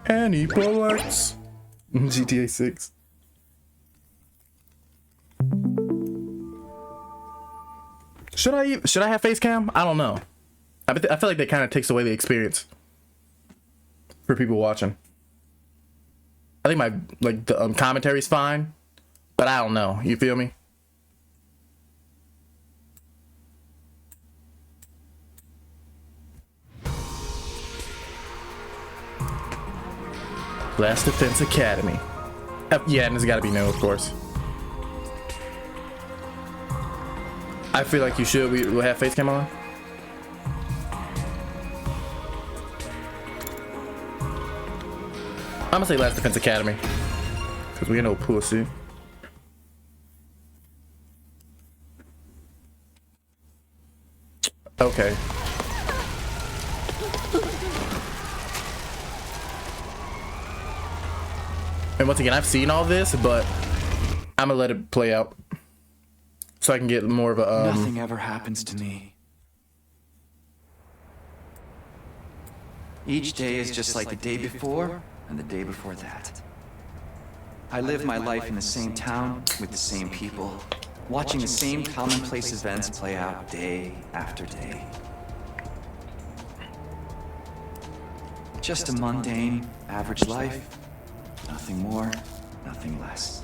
Any bullets? GTA 6. Should I have face cam? I don't know. I feel like that kind of takes away the experience for people watching. I think the commentary is fine, but I don't know. You feel me? Last Defense Academy. Yeah, and it's got to be new, of course. I feel like you should. We'll have face cam on. I'm gonna say Last Defense Academy because we know pussy. Okay. And once again, I've seen all this, but I'm gonna let it play out so I can get more of a. Nothing ever happens to me. Each day is just like the day before and the day before that. I live my life in the same town with the same people, watching the same commonplace events play out day after day. Just a mundane, average life. Nothing more, nothing less.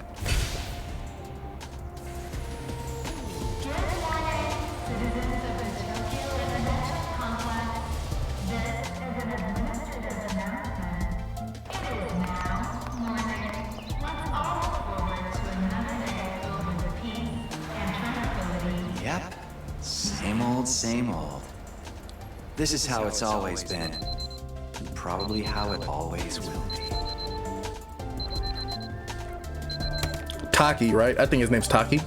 Yep, same old. This is how it's always been, and probably how it always will be. Taki, right? I think his name's Taki.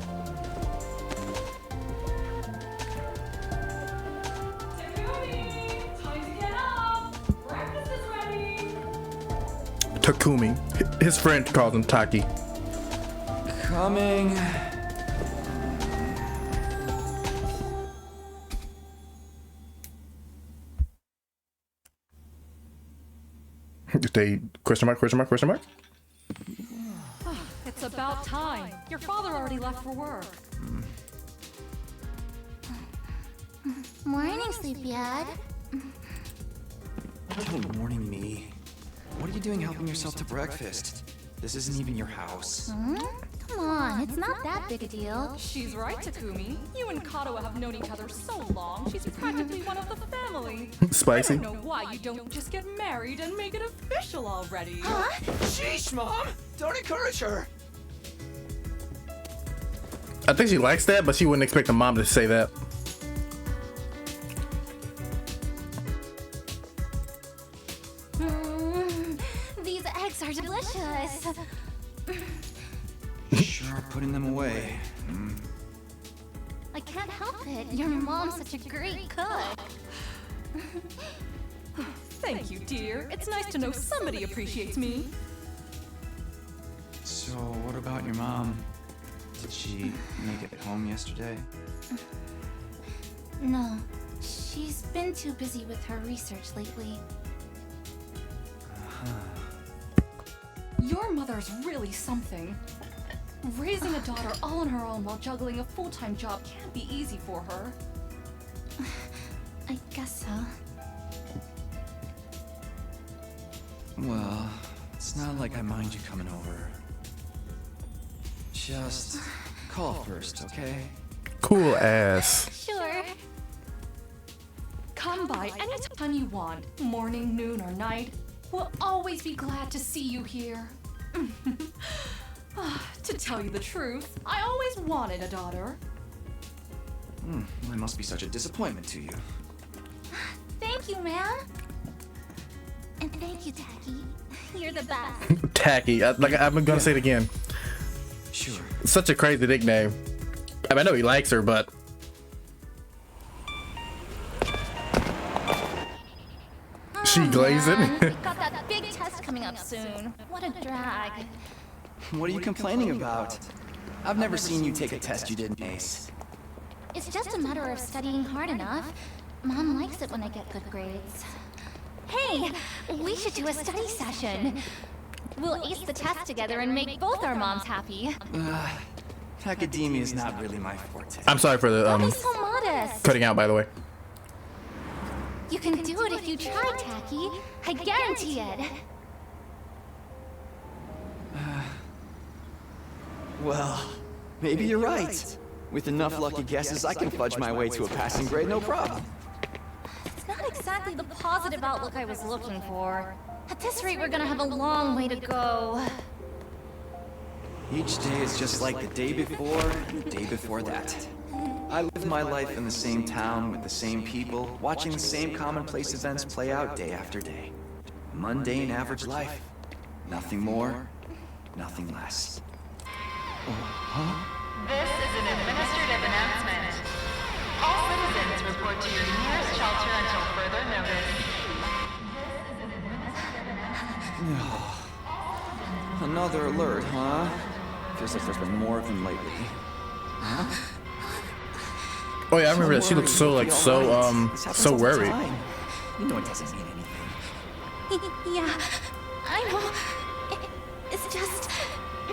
Takumi. His friend calls him Taki. Coming. They question mark? It's about time. Your father already left for work. Morning, Sleepyhead. Good morning, me. What are you doing helping yourself to breakfast? This isn't even your house. Come on, it's not that big a deal. She's right, Takumi. You and Kato have known each other so long, she's practically one of the family. Spicy. I don't know why you don't just get married and make it official already. Huh? Sheesh, Mom! Don't encourage her! I think she likes that, but she wouldn't expect a mom to say that. These eggs are delicious. Sure are putting them away. I can't help it. Your mom's such a great cook. Thank you, dear. It's nice to know somebody appreciates me. So, what about your mom? Did she make it home yesterday? No, she's been too busy with her research lately. Your mother's really something. Raising a daughter all on her own while juggling a full-time job can't be easy for her. I guess so. Well, it's not like I mind you coming over. Just call first, okay? Cool ass. Sure. Come by anytime you want, morning, noon, or night. We'll always be glad to see you here. To tell you the truth, I always wanted a daughter. I must be such a disappointment to you. Thank you, ma'am. And thank you, Tacky. You're the best. Tacky. I'm gonna say it again. Sure. Such a crazy nickname. I mean, I know he likes her, but she glazing. We've got that big test coming up soon. What a drag. What are you complaining about? I've never seen you take a test you didn't ace. It's just a matter of studying hard enough. Mom likes it when I get good grades. Hey, we should do a study session. We'll ace the test together and make both our moms happy. Academia is not really my forte. I'm sorry for the Don't be so modest. cutting out, by the way. You can do it if you try, Tacky. I guarantee it. Well, maybe you're right. With enough lucky guesses, I can fudge my way to a passing grade, no problem. It's not exactly the positive outlook I was looking for. At this rate, we're gonna have a long way to go. Each day is just like the day before and the day before that. I live my life in the same town with the same people, watching the same commonplace events play out day after day. Mundane average life. Nothing more, nothing less. This is an administrative announcement. All citizens report to your nearest shelter until further notice. This is an administrative announcement. Another alert, huh? Feels like there's been more of them lately. Oh yeah, I remember that. She looked so like so worried. You know it doesn't mean anything. Yeah, I know. It's just... I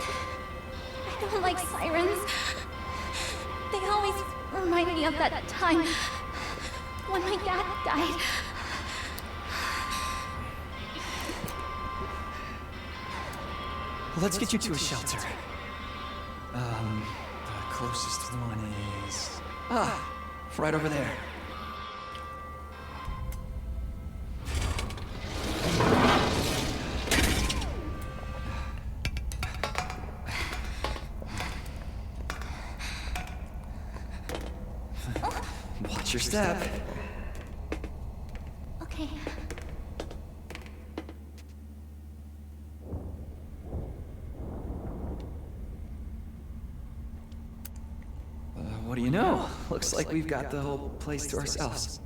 don't like sirens. They always remind me of that time when my dad died. Let's get you to a shelter. The closest one is... right over there. Watch your step. Okay. What do you know? Looks like we've got the whole place to ourselves.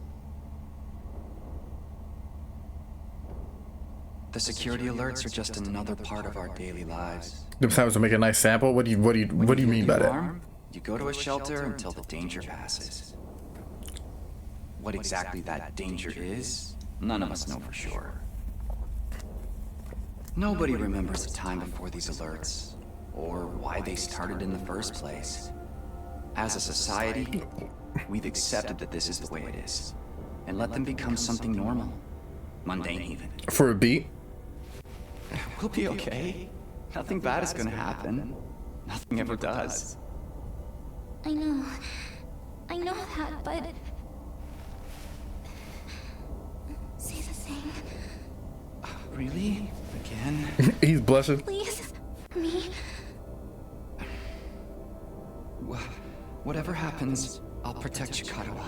The security alerts are just another part of our daily lives. Them sounds to make a nice sample. What do you mean by that? You go to a shelter until the danger passes. What exactly that danger is, none of us know for sure. Nobody remembers the time before these alerts, or why they started in the first place. As a society, we've accepted that this is the way it is, and let them become something normal, mundane even. For a beat? We'll be okay. Nothing bad is gonna happen. Nothing ever does. I know that, but... Say the thing. Really? Again? He's blushing. Please, me. Whatever happens, I'll protect Chikarawa,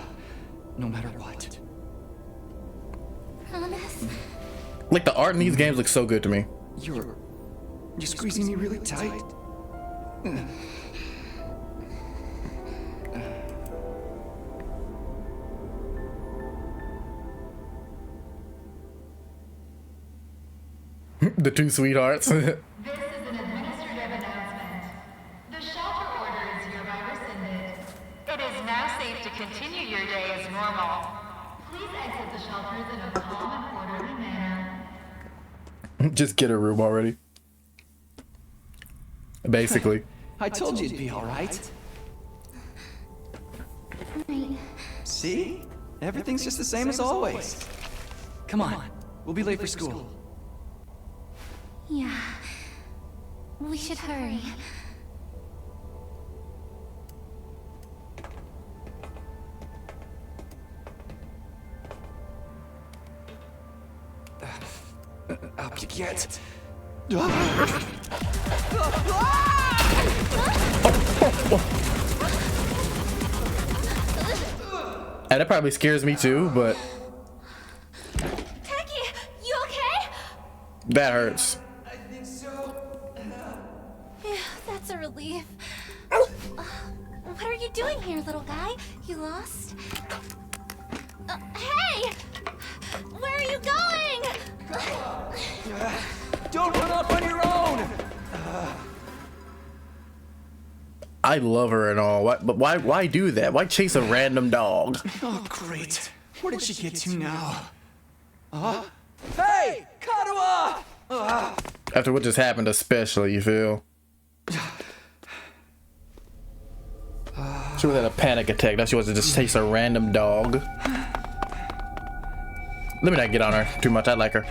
no matter what. Promise? Like the art in these games looks so good to me. You're squeezing me really tight. The two sweethearts. This is an administrative announcement. The shelter order is hereby rescinded. It is now safe to continue your day as normal. Please exit the shelters in a calm and orderly manner. Just get a room already. Basically. I told you it'd be all right. Right. See? Everything's just the same as always. Come on, we'll be late for school. Yeah. We should hurry. Up you get. And that probably scares me too, but Tacky, you okay? that hurts. I think so. Yeah, that's a relief. What are you doing here, little guy? You lost? Hey! Where are you going? Don't run off on your own! I love her and all. But why do that? Why chase a random dog? Oh, great. Where did she get to now? Huh? After what just happened, especially, you feel? She was had a panic attack. Now she wants to just chase a random dog. Let me not get on her too much. I like her.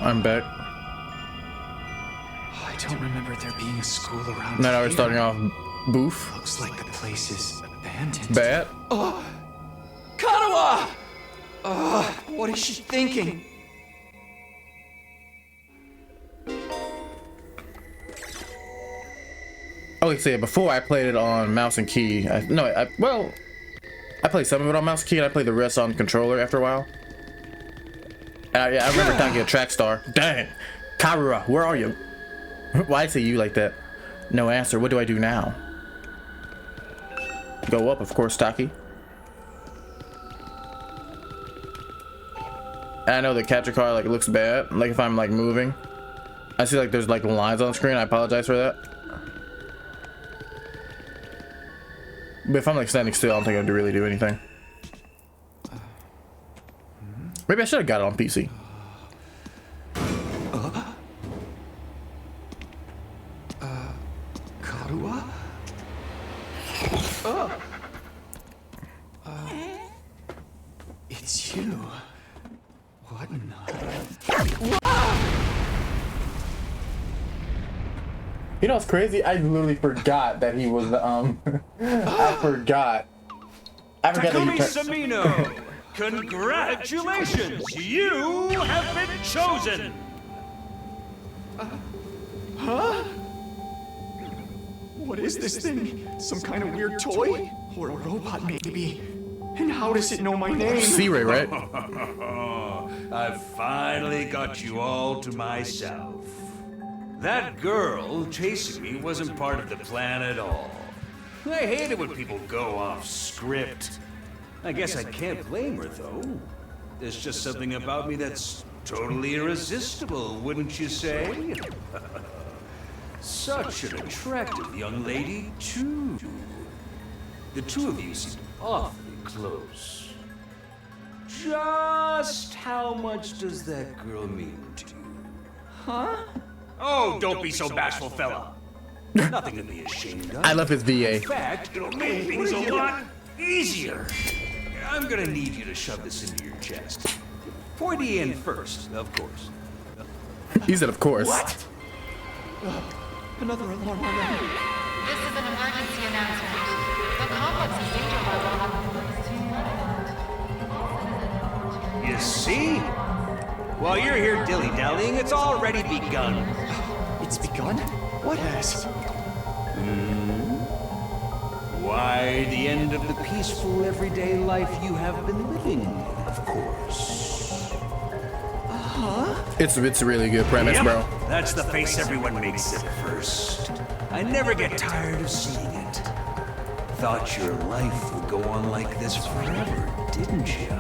I'm back. I don't remember there being a school around Now we're here. starting off boof. Looks like the place is abandoned. Bad. Kanawa! What is she thinking? Okay, so yeah, before I played it on mouse and key. I played some of it on mouse and key, and I played the rest on controller after a while. And I remember talking to Track Star. Dang, Karura, where are you? Why say you like that? No answer. What do I do now? Go up, of course, Taki. And I know the capture card like looks bad. Like if I'm like moving, I see like there's like lines on the screen. I apologize for that. But if I'm like standing still, I don't think I'd really do anything. Maybe I should have got it on PC. Karua? It's you. What in the... You know what's crazy? I literally forgot that he was I forgot. I forgot that Takumi he Samino, congratulations! You have been chosen! What is this thing? Some kind of weird toy? Or a robot, maybe? And how does it know my name? C-Ray, right? I've finally got you all to myself. That girl chasing me wasn't part of the plan at all. I hate it when people go off script. I guess I can't blame her, though. There's just something about me that's totally irresistible, wouldn't you say? Such an attractive young lady, too. The two of you seem awfully close. Just how much does that girl mean to you? Huh? Oh, don't be so bashful, fella. Nothing to be ashamed of. I love his VA. In fact, it'll make things a lot easier. I'm gonna need you to shove this into your chest. Pointy end first, of course. He said, of course. What? Another alarm already. This is an emergency announcement. The complex's danger level has been raised to 1. You see? While you're here dilly-dallying, it's already begun. It's begun? What has? Why, the end of the peaceful, everyday life you have been living, of course. It's a really good premise, bro. That's the face everyone makes at first. I never get tired of seeing it. Thought your life would go on like this forever, didn't you?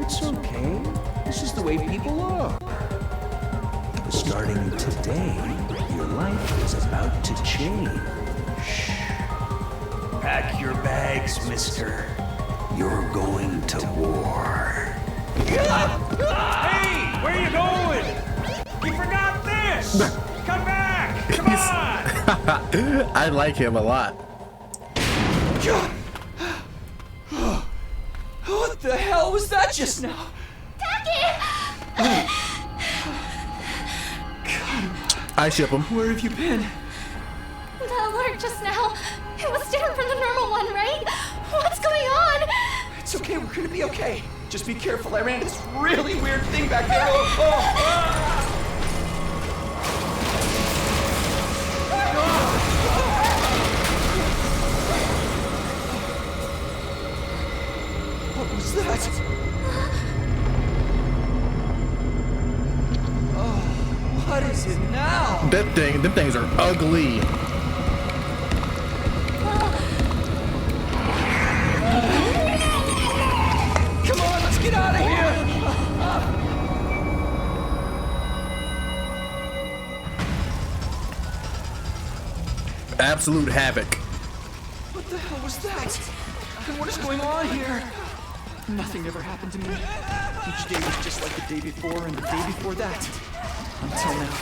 It's okay. This is the way people are. Starting today, your life is about to change. Pack your bags, mister. You're going to war. Hey, where you going? You forgot this! Come back! Come on! I like him a lot. What the hell was that just now? I ship him. Where have you been? The alert just now. It was different from the normal one, right? What's going on? It's okay, we're gonna be okay. Just be careful, I ran into this really weird thing back there. Oh. What was that? Oh, what is it now? Them things are ugly. Come on, let's get out of here! absolute havoc. What the hell was that? And what is going on here? Nothing ever happened to me. Each day was just like the day before and the day before that. Until now.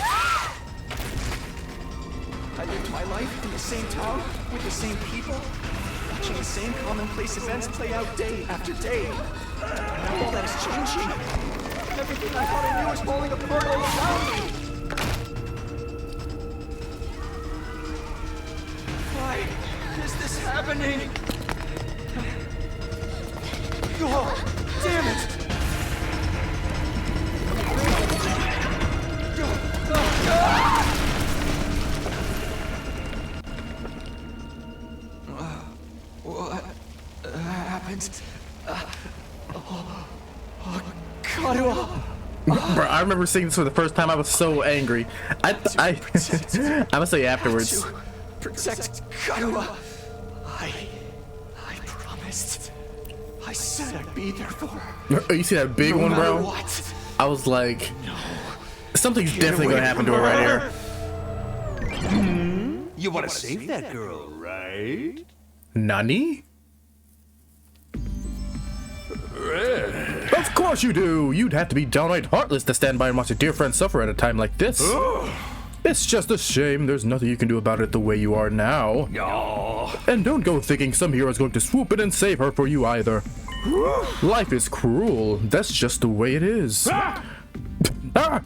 I lived my life in the same town, with the same people, watching the same commonplace events play out day after day. Now all that is changing. Everything I thought I knew is falling apart all around me. Why is this happening? Oh, damn it! What happened? Karua! Bro, I remember seeing this for the first time. I was so angry. I'm gonna say afterwards. Protect Karua. I promised. I said I'd be there for her. You see that big one, bro? What? I was like, No. something's definitely gonna happen to her right here. You want to save that girl, right? Nani? Of course you do. You'd have to be downright heartless to stand by and watch a dear friend suffer at a time like this. It's just a shame there's nothing you can do about it the way you are now. Oh. And don't go thinking some hero is going to swoop in and save her for you either. Life is cruel. That's just the way it is. Ah!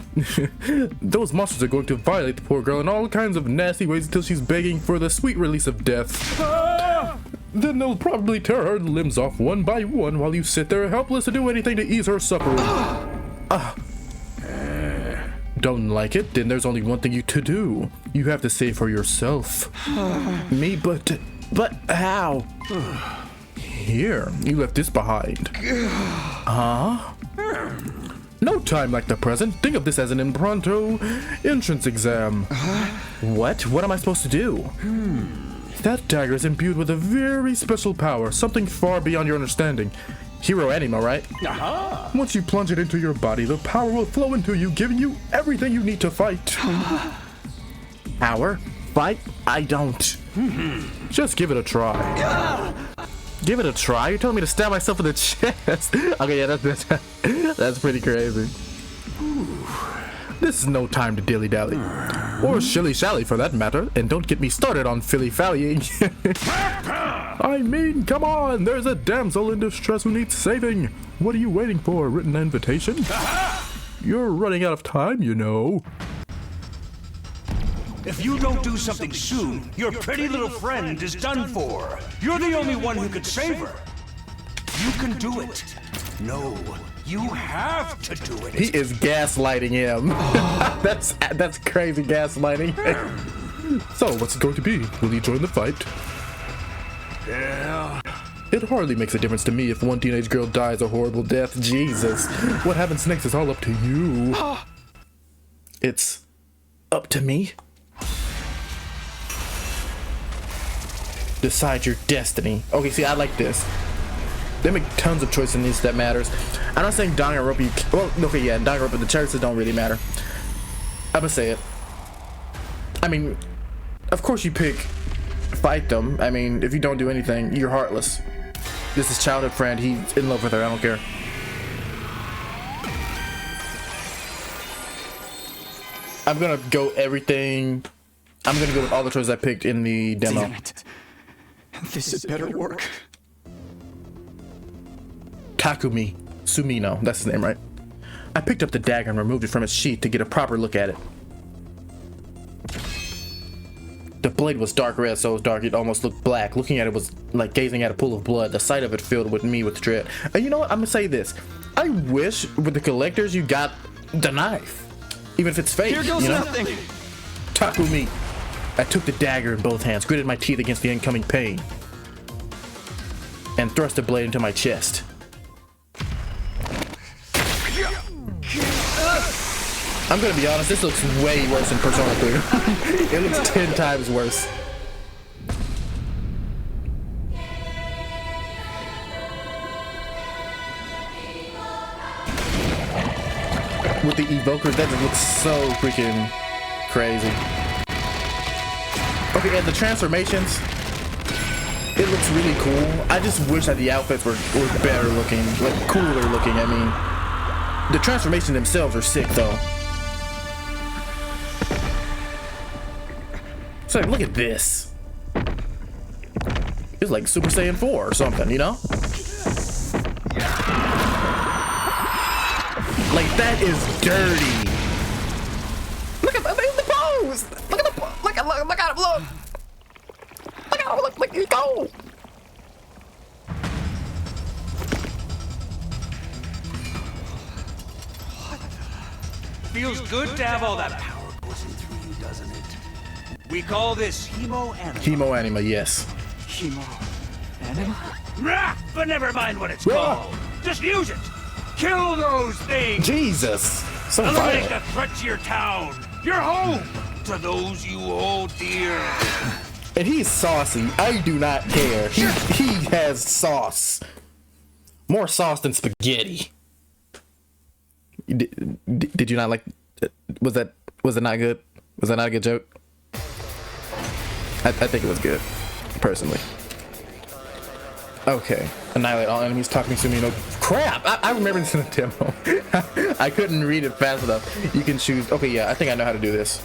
Those monsters are going to violate the poor girl in all kinds of nasty ways until she's begging for the sweet release of death. Then they'll probably tear her limbs off one by one while you sit there helpless to do anything to ease her suffering. Don't like it? Then there's only one thing to do. You have to save her yourself. Me, but how? Here, you left this behind. Huh? No time like the present. Think of this as an impromptu entrance exam. What? What am I supposed to do? That dagger is imbued with a very special power, something far beyond your understanding. Hero anima, right? Once you plunge it into your body, the power will flow into you, giving you everything you need to fight. Power? Fight? I don't. Just give it a try. Give it a try? You're telling me to stab myself in the chest? Okay, yeah, that's pretty crazy. This is no time to dilly-dally. Or shilly-shally for that matter. And don't get me started on filly-fallying. I mean, come on! There's a damsel in distress who needs saving. What are you waiting for? Written invitation? You're running out of time, you know. If you don't do something soon, your pretty little friend is done for. You're the only one who could save her. You can do it. No, you have to do it. He is gaslighting him. That's crazy gaslighting. So, what's it going to be? Will you join the fight? Yeah. It hardly makes a difference to me if one teenage girl dies a horrible death. Jesus. What happens next is all up to you. It's up to me? Decide your destiny. Okay, see, I like this. They make tons of choices in these that matters. I'm not saying Danganronpa, well, okay, yeah, Danganronpa, the choices don't really matter. I'm gonna say it. I mean, of course you pick fight them. I mean, if you don't do anything, you're heartless. This is childhood friend, he's in love with her, I don't care. I'm gonna go everything. I'm gonna go with all the choices I picked in the demo. Damn it. This had better work. Takumi Sumino, that's his name, right? I picked up the dagger and removed it from its sheath to get a proper look at it. The blade was dark red, so dark it almost looked black. Looking at it was like gazing at a pool of blood. The sight of it filled me with dread. And you know what? I'm gonna say this. I wish with the collectors you got the knife. Even if it's fake, Here goes you know? nothing. Takumi. I took the dagger in both hands, gritted my teeth against the incoming pain, and thrust the blade into my chest. I'm gonna be honest, this looks way worse than Persona 3. It looks 10 times worse. With the evoker, that just looks so freaking crazy. Okay, and the transformations, it looks really cool. I just wish that the outfits were better looking, like cooler looking. I mean, the transformations themselves are sick though. So like, look at this. It's like Super Saiyan 4 or something, you know? Like, that is dirty. Look at the pose. Look at the look at him, look. Look at him, look, he's cold. Feels good to have all that power coursing through you, doesn't it? We call this hemo anima. Hemo anima, yes. Hemo. Anima? Rah! But never mind what it's called. Just use it. Kill those things. Jesus. So Eliminate violent. the threat to your town, your home, to those you hold dear. And he's saucy. I do not care. He has sauce. More sauce than spaghetti. Did you not like? Was it not good? Was that not a good joke? I think it was good, personally. Okay. Annihilate all enemies. Talking to me. No crap. I remember this in the demo. I couldn't read it fast enough. You can choose. Okay, yeah. I think I know how to do this.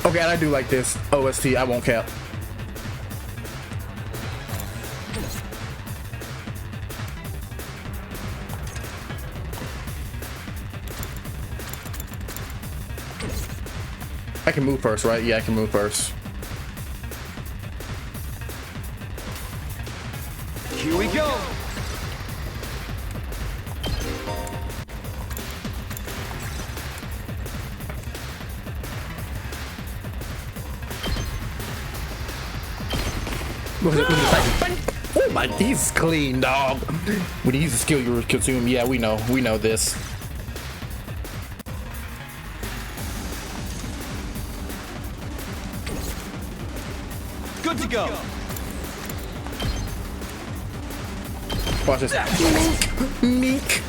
Okay, and I do like this OST. I won't cap. I can move first, right? Yeah, I can move first. Here we go. Oh my, he's clean, dog. When you use a skill you consume, yeah, we know this. Good to go. Watch this. Meek.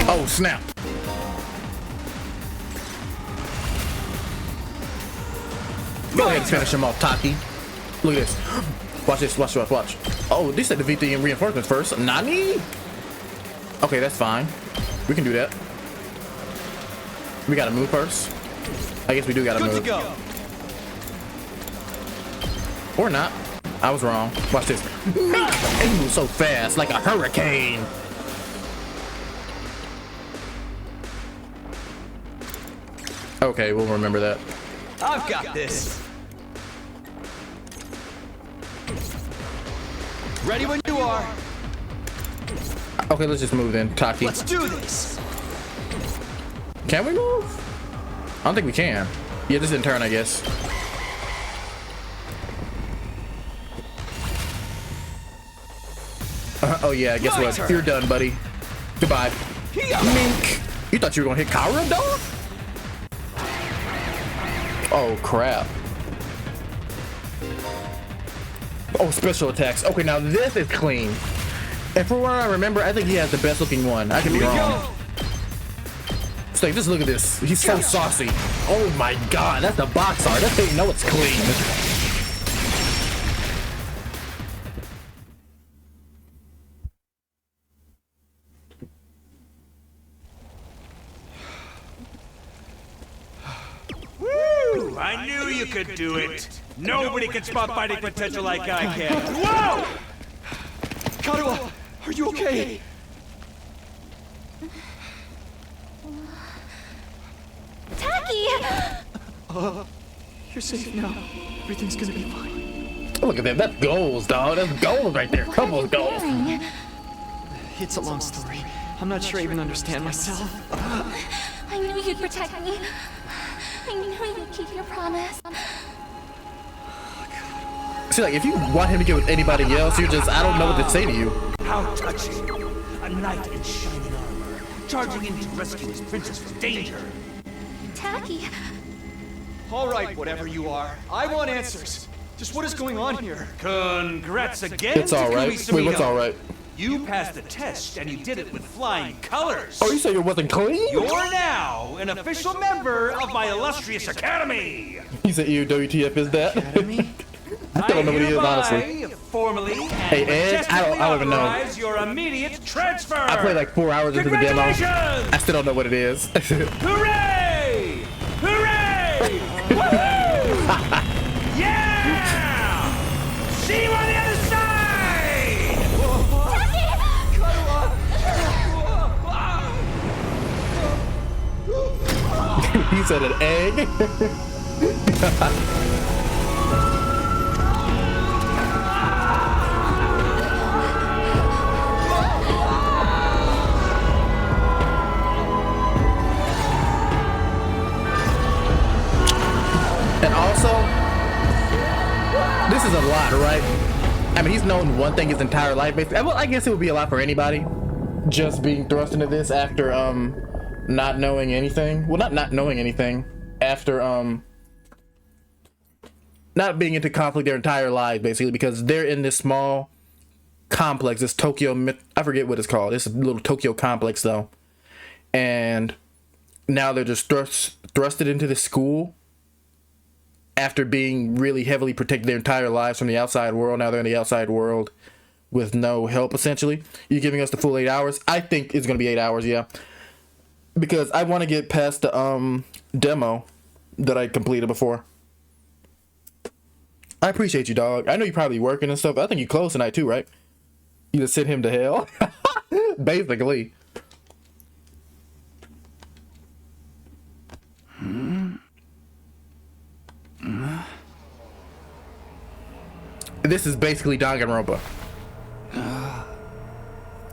Oh snap. Go ahead and finish him off, Taki. Look at this. Watch this, watch. Oh, they said defeat the reinforcements first. Nani? Okay, that's fine. We can do that. We gotta move first. I guess we do gotta move. Good to go. Or not. I was wrong. Watch this. And he moves so fast, like a hurricane. Okay, we'll remember that. I've got this. Ready when you are. Okay, let's just move then, Taki. Let's do this. Can we move? I don't think we can. Yeah, this is in turn, I guess. Oh yeah, guess My what? turn. You're done, buddy. Goodbye. Mink. You thought you were gonna hit Kara, dog? Oh crap. Oh, special attacks. Okay, now this is clean. And for what I remember, I think he has the best looking one. I could be wrong. So just look at this. He's so saucy. Oh my god, that's the box art. That's how you know it's clean. Woo! I knew you could do it. Nobody can spot fighting potential like I can. Whoa! Karuha, are you okay? Taki! You're safe now. Everything's gonna be fine. Look at that. That's goals, dog. That's goals right there. Couple of goals. Wearing? It's a long story. I'm not sure I even understand myself. I knew you'd protect me. I knew you'd keep your promise. See, like, if you want him to get with anybody else, you're just, I don't know what to say to you. How touching. A knight in shining armor, charging in to rescue his princess from danger. Taki, All right, whatever you are. I want answers. Just what is going on here? Congrats again. It's all right. Takumi Wait, what's Sumino. all right? You passed the test, and you did it with flying colors. Oh, you said it wasn't clean? You're now an official member of my illustrious academy. He said, "You WTF is that?" Academy? I still don't know what he is, honestly. hereby formally and Hey, Ed, I don't even know. authorize your immediate transfer. I played like 4 hours into the demo. I Congratulations! still don't know what it is. Hooray! Hooray! Woohoo! Yeah! See you on the other side! He said an egg. And also, this is a lot, right? I mean, he's known one thing his entire life, basically. Well, I guess it would be a lot for anybody, just being thrust into this after not knowing anything. Well, not knowing anything after not being into conflict their entire lives, basically, because they're in this small complex, this Tokyo, I forget what it's called. It's a little Tokyo complex though, and now they're just thrusted into this school after being really heavily protected their entire lives from the outside world. Now they're in the outside world with no help, essentially. You're giving us the full 8 hours? I think it's going to be 8 hours, yeah. Because I want to get past the demo that I completed before. I appreciate you, dog. I know you're probably working and stuff. I think you close tonight too, right? You just send him to hell? Basically. This is basically Danganronpa.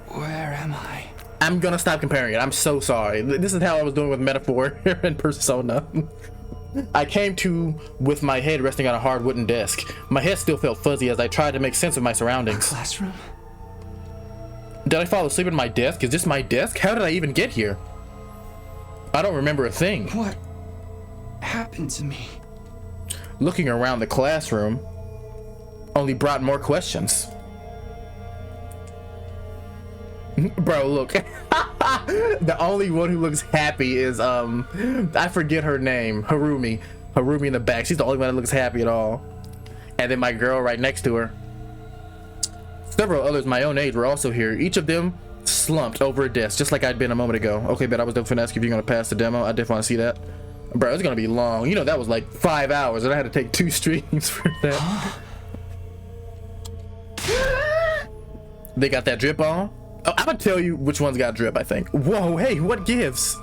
Where am I? I'm gonna stop comparing it. I'm so sorry. This is how I was doing with Metaphor and Persona. I came to with my head resting on a hard wooden desk. My head still felt fuzzy as I tried to make sense of my surroundings. Classroom? Did I fall asleep at my desk? Is this my desk? How did I even get here? I don't remember a thing. What happened to me? Looking around the classroom only brought more questions. Bro, look. The only one who looks happy is I forget her name. Harumi in the back. She's the only one that looks happy at all. And then my girl right next to her. Several others my own age were also here. Each of them slumped over a desk, just like I'd been a moment ago. Okay, but I was definitely asking if you're gonna pass the demo. I definitely want to see that. Bro, it's gonna be long. You know, that was like 5 hours and I had to take 2 streams for that. They got that drip on. Oh, I'm gonna tell you which one's got drip, I think. Whoa, hey, what gives?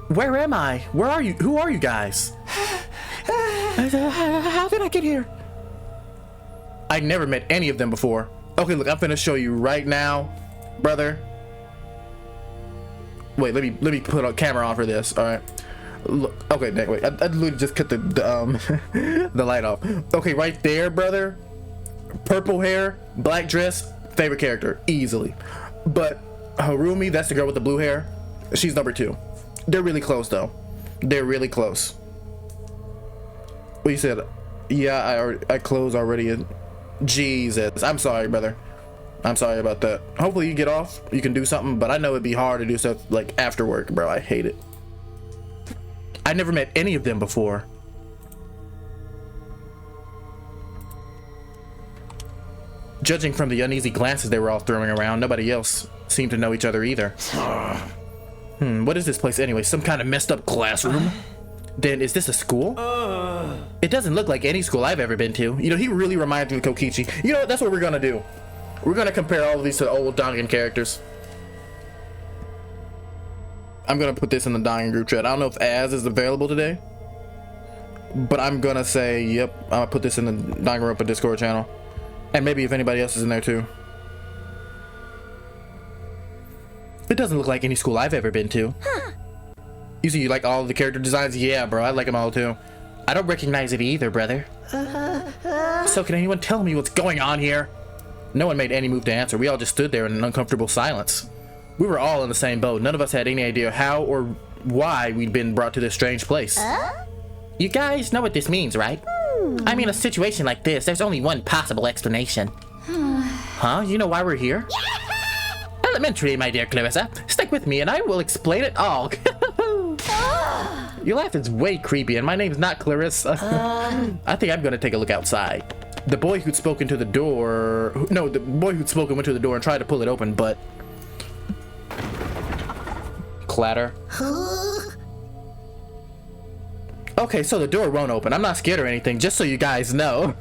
Where am I? Where are you? Who are you guys? How did I get here? I never met any of them before. Okay, look, I'm gonna show you right now, brother. Wait, let me put a camera on for this. All right. Look, okay, wait. I literally just cut the the light off. Okay, right there, brother. Purple hair, black dress, favorite character, easily. But Harumi, that's the girl with the blue hair. She's number 2. They're really close though. They're really close. What you said? Yeah, I closed already. Jesus, I'm sorry, brother. I'm sorry about that. Hopefully you get off. You can do something, but I know it'd be hard to do stuff like after work, bro. I hate it. I never met any of them before. Judging from the uneasy glances they were all throwing around, nobody else seemed to know each other either. What is this place anyway? Some kind of messed up classroom? Then is this a school? It doesn't look like any school I've ever been to. You know, he really reminds me of Kokichi. You know what? That's what we're gonna do. We're gonna compare all of these to the old Dangan characters. I'm gonna put this in the Dangan group chat. I don't know if Az is available today, but I'm gonna say, yep, I'm gonna put this in the Danganronpa Discord channel. And maybe if anybody else is in there too. It doesn't look like any school I've ever been to. You see, you like all the character designs? Yeah, bro, I like them all too. I don't recognize it either, brother. So can anyone tell me what's going on here? No one made any move to answer. We all just stood there in an uncomfortable silence. We were all in the same boat. None of us had any idea how or why we'd been brought to this strange place. You guys know what this means, right? I mean, a situation like this, there's only one possible explanation. Huh? You know why we're here? Elementary, my dear Clarissa. Stick with me and I will explain it all. Your laugh is way creepy and my name's not Clarissa. I think I'm gonna take a look outside. The boy who'd spoken to the door... No, the boy who'd spoken went to the door and tried to pull it open, but... Clatter. Okay, so the door won't open. I'm not scared or anything, just so you guys know.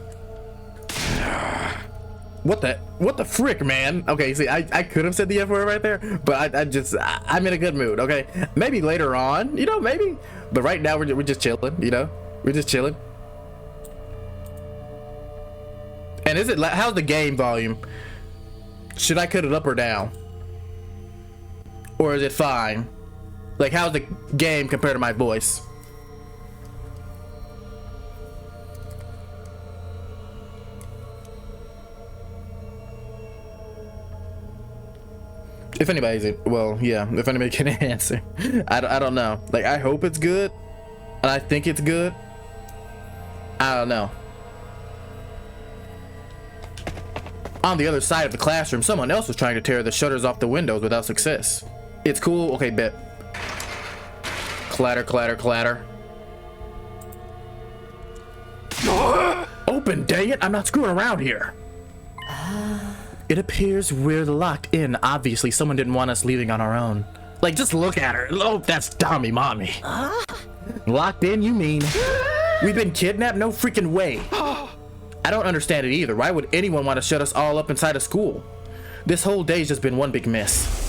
What the frick, man? Okay, see, I could have said the F word right there, but I'm in a good mood, okay? Maybe later on, you know, maybe. But right now, we're just chilling, you know? We're just chilling. And how's the game volume? Should I cut it up or down? Or is it fine? Like, how's the game compared to my voice? If anybody's, well, yeah, if anybody can answer. I don't know. Like, I hope it's good. And I think it's good. I don't know. On the other side of the classroom, someone else was trying to tear the shutters off the windows without success. It's cool. Okay, bet. Clatter, clatter, clatter. Open, dang it. I'm not screwing around here. It appears we're locked in. Obviously, someone didn't want us leaving on our own. Like, just look at her. Oh, that's Tommy Mommy. Locked in, you mean? We've been kidnapped? No freaking way. I don't understand it either. Why would anyone want to shut us all up inside a school? This whole day's just been one big mess.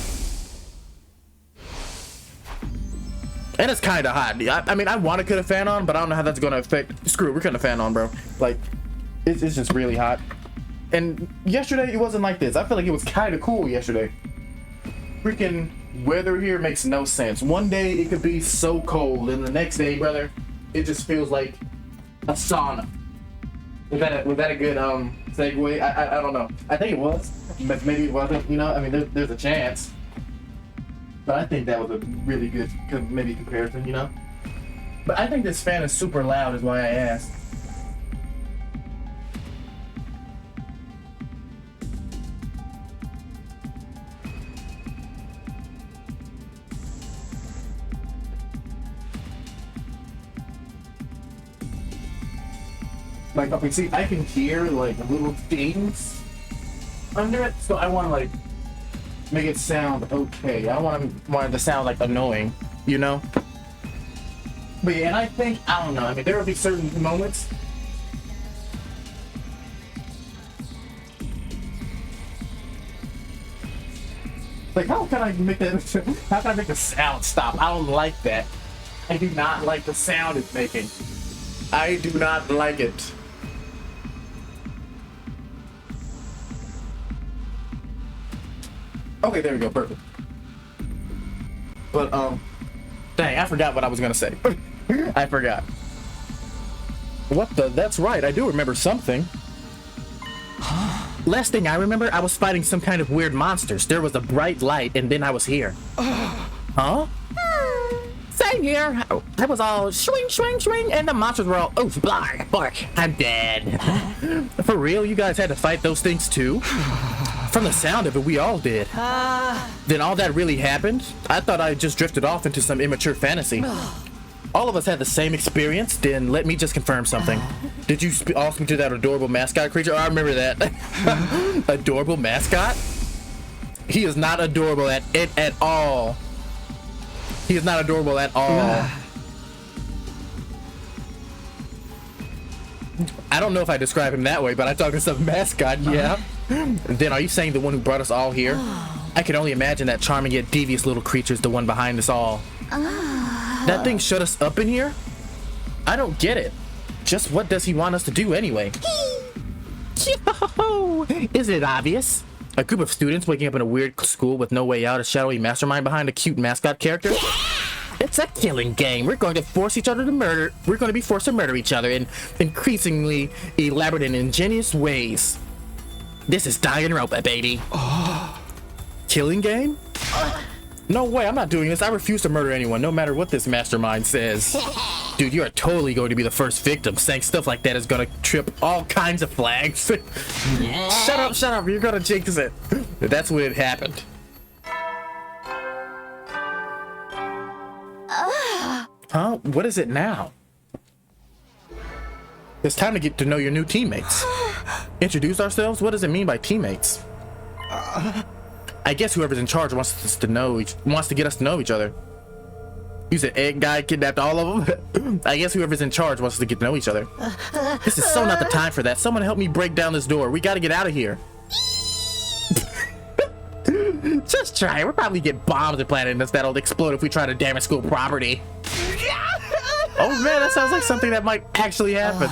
And it's kind of hot. I mean, I want to cut a fan on, but I don't know how that's going to affect... Screw it, we're cutting a fan on, bro. Like, it's just really hot. And yesterday, it wasn't like this. I feel like it was kind of cool yesterday. Freaking weather here makes no sense. One day, it could be so cold, and the next day, brother, it just feels like a sauna. Was that a good segue? I don't know. I think it was, but maybe it wasn't. You know, I mean, there's a chance. But I think that was a really good maybe comparison. You know. But I think this fan is super loud. Is why I asked. Like, okay, see, I can hear, like, little things under it, so I want to, like, make it sound okay. I want it to sound, like, annoying, you know? But yeah, and I think, I don't know, I mean, there will be certain moments. Like, how can I make the sound stop? I don't like that. I do not like the sound it's making. I do not like it. Okay, there we go, perfect. But, dang, I forgot what I was gonna say. I forgot. What the? That's right, I do remember something. Last thing I remember, I was fighting some kind of weird monsters. There was a bright light, and then I was here. Huh? Same here. I was all swing, swing, swing, and the monsters were all, oof, blarg, bark, I'm dead. For real, you guys had to fight those things too? From the sound of it, we all did. Then all that really happened? I thought I just drifted off into some immature fantasy. All of us had the same experience, then let me just confirm something. Did you all speak to that adorable mascot creature? Oh, I remember that. Adorable mascot? He is not adorable at all. He is not adorable at all. I don't know if I describe him that way, but I talk to some mascot, yeah. Then are you saying the one who brought us all here? I can only imagine that charming yet devious little creature is the one behind us all. That thing shut us up in here? I don't get it. Just what does he want us to do anyway? Isn't it obvious? A group of students waking up in a weird school with no way out, a shadowy mastermind behind a cute mascot character? It's a killing game. We're going to force each other to murder. We're going to be forced to murder each other in increasingly elaborate and ingenious ways. This is Danganronpa, baby. Killing game? No way, I'm not doing this. I refuse to murder anyone, no matter what this mastermind says. Dude, you are totally going to be the first victim. Saying stuff like that is gonna trip all kinds of flags. Shut up. You're gonna jinx it. That's when it happened. Huh? What is it now? It's time to get to know your new teammates. Introduce ourselves? What does it mean by teammates? I guess whoever's in charge wants to get us to know each other. You said egg guy kidnapped all of them? I guess whoever's in charge wants to get to know each other. This is so not the time for that. Someone help me break down this door. We gotta get out of here. Just try it. We'll probably get bombs implanted in us that'll explode if we try to damage school property. Oh man, that sounds like something that might actually happen.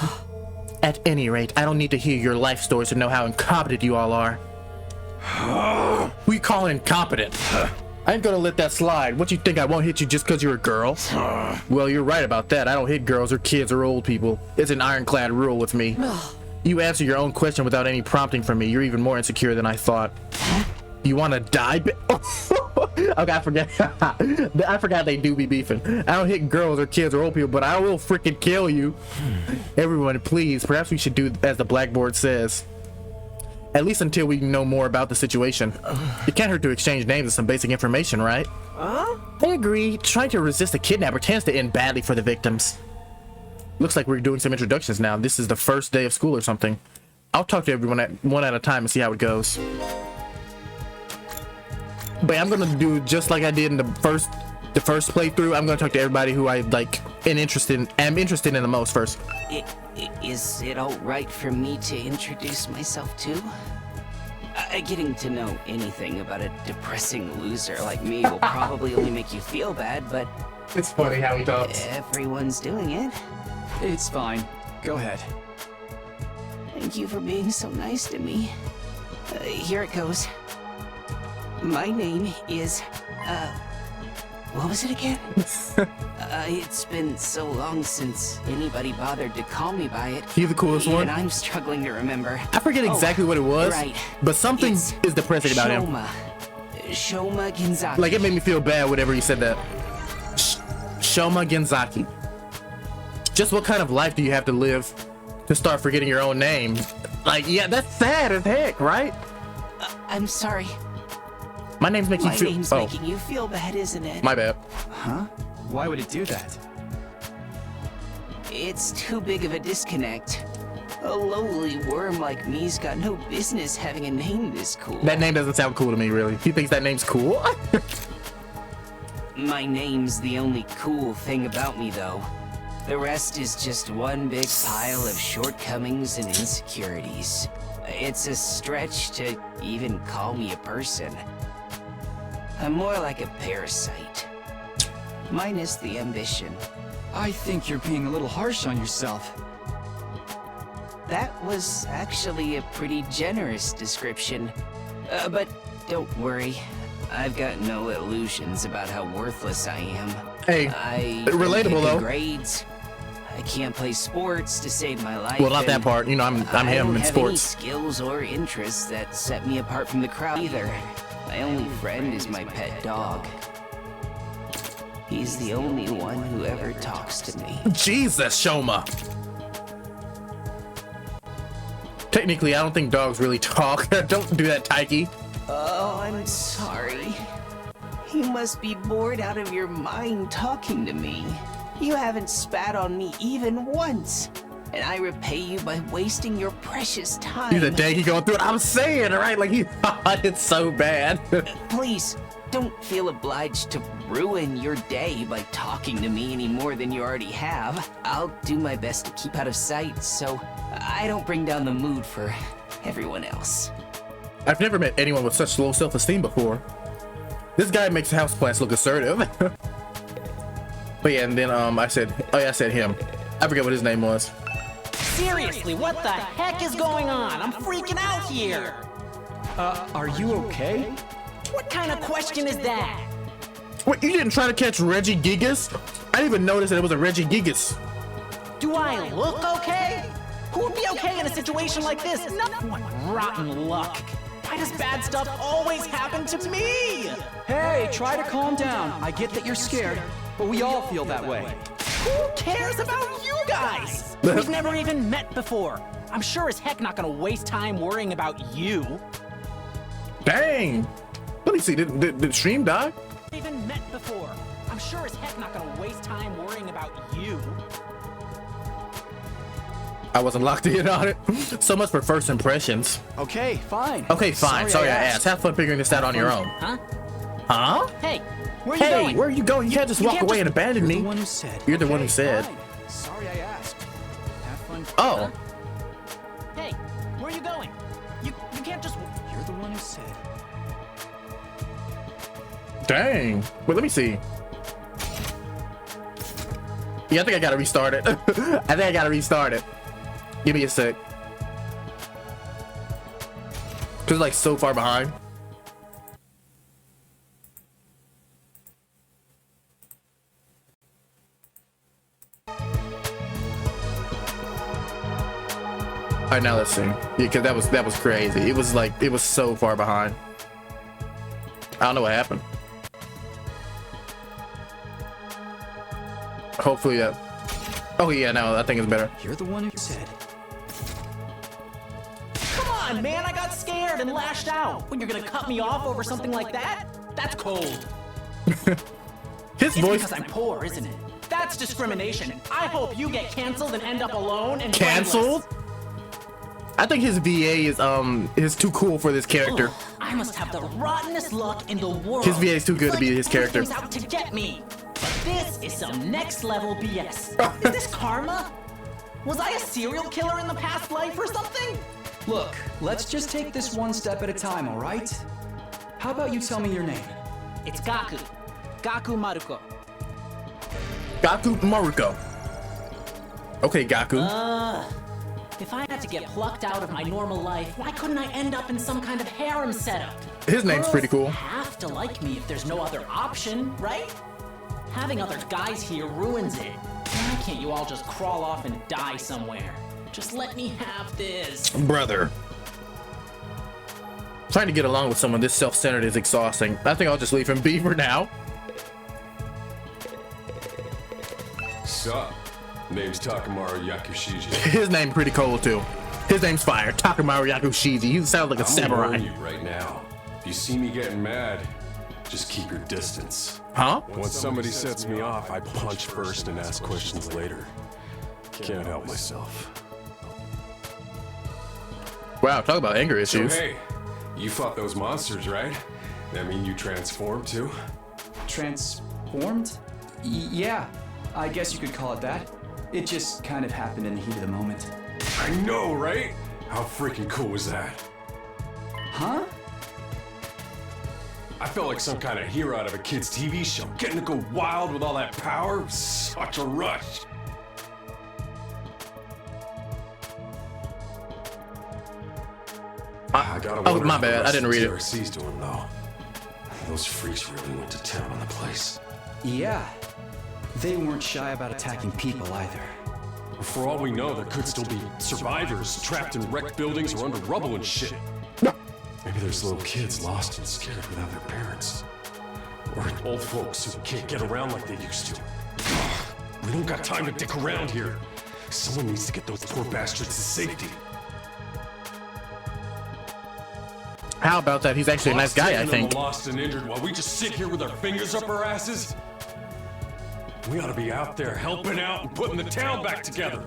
At any rate, I don't need to hear your life stories to know how incompetent you all are. We call it incompetent. I ain't gonna let that slide. What, you think I won't hit you just because you're a girl? Well, you're right about that. I don't hit girls or kids or old people. It's an ironclad rule with me. You answer your own question without any prompting from me. You're even more insecure than I thought. You want to die? Okay, I forgot. I forgot they do be beefing. I don't hit girls or kids or old people, but I will freaking kill you. Everyone, please. Perhaps we should do as the blackboard says. At least until we know more about the situation. It can't hurt to exchange names and some basic information, right? I agree. Trying to resist a kidnapper tends to end badly for the victims. Looks like we're doing some introductions now. This is the first day of school or something. I'll talk to everyone one at a time and see how it goes. But I'm gonna do just like I did in the first playthrough. I'm gonna talk to everybody who I like am interested in the most first. Is it all right for me to introduce myself too? Getting to know anything about a depressing loser like me will probably only make you feel bad, but It's funny how he talks. everyone's doing it. It's fine. Go ahead. Thank you for being so nice to me. Here it goes. My name is, what was it again? It's been so long since anybody bothered to call me by it. You the coolest one? And I'm struggling to remember. I forget exactly what it was, right. but something It's is depressing about him. Shoma Genzaki. Like, it made me feel bad whenever he said that. Shoma Genzaki. Just what kind of life do you have to live to start forgetting your own name? Like, yeah, that's sad as heck, right? I'm sorry. My name's making My you feel. name's making you feel bad, isn't it? My bad. Huh? Why would it do that? It's too big of a disconnect. A lowly worm like me's got no business having a name this cool. That name doesn't sound cool to me, really. He thinks that name's cool? My name's the only cool thing about me, though. The rest is just one big pile of shortcomings and insecurities. It's a stretch to even call me a person. I'm more like a parasite. Minus the ambition. I think you're being a little harsh on yourself. That was actually a pretty generous description. But don't worry. I've got no illusions about how worthless I am. Hey, I relatable though. Grades. I can't play sports to save my life. Well, not that part. You know, I'm I him don't in have sports. any skills or interests that set me apart from the crowd either. My only friend is my pet dog. He's the only one who ever talks to me. Jesus, Shoma. Technically, I don't think dogs really talk. Don't do that, Taiki. Oh, I'm sorry. You must be bored out of your mind talking to me. You haven't spat on me even once. And I repay you by wasting your precious time. He's a dang going through it. I'm saying, right? Like, he thought it's so bad. Please, don't feel obliged to ruin your day by talking to me any more than you already have. I'll do my best to keep out of sight so I don't bring down the mood for everyone else. I've never met anyone with such low self-esteem before. This guy makes houseplants look assertive. But yeah, and then I said him. I forget what his name was. Seriously, what the heck is going on? I'm freaking out here! Are you okay? What kind of question is that? Wait, you didn't try to catch Reggie Gigas? I didn't even notice that it was a Reggie Gigas. Do I look okay? Who would be okay in a situation like this? What rotten luck. Why does bad stuff always happen to me? Hey, try to calm down. I get that you're scared, but we all feel that way. Who cares about you guys? We've never even met before. I'm sure as heck not gonna waste time worrying about you. Dang. Let me see. Did the stream die? Even met before. I'm sure as heck not gonna waste time worrying about you. I wasn't locked in on it. So much for first impressions. Okay, fine. Okay, fine. Sorry I asked. Have fun figuring this out on your own. Huh? Huh? Hey, where you going? Where are you going? You can't just walk can't away just- and abandon me. You're the one who said. You're the one who said. Fine. Sorry I asked. Have fun. Oh. Hey, where you going? You can't just. You're the one who said. Dang. Wait, let me see. Yeah, I think I gotta restart it. I think I gotta restart it. Give me a sec. Cause like so far behind. All right, now let's see. Yeah, cause that was crazy. It was like it was so far behind. I don't know what happened. Hopefully that. Oh yeah, no, I think it's better. You're the one who said. Come on, man! I got scared and lashed out. When you're gonna cut me off over something like that? That's cold. His It's voice because I'm poor, isn't it? That's discrimination. I hope you get canceled and end up alone and canceled. I think his VA is too cool for this character. Ugh, I must have the rottenest luck in the world. His VA is too good It's to be like his character. everything's out to get me. But this is some next level BS. Is this karma? Was I a serial killer in the past life or something? Look, let's just take this one step at a time, all right? How about you tell me your name? It's Gaku. Gaku Maruko. Gaku Maruko. Okay, Gaku. If I had to get plucked out of my normal life, why couldn't I end up in some kind of harem setup? His name's pretty cool. Girls have to like me if there's no other option, right? Having other guys here ruins it. Why can't you all just crawl off and die somewhere? Just let me have this. Brother. Trying to get along with someone this self-centered is exhausting. I think I'll just leave him be for now. Sup? Name's Takamaru Yakushiji. His name pretty cool too. His name's fire. Takamaru Yakushiji. He sounds like a I'm samurai. warning you right now. If you see me getting mad, just keep your distance. Huh? When somebody sets me off, I punch first and ask questions later. Can't help myself. Wow, talk about anger So issues. hey, you fought those monsters, right? That mean you transformed too? Transformed? Yeah, I guess you could call it that. It just kind of happened in the heat of the moment. I know, right? How freaking cool was that? Huh? I felt like some kind of hero out of a kid's TV show. Getting to go wild with all that power, such a rush. I gotta Oh, wonder my how the bad. I rest didn't of read it. TRC's doing though. Those freaks really went to town on the place. Yeah. They weren't shy about attacking people either. For all we know, there could still be survivors trapped in wrecked buildings or under rubble and shit. Maybe there's little kids lost and scared without their parents. Or old folks who can't get around like they used to. We don't got time to dick around here. Someone needs to get those poor bastards to safety. How about that? He's actually a nice guy, I think. Lost and injured while we just sit here with our fingers up our asses. We ought to be out there helping out and putting the town back together.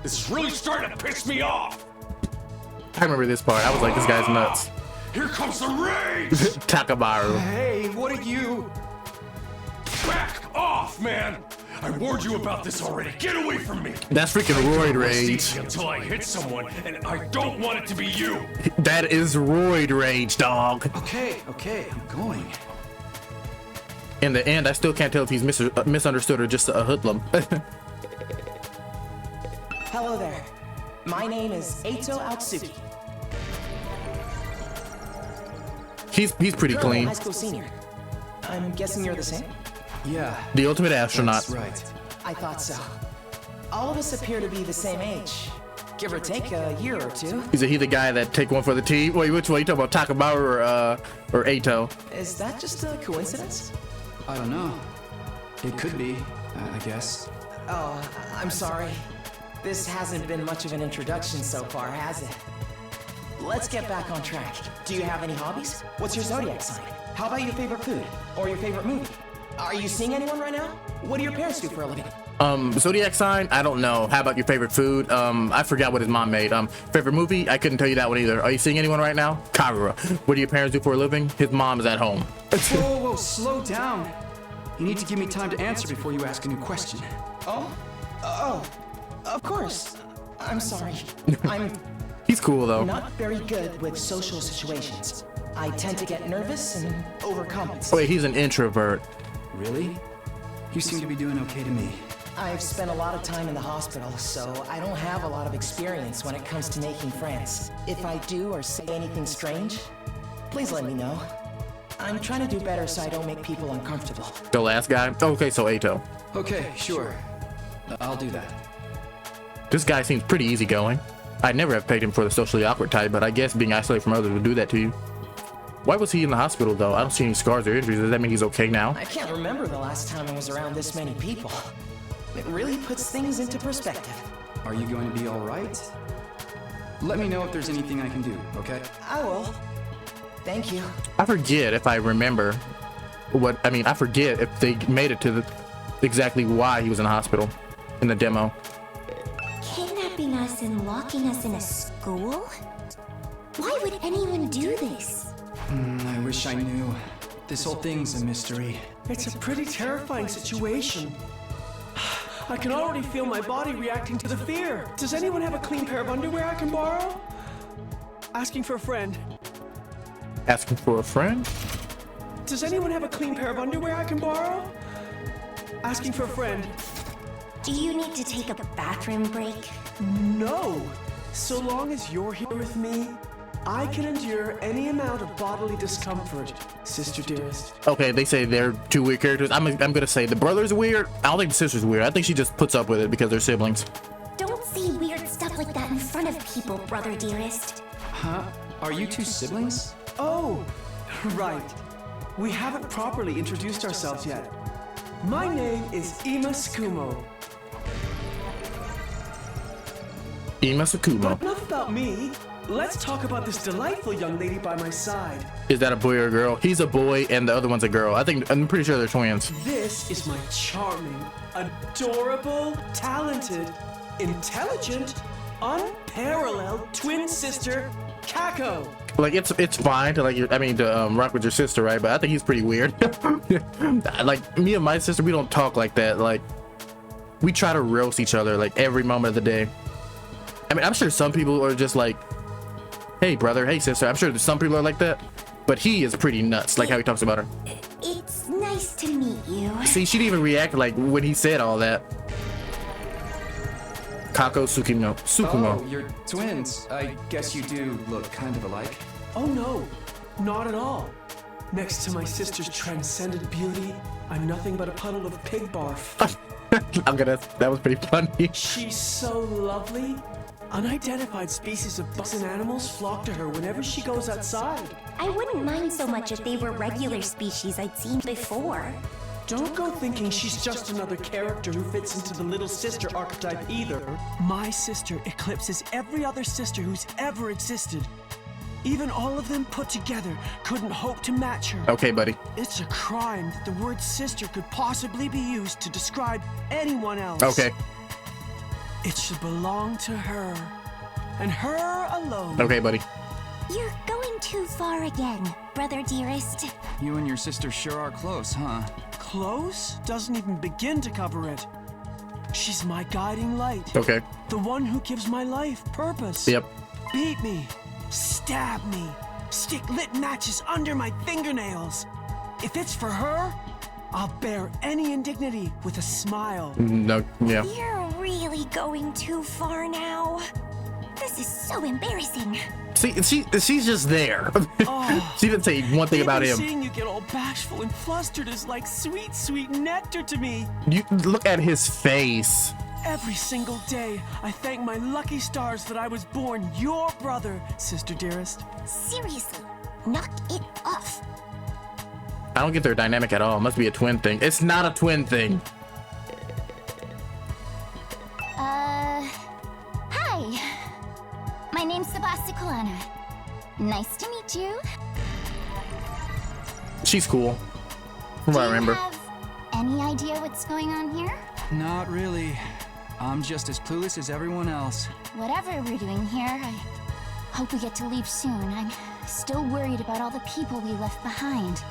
This is really starting to piss me off. I remember this part. I was like, this guy's nuts. Here comes the rage! Takamaru. Hey, what did you... Back off, man! I warned you about this already. Get away from me! That's freaking roid rage. Easy until I hit someone, and I don't want it to be you. That is roid rage, dog. Okay, I'm going. In the end, I still can't tell if he's misunderstood or just a hoodlum. Hello there. My name is Eito Atsuki. He's pretty Currently a clean. high school senior. I'm guessing you're the same? Yeah, The ultimate astronaut. that's right. I thought so. All of us appear to be the same age. Give or take a year or two. Is he the guy that take one for the team? Wait, which one? You talking about Takamaru or Eito? Is that just a coincidence? I don't know. It could be. I guess. Oh, I'm sorry. This hasn't been much of an introduction so far, has it? Let's get back on track. Do you have any hobbies? What's your zodiac sign? How about your favorite food? Or your favorite movie? Are you seeing anyone right now? What do your parents do for a living? Zodiac sign, I don't know. How about your favorite food? I forgot what his mom made. Favorite movie, I couldn't tell you that one either. Are you seeing anyone right now? Kagura. What do your parents do for a living? His mom is at home. Whoa, slow down. You need to give me time to answer before you ask a new question. Oh, of course. I'm sorry. I'm He's cool though. not very good with social situations. I tend to get nervous and overcompensate. Oh wait, he's an introvert. Really? You seem to be doing okay to me. I've spent a lot of time in the hospital, so I don't have a lot of experience when it comes to making friends. If I do or say anything strange, please let me know. I'm trying to do better so I don't make people uncomfortable. The last guy? Okay, so Ato. Okay, sure. I'll do that. This guy seems pretty easygoing. I'd never have picked him for the socially awkward type, but I guess being isolated from others would do that to you. Why was he in the hospital though? I don't see any scars or injuries. Does that mean he's okay now? I can't remember the last time I was around this many people. It really puts things into perspective. Are you going to be all right? Let me know if there's anything I can do, okay? I will. Thank you. I forget if I remember I forget if they made it to the exactly why he was in the hospital in the demo. Kidnapping us and locking us in a school? Why would anyone do this? I wish I knew. This whole thing's a mystery. It's a pretty terrifying situation. I can already feel my body reacting to the fear. Does anyone have a clean pair of underwear I can borrow? Asking for a friend. Asking for a friend? Does anyone have a clean pair of underwear I can borrow? Asking for a friend. Do you need to take a bathroom break? No. So long as you're here with me, I can endure any amount of bodily discomfort, sister dearest. Okay, they say they're two weird characters. I'm gonna say the brother's weird. I don't think the sister's weird. I think she just puts up with it because they're siblings. Don't say weird stuff like that in front of people, brother dearest. Huh? Are you two siblings? Oh, right. We haven't properly introduced ourselves yet. My name is Ima Tsukumo. Ima Tsukumo. But enough about me. Let's talk about this delightful young lady by my side. Is that a boy or a girl? He's a boy and the other one's a girl. I'm pretty sure they're twins. This is my charming, adorable, talented, intelligent, unparalleled twin sister, Kako. Like it's fine to rock with your sister, right? But I think he's pretty weird. Like me and my sister, we don't talk like that. Like we try to roast each other like every moment of the day. I mean, I'm sure some people are just like, hey brother, hey sister. I'm sure some people are like that, but he is pretty nuts, like how he talks about her. It's nice to meet you. See, she didn't even react like when he said all that. Kako Tsukumo. Oh, you're twins. I guess you do look kind of alike. Oh no, not at all. Next to my sister's transcendent beauty, I'm nothing but a puddle of pig barf. That was pretty funny. She's so lovely. Unidentified species of bugs and animals flock to her whenever she goes outside. I wouldn't mind so much if they were regular species I'd seen before. Don't go thinking she's just another character who fits into the little sister archetype either. My sister eclipses every other sister who's ever existed. Even all of them put together couldn't hope to match her. Okay, buddy. It's a crime that the word sister could possibly be used to describe anyone else. Okay. It should belong to her, and her alone. Okay, buddy. You're going too far again, brother dearest. You and your sister sure are close, huh? Close doesn't even begin to cover it. She's my guiding light. Okay. The one who gives my life purpose. Yep. Beat me, stab me, stick lit matches under my fingernails. If it's for her, I'll bear any indignity with a smile. No, yeah. You're really going too far now. This is so embarrassing. See, she's just there. Oh, she didn't say one thing about him. Seeing you get all bashful and flustered is like sweet, sweet nectar to me. You look at his face. Every single day, I thank my lucky stars that I was born your brother, sister dearest. Seriously, knock it off. I don't get their dynamic at all. It must be a twin thing. It's not a twin thing. name's Tsubasa Koana. Nice to meet you. She's cool. From what I remember. Do you have any idea what's going on here? Not really. I'm just as clueless as everyone else. Whatever we're doing here, I hope we get to leave soon. I'm still worried about all the people we left behind.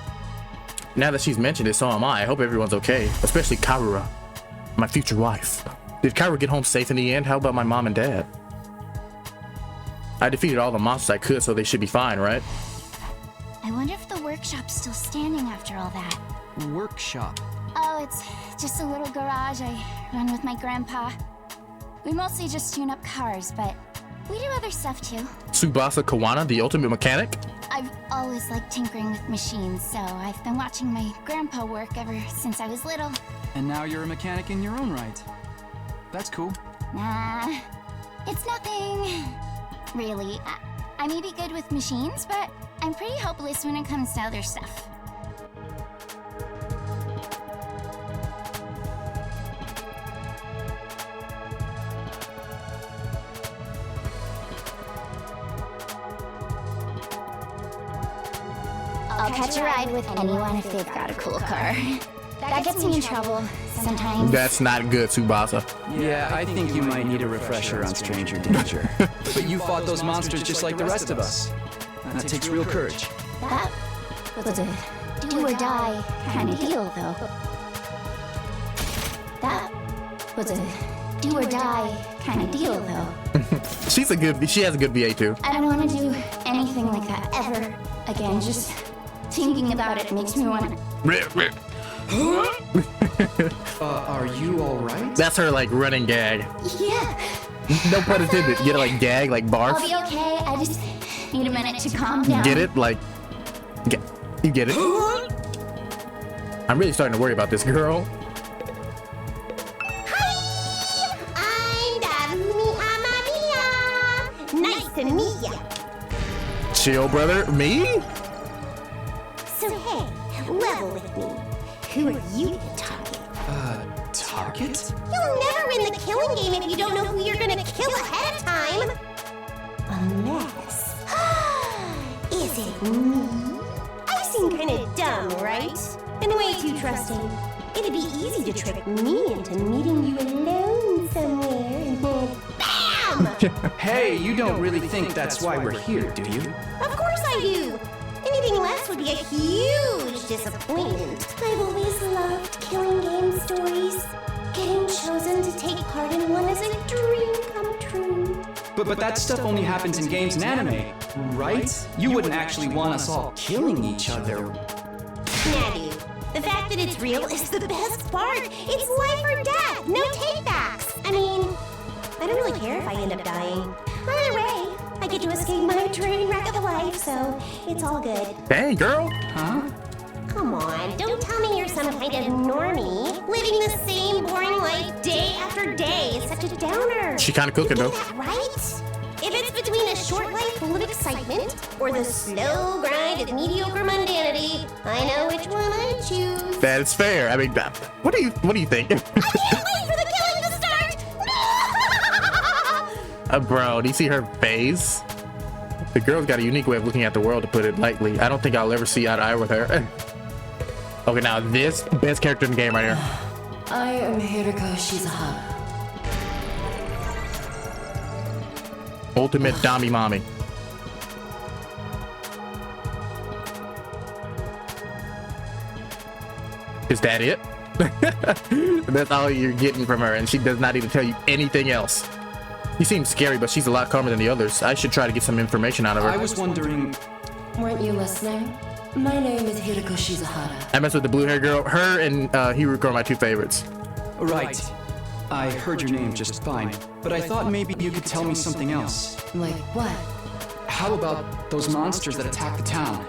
Now that she's mentioned it, so am I. I hope everyone's okay. Especially Karura, my future wife. Did Karura get home safe in the end? How about my mom and dad? I defeated all the monsters I could, so they should be fine, right? I wonder if the workshop's still standing after all that. Workshop? Oh, it's just a little garage I run with my grandpa. We mostly just tune up cars, but we do other stuff too. Tsubasa Koana, the ultimate mechanic? I've always liked tinkering with machines, so I've been watching my grandpa work ever since I was little. And now you're a mechanic in your own right. That's cool. Nah, it's nothing. Really, I may be good with machines, but I'm pretty hopeless when it comes to other stuff. I'll catch a ride with anyone if they've got a cool car. That gets me in trouble sometimes. That's not good, Tsubasa. Yeah, I think you might need a refresher on stranger danger. But you fought those monsters just like the rest of us. That takes real courage. That was a do or die kind of deal, though. That was a do or die kind of deal, though. She has a good VA too. I don't want to do anything like that ever again. Just thinking about it makes me want to. Are you alright? That's her like running gag. Yeah. No pun intended. You gotta like gag, like barf. I'll be okay. I just need a minute to calm down. Get it? Like, you get it? I'm really starting to worry about this girl. Hi, I'm Darumi Amamiya. Nice to meet ya. Chill, brother. Me? So hey, level with me. Who are you to target? Target? You'll never win the killing game if you don't know who you're gonna kill ahead of time. Unless... Is it me? I seem kinda dumb, right? And way too trusting. It'd be easy to trick me into meeting you alone somewhere and then BAM! Hey, you don't really think that's why we're here, do you? Of course I do! Anything less would be a huge disappointment. I've always loved killing game stories. Getting chosen to take part in one is a dream come true. But that stuff only happens in games and anime, right? You wouldn't actually want us all killing each other. Nah, dude. The fact that it's real is the best part. It's life or death, no takebacks. I mean, I don't really care if I end up dying. Either way, I get to escape my train wreck of a life, so it's all good. Hey, girl. Huh? Come on, don't tell me you're some kind of normie. Living the same boring life day after day is such a downer. She kind of cooking though. That right? If it's between a short life full of excitement or the slow grind of mediocre mundanity, I know which one I choose. That's fair. I mean, what do you think? I can't wait for the killing to start. Bro, do you see her face? The girl's got a unique way of looking at the world, to put it lightly. I don't think I'll ever see eye to eye with her. Okay, now this best character in the game right here. I am Hiriko Shizahara. Ultimate Dami Mommy. Is that it? That's all you're getting from her, and she does not even tell you anything else. She seems scary, but she's a lot calmer than the others. I should try to get some information out of her. I was wondering... Weren't you listening? My name is Hiriko Shizahara. I mess with the blue hair girl. Her and Hiruko are my two favorites. Right. I heard your name just fine, but I thought maybe you could tell me something else. Like what? How about those monsters that attack the town?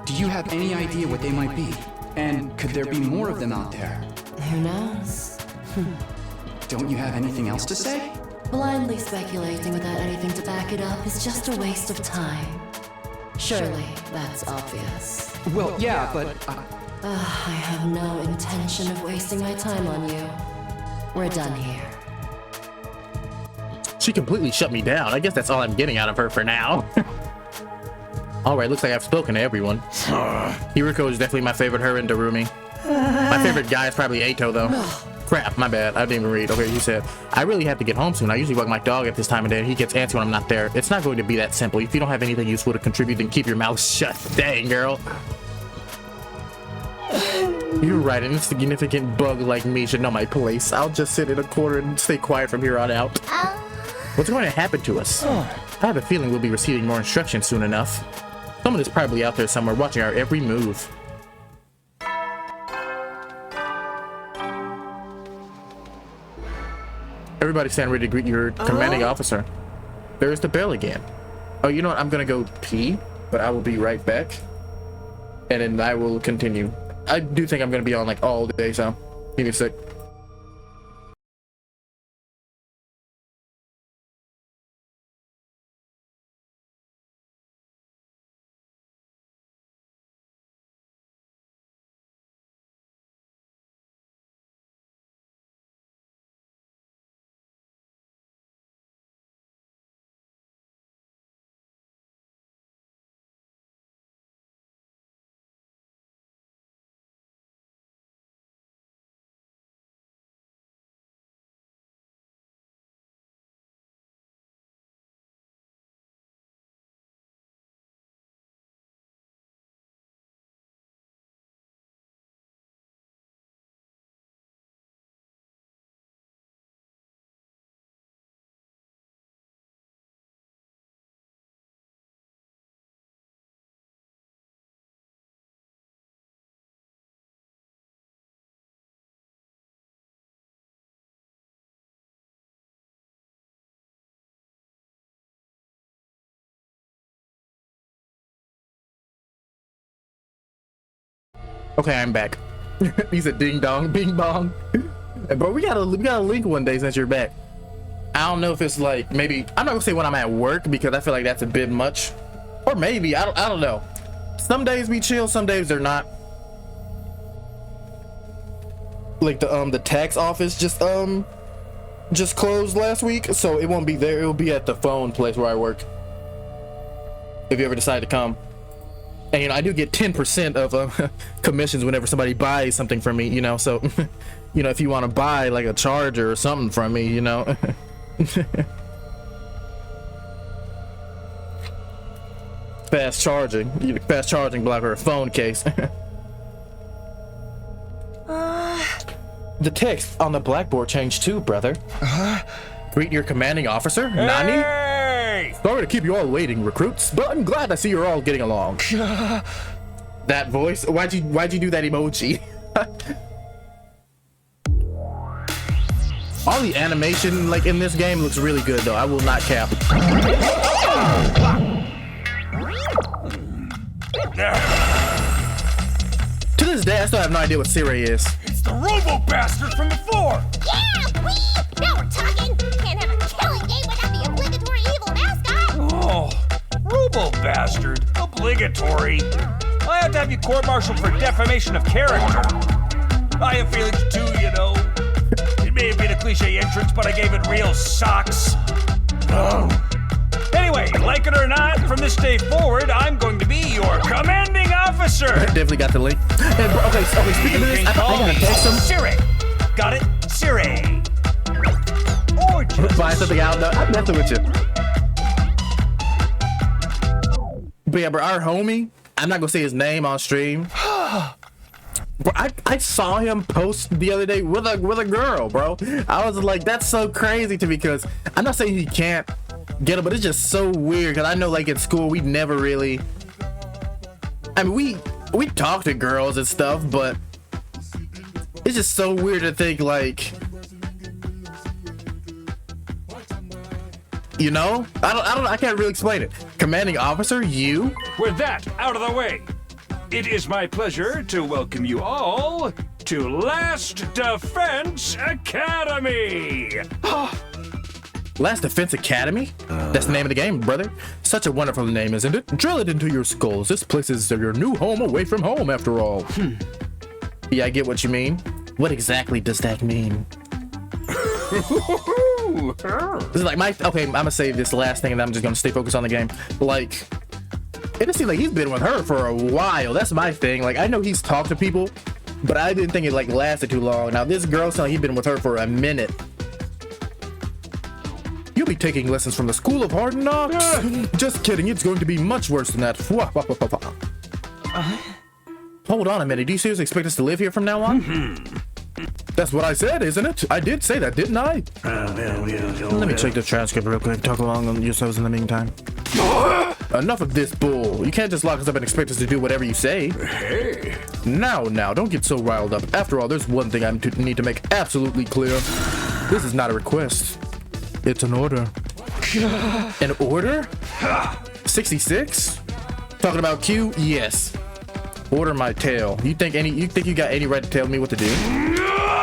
Do you have any idea what they might be? And could there be more of them out there? Who knows? Don't you have anything else to say? Blindly speculating without anything to back it up is just a waste of time. Surely, that's obvious. Well, yeah, but... I have no intention of wasting my time on you. We're done here. She completely shut me down. I guess that's all I'm getting out of her for now. Alright, looks like I've spoken to everyone. Hiriko is definitely my favorite, her and Darumi. My favorite guy is probably Eito though. Crap, my bad. I didn't even read. Okay, he said, I really have to get home soon. I usually walk my dog at this time of day and he gets antsy when I'm not there. It's not going to be that simple. If you don't have anything useful to contribute, then keep your mouth shut. Dang, girl. You're right, an insignificant bug like me should know my place. I'll just sit in a corner and stay quiet from here on out. What's going to happen to us? I have a feeling we'll be receiving more instructions soon enough. Someone is probably out there somewhere watching our every move. Everybody stand ready to greet your commanding officer. There's the bell again. Oh, you know what? I'm gonna go pee, but I will be right back. And then I will continue. I do think I'm gonna be on like all day, so give me a sec. Okay, I'm back. He said ding dong, bing bong. Bro, we gotta link one day since you're back. I don't know if it's like, maybe, I'm not gonna say when I'm at work because I feel like that's a bit much. Or maybe, I don't know. Some days we chill, some days they're not. Like the tax office just closed last week, so it won't be there. It will be at the phone place where I work. If you ever decide to come. And you know, I do get 10% of commissions whenever somebody buys something from me, you know, so you know, if you want to buy like a charger or something from me, you know. Fast charging block or a phone case. The text on the blackboard changed too, brother. Greet your commanding officer, Nani? Sorry to keep you all waiting, recruits, but I'm glad I see you're all getting along. That voice? Why'd you do that emoji? All the animation like in this game looks really good though. I will not cap. To this day, I still have no idea what Siri is. It's the robo bastard from before. Yeah, wee! Now we're talking. Can't have a killing game without the obligatory evil mascot. Oh, robo bastard, obligatory. I have to have you court-martialed for defamation of character. I have feelings too, you know. It may have been a cliche entrance, but I gave it real socks. Oh. Anyway, like it or not, from this day forward, I'm going to be your commanding officer. Definitely got the link. And bro, okay, speaking of this, I gotta text him. Siri. Got it? Siri. Or just find something out. No, I'm messing with you. But yeah, bro, our homie, I'm not gonna say his name on stream. Bro, I saw him post the other day with a girl, bro. I was like, that's so crazy to me because I'm not saying he can't get it, but it's just so weird because I know like in school we never really, I mean we talk to girls and stuff, but it's just so weird to think like, you know, I can't really explain it. Commanding officer, you? With that out of the way, it is my pleasure to welcome you all to Last Defense Academy. Last Defense Academy? That's the name of the game, brother. Such a wonderful name, isn't it? Drill it into your skulls. This place is your new home away from home, after all. Yeah, I get what you mean. What exactly does that mean? This is like okay, I'm gonna say this last thing and then I'm just gonna stay focused on the game. Like, it just seems like he's been with her for a while. That's my thing. Like, I know he's talked to people, but I didn't think it like lasted too long. Now this girl sounds like he's been with her for a minute. You'll be taking lessons from the School of Hard Knocks. Just kidding, it's going to be much worse than that. Hold on a minute, do you seriously expect us to live here from now on? That's what I said, isn't it? I did say that, didn't I? Let me check the transcript real quick. Talk along on yourselves in the meantime. Enough of this bull. You can't just lock us up and expect us to do whatever you say. Hey. Now, don't get so riled up. After all, there's one thing I need to make absolutely clear. This is not a request. It's an order. An order? 66? Talking about Q? Yes. Order my tail. You think you got any right to tell me what to do?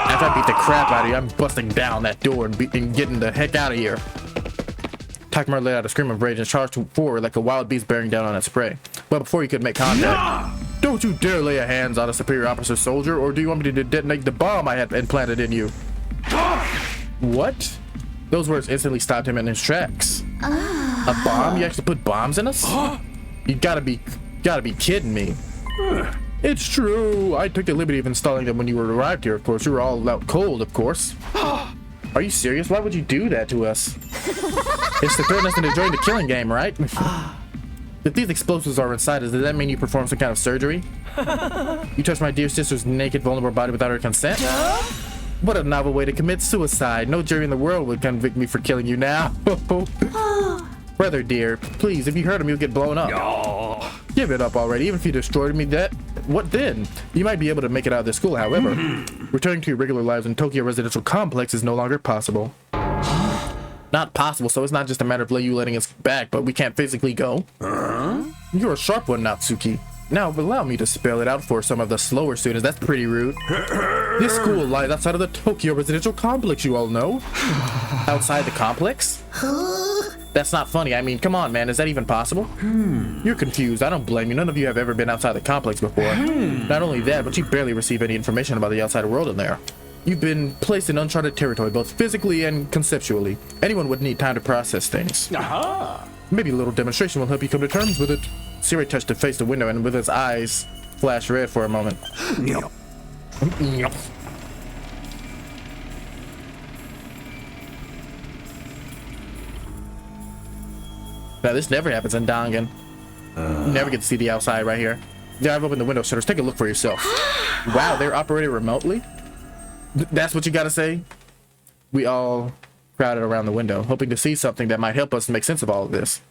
After I beat the crap out of you, I'm busting down that door and getting the heck out of here. Takemura let out a scream of rage and charged forward like a wild beast bearing down on its prey. But before he could make contact, don't you dare lay your hands on a superior officer soldier, or do you want me to detonate the bomb I had implanted in you? What? Those words instantly stopped him in his tracks. A bomb? You actually put bombs in us? You gotta be kidding me. It's true. I took the liberty of installing them when you arrived here, of course. You were all out cold, of course. Are you serious? Why would you do that to us? It's to threaten us into joining the killing game, right? If these explosives are inside us, does that mean you perform some kind of surgery? You touched my dear sister's naked, vulnerable body without her consent? What a novel way to commit suicide. No jury in the world would convict me for killing you now. Brother dear, please, if you hurt him, you'll get blown up. Give it up already. Even if you destroyed me, what then? You might be able to make it out of this school, however. Returning to your regular lives in Tokyo Residential Complex is no longer possible. Not possible, so it's not just a matter of you letting us back, but we can't physically go. You're a sharp one, Natsuki. Now, allow me to spell it out for some of the slower students. That's pretty rude. This school lies outside of the Tokyo Residential Complex, you all know. Outside the complex? That's not funny. I mean, come on, man. Is that even possible? You're confused. I don't blame you. None of you have ever been outside the complex before. Not only that, but you barely receive any information about the outside world in there. You've been placed in uncharted territory, both physically and conceptually. Anyone would need time to process things. Maybe a little demonstration will help you come to terms with it. Siri touched to face the window and with his eyes flashed red for a moment. Now, this never happens in Dangan. You never get to see the outside right here. Yeah, I've opened the window shutters. Take a look for yourself. Wow, they're operated remotely? That's what you gotta say? We all crowded around the window, hoping to see something that might help us make sense of all of this.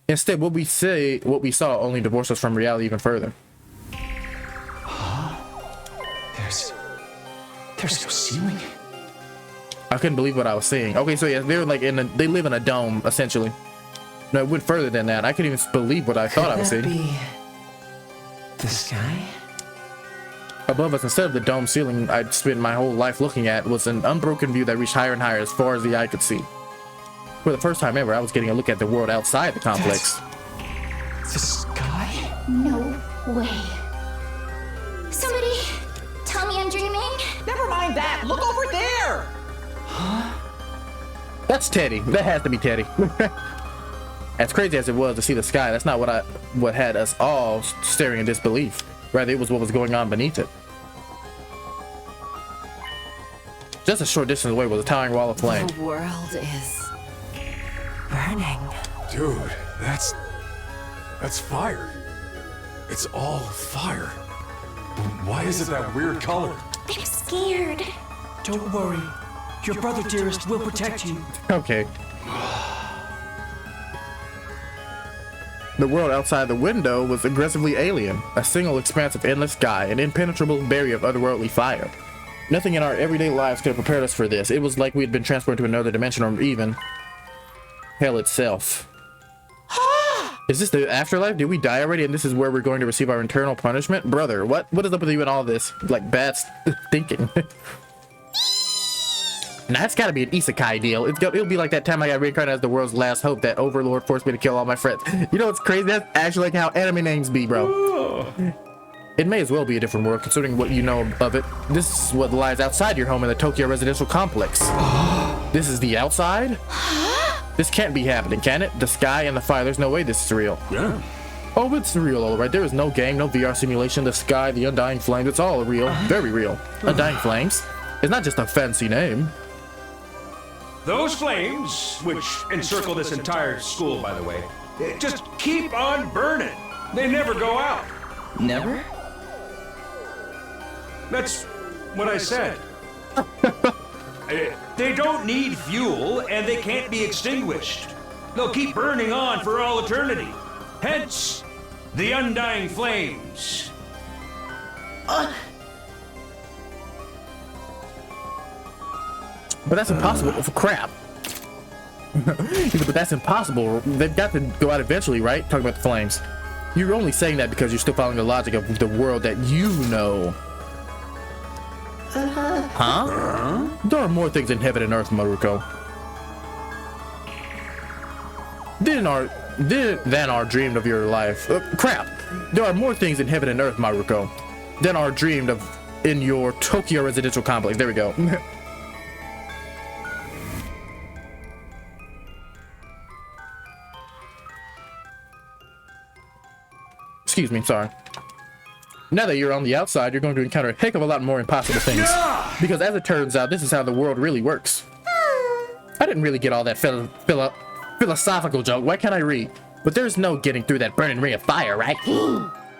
Instead, what we saw only divorced us from reality even further. There's no ceiling. I couldn't believe what I was seeing. Okay, so yeah, they're like they live in a dome, essentially. No, it went further than that. I couldn't even believe what I thought I was seeing. Be the sky? Above us, instead of the dome ceiling I'd spent my whole life looking at, was an unbroken view that reached higher and higher as far as the eye could see. For the first time ever, I was getting a look at the world outside the complex. The sky? No way. Somebody tell me I'm dreaming. Never mind that. Look over there. That's Teddy. That has to be Teddy. As crazy as it was to see the sky, that's not what had us all staring in disbelief. Rather, it was what was going on beneath it. Just a short distance away was a towering wall of flame. The world is burning. Dude, that's fire. It's all fire. Why is it that weird color? I'm scared. Don't worry. Your brother, dearest, will protect you. Okay. The world outside the window was aggressively alien, a single expanse of endless sky, an impenetrable barrier of otherworldly fire. Nothing in our everyday lives could have prepared us for this. It was like we had been transported to another dimension, or even hell itself. Is this the afterlife? Did we die already and this is where we're going to receive our eternal punishment? Brother, what is up with you and all this? Like, bad thinking. Now, that's gotta be an isekai deal. It'll be like that time I got reincarnated as the world's last hope that Overlord forced me to kill all my friends. You know what's crazy? That's actually like how anime names be, bro. It may as well be a different world, considering what you know of it. This is what lies outside your home in the Tokyo Residential Complex. This is the outside? This can't be happening, can it? The sky and the fire, there's no way this is real. Yeah. Oh, it's real, all right. There is no game, no VR simulation. The sky, the undying flames, it's all real. Very real. Undying flames. It's not just a fancy name. Those flames, which encircle this entire school, by the way, just keep on burning. They never go out. Never? That's what I said. They don't need fuel, and they can't be extinguished. They'll keep burning on for all eternity. Hence, the undying flames. But that's impossible. Oh, crap. But that's impossible. They've got to go out eventually, right? Talking about the flames. You're only saying that because you're still following the logic of the world that you know. Huh? There are more things in heaven and earth, Maruko. Than are dreamed of your life. Crap. There are more things in heaven and earth, Maruko, than are dreamed of in your Tokyo residential complex. There we go. Excuse me, sorry. Now that you're on the outside, you're going to encounter a heck of a lot more impossible things. Because as it turns out, this is how the world really works. I didn't really get all that philosophical joke. Why can't I read? But there's no getting through that burning ring of fire, right?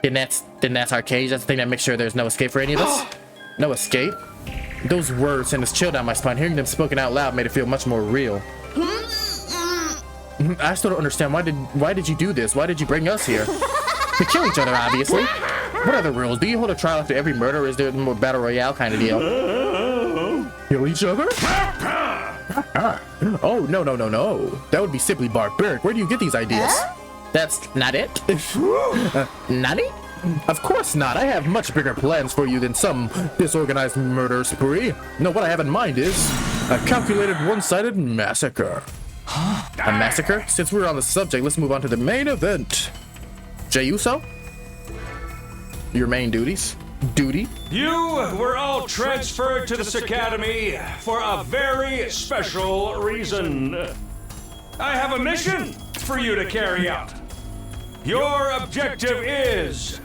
Then that's our cage. That's the thing that makes sure there's no escape for any of us. No escape? Those words sent us chill down my spine. Hearing them spoken out loud made it feel much more real. I still don't understand. Why did you do this? Why did you bring us here? To kill each other, obviously. What are the rules? Do you hold a trial after every murder, or is there a more battle royale kind of deal? Kill each other? Oh, no. That would be simply barbaric. Where do you get these ideas? That's not it? Nani? Of course not. I have much bigger plans for you than some disorganized murder spree. No, what I have in mind is a calculated one-sided massacre. A massacre? Since we're on the subject, let's move on to the main event. Jey Uso? Your main duties? Duty? You were all transferred to this academy for a very special reason. I have a mission for you to carry out. Your objective is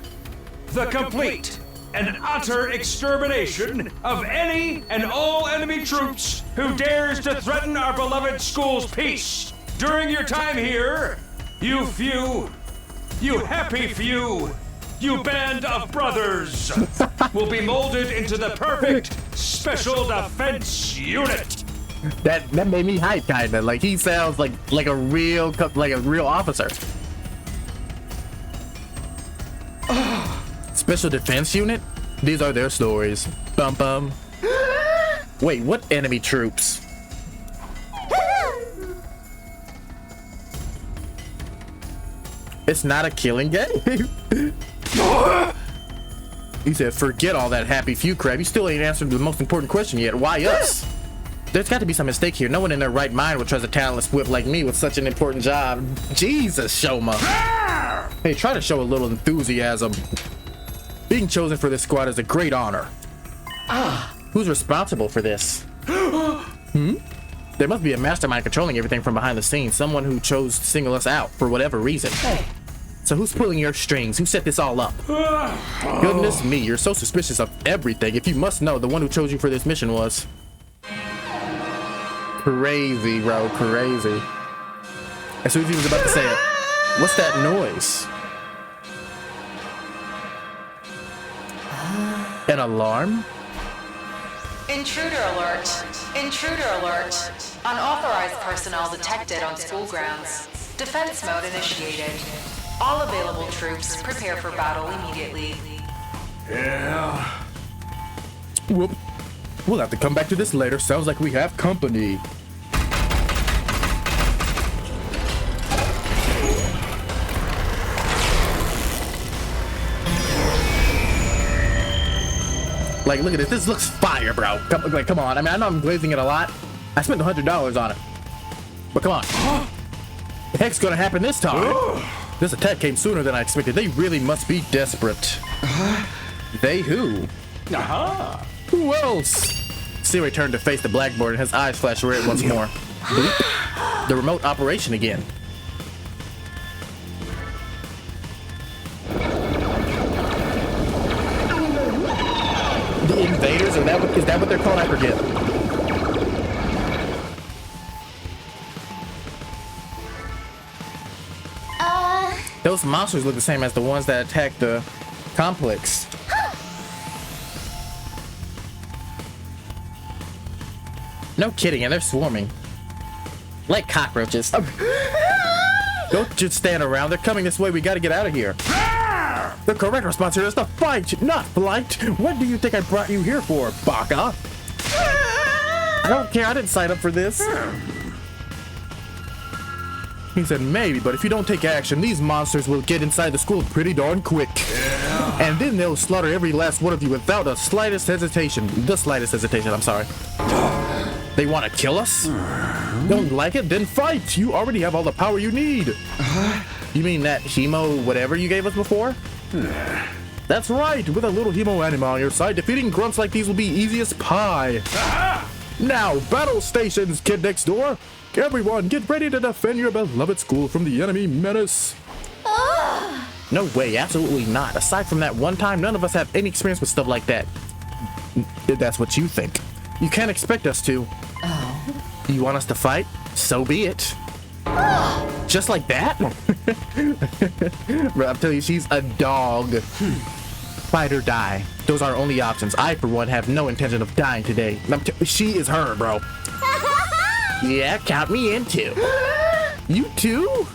the complete and utter extermination of any and all enemy troops who dares to threaten our beloved school's peace. During your time here, you happy few, you band of brothers will be molded into the perfect special defense unit. That made me hype, kinda. Like he sounds like a real officer. Special defense unit? These are their stories. Bum bum. Wait, what enemy troops? It's not a killing game. He said, forget all that happy few crap. You still ain't answered the most important question yet. Why us? There's got to be some mistake here. No one in their right mind would trust a talentless whip like me with such an important job. Jesus, Shoma. Hey, try to show a little enthusiasm. Being chosen for this squad is a great honor. Who's responsible for this? There must be a mastermind controlling everything from behind the scenes. Someone who chose to single us out for whatever reason. So who's pulling your strings? Who set this all up? Goodness me, you're so suspicious of everything. If you must know, the one who chose you for this mission was... Crazy, bro, crazy. As soon as he was about to say it, what's that noise? An alarm? Intruder alert. Intruder alert. Unauthorized personnel detected on school grounds. Defense mode initiated. All available troops prepare for battle immediately. Yeah. Whoop. We'll have to come back to this later. Sounds like we have company. Like, look at this. This looks fire, bro. Come on. I mean, I know I'm glazing it a lot. I spent $100 on it. But come on. The heck's gonna happen this time? This attack came sooner than I expected. They really must be desperate. They who? Who else? Siri turned to face the blackboard and his eyes flashed red once more. Bleep. The remote operation again. The invaders? Is that what they're called? I forget. Those monsters look the same as the ones that attacked the complex. No kidding, and they're swarming. Like cockroaches. Don't just stand around. They're coming this way. We gotta get out of here. The correct response here is to fight, not flight. What do you think I brought you here for, Baka? I don't care. I didn't sign up for this. He said maybe, but if you don't take action, these monsters will get inside the school pretty darn quick. Yeah. And then they'll slaughter every last one of you without the slightest hesitation. I'm sorry. They want to kill us? Don't like it? Then fight! You already have all the power you need. You mean that hemo whatever you gave us before? That's right! With a little hemo anima on your side, defeating grunts like these will be easy as pie. Now, battle stations, kid next door! Everyone, get ready to defend your beloved school from the enemy menace. No way, absolutely not. Aside from that one time, none of us have any experience with stuff like that. If that's what you think. You can't expect us to. You want us to fight? So be it. Just like that? Bro, I'm telling you, she's a dog. Fight or die. Those are our only options. I, for one, have no intention of dying today. She is her, bro. Yeah, count me in too. You too?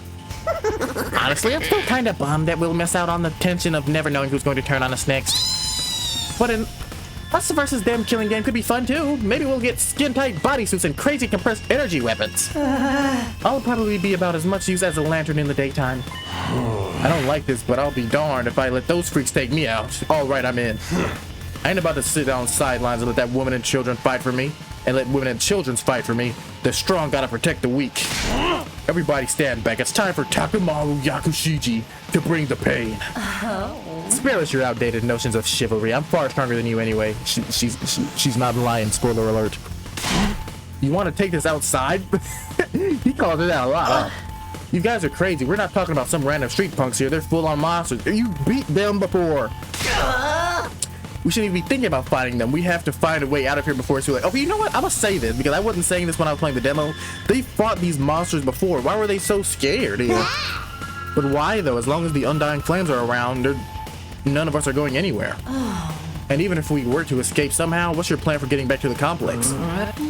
Honestly, I'm still kind of bummed that we'll miss out on the tension of never knowing who's going to turn on us next. But an us versus them killing game could be fun too. Maybe we'll get skin-tight bodysuits and crazy compressed energy weapons. I'll probably be about as much use as a lantern in the daytime. I don't like this, but I'll be darned if I let those freaks take me out. All right, I'm in. I ain't about to sit on sidelines and let that woman and children fight for me. And let women and children fight for me. The strong gotta protect the weak. Everybody stand back. It's time for Takemaru Yakushiji to bring the pain. Spare us your outdated notions of chivalry. I'm far stronger than you anyway. She's not lying. Spoiler alert. You want to take this outside? He calls it out a lot, huh? You guys are crazy. We're not talking about some random street punks here. They're full-on monsters. You beat them before. We shouldn't even be thinking about fighting them. We have to find a way out of here before it's too late. Oh, you know what? I'm gonna say this because I wasn't saying this when I was playing the demo. They fought these monsters before. Why were they so scared? But why though? As long as the Undying Flames are around, none of us are going anywhere. And even if we were to escape somehow, what's your plan for getting back to the complex?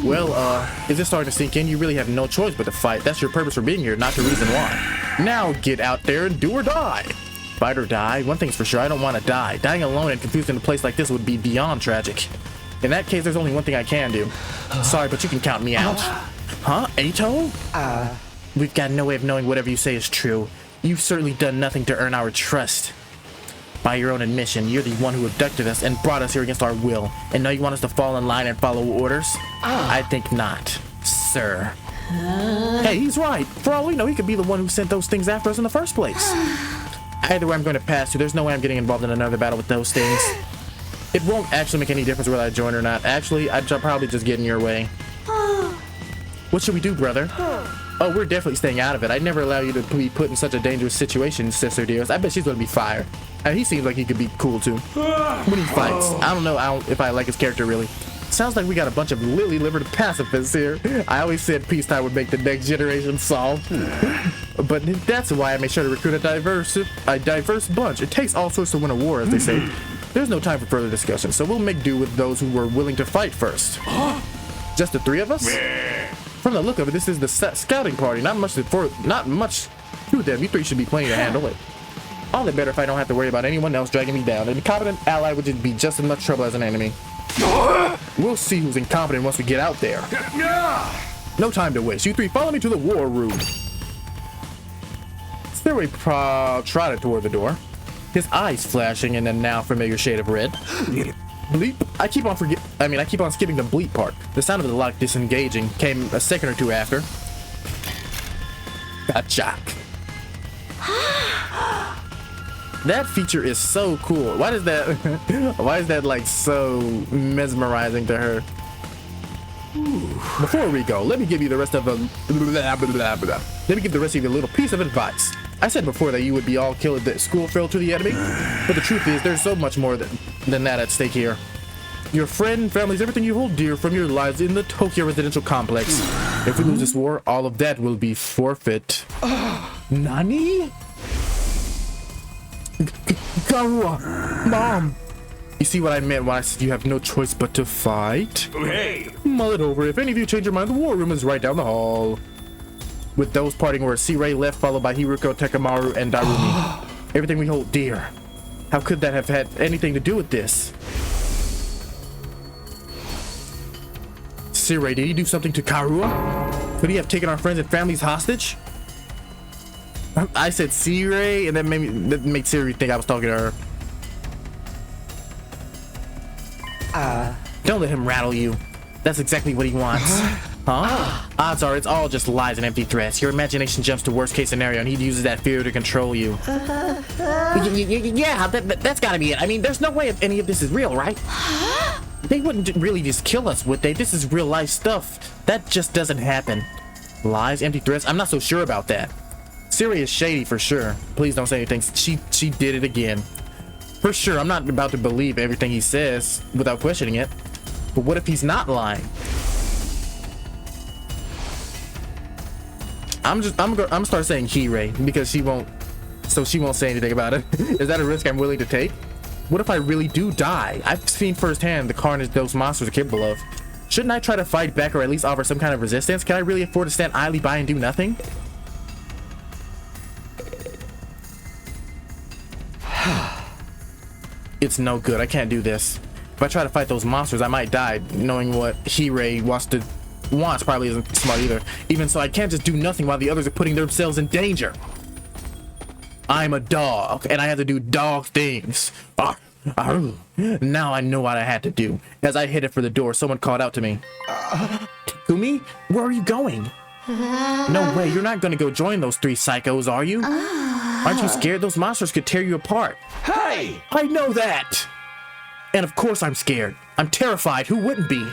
Well, is this starting to sink in? You really have no choice but to fight. That's your purpose for being here, not the reason why. Now get out there and do or die. Fight or die? One thing's for sure, I don't want to die. Dying alone and confused in a place like this would be beyond tragic. In that case, there's only one thing I can do. Sorry, but you can count me out. Huh? Ato? We've got no way of knowing whatever you say is true. You've certainly done nothing to earn our trust. By your own admission, you're the one who abducted us and brought us here against our will. And now you want us to fall in line and follow orders? I think not, sir. Hey, he's right. For all we know, he could be the one who sent those things after us in the first place. Either way, I'm going to pass you. There's no way I'm getting involved in another battle with those things. It won't actually make any difference whether I join or not. Actually, I'd probably just get in your way. What should we do, brother? Oh, we're definitely staying out of it. I'd never allow you to be put in such a dangerous situation, Sister Dearest. I bet she's going to be fired. And he seems like he could be cool, too. When he fights. I don't know if I like his character, really. Sounds like we got a bunch of lily-livered pacifists here. I always said peacetime would make the next generation soft. But that's why I made sure to recruit a diverse bunch. It takes all sorts to win a war, as they say. There's no time for further discussion, so we'll make do with those who were willing to fight first. Just the three of us? From the look of it, this is the scouting party. Not much to them. You three should be playing to handle it. All the better if I don't have to worry about anyone else dragging me down. An incompetent ally would just be just as much trouble as an enemy. We'll see who's incompetent once we get out there. No time to waste. You three follow me to the war room. Stairway trotted toward the door, his eyes flashing in a now familiar shade of red. Bleep. I keep on skipping the bleep part. The sound of the lock disengaging came a second or two after. Gotcha. That feature is so cool. Why is that like so mesmerizing to her? Before we go, let me give you the rest of the let me give the rest of you a little piece of advice. I said before that you would be all killed at school fell to the enemy, but the truth is there's so much more than that at stake here. Your friend, families, everything you hold dear from your lives in the Tokyo residential complex. If we lose this war, all of that will be forfeit. Nani? Karua, Mom. You see what I meant when I said you have no choice but to fight? Hey! Mull it over. If any of you change your mind, the war room is right down the hall. With those parting words, C-Ray left, followed by Hiruko, Tekamaru, and Darumi. Everything we hold dear. How could that have had anything to do with this? C-Ray, did he do something to Karua? Could he have taken our friends and families hostage? I said C-Ray, and that made Siri think I was talking to her. Don't let him rattle you. That's exactly what he wants. Huh? Odds are it's all just lies and empty threats. Your imagination jumps to worst case scenario and he uses that fear to control you. Yeah, that's gotta be it. I mean, there's no way any of this is real, right? They wouldn't really just kill us, would they? This is real life stuff. That just doesn't happen. Lies, empty threats? I'm not so sure about that. Siri is shady for sure. Please don't say anything. She did it again. For sure, I'm not about to believe everything he says without questioning it. But what if he's not lying? I'm gonna start saying Hirei because she won't say anything about it. Is that a risk I'm willing to take? What if I really do die? I've seen firsthand the carnage those monsters are capable of. Shouldn't I try to fight back or at least offer some kind of resistance? Can I really afford to stand idly by and do nothing? It's no good. I can't do this. If I try to fight those monsters, I might die. Knowing what Hirei wants probably isn't smart either. Even so, I can't just do nothing while the others are putting themselves in danger. I'm a dog, and I have to do dog things. Now I know what I had to do. As I headed for the door, someone called out to me. Takumi, where are you going? No way, you're not gonna go join those three psychos, are you? Aren't you scared? Those monsters could tear you apart. Hey! I know that! And of course I'm scared. I'm terrified. Who wouldn't be?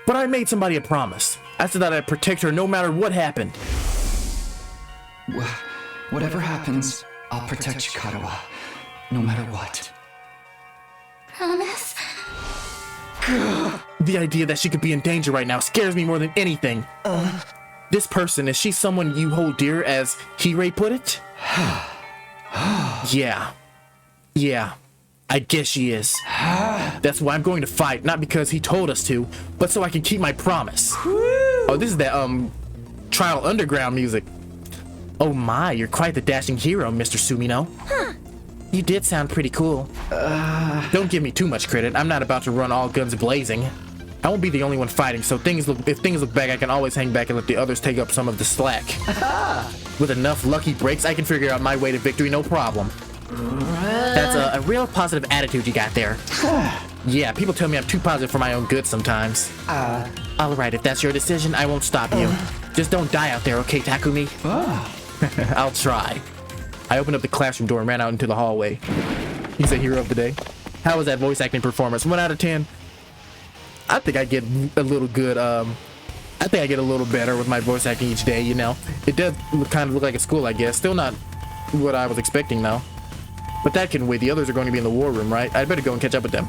But I made somebody a promise. I said that I'd protect her no matter what happened. Whatever happens, I'll protect you, Karawa. No matter what. Promise? The idea that she could be in danger right now scares me more than anything. This person, is she someone you hold dear, as Hirei put it? Yeah, I guess she is. That's why I'm going to fight, not because he told us to, but so I can keep my promise. Oh, this is that Trial Underground music. Oh my, you're quite the dashing hero, Mr. Sumino. You did sound pretty cool. Don't give me too much credit. I'm not about to run all guns blazing. I won't be the only one fighting, so if things look bad, I can always hang back and let the others take up some of the slack. With enough lucky breaks, I can figure out my way to victory, no problem. That's a real positive attitude you got there. Yeah, people tell me I'm too positive for my own good sometimes. Alright, if that's your decision, I won't stop you. Just don't die out there, okay, Takumi? I'll try. I opened up the classroom door and ran out into the hallway. He's a hero of the day. How was that voice acting performance? 1 out of 10. I think I get a little good, I think I get a little better with my voice acting each day, you know. It does kind of look like a school, I guess. Still not what I was expecting, though. But that can wait. The others are going to be in the war room, right? I'd better go and catch up with them.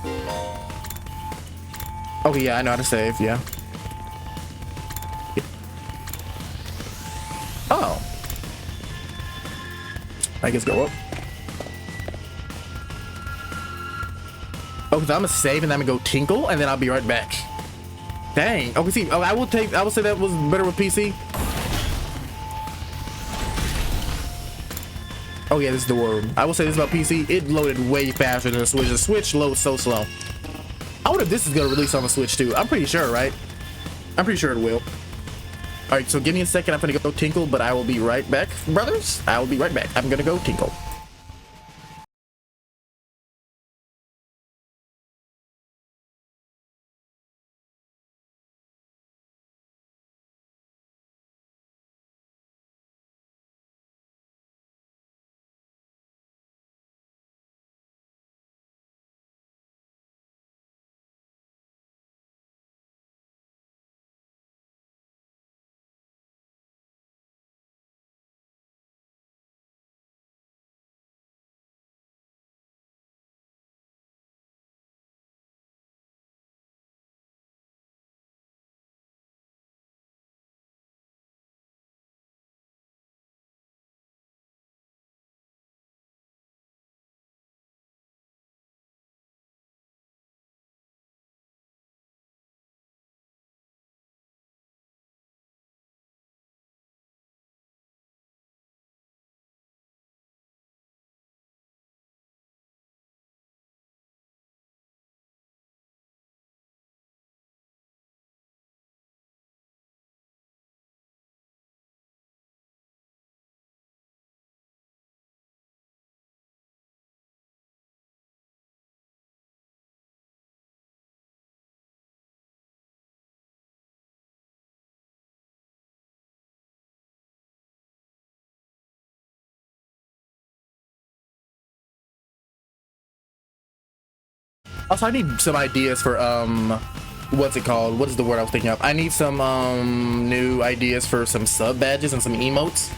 Oh, yeah, I know how to save, yeah. Oh. I guess go up. Oh, because I'm gonna save and then I'm gonna go tinkle and then I'll be right back. Dang. Okay, see, I will say that was better with PC. Oh yeah, this is the war room. I will say this about PC, it loaded way faster than the Switch. The Switch loads so slow. I wonder if this is gonna release on the Switch too. I'm pretty sure, right? I'm pretty sure it will. Alright, so give me a second, I'm gonna go tinkle, but I will be right back, brothers. I will be right back. I'm gonna go tinkle. Also, I need some ideas for what's it called? What is the word I was thinking of? I need some new ideas for some sub badges and some emotes.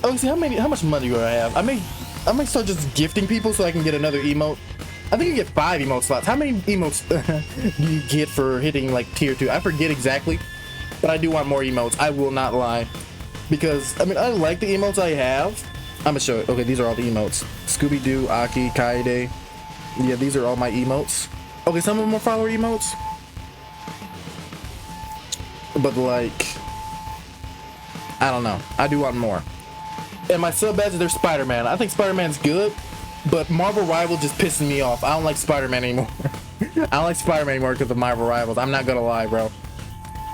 Oh, see, how much money do I have? I may start just gifting people so I can get another emote. I think you get 5 emote slots. How many emotes do you get for hitting like tier 2? I forget exactly, but I do want more emotes. I will not lie, because I mean I like the emotes I have. I'm gonna show it. Okay, these are all the emotes. Scooby-Doo, Aki, Kaide. Yeah, these are all my emotes. Okay, some of them are follower emotes, but like, I don't know. I do want more. And my sub badges, they're Spider-Man. I think Spider-Man's good, but Marvel Rivals just pissing me off. I don't like Spider-Man anymore. I don't like Spider-Man anymore because of Marvel Rivals. I'm not gonna lie, bro.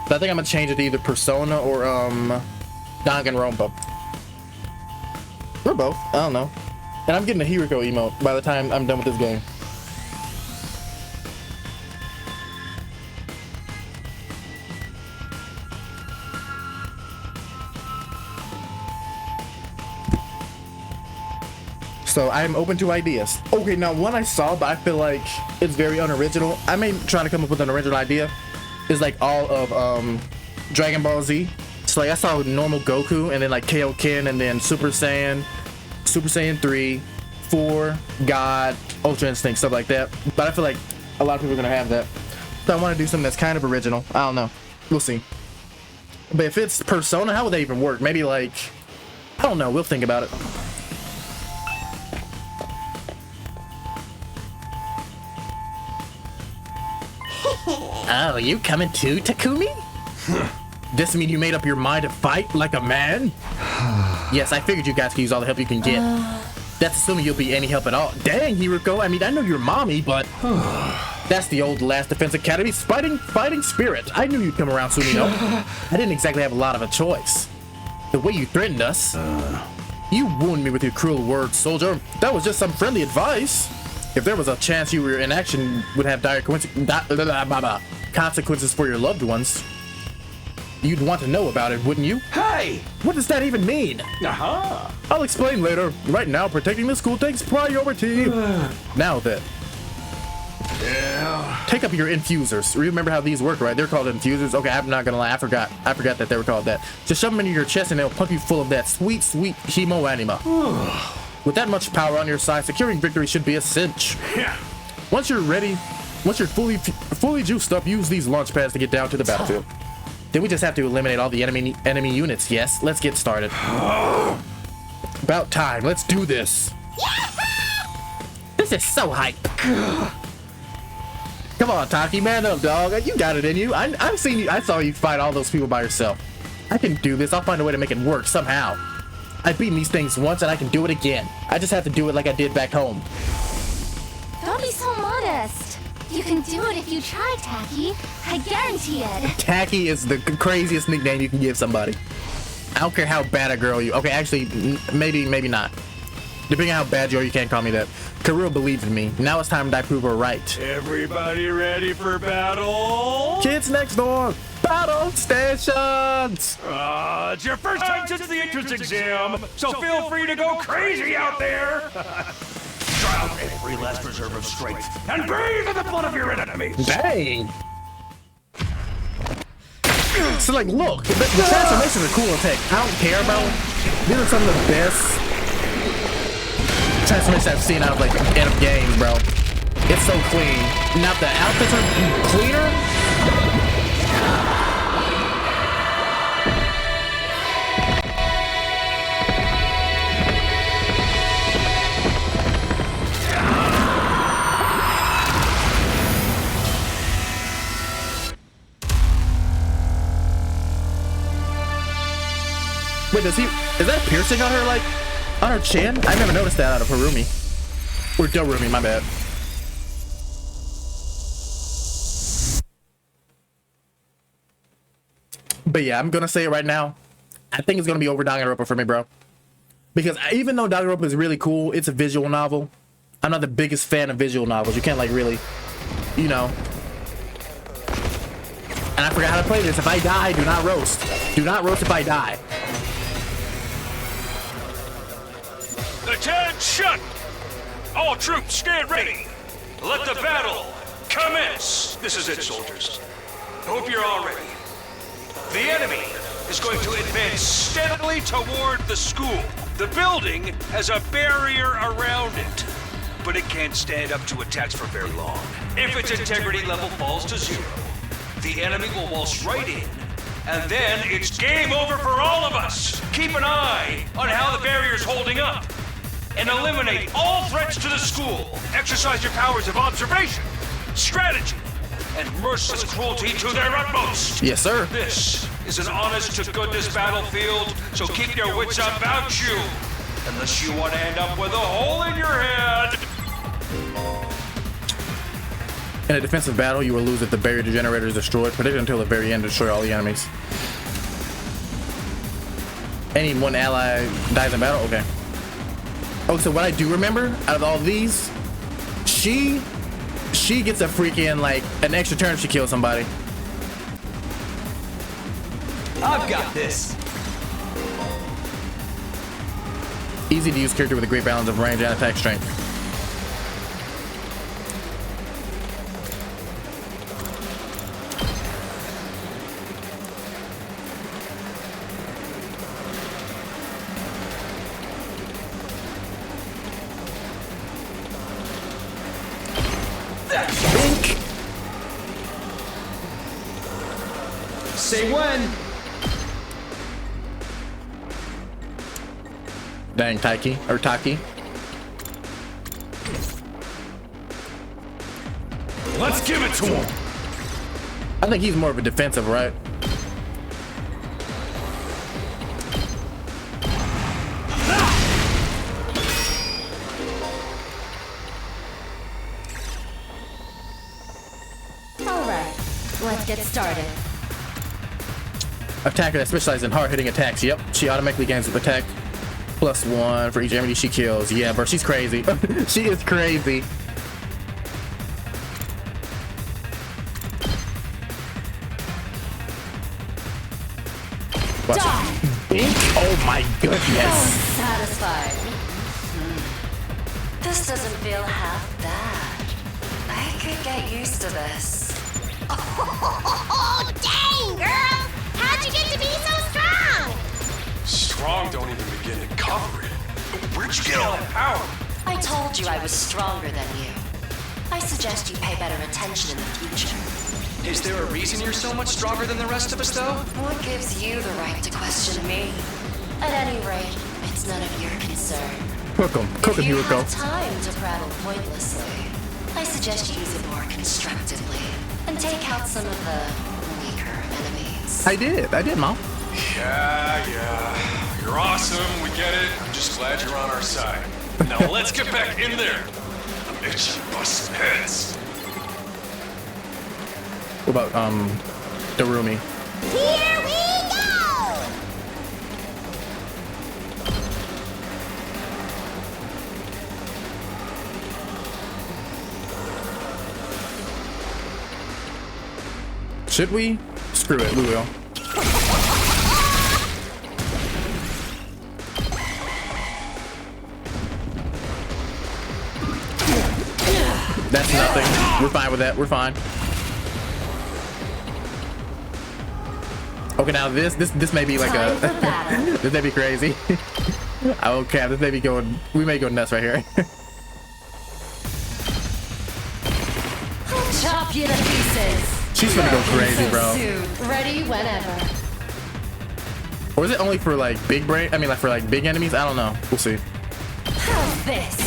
So I think I'm gonna change it to either Persona or Danganronpa. Or both. I don't know. And I'm getting a Hiriko emote by the time I'm done with this game. So I'm open to ideas. Okay, now one I saw, but I feel like it's very unoriginal. I may try to come up with an original idea. Is like all of Dragon Ball Z. So like I saw normal Goku and then like Kaioken and then Super Saiyan 3, 4, God, Ultra Instinct, stuff like that. But I feel like a lot of people are gonna have that. So I want to do something that's kind of original. I don't know. We'll see. But if it's Persona, how would that even work? Maybe like, I don't know. We'll think about it. Oh, you coming too, Takumi? Does it mean you made up your mind to fight like a man? Yes, I figured you guys could use all the help you can get. That's assuming you'll be any help at all. Dang, Hiriko, I mean, I know you're mommy, but... That's the old Last Defense Academy's fighting spirit. I knew you'd come around soon, you know. I didn't exactly have a lot of a choice. The way you threatened us... You wounded me with your cruel words, soldier. That was just some friendly advice. If there was a chance you were in action, would have dire consequences for your loved ones. You'd want to know about it, wouldn't you? Hey! What does that even mean? I'll explain later. Right now, protecting the school takes priority. Now then. Yeah. Take up your infusers. Remember how these work, right? They're called infusers. Okay, I'm not gonna lie. I forgot that they were called that. Just shove them into your chest and they'll pump you full of that sweet, sweet hemo anima. With that much power on your side, securing victory should be a cinch. Yeah. Once you're ready, once you're fully juiced up, use these launch pads to get down to the battlefield. Then we just have to eliminate all the enemy units. Yes, let's get started. About time. Let's do this. This is so hype. Come on, Taki, man up, dog. You got it in you. I've seen you. I saw you fight all those people by yourself. I can do this. I'll find a way to make it work somehow. I've beaten these things once and I can do it again. I just have to do it like I did back home. Don't be so modest. You can do it if you try, Tacky. I guarantee it. Tacky is the craziest nickname you can give somebody. I don't care how bad a girl you... Okay, actually, maybe not. Depending on how bad you are, you can't call me that. Karua believed in me. Now it's time to prove her right. Everybody ready for battle? Kids next door! Battle stations! It's your first time since the entrance exam, so feel free to go crazy out there! Try out every last reserve of strength and breathe in the blood of your enemies! Dang! So like, look, the transformations are cool as heck. I don't care, bro. These are some of the best transformations I've seen out of like end of games, bro. It's so clean. Now the outfits are cleaner. Wait, is that a piercing on her, like, on her chin? I never noticed that out of Harumi. Or Dorumi, my bad. But yeah, I'm gonna say it right now. I think it's gonna be over Danganronpa for me, bro. Because even though Danganronpa is really cool, it's a visual novel. I'm not the biggest fan of visual novels. You can't, like, really, you know. And I forgot how to play this. If I die, do not roast. Do not roast if I die. Attention! All troops stand ready. Let the battle commence! This is it, soldiers. Hope you're all ready. The enemy is going to advance steadily toward the school. The building has a barrier around it, but it can't stand up to attacks for very long. If its integrity level falls to 0, the enemy will waltz right in, and then it's game over for all of us. Keep an eye on how the barrier's holding up, and eliminate all threats to the school. Exercise your powers of observation, strategy, and merciless cruelty to their utmost. Yes, sir. This is an honest-to-goodness battlefield, so keep your wits about you, unless you want to end up with a hole in your head. In a defensive battle, you will lose if the barrier generator is destroyed. Predict until the very end to destroy all the enemies. Any one ally dies in battle? Okay. Oh, so what I do remember out of all these, she gets a freaking, like, an extra turn if she kills somebody. I've got this. Easy to use character with a great balance of range and attack strength. Bink. Say when. Dang, Taiki or Taki. Let's give it to him. I think he's more of a defensive, right? Alright, let's get started. Attacker that specializes in hard-hitting attacks. Yep, she automatically gains attack +1 for each enemy she kills. Yeah, bro, she's crazy. She is crazy. Bink? Oh my goodness. So satisfied. This doesn't feel half bad. I could get used to this. Oh, dang, girl! How'd you get to be so strong? Strong don't even begin to cover it. Where'd you get all that power? I told you I was stronger than you. I suggest you pay better attention in the future. Is there a reason you're so much stronger than the rest of us, though? What gives you the right to question me? At any rate, it's none of your concern. Cook him. Cook him, If you Yuriko. have time to prattle pointlessly, I suggest you use it more constructively and take out some of the weaker enemies. I did, Mom. Yeah. You're awesome, we get it. I'm just glad you're on our side. Now let's get back in there. I'm itching to bust some heads. What about Darumi? Here we go! Should we? Screw it, we will. That's nothing. We're fine with that. We're fine. Okay, now this may be like a this may be crazy. Okay, this may be going. We may go nuts right here. I'll chop you to pieces. She's gonna go crazy, bro. Soon. Ready whenever. Or is it only for like big brain? I mean, like for like big enemies? I don't know. We'll see. How's this?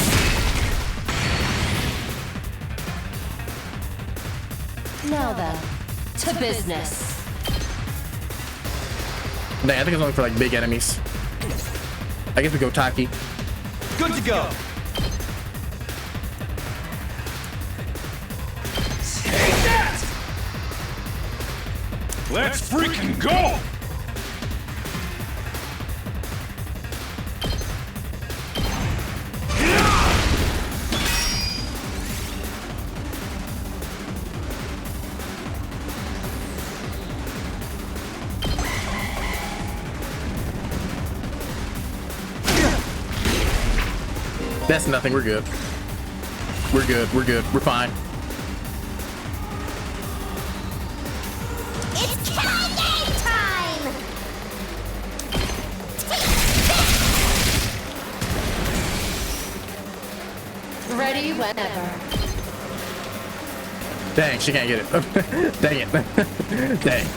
Now then, to business. Nah, I think it's only for like big enemies. I guess we go Taki. Good to go. Take that! Let's freaking go! That's nothing. We're good. We're good. We're good. We're fine. It's killing game time! Ready whenever. Dang, she can't get it. Dang it. Dang.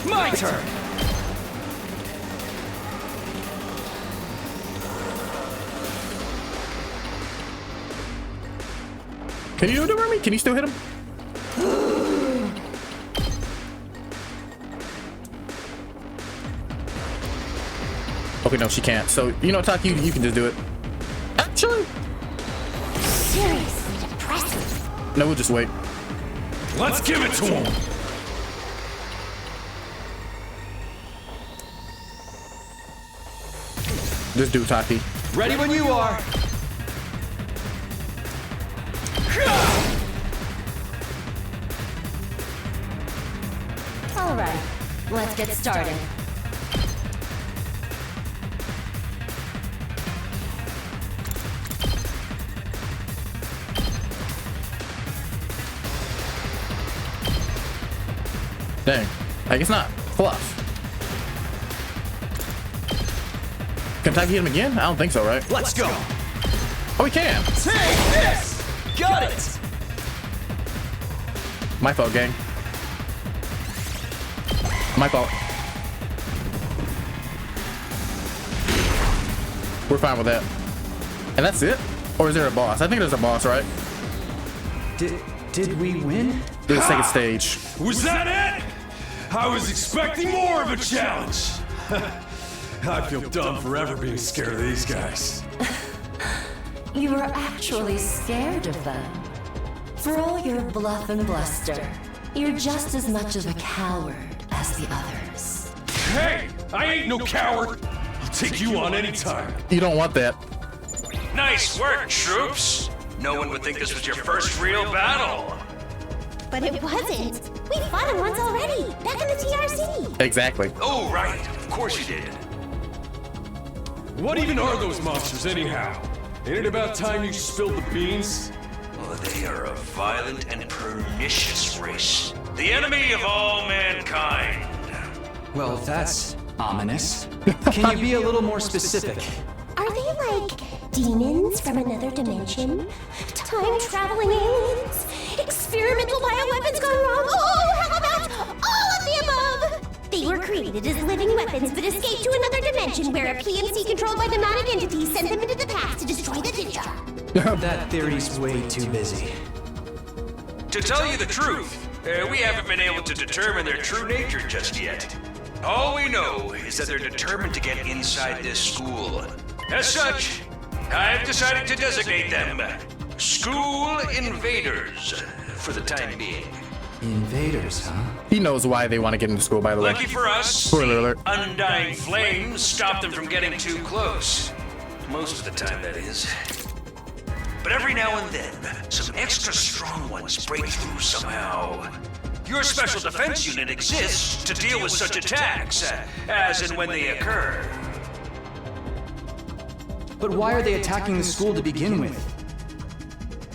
My turn! Can you do it for me? Can you still hit him? Okay, no, she can't. So, you know, Taki, you can just do it. Actually, Seriously depressing. no, we'll just wait. Let's give it to him. Just do Taki. Ready when you are. All right, let's get started. Dang. I guess not. Fluff. Can Taki hit him again? I don't think so, right? Let's go. Oh, he can. Take this! Got it! My fault, gang. My fault. We're fine with that. And that's it? Or is there a boss? I think there's a boss, right? Did we win? There's a second stage. Was that it? I was expecting more of a challenge. I feel dumb forever being scared of these guys. You were actually scared of them. For all your bluff and bluster, you're just as much of a coward as the others. Hey, I ain't no coward. I'll take you on anytime. You don't want that. Nice work, troops. No one would think this was your first real battle. But it wasn't. We fought him once already, back in the TRC. Exactly. Oh, right. Of course you did. What even are those monsters anyhow? Ain't it about time you spilled the beans? Well, they are a violent and pernicious race. The enemy of all mankind. Well, that's ominous. Can you be a little more specific? Are they like demons from another dimension? Time traveling aliens? Experimental bioweapons gone wrong? Oh, how about all of the above? They were created as living weapons but escaped to another dimension where a PMC controlled by demonic entities sent them into the past to destroy the future. That theory's way too busy. To tell you the truth, we haven't been able to determine their true nature just yet. All we know is that they're determined to get inside this school. As such, I've decided to designate them School Invaders for the time being. Invaders, huh? He knows why they want to get into school, by the way. Lucky for us, Spoiler alert. undying flames stop them from getting too close. Most of the time, that is. But every now and then, some extra strong ones break through somehow. Your special defense unit exists to deal with such attacks, as and when they occur. But why are they attacking the school to begin with?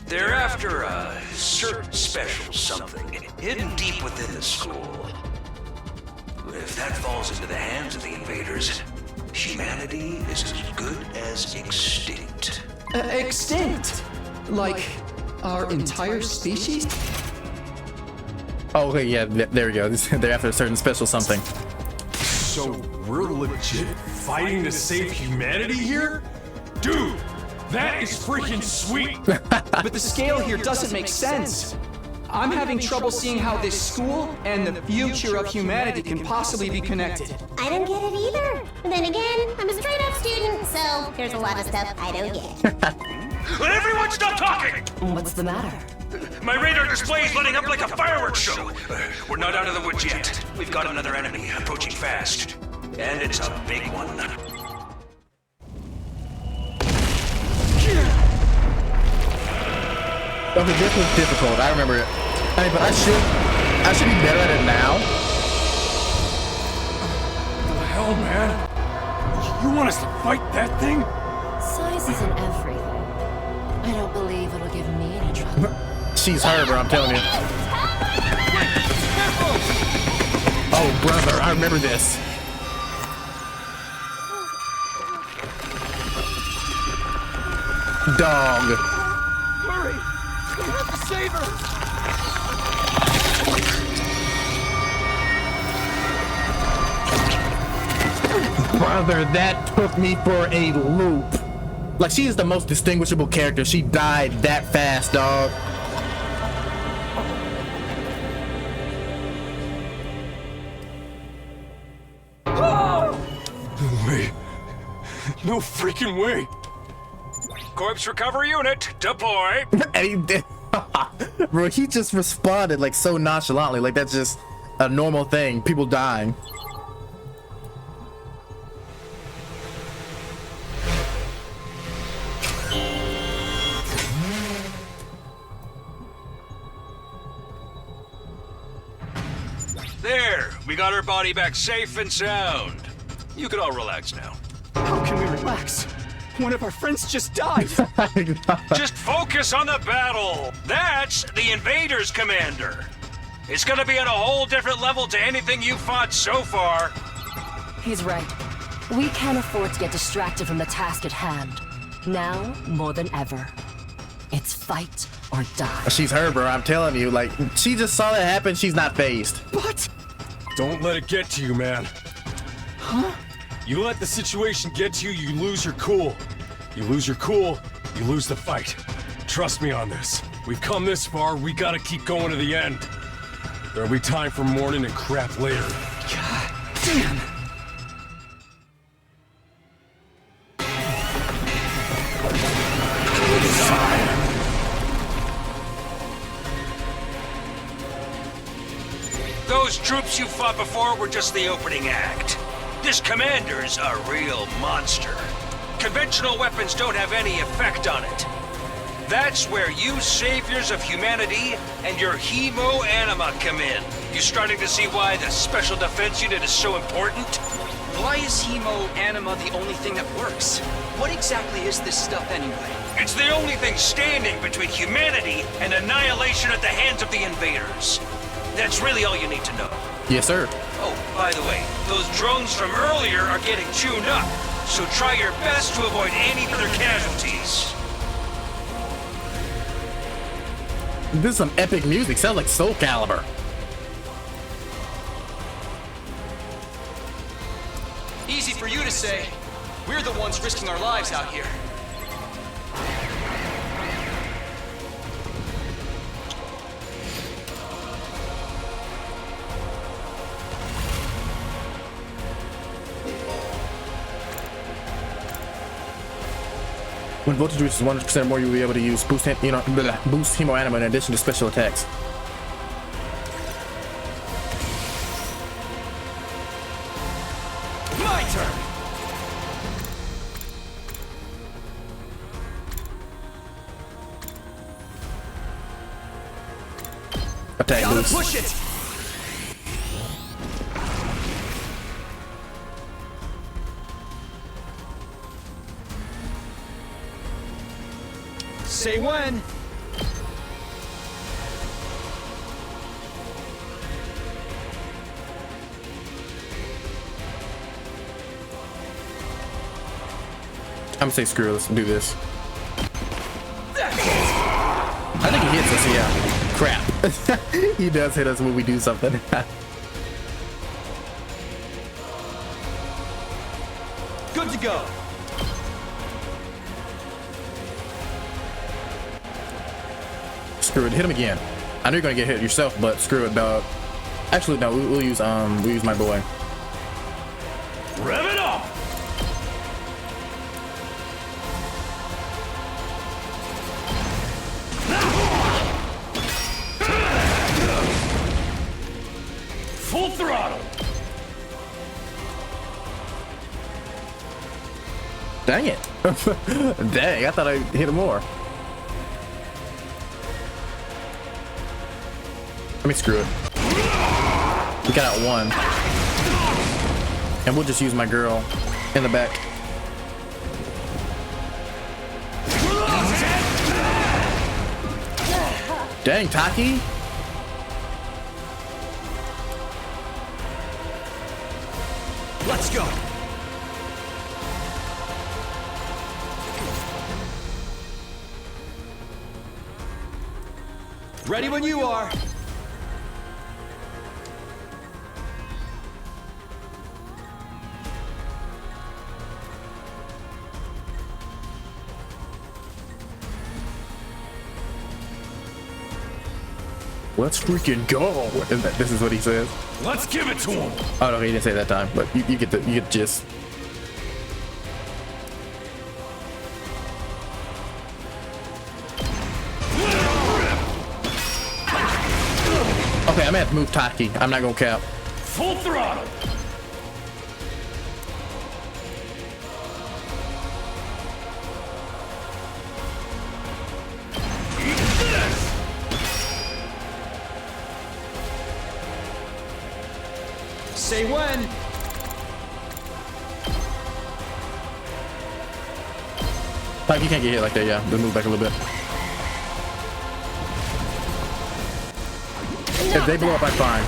They're after a certain special something hidden deep within the school. If that falls into the hands of the invaders, humanity is as good as extinct. Extinct? Like our entire species? Oh, okay, yeah, there we go. They're after a certain special something. So we're legit fighting to save humanity here? Dude, that is freaking sweet. But the scale here doesn't make sense. I'm having trouble seeing how this school and the future of humanity can possibly be connected. I don't get it either. And then again, I'm a straight up student, so there's a lot of stuff I don't get. Everyone stop talking! What's the matter? My radar display is lighting up like a fireworks show. We're not out of the woods yet. We've got another enemy approaching fast. And it's a big one. Okay, this was difficult. I remember it. I mean, but I should be better at it now. What the hell, man? You want us to fight that thing? Size isn't everything. I don't believe it'll give me any trouble. She's her, bro, I'm telling you. Oh, brother, I remember this. Dog. Hurry! We have to save her! Brother, that took me for a loop. Like, she is the most distinguishable character. She died that fast, dog. No way. No freaking way. Corpse recovery unit, deploy. And he did. Bro, he just responded like so nonchalantly, like that's just a normal thing. People dying. There, we got her body back safe and sound. You can all relax now. How can we relax? One of our friends just died. Just focus on the battle. That's the invaders, Commander. It's gonna be on a whole different level to anything you've fought so far. He's right. We can't afford to get distracted from the task at hand. Now, more than ever, it's fight or die. She's her, bro. I'm telling you, like, she just saw that happen. She's not phased. What? Don't let it get to you, man. Huh? You let the situation get to you, you lose your cool. You lose your cool, you lose the fight. Trust me on this. We've come this far, we gotta keep going to the end. There'll be time for mourning and crap later. God damn! Those troops you fought before were just the opening act. This commander's a real monster. Conventional weapons don't have any effect on it. That's where you saviors of humanity and your hemo-anima come in. You starting to see why the Special Defense Unit is so important? Why is hemo-anima the only thing that works? What exactly is this stuff anyway? It's the only thing standing between humanity and annihilation at the hands of the invaders. That's really all you need to know. Yes, sir. Oh, by the way, those drones from earlier are getting tuned up, so try your best to avoid any other casualties. This is some epic music. Sounds like Soul Calibur. Easy for you to say. We're the ones risking our lives out here. When voltage reaches 100% more, you'll be able to use boost hemo-anima in addition to special attacks. My turn. Attack Gotta boost. push it. Say when. I'm gonna say screw it, let's do this. I think he hits us, yeah. Crap. He does hit us when we do something. Good to go. Screw it, hit him again. I know you're gonna get hit yourself, but screw it, dog. Actually, no, we'll use my boy. Rev it up! Full throttle! Dang it. Dang, I thought I hit him more. Let me screw it. We got out one. And we'll just use my girl in the back. Dang, Taki. Let's go. Ready when you are. Let's freaking go. This is what he says. Let's give it to him. Oh no, he didn't say that time, but you get the gist. Okay, I'm gonna have to move Taki. I'm not gonna cap. Full throttle. Say when. Taki, you can't get hit like that, yeah. Then move back a little bit. If they blow up, I'm fine.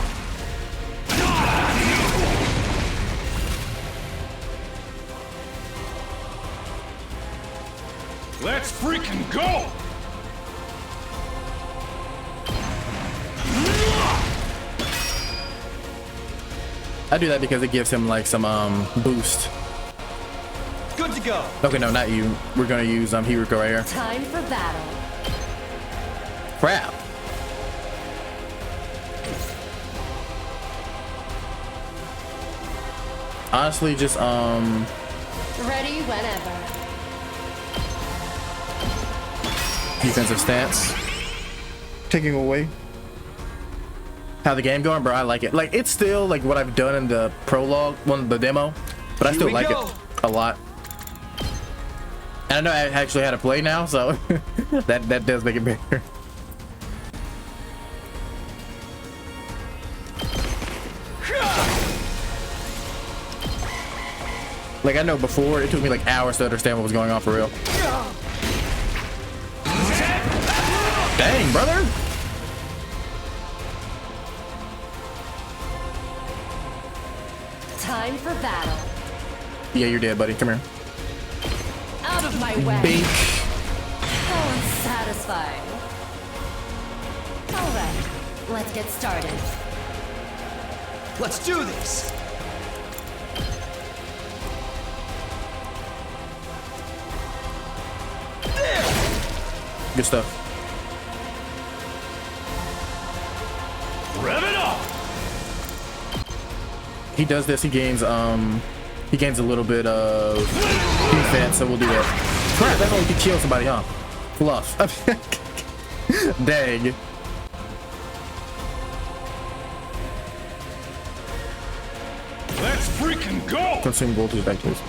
Let's freaking go. I do that because it gives him like some boost. Good to go. Okay, no, not you. We're gonna use Hiruko right here. Time for battle. Crap. Honestly, just Ready whenever. defensive stance. Taking away. How the game going, bro? I like it. Like, it's still like what I've done in the prologue, the demo, but I still like it a lot. And I know I actually had to play now, so that does make it better. Like, I know before it took me like hours to understand what was going on for real. Dang, brother. Time for battle. Yeah, you're dead, buddy. Come here. Out of my way. Bink. How unsatisfying. All right, let's get started. Let's do this. Good stuff. Rev it up. He does this. He gains a little bit of defense, so we'll do that. Crap, that's how you can kill somebody, huh? Fluff. Dang. Let's freaking go. Consume voltage back to his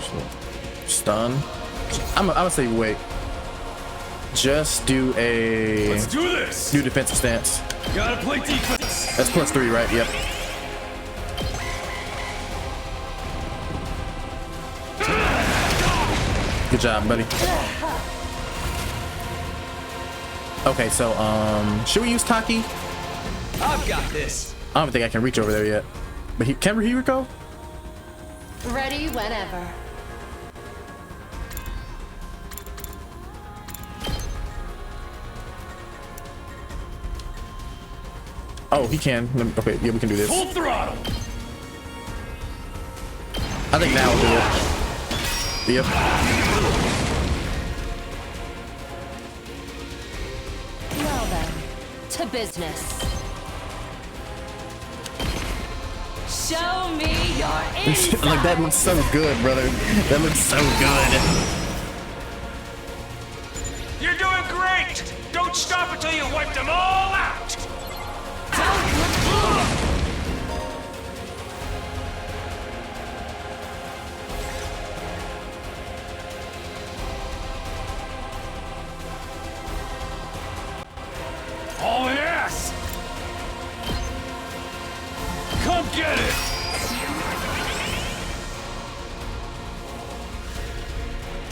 stun. I'm gonna say wait. Just do a. Let's do this. Do defensive stance. Gotta play defense. That's +3, right? Yep. Good job, buddy. Okay, so should we use Taki? I've got this. I don't think I can reach over there yet. But can Hiruko? Ready whenever. Oh, he can. Okay, yeah, we can do this. Full throttle. I think now we'll do it. Yep. Well then, to business. Show me your inside. Like, that looks so good, brother. That looks so good. You're doing great. Don't stop until you wipe them all out. All in ass. Come get it.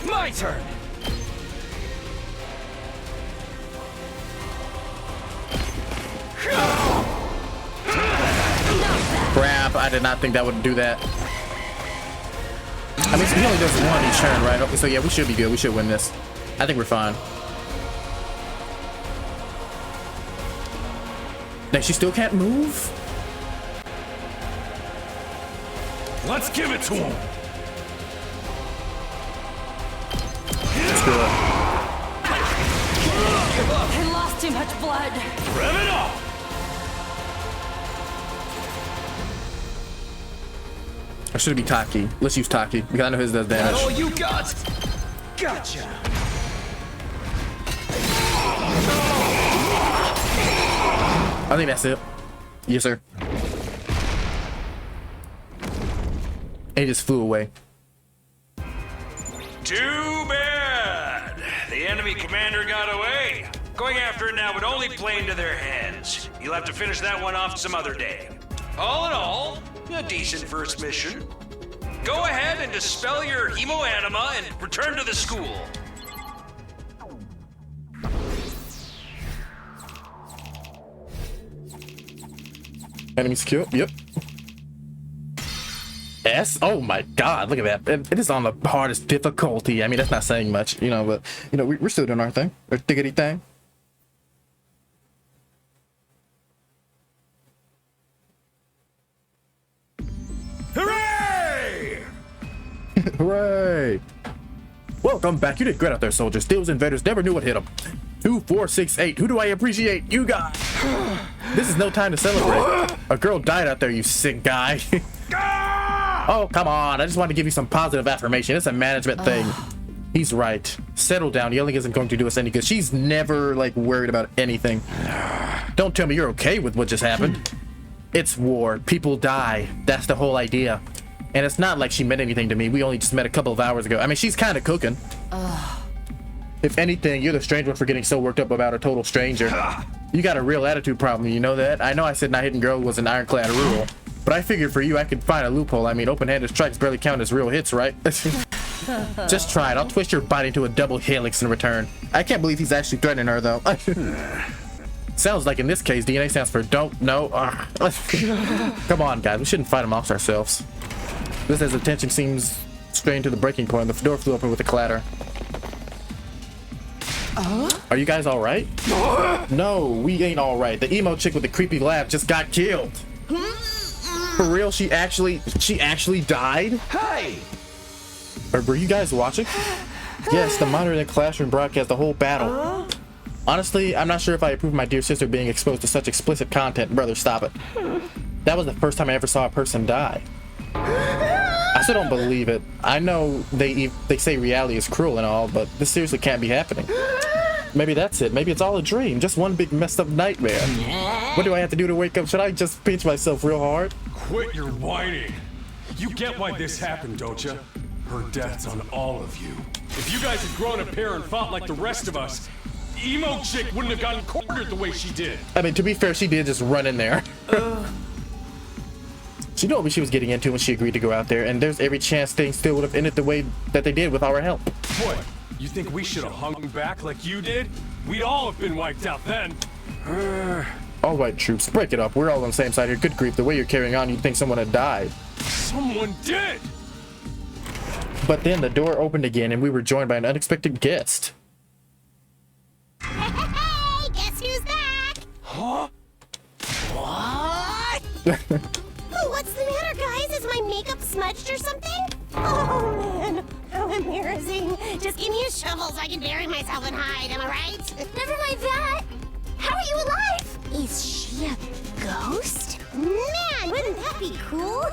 My turn. Crap, I did not think that would do that. I mean, he only does one each turn, right? Okay, so yeah, we should be good. We should win this. I think we're fine. Dang, she still can't move? Let's give it to him. Screw it. I lost too much blood. Rev it up. Or should it be Taki? Let's use Taki because I know his does damage. All you got. Gotcha. I think that's it. Yes, sir. And he just flew away. Too bad. The enemy commander got away. Going after it now would only play into their heads. You'll have to finish that one off some other day. All in all, a decent first mission. Go ahead and dispel your hemoanima and return to the school. Enemies killed. Yep. S. Oh my God! Look at that. It is on the hardest difficulty. I mean, that's not saying much, you know. But you know, we're still doing our thing, our diggity thing. Hooray! Hooray! Welcome back. You did great out there, soldiers. Those invaders never knew what hit them. 2, 4, 6, 8. Who do I appreciate? You guys. This is no time to celebrate. A girl died out there, you sick guy. Oh, come on. I just wanted to give you some positive affirmation. It's a management thing. He's right. Settle down. Yelling isn't going to do us any good. She's never, like, worried about anything. Don't tell me you're okay with what just happened. It's war. People die. That's the whole idea. And it's not like she meant anything to me. We only just met a couple of hours ago. I mean, she's kind of cooking. If anything, you're the strange one for getting so worked up about a total stranger. You got a real attitude problem, you know that? I know I said not hitting girls was an ironclad rule, but I figured for you I could find a loophole. I mean, open-handed strikes barely count as real hits, right? Just try it. I'll twist your body into a double helix in return. I can't believe he's actually threatening her, though. Sounds like in this case, DNA stands for don't know. Come on, guys. We shouldn't fight amongst ourselves. Just as the tension seems strained to the breaking point, the door flew open with a clatter. Are you guys all right? No, we ain't all right. The emo chick with the creepy laugh just got killed. For real? She actually died? Hey! Were you guys watching? Yes, the monitor in the classroom broadcast the whole battle. Honestly, I'm not sure if I approve my dear sister being exposed to such explicit content. Brother, stop it. That was the first time I ever saw a person die. I still don't believe it. I know they say reality is cruel and all, but this seriously can't be happening. Maybe that's it. Maybe it's all a dream. Just one big messed up nightmare. What do I have to do to wake up? Should I just pinch myself real hard? Quit your whining. You get why this happened, don't you? Her death's on all of you. If you guys had grown a pair and fought like the rest of us, emo chick wouldn't have gotten cornered the way she did. I mean, to be fair, she did just run in there. She knew what she was getting into when she agreed to go out there, and there's every chance things still would have ended the way that they did with our help. What? You think we should have hung back like you did? We'd all have been wiped out then. All right, troops, break it up. We're all on the same side here. Good grief, the way you're carrying on, you'd think someone had died. Someone did! But then the door opened again, and we were joined by an unexpected guest. Hey, guess who's back? Huh? What? What's the matter, guys? Is my makeup smudged or something? Oh, man. How embarrassing. Just give me a shovel so I can bury myself and hide, am I right? Never mind that. How are you alive? Is she a ghost? Man, wouldn't that be cool?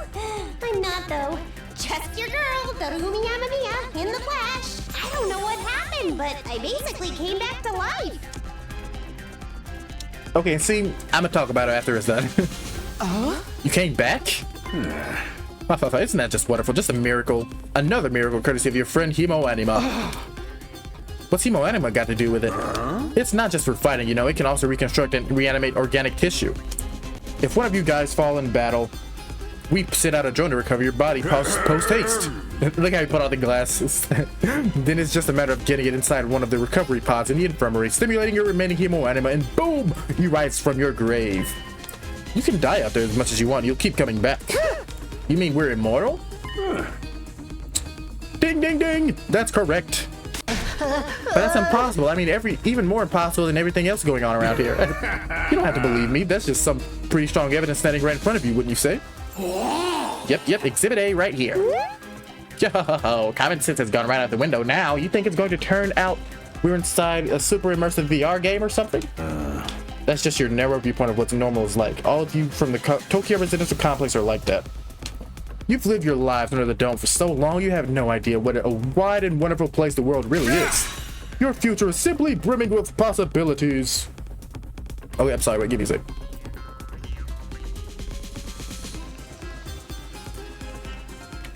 I'm not, though. Just your girl, Darumi Yamamiya, in the flesh. I don't know what happened, but I basically came back to life. Okay, see, I'm gonna talk about it after it's done. You came back? Isn't that just wonderful? Just a miracle. Another miracle courtesy of your friend Hemo Anima. What's Hemo Anima got to do with it? It's not just for fighting, you know. It can also reconstruct and reanimate organic tissue. If one of you guys fall in battle, we send out a drone to recover your body post-haste. Look how he put on the glasses. Then it's just a matter of getting it inside one of the recovery pods in the infirmary, stimulating your remaining hemoanima, and boom, you rise from your grave. You can die out there as much as you want. You'll keep coming back. You mean we're immortal? Ding, ding, ding. That's correct. But that's impossible. I mean, even more impossible than everything else going on around here. You don't have to believe me. That's just some pretty strong evidence standing right in front of you, wouldn't you say? Yep, Exhibit A right here. Yo, common sense has gone right out the window now. You think it's going to turn out we're inside a super immersive VR game or something? That's just your narrow viewpoint of what normal is like. All of you from the Tokyo residential complex are like that. You've lived your lives under the dome for so long, you have no idea what a wide and wonderful place the world really is. Your future is simply brimming with possibilities. Oh, yeah, I'm sorry, wait, give me a sec.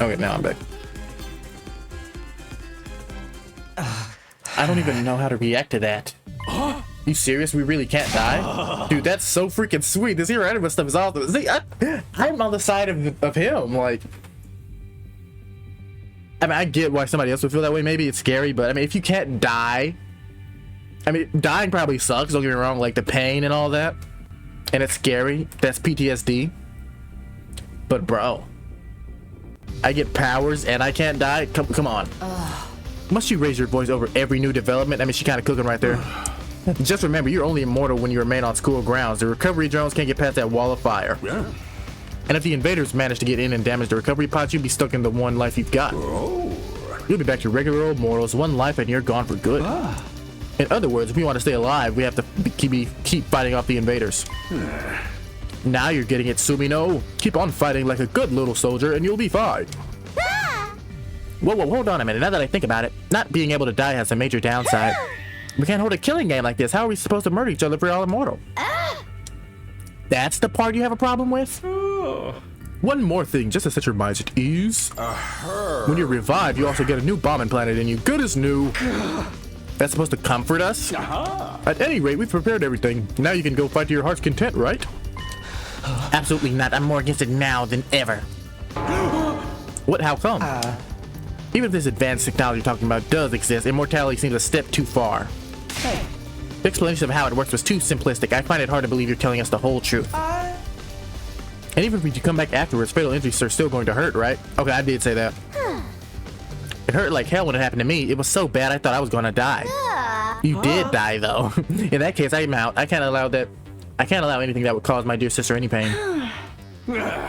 Okay, now I'm back. I don't even know how to react to that. You serious? We really can't die? Dude, that's so freaking sweet. This hero anime stuff is awesome. See, I'm on the side of him. Like, I mean, I get why somebody else would feel that way. Maybe it's scary, but I mean, if you can't die, I mean, dying probably sucks. Don't get me wrong, like the pain and all that, and it's scary. That's PTSD. But bro, I get powers and I can't die. Come on. Must you raise your voice over every new development? I mean, she kind of cooking right there. Just remember, you're only immortal when you remain on school grounds. The recovery drones can't get past that wall of fire. Yeah. And if the invaders manage to get in and damage the recovery pods, you'll be stuck in the one life you've got. Oh. You'll be back to regular old mortals, one life, and you're gone for good. In other words, if we want to stay alive, we have to keep fighting off the invaders. Now you're getting it, Sumino. Keep on fighting like a good little soldier, and you'll be fine. Whoa, hold on a minute. Now that I think about it, not being able to die has a major downside. We can't hold a killing game like this. How are we supposed to murder each other if we're all immortal? That's the part you have a problem with? One more thing, just to set your minds at ease. When you're revived, you also get a new bomb implanted in you. Good as new. That's supposed to comfort us? At any rate, we've prepared everything. Now you can go fight to your heart's content, right? Absolutely not. I'm more against it now than ever. What? How come? Even if this advanced technology you're talking about does exist, immortality seems a step too far. Hey. The explanation of how it works was too simplistic. I find it hard to believe you're telling us the whole truth. And even if you come back afterwards, fatal injuries are still going to hurt, right? Okay, I did say that. It hurt like hell when it happened to me. It was so bad I thought I was gonna die. You did die though. In that case, I'm out. I can't allow anything that would cause my dear sister any pain.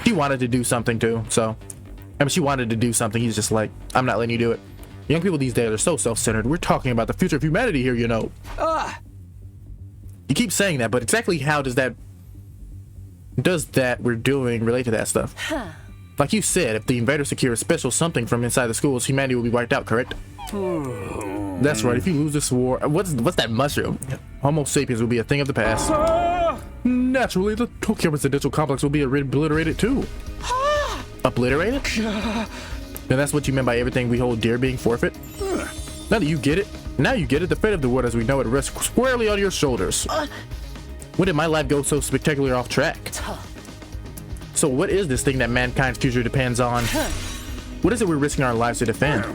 She wanted to do something too, so. I mean, she wanted to do something. He's just like, I'm not letting you do it. Young people these days are so self-centered. We're talking about the future of humanity here, you know. You keep saying that, but exactly how does that we're doing relate to that stuff? Like you said, if the invaders secure a special something from inside the schools, humanity will be wiped out, correct? That's right. If you lose this war, what's that mushroom? Homo sapiens will be a thing of the past. Naturally, the Tokyo residential complex will be obliterated too. Obliterated? Now that's what you meant by everything we hold dear being forfeit? Now that you get it, the fate of the world as we know it rests squarely on your shoulders. When did my life go so spectacularly off track? So what is this thing that mankind's future depends on? What is it we're risking our lives to defend?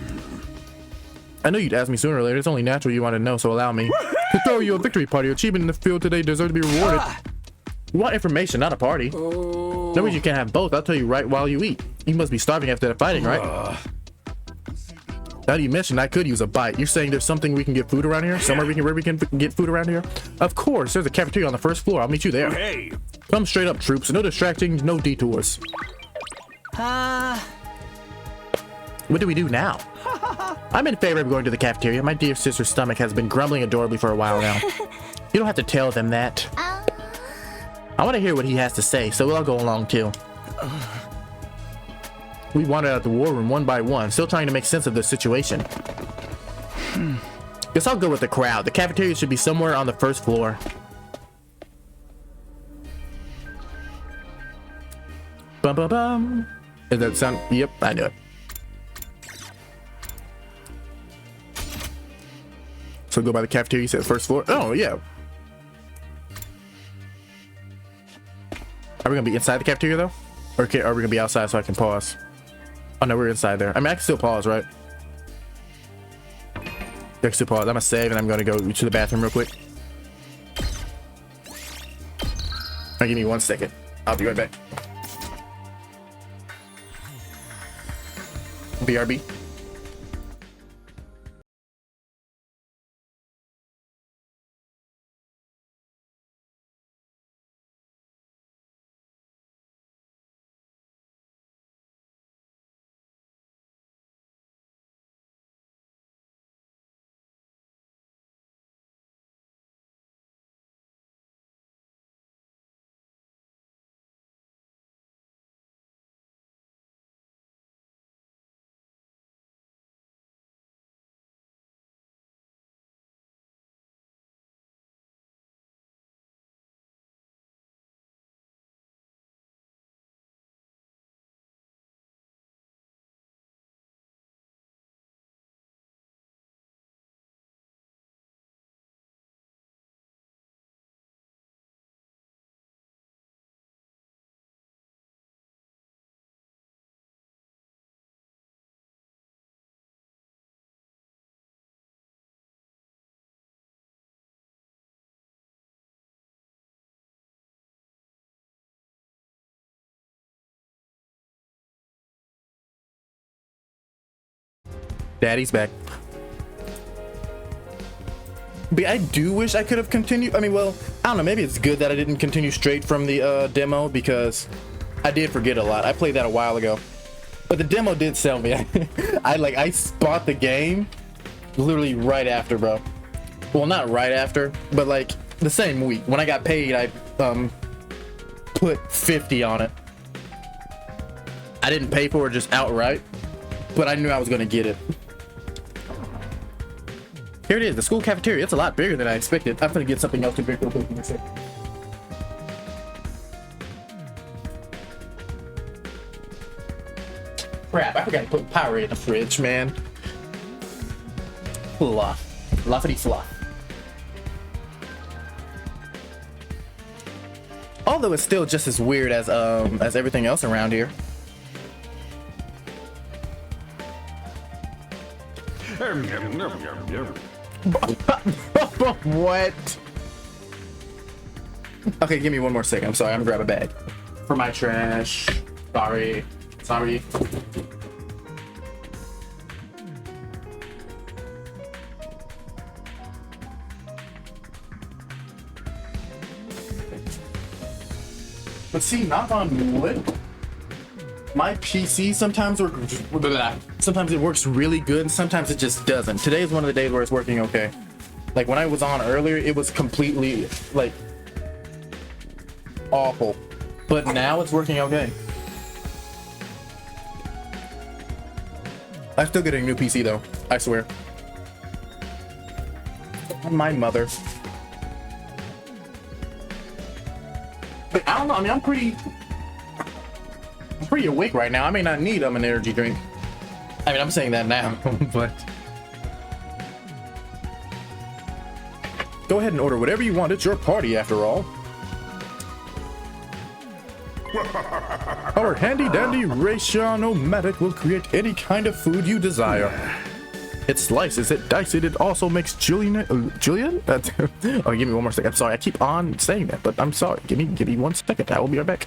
I know you'd ask me sooner or later. It's only natural you want to know, so allow me to throw you a victory party. Your achievement in the field today deserves to be rewarded. We want information, not a party. No reason you can't have both. I'll tell you right while you eat. You must be starving after the fighting, right? Now that you mentioned I could use a bite. You're saying there's something we can get food around here? Somewhere where we can get food around here? Of course, there's a cafeteria on the first floor. I'll meet you there. Hey. Come straight up, troops. No distracting, no detours. What do we do now? I'm in favor of going to the cafeteria. My dear sister's stomach has been grumbling adorably for a while now. You don't have to tell them that. I want to hear what he has to say, so we'll all go along too. We wandered out the war room one by one, still trying to make sense of the situation. Guess I'll go with the crowd. The cafeteria should be somewhere on the first floor. Bum bum bum. Does that sound? Yep, I knew it. So go by the cafeteria, you said first floor? Oh, yeah. Are we gonna be inside the cafeteria though? Or are we gonna be outside so I can pause? Oh no, we're inside there. I mean, I can still pause, right? I can still pause. I'm gonna save and I'm gonna go to the bathroom real quick. Give me 1 second. I'll be right back. BRB. Daddy's back. But I do wish I could have continued. I mean, well, I don't know. Maybe it's good that I didn't continue straight from the demo because I did forget a lot. I played that a while ago, but the demo did sell me. I bought the game literally right after, bro. Well, not right after, but like the same week when I got paid. I put 50 on it. I didn't pay for it just outright, but I knew I was gonna get it. Here it is, the school cafeteria. It's a lot bigger than I expected. I'm gonna get something else to drink real quick in a second. Crap, I forgot to put Powerade in the fridge, man. Fluff. Fluffity fluff. Although it's still just as weird as everything else around here. What? Okay, give me 1 more second. I'm sorry, I'm gonna grab a bag for my trash. Sorry. But see, knock on wood, my PC sometimes it works really good and sometimes it just doesn't. Today is one of the days where it's working okay. Like when I was on earlier, it was completely like awful, but now it's working okay. I'm still getting a new PC though, I swear. My mother. But I don't know, I mean, I'm pretty awake right now. I may not need an energy drink. I mean, I'm saying that now, but go ahead and order whatever you want. It's your party after all. Our handy dandy Ratianomatic will create any kind of food you desire. It slices, it dices, it also makes Julian? Oh, give me 1 more second. I'm sorry, I keep on saying that, but I'm sorry. Give me 1 second. I will be right back.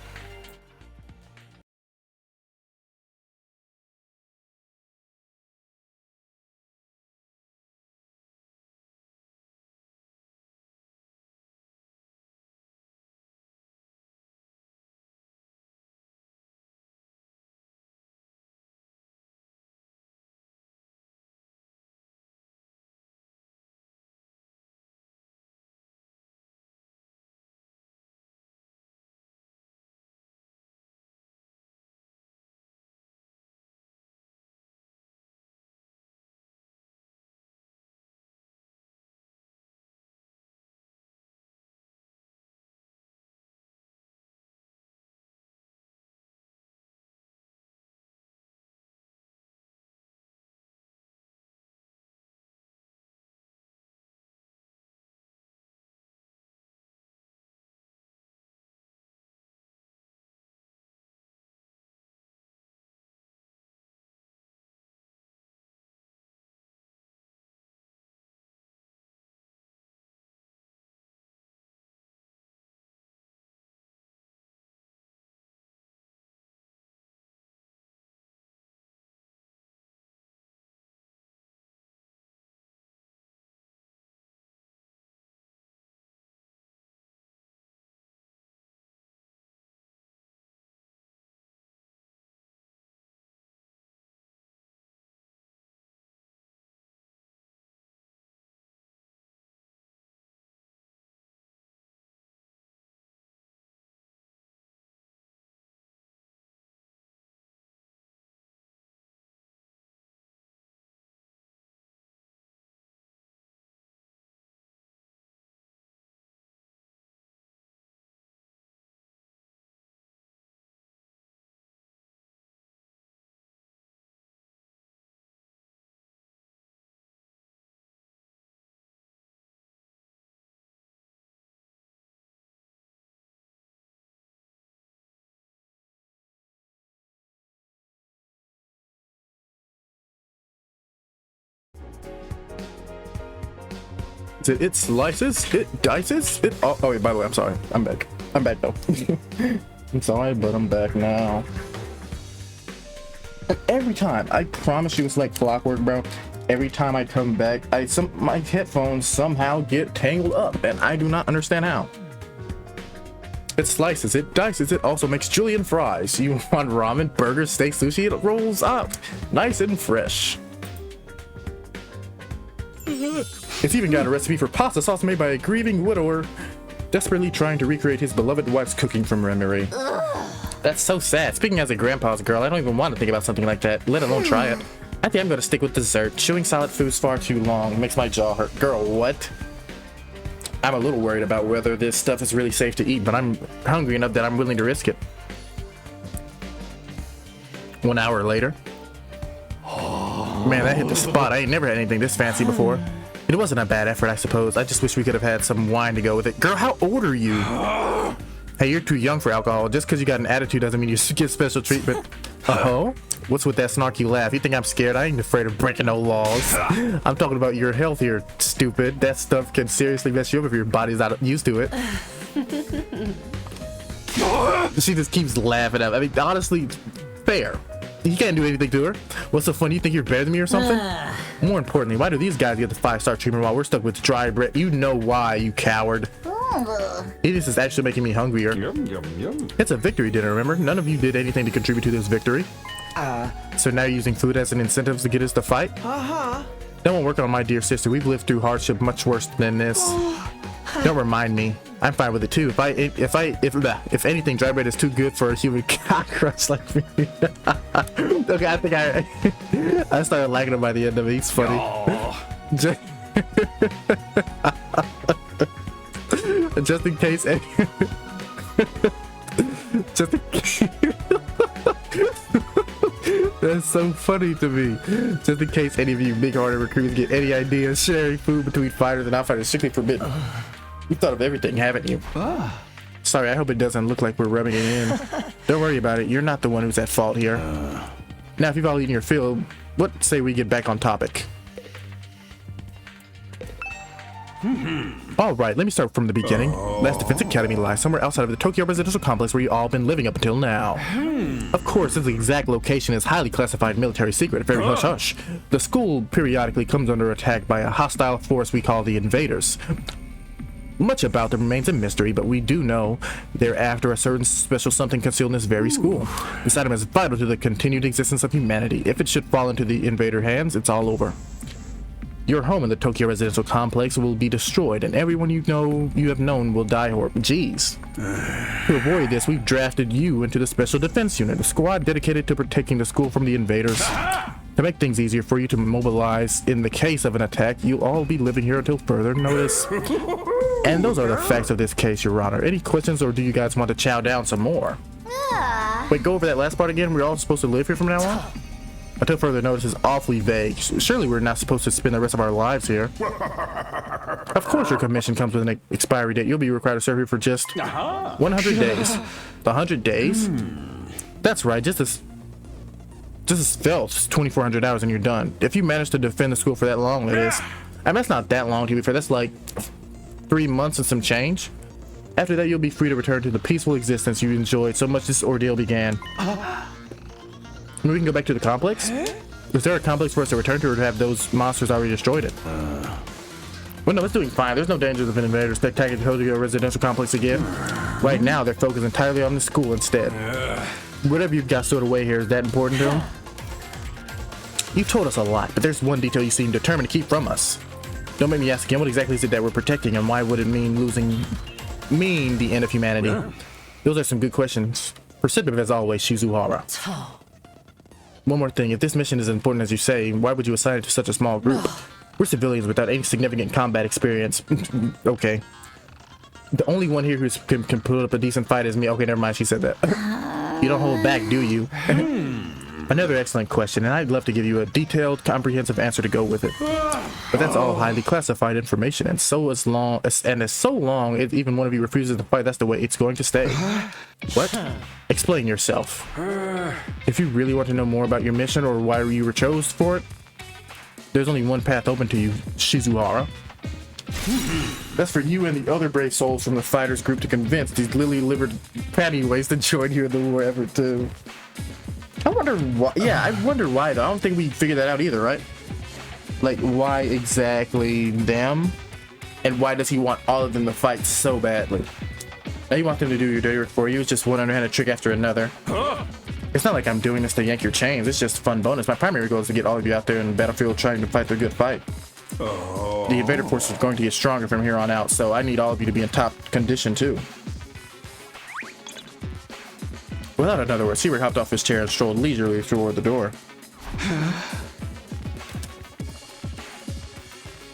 slices it, it slices, it dices, it. Oh wait, by the way, I'm sorry. I'm back. I'm back though. I'm sorry, but I'm back now. And every time, I promise you, it's like clockwork, bro. Every time I come back, my headphones somehow get tangled up, and I do not understand how. It slices, it dices, it also makes julienne fries. You want ramen, burgers, steak, sushi? It rolls up, nice and fresh. It's even got a recipe for pasta sauce made by a grieving widower, desperately trying to recreate his beloved wife's cooking from memory. That's so sad. Speaking as a grandpa's girl, I don't even want to think about something like that, let alone try it. I think I'm gonna stick with dessert. Chewing solid foods far too long makes my jaw hurt. Girl, what? I'm a little worried about whether this stuff is really safe to eat, but I'm hungry enough that I'm willing to risk it. 1 hour later. Man, that hit the spot. I ain't never had anything this fancy before. It wasn't a bad effort, I suppose. I just wish we could have had some wine to go with it. Girl, how old are you? Hey, you're too young for alcohol. Just because you got an attitude doesn't mean you get special treatment. Uh-huh. What's with that snarky laugh? You think I'm scared? I ain't afraid of breaking no laws. I'm talking about your health here, stupid. That stuff can seriously mess you up if your body's not used to it. She just keeps laughing at me. I mean, honestly, fair. You can't do anything to her. What's so funny? You think you're better than me or something? More importantly, why do these guys get the 5-star treatment while we're stuck with dry bread? You know why, you coward. This is actually making me hungrier. It's a victory dinner, remember? None of you did anything to contribute to this victory. So now you're using food as an incentive to get us to fight? Don't work on my dear sister. We've lived through hardship much worse than this. Don't remind me. I'm fine with it too. If anything, dry bread is too good for a human cockroach like me. Okay, I think I started liking him by the end of it. He's funny. Just in case. Just in case. That's so funny to me. Just in case any of you big-hearted recruits get any ideas, sharing food between fighters and outfighters is strictly forbidden. You've thought of everything, haven't you? Sorry, I hope it doesn't look like we're rubbing it in. Don't worry about it. You're not the one who's at fault here. Now, if you've all eaten your fill, what say we get back on topic? Alright, let me start from the beginning. Last Defense Academy lies somewhere outside of the Tokyo residential complex where you all been living up until now. Of course, this exact location is highly classified military secret, very hush-hush. The school periodically comes under attack by a hostile force we call the Invaders. Much about them remains a mystery, but we do know they're after a certain special something concealed in this very school. This item is vital to the continued existence of humanity. If it should fall into the Invader hands, it's all over. Your home in the Tokyo residential complex will be destroyed, and everyone you have known will die horribly. Jeez. To avoid this, we've drafted you into the Special Defense Unit, a squad dedicated to protecting the school from the invaders. To make things easier for you to mobilize in the case of an attack, you'll all be living here until further notice. And those are the facts of this case, Your Honor. Any questions, or do you guys want to chow down some more? Wait, go over that last part again. We're all supposed to live here from now on? Until further notice is awfully vague. Surely we're not supposed to spend the rest of our lives here. Of course your commission comes with an expiry date. You'll be required to serve here for just 100 days. 100 days? That's right, just as felt 2,400 hours and you're done. If you manage to defend the school for that long, it is. I mean, that's not that long to be fair. That's like 3 months and some change. After that, you'll be free to return to the peaceful existence you enjoyed so much this ordeal began. We can go back to the complex? Is there a complex for us to return to, or have those monsters already destroyed it? Well, no, it's doing fine. There's no danger of an invader spectacular Tokyo residential complex again. Right now, they're focused entirely on the school instead. Whatever you've got stored away here, is that important to them? You've told us a lot, but there's one detail you seem determined to keep from us. Don't make me ask again, what exactly is it that we're protecting, and why would it mean the end of humanity? Those are some good questions. Perceptive as always, Shizuhara. One more thing, if this mission is as important as you say, why would you assign it to such a small group? We're civilians without any significant combat experience. Okay. The only one here who can put up a decent fight is me. Okay, never mind, she said that. You don't hold back, do you? Another excellent question, and I'd love to give you a detailed, comprehensive answer to go with it. But that's all highly classified information, and as long as if even one of you refuses to fight, that's the way it's going to stay. What? Explain yourself. If you really want to know more about your mission or why you were chosen for it, there's only one path open to you, Shizuhara. That's for you and the other brave souls from the fighters group to convince these lily-livered pantyways to join you in the war effort too. I wonder why. Yeah, I wonder why though. I don't think we figured that out either, right? Like, why exactly them? And why does he want all of them to fight so badly? Now you want them to do your dirty work for you. It's just one underhanded trick after another. It's not like I'm doing this to yank your chains. It's just fun bonus. My primary goal is to get all of you out there in the battlefield trying to fight the good fight. The invader force is going to get stronger from here on out, so I need all of you to be in top condition too. Without another word, Seaward hopped off his chair and strolled leisurely toward the door.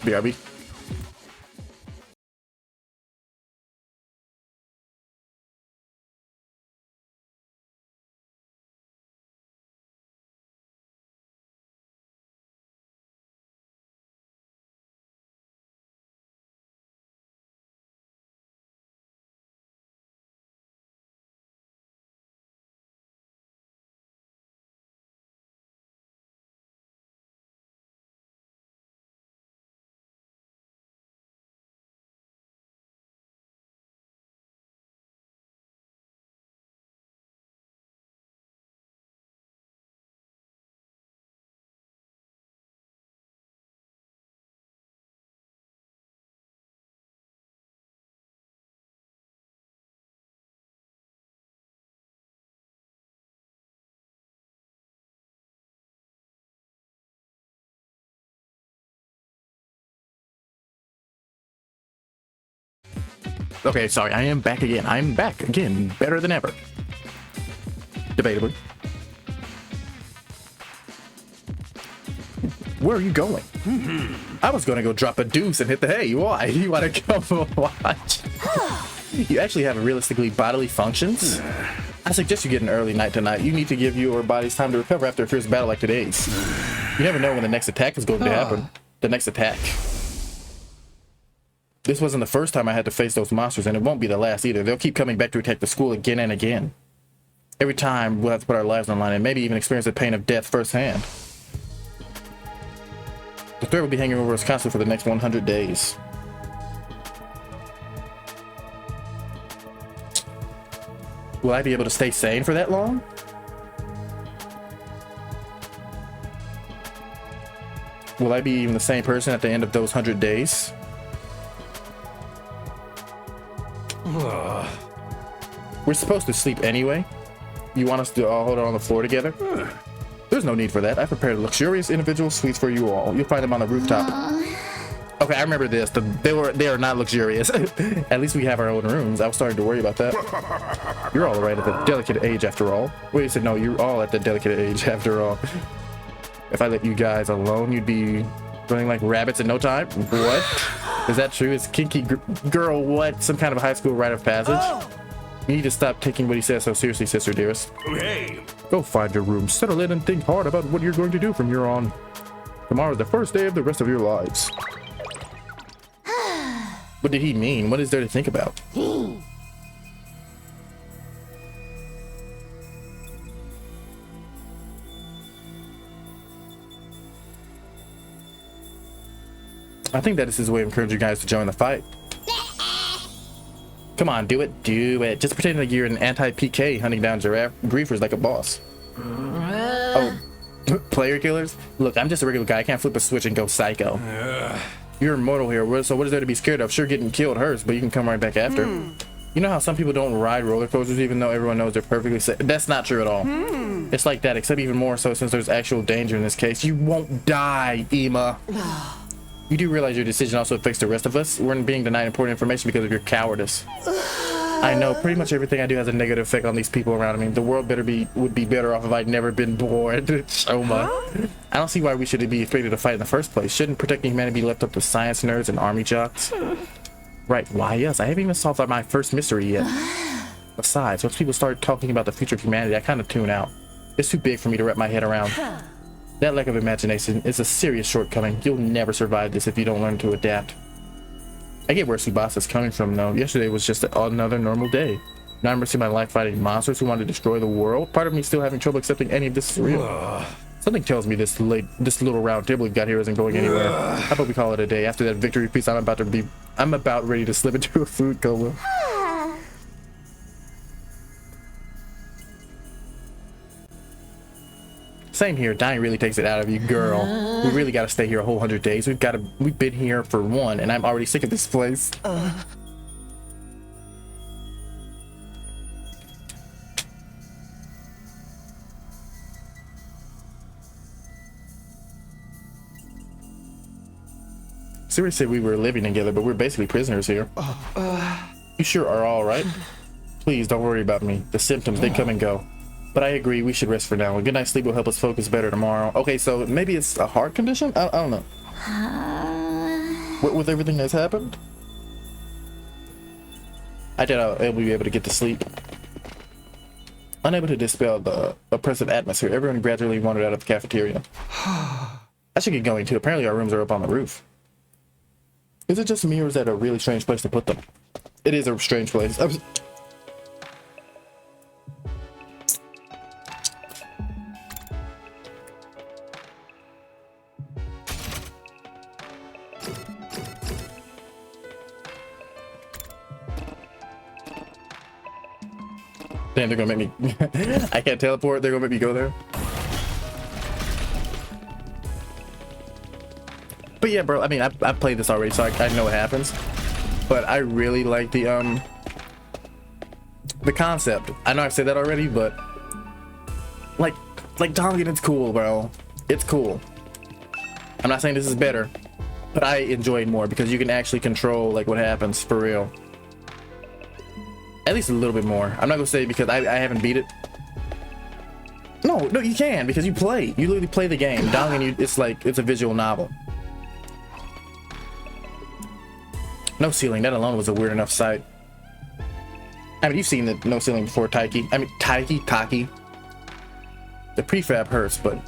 BRB. Okay, sorry, I am back again. I'm back again, better than ever. Debatably. Where are you going? I was gonna go drop a deuce and hit the hay. Why? You wanna come watch? You actually have realistically bodily functions? I suggest you get an early night tonight. You need to give your bodies time to recover after a fierce battle like today's. You never know when the next attack is going to happen. The next attack. This wasn't the first time I had to face those monsters, and it won't be the last either. They'll keep coming back to attack the school again and again. Every time, we'll have to put our lives on the line and maybe even experience the pain of death firsthand. The threat will be hanging over us constantly for the next 100 days. Will I be able to stay sane for that long? Will I be even the same person at the end of those 100 days? We're supposed to sleep anyway. You want us to all hold on the floor together? There's no need for that. I prepared luxurious individual suites for you all. You'll find them on the rooftop. Okay, I remember this. They are not luxurious. At least we have our own rooms. I was starting to worry about that. You're all right at the delicate age after all. Wait, you said no, you're all at the delicate age after all. If I let you guys alone, you'd be running like rabbits in no time? What? Is that true? Is kinky girl what? Some kind of high school rite of passage? You need to stop taking what he says so seriously, sister dearest. Hey! Go find your room, settle in, and think hard about what you're going to do from here on. Tomorrow's the first day of the rest of your lives. What did he mean? What is there to think about? I think that is his way of encouraging you guys to join the fight. Come on, do it. Do it. Just pretend like you're an anti-PK hunting down giraffe griefers like a boss. Oh, player killers? Look, I'm just a regular guy. I can't flip a switch and go psycho. You're immortal here, so what is there to be scared of? Sure, getting killed hurts, but you can come right back after. You know how some people don't ride roller coasters even though everyone knows they're perfectly safe? That's not true at all. It's like that, except even more so since there's actual danger in this case. You won't die, Ema. You do realize your decision also affects the rest of us? We're being denied important information because of your cowardice. I know, pretty much everything I do has a negative effect on these people around me. The world would be better off if I'd never been born. Shoma. I don't see why we should be afraid of the fight in the first place. Shouldn't protecting humanity be left up to science nerds and army jocks? Right, why us? I haven't even solved my first mystery yet. Besides, once people start talking about the future of humanity, I kind of tune out. It's too big for me to wrap my head around. That lack of imagination is a serious shortcoming. You'll never survive this if you don't learn to adapt. I get where Tsubasa's coming from though. Yesterday was just another normal day. Now I'm risking my life fighting monsters who want to destroy the world. Part of me still having trouble accepting any of this is real. Something tells me this little round table we've got here isn't going anywhere. How about we call it a day? After that victory piece, I'm about ready to slip into a food coma. Same here. Dying really takes it out of you, girl. We really got to stay here a whole 100 days. We've been here for 1, and I'm already sick of this place. Siri said we were living together, but we're basically prisoners here. You sure are all right? Please don't worry about me. The symptoms, they come and go. But I agree, we should rest for now. A good night's sleep will help us focus better tomorrow. Okay, so maybe it's a heart condition? I don't know. What with everything that's happened? I doubt I'll be able to get to sleep. Unable to dispel the oppressive atmosphere, everyone gradually wandered out of the cafeteria. I should get going too. Apparently our rooms are up on the roof. Is it just me, or is that a really strange place to put them? It is a strange place. Damn, they're gonna make me... I can't teleport, they're gonna make me go there. But yeah, bro, I mean, I've played this already, so I know what happens. But I really like the concept. I know I've said that already, but... Like Danganronpa, it's cool, bro. It's cool. I'm not saying this is better, but I enjoy it more because you can actually control, like, what happens for real. At least a little bit more. I'm not gonna say because I haven't beat it. No, you can because you play. You literally play the game. Danganronpa, it's like it's a visual novel. No ceiling. That alone was a weird enough sight. I mean, you've seen the no ceiling before, Taki. I mean, Taki. The prefab hurts, but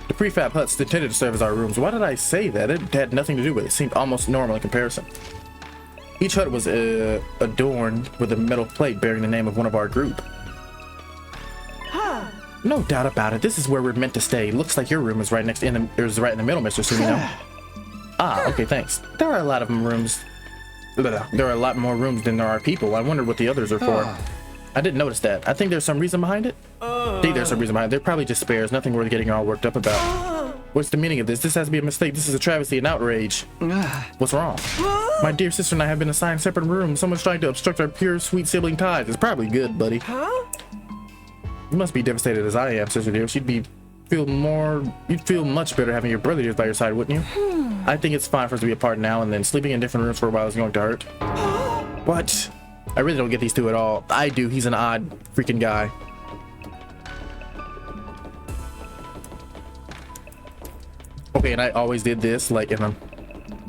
the prefab huts intended to serve as our rooms. Why did I say that? It had nothing to do with it. It seemed almost normal in comparison. Each hut was adorned with a metal plate bearing the name of one of our group. No doubt about it. This is where we're meant to stay. Looks like your room is right next in the right in the middle, Mr. Sumino. Okay, thanks. There are a lot of rooms. There are a lot more rooms than there are people. I wonder what the others are for. I didn't notice that. I think there's some reason behind it. I think there's some reason behind it. They're probably just spares. Nothing worth getting all worked up about. What's the meaning of this? This has to be a mistake. This is a travesty and outrage. What's wrong? My dear sister and I have been assigned separate rooms. Someone's trying to obstruct our pure, sweet sibling ties. It's probably good, buddy. You must be devastated as I am, sister dear. You'd feel much better having your brother here by your side, wouldn't you? I think it's fine for us to be apart now, and then sleeping in different rooms for a while is going to hurt. What? I really don't get these two at all. I do. He's an odd freaking guy. Okay, and I always did this, like, I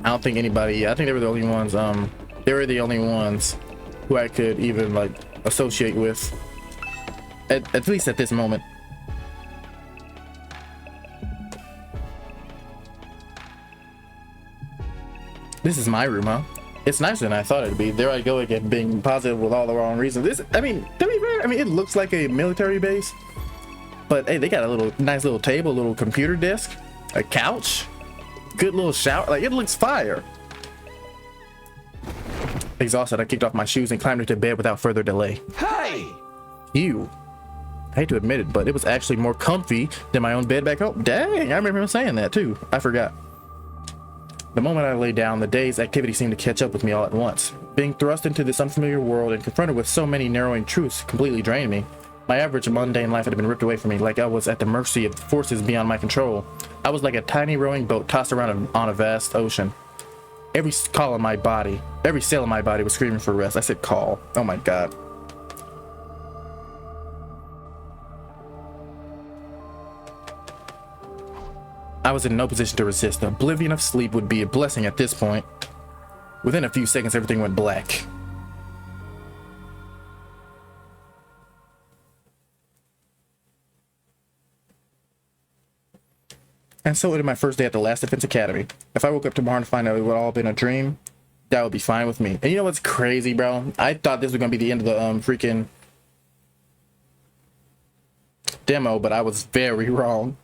don't think anybody, I think they were the only ones, they were the only ones who I could even, like, associate with, at least at this moment. This is my room, huh? It's nicer than I thought it'd be. There I go again, being positive with all the wrong reasons. This, I mean, to be fair, I mean, it looks like a military base, but hey, they got a nice little table, a little computer desk, a couch, good little shower. Like, it looks fire. Exhausted, I kicked off my shoes and climbed into bed without further delay. Hey! I hate to admit it, but it was actually more comfy than my own bed back home. Dang, I remember him saying that too. I forgot. The moment I lay down, the day's activity seemed to catch up with me all at once. Being thrust into this unfamiliar world and confronted with so many narrowing truths completely drained me. My average mundane life had been ripped away from me, like I was at the mercy of forces beyond my control. I was like a tiny rowing boat tossed around on a vast ocean. Every cell in my body was screaming for rest. I said call. Oh my god. I was in no position to resist. The oblivion of sleep would be a blessing at this point. Within a few seconds, everything went black. And so ended my first day at the Last Defense Academy. If I woke up tomorrow and find out it would all been a dream, that would be fine with me. And you know what's crazy, bro? I thought this was gonna be the end of the freaking demo, but I was very wrong.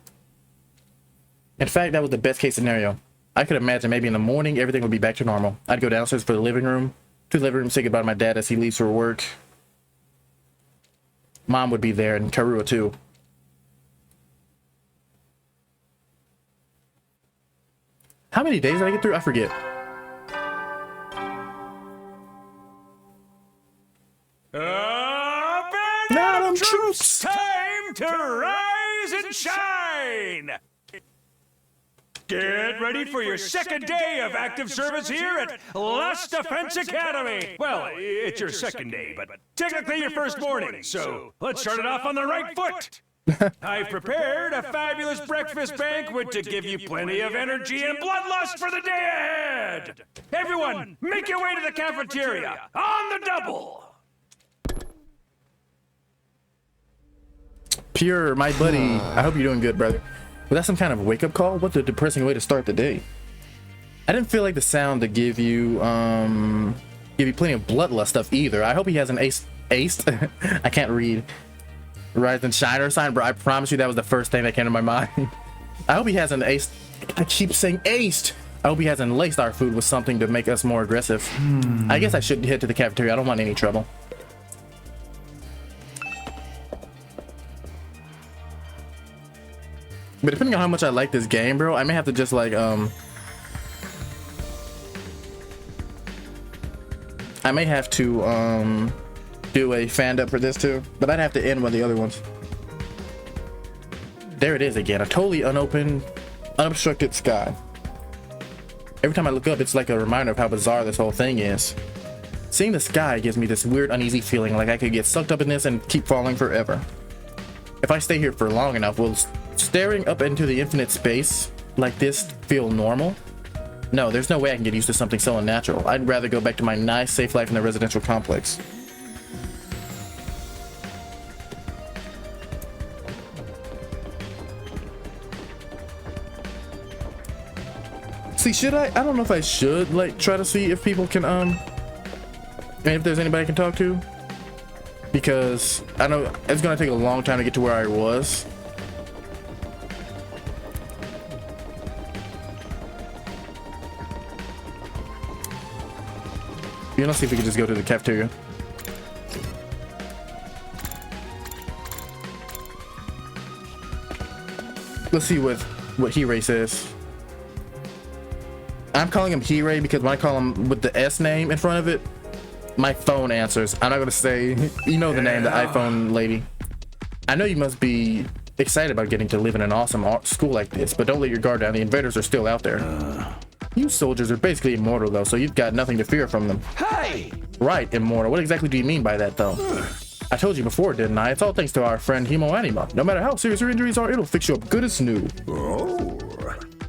In fact, that was the best case scenario. I could imagine maybe in the morning everything would be back to normal. I'd go downstairs for the living room, to the living room, say goodbye to my dad as he leaves for work. Mom would be there, and Karua too. How many days did I get through? I forget. Now troops, time to rise and shine! Get ready for your second day of active service here at Last Defense Academy! Well, it's your second day, but technically your first morning, so let's start it off on the right foot! I've prepared a fabulous breakfast banquet to give you plenty of energy and bloodlust for the day ahead! Everyone, make your way to the cafeteria, on the double! Pure, my buddy. I hope you're doing good, brother. Was that some kind of wake-up call? What a depressing way to start the day. I didn't feel like the sound to give you plenty of bloodlust stuff either. I hope he has an aced. I can't read. Rise and shine or sign, bro. I promise you that was the first thing that came to my mind. I hope he hasn't aced. I keep saying aced. I hope he hasn't laced our food with something to make us more aggressive. I guess I should head to the cafeteria. I don't want any trouble. But depending on how much I like this game, bro, I may have to just like I may have to do a fan up for this too, but I'd have to end one of the other ones. There it is again, a totally unopened, unobstructed sky. Every time I look up, it's like a reminder of how bizarre this whole thing is. Seeing the sky gives me this weird uneasy feeling like I could get sucked up in this and keep falling forever. If I stay here for long enough, will staring up into the infinite space like this feel normal? No, there's no way I can get used to something so unnatural. I'd rather go back to my nice, safe life in the residential complex. See, should I don't know if I should like try to see if people can and if there's anybody I can talk to, because I know it's gonna take a long time to get to where I was. Yeah, let's see if we can just go to the cafeteria. Let's see what Hiray says. I'm calling him Hiray because when I call him with the S name in front of it, my phone answers. I'm not gonna say, you know the name, the iPhone lady. I know you must be excited about getting to live in an awesome school like this, but don't let your guard down. The invaders are still out there. You soldiers are basically immortal though, so you've got nothing to fear from them. Hey! Right, immortal. What exactly do you mean by that though? I told you before, didn't I? It's all thanks to our friend Hemo Anima. No matter how serious your injuries are, it'll fix you up good as new. Oh.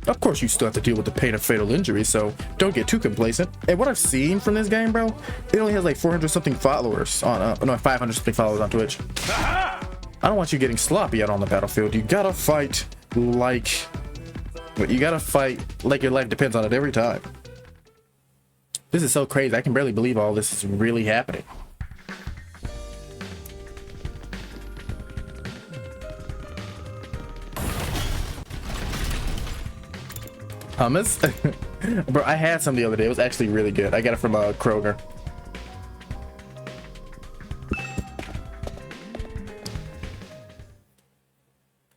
Of course, you still have to deal with the pain of fatal injuries, so don't get too complacent. And what I've seen from this game, bro, it only has like 400 something followers on, no, 500 something followers on Twitch. I don't want you getting sloppy out on the battlefield. You gotta fight like your life depends on it every time. This is so crazy. I can barely believe all this is really happening. Hummus? Bro, I had some the other day. It was actually really good. I got it from Kroger.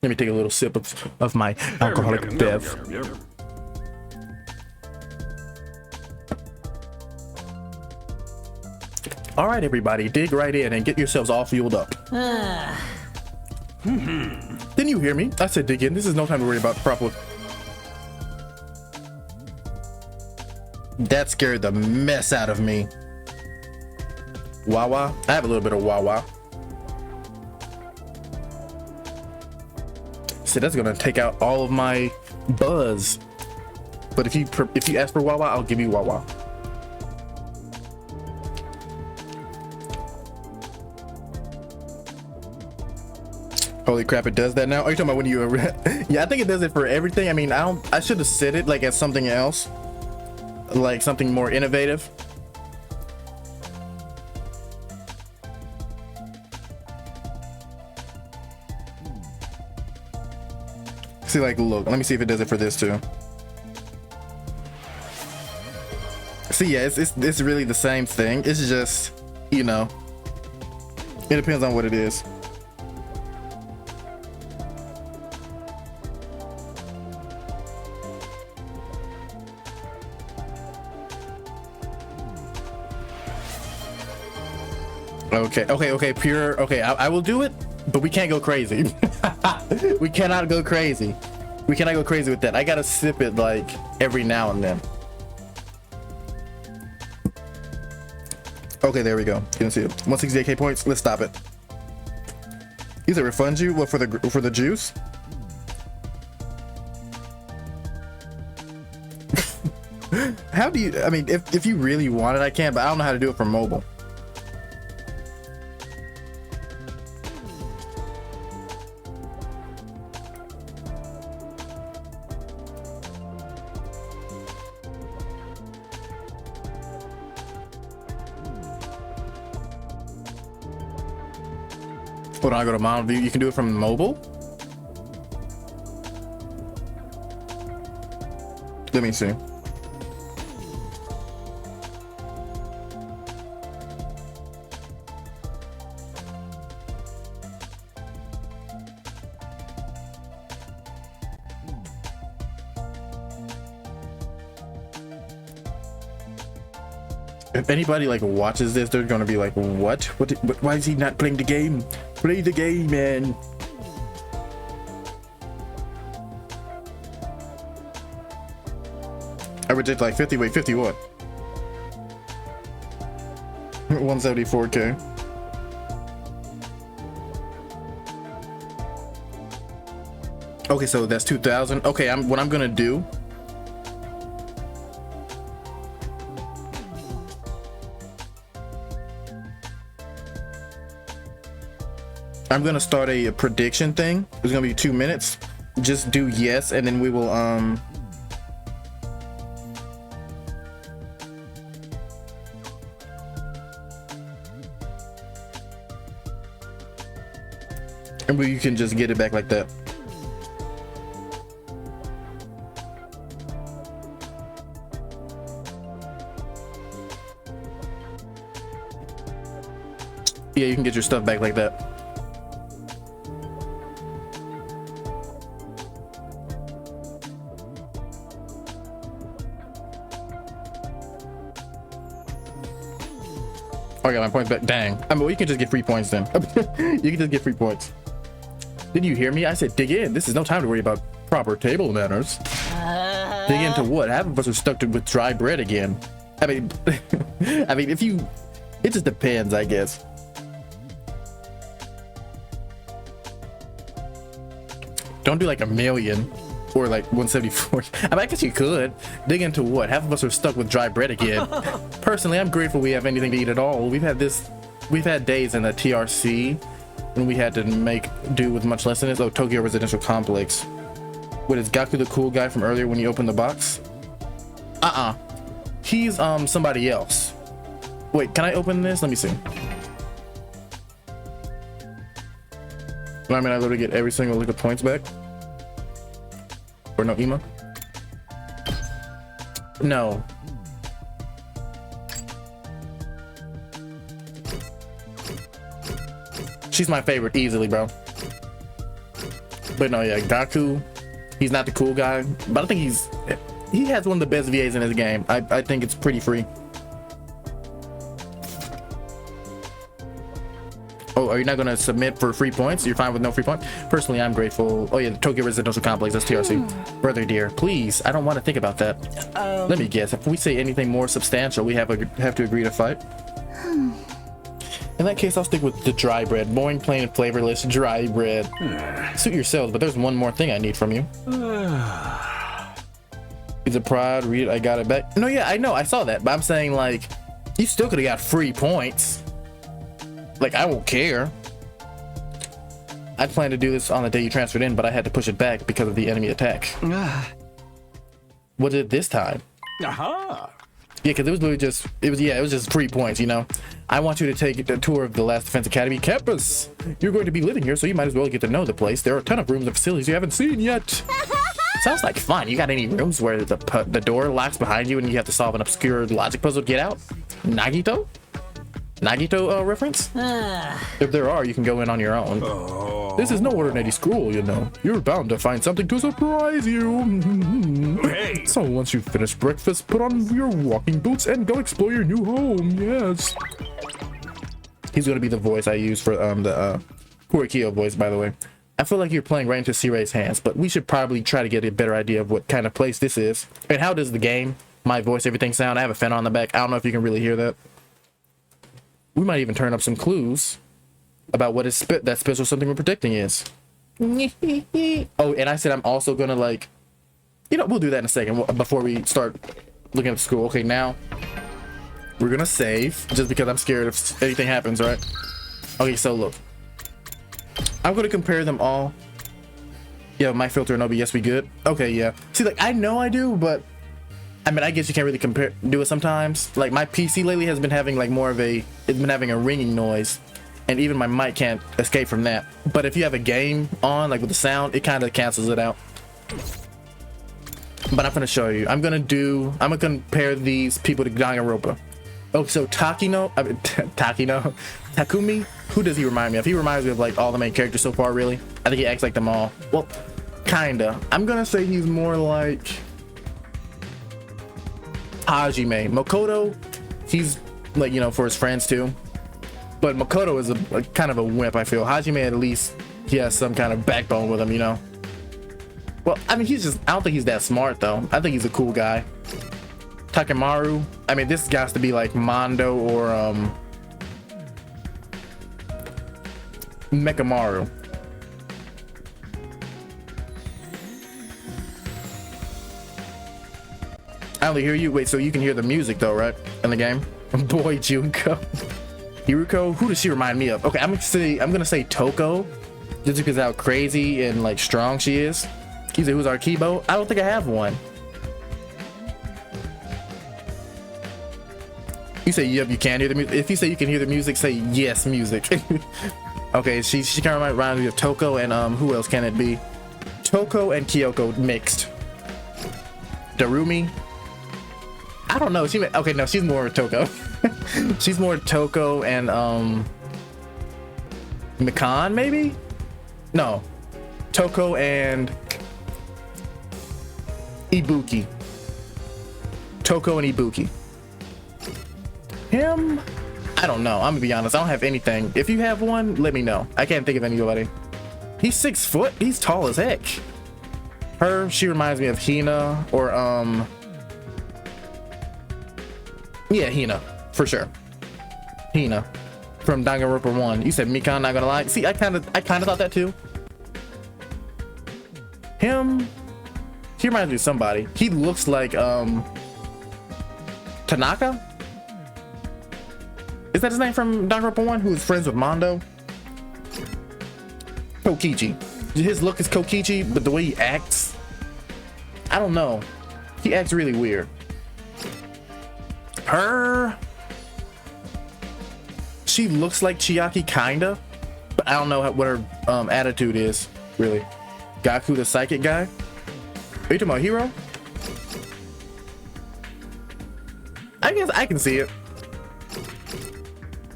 Let me take a little sip of my alcoholic bev. All right, everybody, dig right in and get yourselves all fueled up. Didn't you hear me? I said dig in. This is no time to worry about proper. That scared the mess out of me. Wawa? I have a little bit of Wawa. So that's gonna take out all of my buzz. But if you ask for Wawa, I'll give you Wawa. Holy crap, it does that now? Are you talking about when you yeah, I think it does it for everything. I mean, I should have said it like as something else. Like something more innovative. See, like, look, let me see if it does it for this too. See, yeah, it's really the same thing. It's just, you know, it depends on what it is. Okay, pure. Okay, I will do it, but we can't go crazy. We cannot go crazy. We cannot go crazy with that. I gotta sip it like every now and then. Okay, there we go. You can see it. 168k points. Let's stop it. You said refund you? What, for the juice? How do you? I mean, if you really want it, I can, but I don't know how to do it from mobile. Hold on, I go to Mountain View. You can do it from mobile? Let me see. If anybody like watches this, they're gonna be like, what? Why is he not playing the game? Play the game, man. I would take like 50, wait, 50 what? 174k. Okay, so that's 2,000. Okay, what I'm gonna do. I'm gonna start a prediction thing. It's gonna be 2 minutes. Just do yes, and then we will and you can just get it back like that. Yeah, you can get your stuff back like that. Oh, I got my points back. Dang. I mean, well, you can just get free points then. You can just get free points. Did you hear me? I said dig in. This is no time to worry about proper table manners. Dig into what? Half of us are stuck with dry bread again. I mean, I mean, it just depends, I guess. Don't do like a million or like 174. I mean, I guess you could. Dig into what? Half of us are stuck with dry bread again. Personally, I'm grateful we have anything to eat at all. We've had days in the TRC when we had to make do with much less than this. Oh, Tokyo Residential Complex. What, is Gaku the cool guy from earlier when you opened the box? He's somebody else. Wait, can I open this? Let me see. I mean, I literally get every single lick of points back. Or no, Ema? No. She's my favorite easily, bro. But no, yeah, Gaku, he's not the cool guy, but I think he has one of the best VAs in his game. I think it's pretty free. Oh, are you not gonna submit for free points? You're fine with no free points? Personally, I'm grateful. Oh yeah, the Tokyo Residential Complex, that's TRC. Brother dear, please, I don't want to think about that. Let me guess, if we say anything more substantial, we have to agree to fight. In that case, I'll stick with the dry bread. Boring, plain, and flavorless dry bread. Suit yourselves, but there's one more thing I need from you. Is it pride? Read it, I got it back. No, yeah, I know, I saw that, but I'm saying, like, you still could have got free points. Like, I won't care. I planned to do this on the day you transferred in, but I had to push it back because of the enemy attack. What did it this time? Aha! Yeah, because it was literally just, it was just 3 points, you know. I want you to take a tour of the Last Defense Academy campus. You're going to be living here, so you might as well get to know the place. There are a ton of rooms and facilities you haven't seen yet. Sounds like fun. You got any rooms where the door locks behind you and you have to solve an obscure logic puzzle to get out? Nagito? Nagito reference? If there are, you can go in on your own. This is no ordinary school, you know. You're bound to find something to surprise you. Hey. So once you've finished breakfast, put on your walking boots and go explore your new home. Yes. He's gonna be the voice I use for the Kurikyo voice, by the way. I feel like you're playing right into C-Ray's hands, but we should probably try to get a better idea of what kind of place this is. And how does the game, my voice, everything sound? I have a fan on the back. I don't know if you can really hear that. We might even turn up some clues about what that special something we're predicting is. Oh, and I said I'm also gonna, like, you know, we'll do that in a second before we start looking at school. Okay, now we're gonna save just because I'm scared if anything happens, right? Okay, so look, I'm gonna compare them all. Yeah, my filter and OBS, we good? Okay, yeah. See, like, I know I do, but I mean, I guess you can't really do it sometimes. Like, my PC lately has been having like more of it's been having a ringing noise, and even my mic can't escape from that. But if you have a game on, like with the sound, it kind of cancels it out. But I'm gonna show you. I'm gonna compare these people to Danganronpa. Oh, so Takumi, who does he remind me of? He reminds me of like all the main characters so far, really. I think he acts like them all. Well, kinda. I'm gonna say he's more like Hajime. Makoto, he's like, you know, for his friends too. But Makoto is a kind of a wimp, I feel. Hajime, at least, he has some kind of backbone with him, you know? Well, I mean, I don't think he's that smart, though. I think he's a cool guy. Takemaru, I mean, this has to be like Mondo or, Mekamaru. I only hear you. Wait, so you can hear the music though, right? In the game? Boy, Junko. Hiruko, who does she remind me of? Okay, I'm gonna say Toko, just because of how crazy and like strong she is. He said, who's our Kibo? I don't think I have one. You say yep, you can hear the music. If you say you can hear the music, say yes, music. Okay, she kind of reminds me of Toko and who else can it be? Toko and Kyoko mixed. Darumi. I don't know. Okay, no, she's more Toko. She's more Toko and Mikan, maybe? No. Toko and Ibuki. Toko and Ibuki. Him? I don't know. I'm gonna be honest. I don't have anything. If you have one, let me know. I can't think of anybody. He's 6 foot. He's tall as heck. Her, she reminds me of Hina or yeah, Hina, for sure. Hina from Danganronpa 1. You said Mikan, not gonna lie. See, I kind of thought that too. Him, he reminds me of somebody. He looks like Tanaka. Is that his name from Danganronpa 1? Who is friends with Mondo? Kokichi. His look is Kokichi, but the way he acts, I don't know. He acts really weird. Her, she looks like Chiaki kinda, but I don't know what her attitude is really. Gaku, the psychic guy. Are you talking about Hero? I guess I can see it.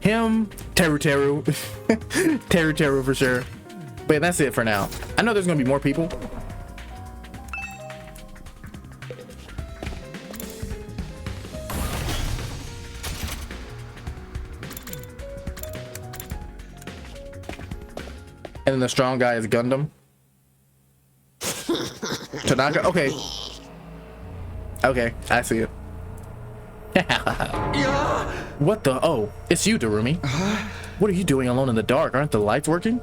Him, Teru Teru for sure. But yeah, that's it for now. I know there's gonna be more people. And then the strong guy is Gundam. Tanaka, okay. Okay, I see it. What the? Oh, it's you, Darumi. What are you doing alone in the dark? Aren't the lights working?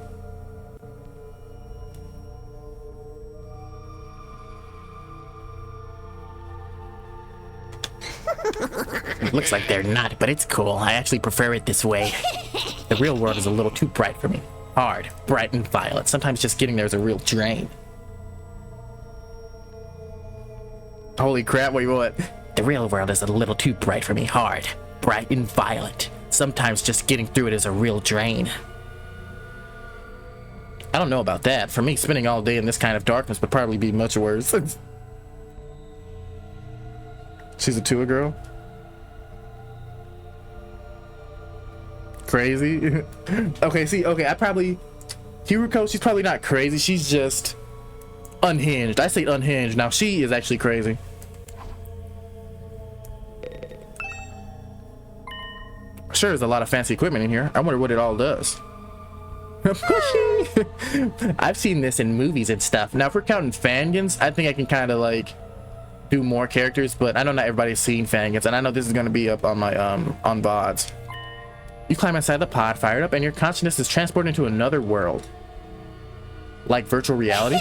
Looks like they're not, but it's cool. I actually prefer it this way. The real world is a little too bright for me. Hard, bright, and violet. Sometimes just getting there is a real drain. Holy crap, wait, what? The real world is a little too bright for me. Hard, bright and violent. Sometimes just getting through it is a real drain. I don't know about that. For me, spending all day in this kind of darkness would probably be much worse. She's a Tua girl? Crazy? Okay, see, okay, Hiruko, she's probably not crazy. She's just unhinged. I say unhinged. Now, she is actually crazy. Sure, there's a lot of fancy equipment in here. I wonder what it all does. I've seen this in movies and stuff. Now, if we're counting fangans, I think I can kind of like do more characters, but I know not everybody's seen fangans, and I know this is going to be up on my on VODs. You climb inside the pod, fire it up, and your consciousness is transported into another world. Like virtual reality.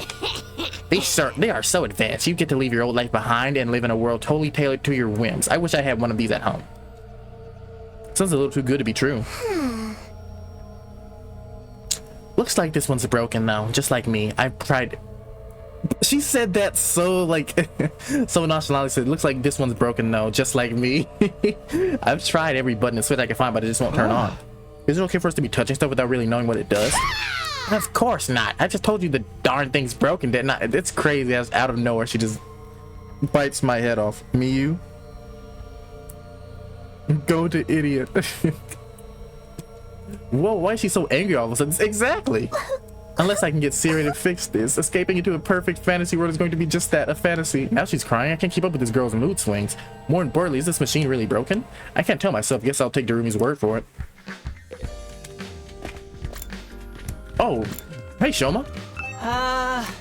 They are so advanced. You get to leave your old life behind and live in a world totally tailored to your whims. I wish I had one of these at home. Sounds a little too good to be true. Looks like this one's broken though, just like me. I've tried. She said that so like so nonchalantly. Said, looks like this one's broken though, just like me. I've tried every button and switch I can find, but it just won't turn on. Is it okay for us to be touching stuff without really knowing what it does? Of course not. I just told you the darn thing's broken, didn't I? It's crazy. As out of nowhere, she just bites my head off. Miyu. Go to idiot. Whoa, why is she so angry all of a sudden? Exactly. Unless I can get Siri to fix this. Escaping into a perfect fantasy world is going to be just that, a fantasy. Now she's crying. I can't keep up with this girl's mood swings. More importantly, is this machine really broken? I can't tell myself. Guess I'll take Darumi's word for it. Oh, hey Shoma.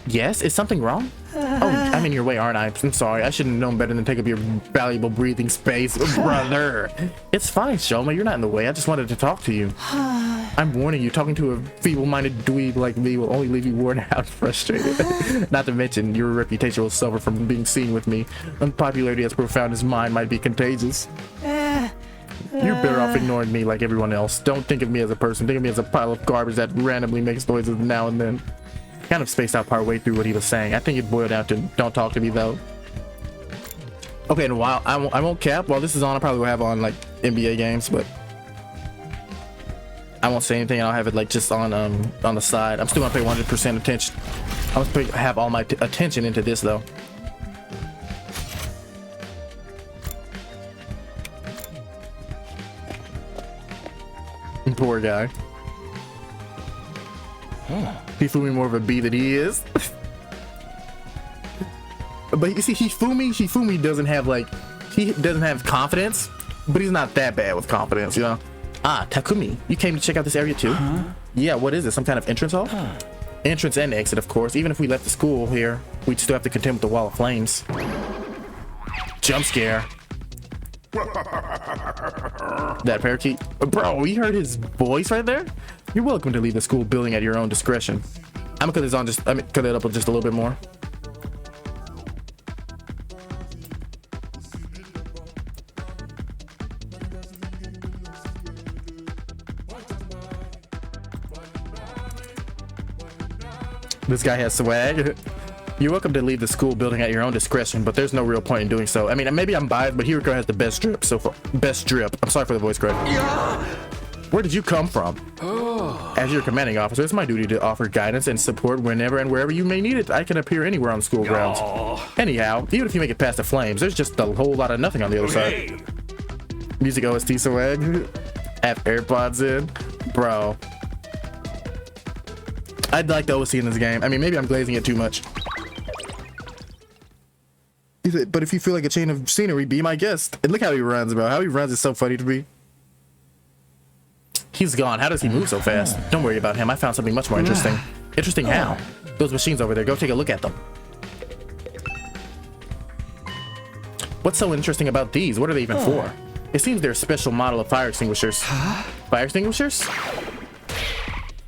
Yes, is something wrong? Oh, I'm in your way, aren't I? I'm sorry. I should have known better than take up your valuable breathing space, brother. It's fine, Shoma. You're not in the way. I just wanted to talk to you. I'm warning you, talking to a feeble-minded dweeb like me will only leave you worn out and frustrated. Not to mention, your reputation will suffer from being seen with me. Unpopularity as profound as mine might be contagious. You're better off ignoring me like everyone else. Don't think of me as a person. Think of me as a pile of garbage that randomly makes noises now and then. Kind of spaced out part way through what he was saying. I think it boiled down to don't talk to me though. Okay, and while I won't cap, while this is on, I probably will have on like NBA games, but I won't say anything. I'll have it like just on the side. I'm still gonna pay 100% attention. I'm gonna have all my attention into this though. Poor guy. Hifumi more of a B than he is. But you see, Hifumi doesn't have like, he doesn't have confidence, but he's not that bad with confidence, you know? Ah, Takumi, you came to check out this area too? Yeah, what is it? Some kind of entrance hall? Entrance and exit, of course. Even if we left the school here, we'd still have to contend with the wall of flames. Jump scare. That parakeet. Bro, you heard his voice right there? You're welcome to leave the school building at your own discretion. I'm gonna cut this on cut it up just a little bit more. This guy has swag. You're welcome to leave the school building at your own discretion, but there's no real point in doing so. I mean, maybe I'm biased, but Hiruko has the best drip so far. Best drip. I'm sorry for the voice crack. Where did you come from? As your commanding officer, it's my duty to offer guidance and support whenever and wherever you may need it. I can appear anywhere on school grounds. Anyhow, even if you make it past the flames, there's just a whole lot of nothing on the other side. Music OST swag. Have AirPods in. Bro. I'd like the OST in this game. I mean, maybe I'm glazing it too much. But if you feel like a chain of scenery, be my guest. And look how he runs, bro. How he runs is so funny to me. He's gone. How does he move so fast? Don't worry about him. I found something much more interesting. Interesting how? Those machines over there. Go take a look at them. What's so interesting about these? What are they even for? It seems they're a special model of fire extinguishers. Fire extinguishers?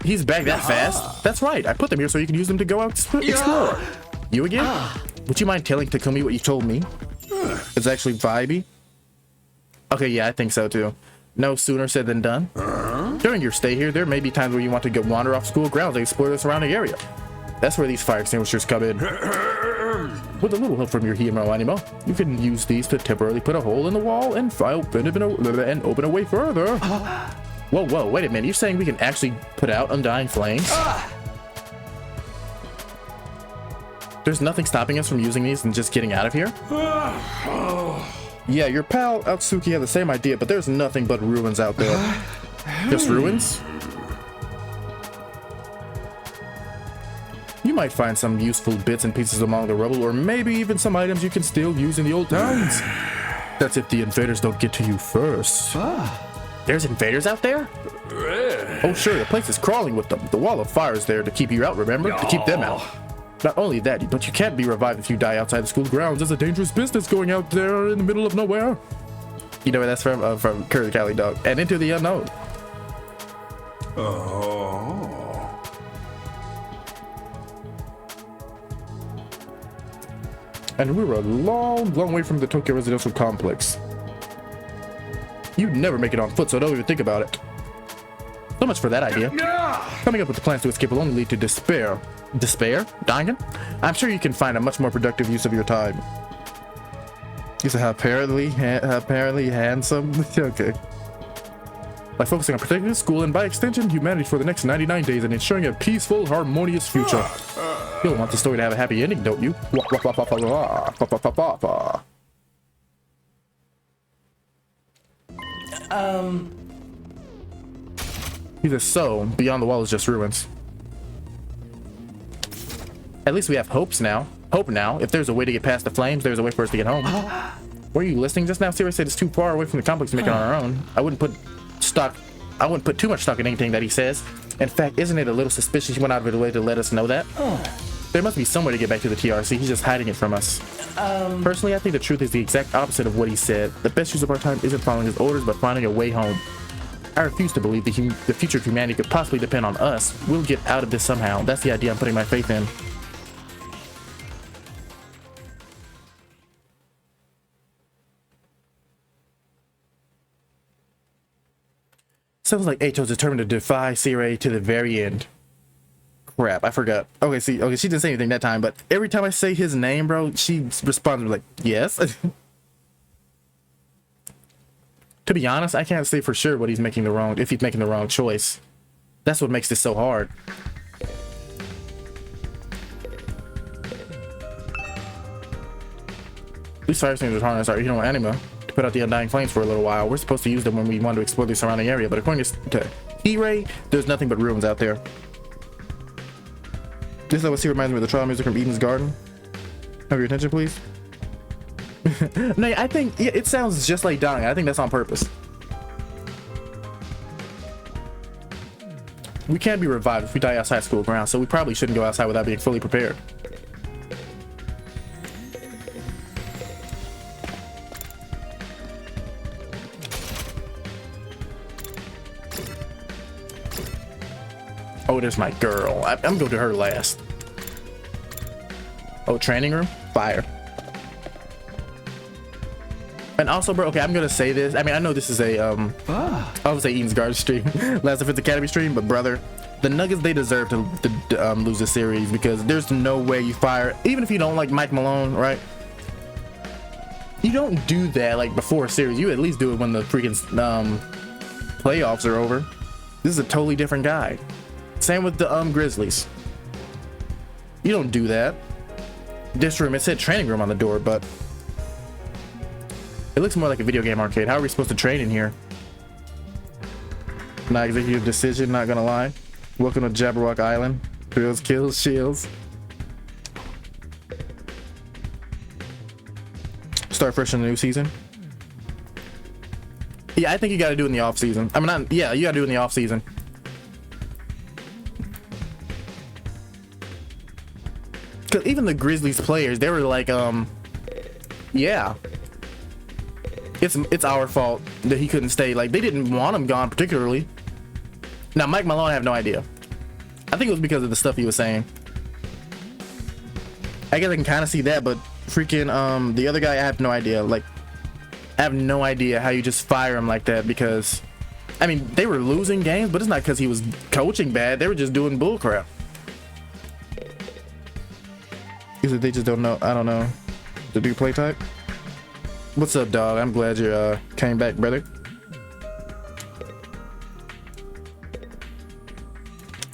He's back that fast? That's right. I put them here so you can use them to go out explore. You again? Would you mind telling Takumi what you told me? It's actually vibey. Okay, yeah, I think so too. No sooner said than done. During your stay here, there may be times where you want to go wander off school grounds and explore the surrounding area. That's where these fire extinguishers come in. With a little help from your hero animo, you can use these to temporarily put a hole in the wall and open a way further. Whoa, whoa, wait a minute. You're saying we can actually put out undying flames? There's nothing stopping us from using these and just getting out of here? Yeah, your pal Atsuki had the same idea, but there's nothing but ruins out there. Just ruins? You might find some useful bits and pieces among the rubble, or maybe even some items you can still use in the old towns. That's if the invaders don't get to you first. There's invaders out there? Oh sure, the place is crawling with them. The wall of fire is there to keep you out, remember? To keep them out. Not only that, but you can't be revived if you die outside the school grounds. It's a dangerous business going out there in the middle of nowhere. You know where that's from Curly Cali Dog. And Into the Unknown. Oh. And we were a long, long way from the Tokyo residential complex. You'd never make it on foot, so don't even think about it. So much for that idea. Coming up with plans to escape will only lead to despair. Despair? Dangan? I'm sure you can find a much more productive use of your time. He's apparently handsome. Okay. By focusing on protecting the school and by extension humanity for the next 99 days and ensuring a peaceful, harmonious future. You'll want the story to have a happy ending, don't you? Either so, beyond the wall is just ruins. At least we have hopes now. Hope now. If there's a way to get past the flames, there's a way for us to get home. Were you listening just now? Siri said it's too far away from the complex to make it on our own. I wouldn't put too much stock in anything that he says. In fact, isn't it a little suspicious he went out of his way to let us know that? There must be some way to get back to the TRC. He's just hiding it from us. Personally, I think the truth is the exact opposite of what he said. The best use of our time isn't following his orders, but finding a way home. I refuse to believe the future of humanity could possibly depend on us. We'll get out of this somehow. That's the idea I'm putting my faith in. Sounds like Eito's determined to defy Siri to the very end. Crap, I forgot. Okay, she didn't say anything that time, but every time I say his name, bro, she responds with like, yes. To be honest, I can't say for sure if he's making the wrong choice. That's what makes this so hard. These fire extinguishers harness our anima to put out the undying flames for a little while. We're supposed to use them when we want to explore the surrounding area, but according to E-Ray, there's nothing but ruins out there. This OSC reminds me of the trial music from Eden's Garden. Have your attention, please. No, I think it sounds just like dying. I think that's on purpose. We can't be revived if we die outside school grounds, so we probably shouldn't go outside without being fully prepared. Oh, there's my girl. I'm going to her last. Oh, training room? Fire. And also, bro, okay, I'm gonna say this. I mean, I know this is a I would say Eden's Garden stream, Last Defense Academy stream, but brother, the Nuggets, they deserve to lose this series because there's no way you fire, even if you don't like Mike Malone, right? You don't do that like before a series. You at least do it when the freaking playoffs are over. This is a totally different guy. Same with the Grizzlies. You don't do that. This room, it said training room on the door, but it looks more like a video game arcade. How are we supposed to train in here? Not executive decision, not gonna lie. Welcome to Jabberwock Island. Thrills, kills, shields. Start fresh in the new season. Yeah, I think you gotta do it in the off season. I mean, yeah, you gotta do it in the off season. Cause even the Grizzlies players, they were like, yeah. It's our fault that he couldn't stay. Like, they didn't want him gone particularly. Now, Mike Malone, I have no idea. I think it was because of the stuff he was saying. I guess I can kind of see that, but freaking the other guy, I have no idea. Like, I have no idea how you just fire him like that because, I mean, they were losing games, but it's not because he was coaching bad. They were just doing bullcrap. Is it they just don't know? I don't know. The new play type. What's up, dog? I'm glad you came back, brother.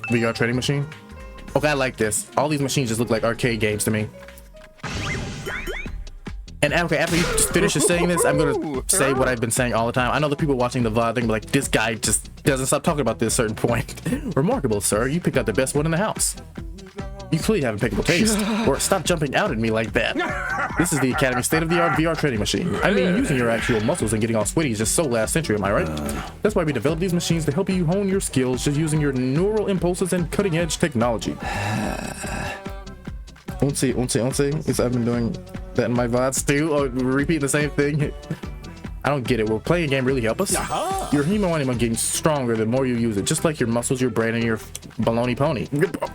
VR trading machine. Okay, I like this. All these machines just look like arcade games to me. And okay, after you just finishes saying this, I'm gonna say what I've been saying all the time. I know the people watching the VOD think like, this guy just doesn't stop talking about this certain point. Remarkable, sir. You picked out the best one in the house. You clearly have impeccable taste. Or stop jumping out at me like that. This is the Academy state-of-the-art VR trading machine. I mean, using your actual muscles and getting all sweaty is just so last century, am I right? That's why we developed these machines to help you hone your skills just using your neural impulses and cutting-edge technology. Once. I've been doing that in my VODs too. Oh, repeating the same thing. I don't get it. Will playing a game really help us? Your hemo anima gains stronger the more you use it, just like your muscles, your brain, and your baloney pony.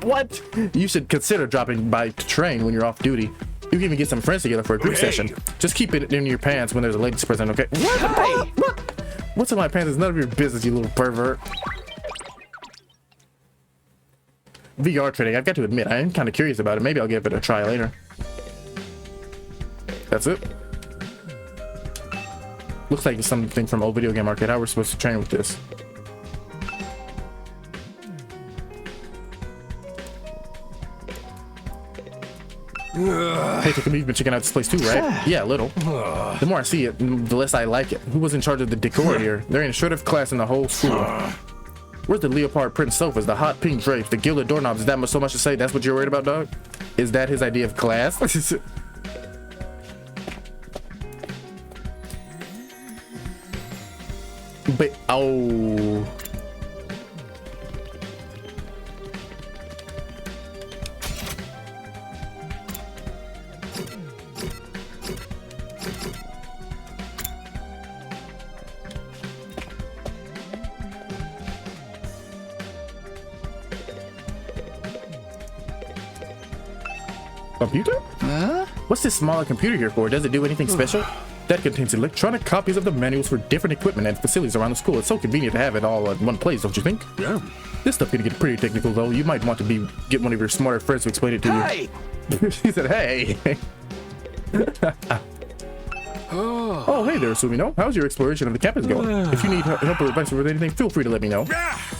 What? You should consider dropping by to train when you're off duty. You can even get some friends together for a group session. Just keep it in your pants when there's a ladies present, okay? What? What's in my pants is none of your business, you little pervert. VR trading, I've got to admit, I am kind of curious about it. Maybe I'll give it a try later. That's it. Looks like it's something from old video game arcade. How we're supposed to train with this? Hey, Takumi, you've been checking out this place too, right? Yeah, a little. The more I see it, the less I like it. Who was in charge of the decor here? There ain't a short of class in the whole school. Where's the leopard print sofas, the hot pink drapes, the gilded doorknobs? Is that so much to say? That's what you're worried about, dog? Is that his idea of class? But oh, computer? What's this smaller computer here for? Does it do anything special? That contains electronic copies of the manuals for different equipment and facilities around the school. It's so convenient to have it all in one place, don't you think? Yeah. This stuff can get pretty technical, though. You might want to get one of your smarter friends to explain it to you. He said, hey. Oh, hey there, Sumino. How's your exploration of the campus going? If you need help or advice with anything, feel free to let me know.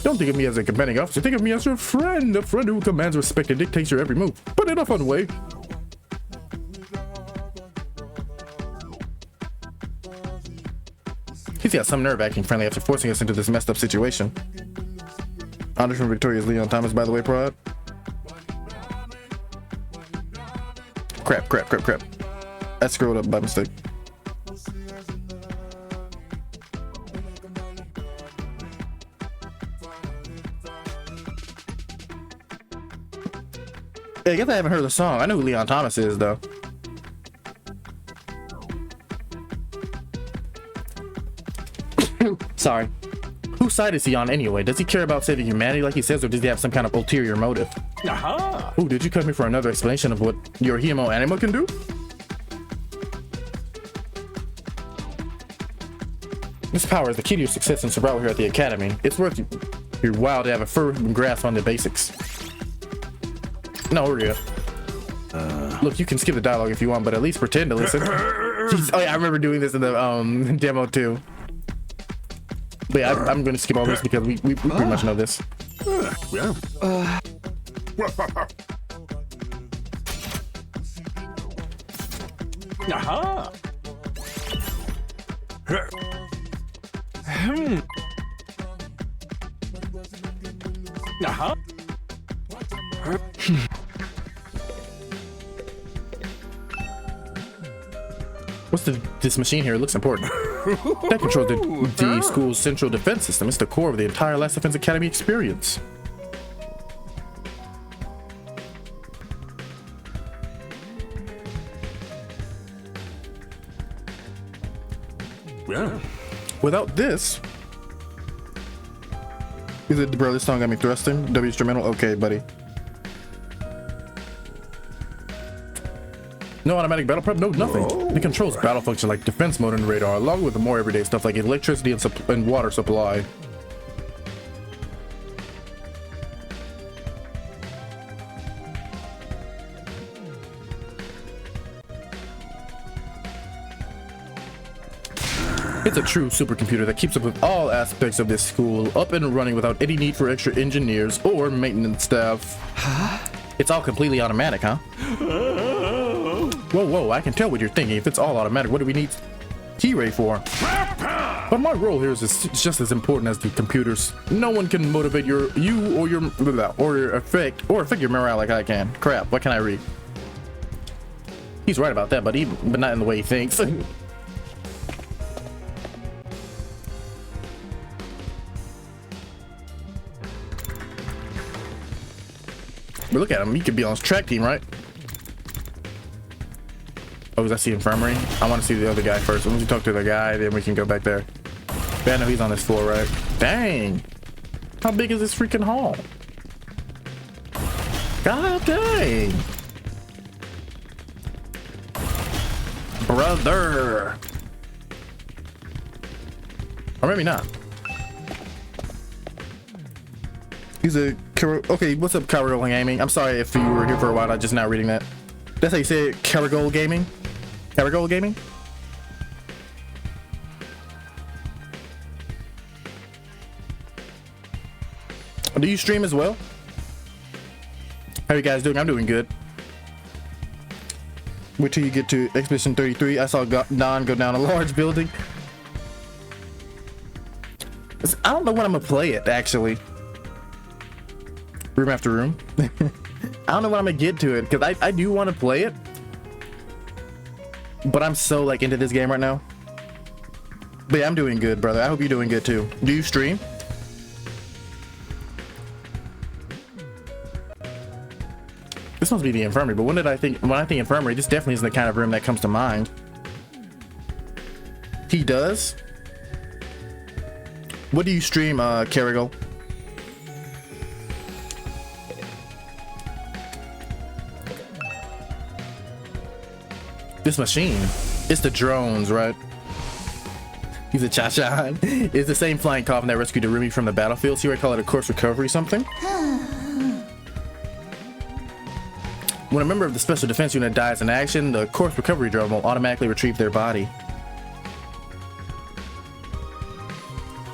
Don't think of me as a commanding officer. Think of me as your friend. A friend who commands respect and dictates your every move. But in a fun way. He's got some nerve acting friendly after forcing us into this messed up situation. Honor from Victoria's Leon Thomas, by the way, Prod. Crap. I screwed up by mistake. Hey, I guess I haven't heard the song. I know who Leon Thomas is, though. Sorry. Whose side is he on anyway? Does he care about saving humanity like he says, or does he have some kind of ulterior motive? Ooh, did you cut me for another explanation of what your hemo anima can do? This power is the key to your success and survival here at the Academy. It's worth your while to have a firm grasp on the basics. No, we're good. Look, you can skip the dialogue if you want, but at least pretend to listen. Jeez, oh yeah, I remember doing this in the demo too. But yeah, I'm going to skip all this because we pretty much know this. What's this machine here? It looks important. That controls the school's central defense system. It's the core of the entire Last Defense Academy experience. Yeah. Without this, is it, bro? This song got me thrusting. W instrumental. Okay, buddy. No automatic battle prep, no nothing. It controls battle function like defense mode and radar, along with the more everyday stuff like electricity and water supply. It's a true supercomputer that keeps up with all aspects of this school, up and running without any need for extra engineers or maintenance staff. It's all completely automatic, huh? Whoa, I can tell what you're thinking. If it's all automatic, what do we need T-Ray for? But my role here is just as important as the computers. No one can motivate you or affect your morale like I can. Crap, what can I read? He's right about that, but not in the way he thinks. But look at him, he could be on his track team, right? Oh, that's the infirmary? I want to see the other guy first. Once you talk to the guy, then we can go back there. Yeah, I know he's on this floor, right? Dang! How big is this freaking hall? God dang! Brother! Or maybe not. He's a... Okay, what's up, Caragol Gaming? I'm sorry if you were here for a while, I'm just now reading that. That's how you say it, Caragol Gaming? Caragol Gaming? Do you stream as well? How are you guys doing? I'm doing good. Wait till you get to Expedition 33. I saw Don go down a large building. I don't know when I'm gonna play it, actually. Room after room. I don't know when I'm gonna get to it, because I do want to play it. But I'm so like into this game right now. But yeah, I'm doing good, brother. I hope you're doing good too. Do you stream? This must be the infirmary, but when I think infirmary, this definitely isn't the kind of room that comes to mind. He does? What do you stream, Caragol? This machine, it's the drones, right? He's a cha-cha. It's the same flying coffin that rescued Arumi from the battlefield. So you might call it a course recovery something. When a member of the special defense unit dies in action, the course recovery drone will automatically retrieve their body.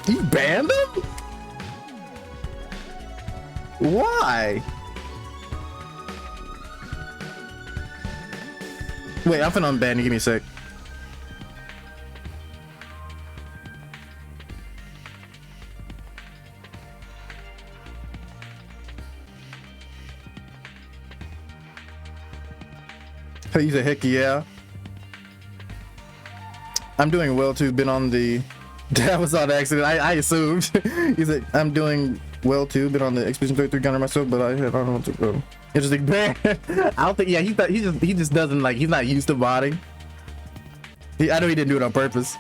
You banned them? Why? Wait, I'm finna unban you. Give me a sec. Hey, he's a heck yeah. I'm doing well too. Been on the... That was on accident. I assumed. He's like, I'm doing well too. Been on the Expedition 33 gunner myself, but I don't know what to go. Interesting. Man, I don't think. Yeah, he just doesn't like. He's not used to body. I know he didn't do it on purpose.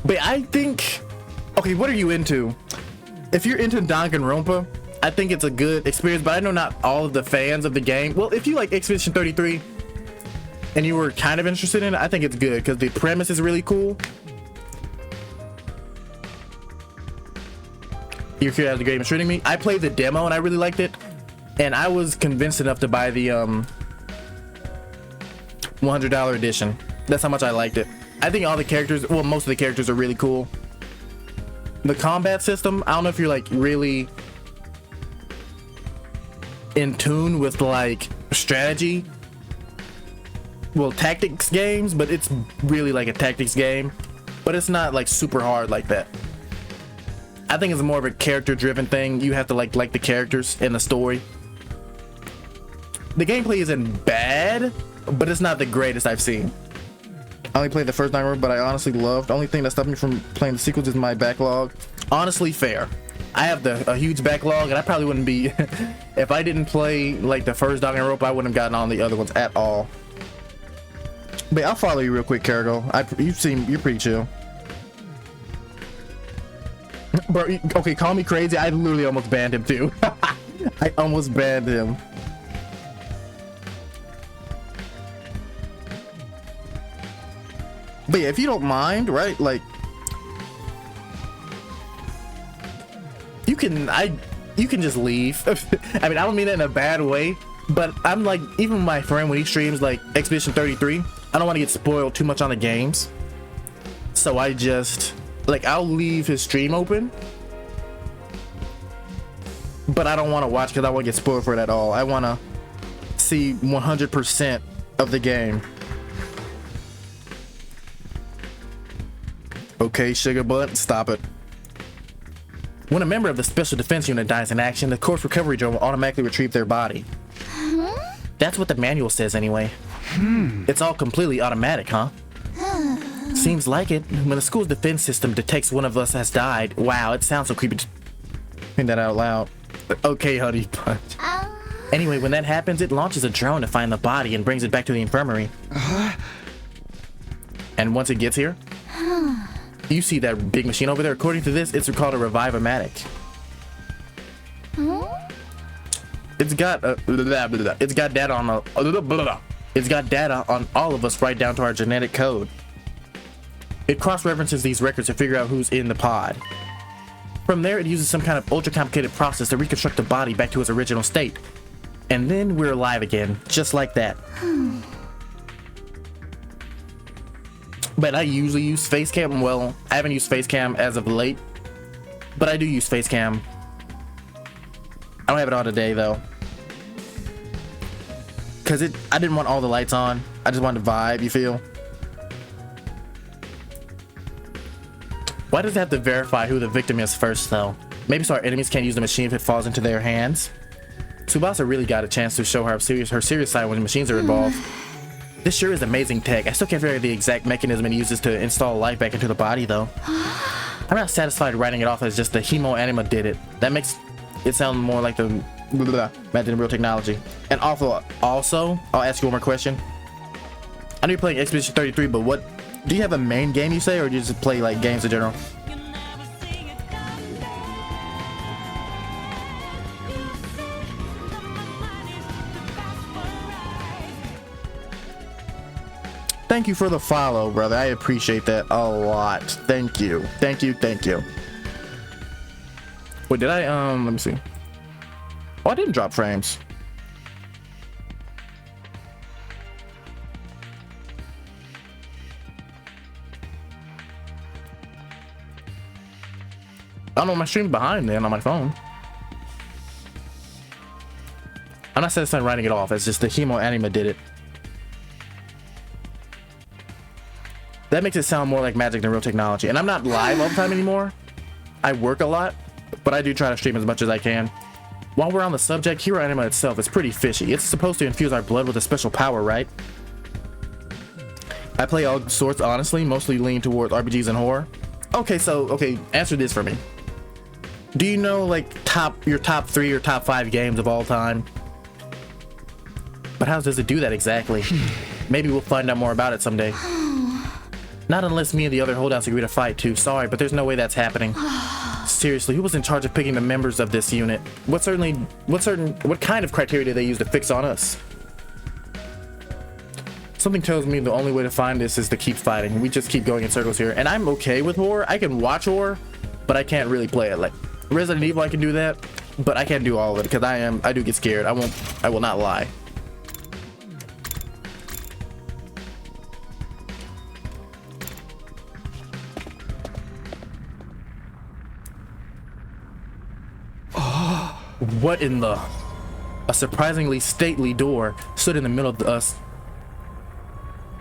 But I think, okay, what are you into? If you're into Danganronpa, I think it's a good experience, but I know not all of the fans of the game. Well, if you like Expedition 33 and you were kind of interested in it, I think it's good because the premise is really cool. You're here as the game is treating me. I played the demo and I really liked it, and I was convinced enough to buy the $100 edition. That's how much I liked it. I think all the characters, well, most of the characters are really cool. The combat system, I don't know if you're like really in tune with like strategy, well, tactics games, but it's really like a tactics game, but it's not like super hard like that. I think it's more of a character driven thing. You have to like the characters and the story. The gameplay isn't bad, but it's not the greatest I've seen. I only played the first Danganronpa, but I honestly loved. The only thing that stopped me from playing the sequels is my backlog. Honestly, fair. I have a huge backlog, and I probably wouldn't be if I didn't play like the first Danganronpa. I wouldn't have gotten on the other ones at all. But I'll follow you real quick, Caragol. You're pretty chill. Bro, okay, call me crazy. I literally almost banned him too. I almost banned him. But yeah, if you don't mind, right? Like, you can. you can just leave. I mean, I don't mean that in a bad way, but I'm like, even my friend when he streams like Expedition 33, I don't want to get spoiled too much on the games. So I just, like, I'll leave his stream open, but I don't want to watch because I won't get spoiled for it at all. I want to see 100% of the game. Okay, Sugar Butt, stop it. When a member of the Special Defense Unit dies in action, the corpse recovery drone will automatically retrieve their body. That's what the manual says anyway. It's all completely automatic, huh? Seems like it. When the school's defense system detects one of us has died, wow, it sounds so creepy to think that out loud. Okay, Honey Punch. Anyway, when that happens, it launches a drone to find the body and brings it back to the infirmary. And once it gets here, you see that big machine over there? According to this, it's called a Revive-O-Matic. It's got data on it's got data on all of us right down to our genetic code. It cross-references these records to figure out who's in the pod. From there, it uses some kind of ultra-complicated process to reconstruct the body back to its original state. And then we're alive again, just like that. But I usually use Facecam. Well, I haven't used Facecam as of late, but I do use Facecam. I don't have it on today though, cause I didn't want all the lights on. I just wanted to vibe. You feel? Why does it have to verify who the victim is first though? Maybe so our enemies can't use the machine if it falls into their hands. Tsubasa really got a chance to show her serious side when the machines are involved. This sure is amazing tech. I still can't figure out the exact mechanism it uses to install life back into the body though. I'm not satisfied writing it off as just the hemo-anima did it. That makes it sound more like the method in real technology. And also, I'll ask you one more question. I know you're playing Expedition 33, but what do you have a main game you say, or do you just play like games in general? Thank you for the follow, brother. I appreciate that a lot. Thank you. Thank you. Thank you. Wait, did I, let me see. Oh, I didn't drop frames. I don't know, my stream behind then on my phone. I'm not satisfied writing it off. It's just the hemo-anima did it. That makes it sound more like magic than real technology. And I'm not live all the time anymore. I work a lot, but I do try to stream as much as I can. While we're on the subject, Hero Anima itself is pretty fishy. It's supposed to infuse our blood with a special power, right? I play all sorts, honestly, mostly lean towards RPGs and horror. Okay, answer this for me. Do you know like your top 3 or top 5 games of all time? But how does it do that exactly? Maybe we'll find out more about it someday. Not unless me and the other holdouts agree to fight too. Sorry, but there's no way that's happening. Seriously, who was in charge of picking the members of this unit? What kind of criteria did they use to fix on us? Something tells me the only way to find this is to keep fighting. We just keep going in circles here. And I'm okay with horror. I can watch horror, but I can't really play it. Like Resident Evil, I can do that, but I can't do all of it because I do get scared. I will not lie. What in the... A surprisingly stately door stood in the middle of us.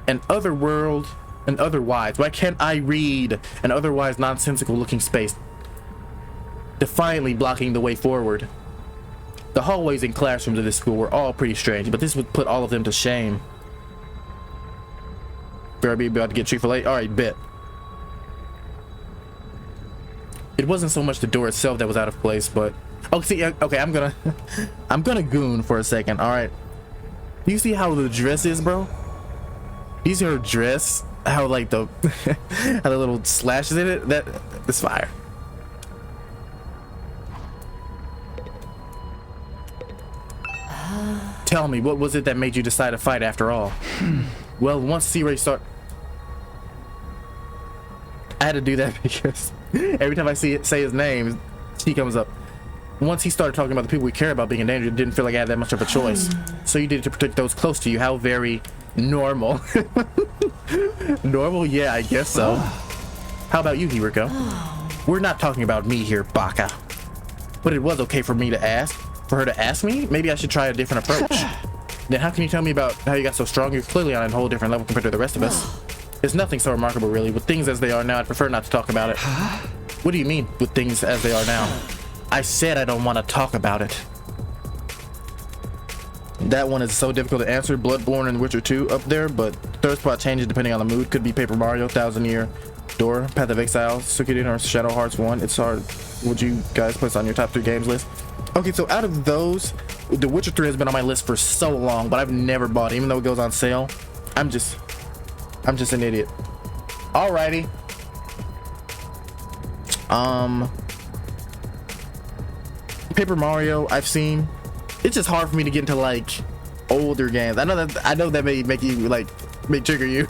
An otherworld, an otherwise... Why can't I read? An otherwise nonsensical looking space. Defiantly blocking the way forward. The hallways and classrooms of this school were all pretty strange, but this would put all of them to shame. Better be about to get Chick-fil-A? Alright, bet. It wasn't so much the door itself that was out of place, but... Oh, see, okay, I'm gonna goon for a second, alright? You see how the dress is, bro? You see her dress? How, like, how the little slashes in it? That's fire. Tell me, what was it that made you decide to fight after all? Well, once C-Ray I had to do that because every time I say his name, she comes up. once he started talking about the people we care about being in danger, it didn't feel like I had that much of a choice. So you did it to protect those close to you. How very normal. Normal? Yeah, I guess so. How about you, Hiriko? We're not talking about me here, Baka. But it was okay for me to ask. For her to ask me? Maybe I should try a different approach. Then how can you tell me about how you got so strong? You're clearly on a whole different level compared to the rest of us. It's nothing so remarkable, really. With things as they are now, I'd prefer not to talk about it. What do you mean, with things as they are now? I said I don't want to talk about it. That one is so difficult to answer. Bloodborne and Witcher 2 up there, but third spot changes depending on the mood. Could be Paper Mario, Thousand Year Door, Path of Exile, Suikoden, or Shadow Hearts 1. It's hard. Would you guys place on your top 3 games list? Okay, so out of those, The Witcher 3 has been on my list for so long, but I've never bought it, even though it goes on sale. I'm just an idiot. Alrighty. Paper Mario, I've seen. It's just hard for me to get into like older games. I know that may make you like may trigger you.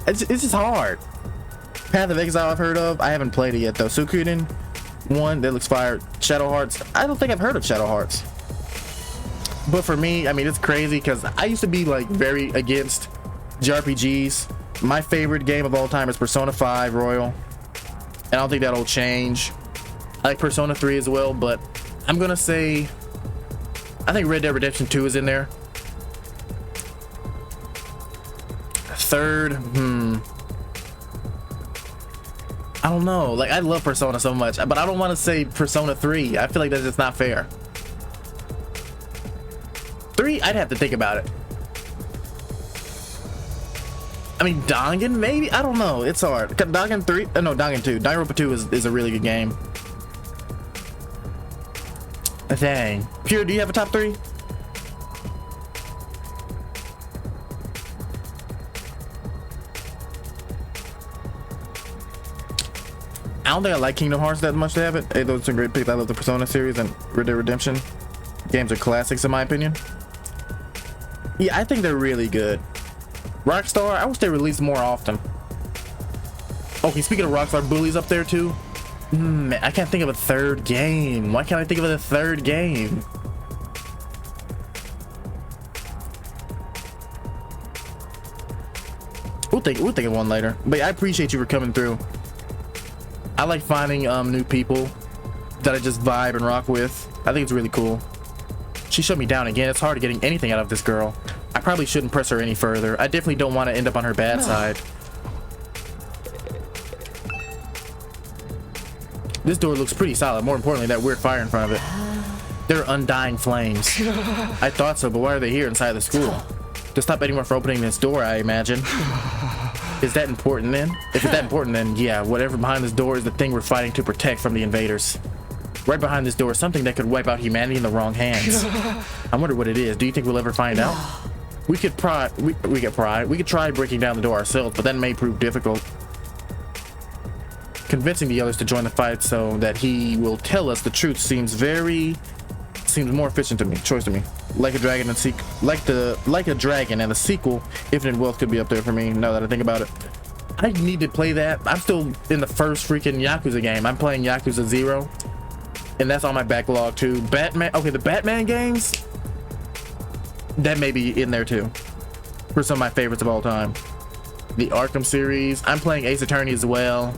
it's just hard. Path of Exile I've heard of. I haven't played it yet though. Suikoden 1, that looks fire. Shadow Hearts. I don't think I've heard of Shadow Hearts. But for me, I mean, it's crazy because I used to be like very against JRPGs. My favorite game of all time is Persona 5 Royal, and I don't think that'll change. I like Persona 3 as well, but I'm gonna say I think Red Dead Redemption 2 is in there. Third, I don't know. Like, I love Persona so much, but I don't want to say Persona 3. I feel like that's just not fair. 3, I'd have to think about it. I mean, Dangan, maybe? I don't know. It's hard. Dangan 3? No, Dangan 2. Danganronpa 2 is a really good game. Dang. Pure, do you have a top 3? I don't think I like Kingdom Hearts that much to have it. Hey, those are great picks. I love the Persona series and Red Dead Redemption. Games are classics in my opinion. Yeah, I think they're really good. Rockstar, I wish they released more often. Okay, speaking of Rockstar, Bully's up there too. Man, I can't think of a third game. Why can't I think of a third game? We'll think of one later. But I appreciate you for coming through. I like finding new people that I just vibe and rock with. I think it's really cool. She shut me down again. It's hard getting anything out of this girl. I probably shouldn't press her any further. I definitely don't want to end up on her bad side. This door looks pretty solid. More importantly, that weird fire in front of it. They're undying flames. I thought so, but why are they here inside the school? To stop anyone from opening this door, I imagine. Is that important then? If it's that important, then yeah, whatever behind this door is the thing we're fighting to protect from the invaders. Right behind this door is something that could wipe out humanity in the wrong hands. I wonder what it is. Do you think we'll ever find out? We could try breaking down the door ourselves, but that may prove difficult. Convincing the others to join the fight so that he will tell us the truth seems more efficient to me. Choice to me. Like a Dragon and the sequel, Infinite Wealth could be up there for me. Now that I think about it, I need to play that. I'm still in the first freaking Yakuza game. I'm playing Yakuza 0, and that's on my backlog too. Batman. Okay, the Batman games. That may be in there too. For some of my favorites of all time. The Arkham series. I'm playing Ace Attorney as well.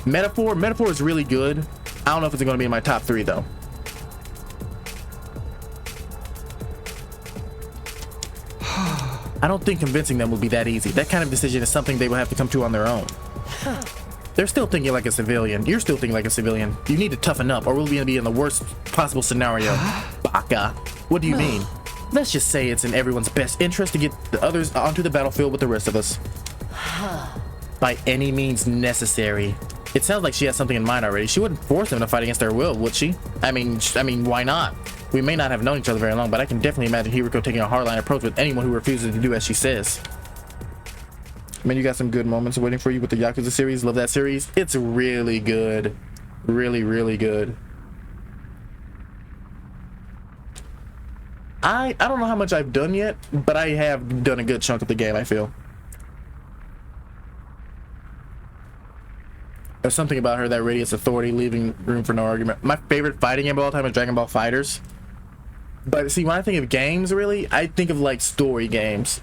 Metaphor is really good. I don't know if it's going to be in my top 3 though. I don't think convincing them will be that easy. That kind of decision is something they will have to come to on their own. They're still thinking like a civilian. You're still thinking like a civilian. You need to toughen up or we'll be in the worst possible scenario. Baka. What do you mean? Let's just say it's in everyone's best interest to get the others onto the battlefield with the rest of us. By any means necessary. It sounds like she has something in mind already. She wouldn't force them to fight against their will, would she? I mean, why not? We may not have known each other very long, but I can definitely imagine Hiriko taking a hardline approach with anyone who refuses to do as she says. Man, you got some good moments waiting for you with the Yakuza series. Love that series. It's really good. Really, really good. I don't know how much I've done yet, but I have done a good chunk of the game, I feel. There's something about her that radiates authority, leaving room for no argument. My favorite fighting game of all time is Dragon Ball FighterZ. But see, when I think of games, really, I think of like story games.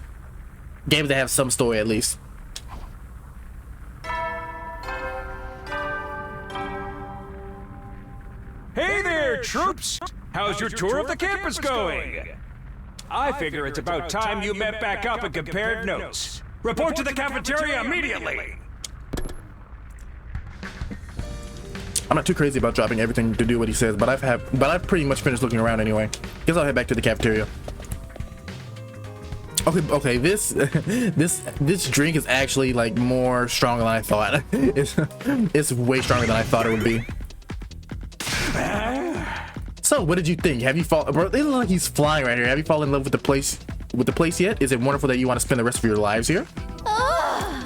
Games that have some story at least. Hey there, troops! How's your tour of the campus going? I figure it's about time you met back up and compared notes. Report to the cafeteria immediately! I'm not too crazy about dropping everything to do what he says, but I've pretty much finished looking around anyway. Guess I'll head back to the cafeteria. Okay, this drink is actually like more stronger than I thought. It's way stronger than I thought it would be. So, what did you think? Have you fallen? Bro, it looks like he's flying right here. Have you fallen in love with the place yet? Is it wonderful that you want to spend the rest of your lives here?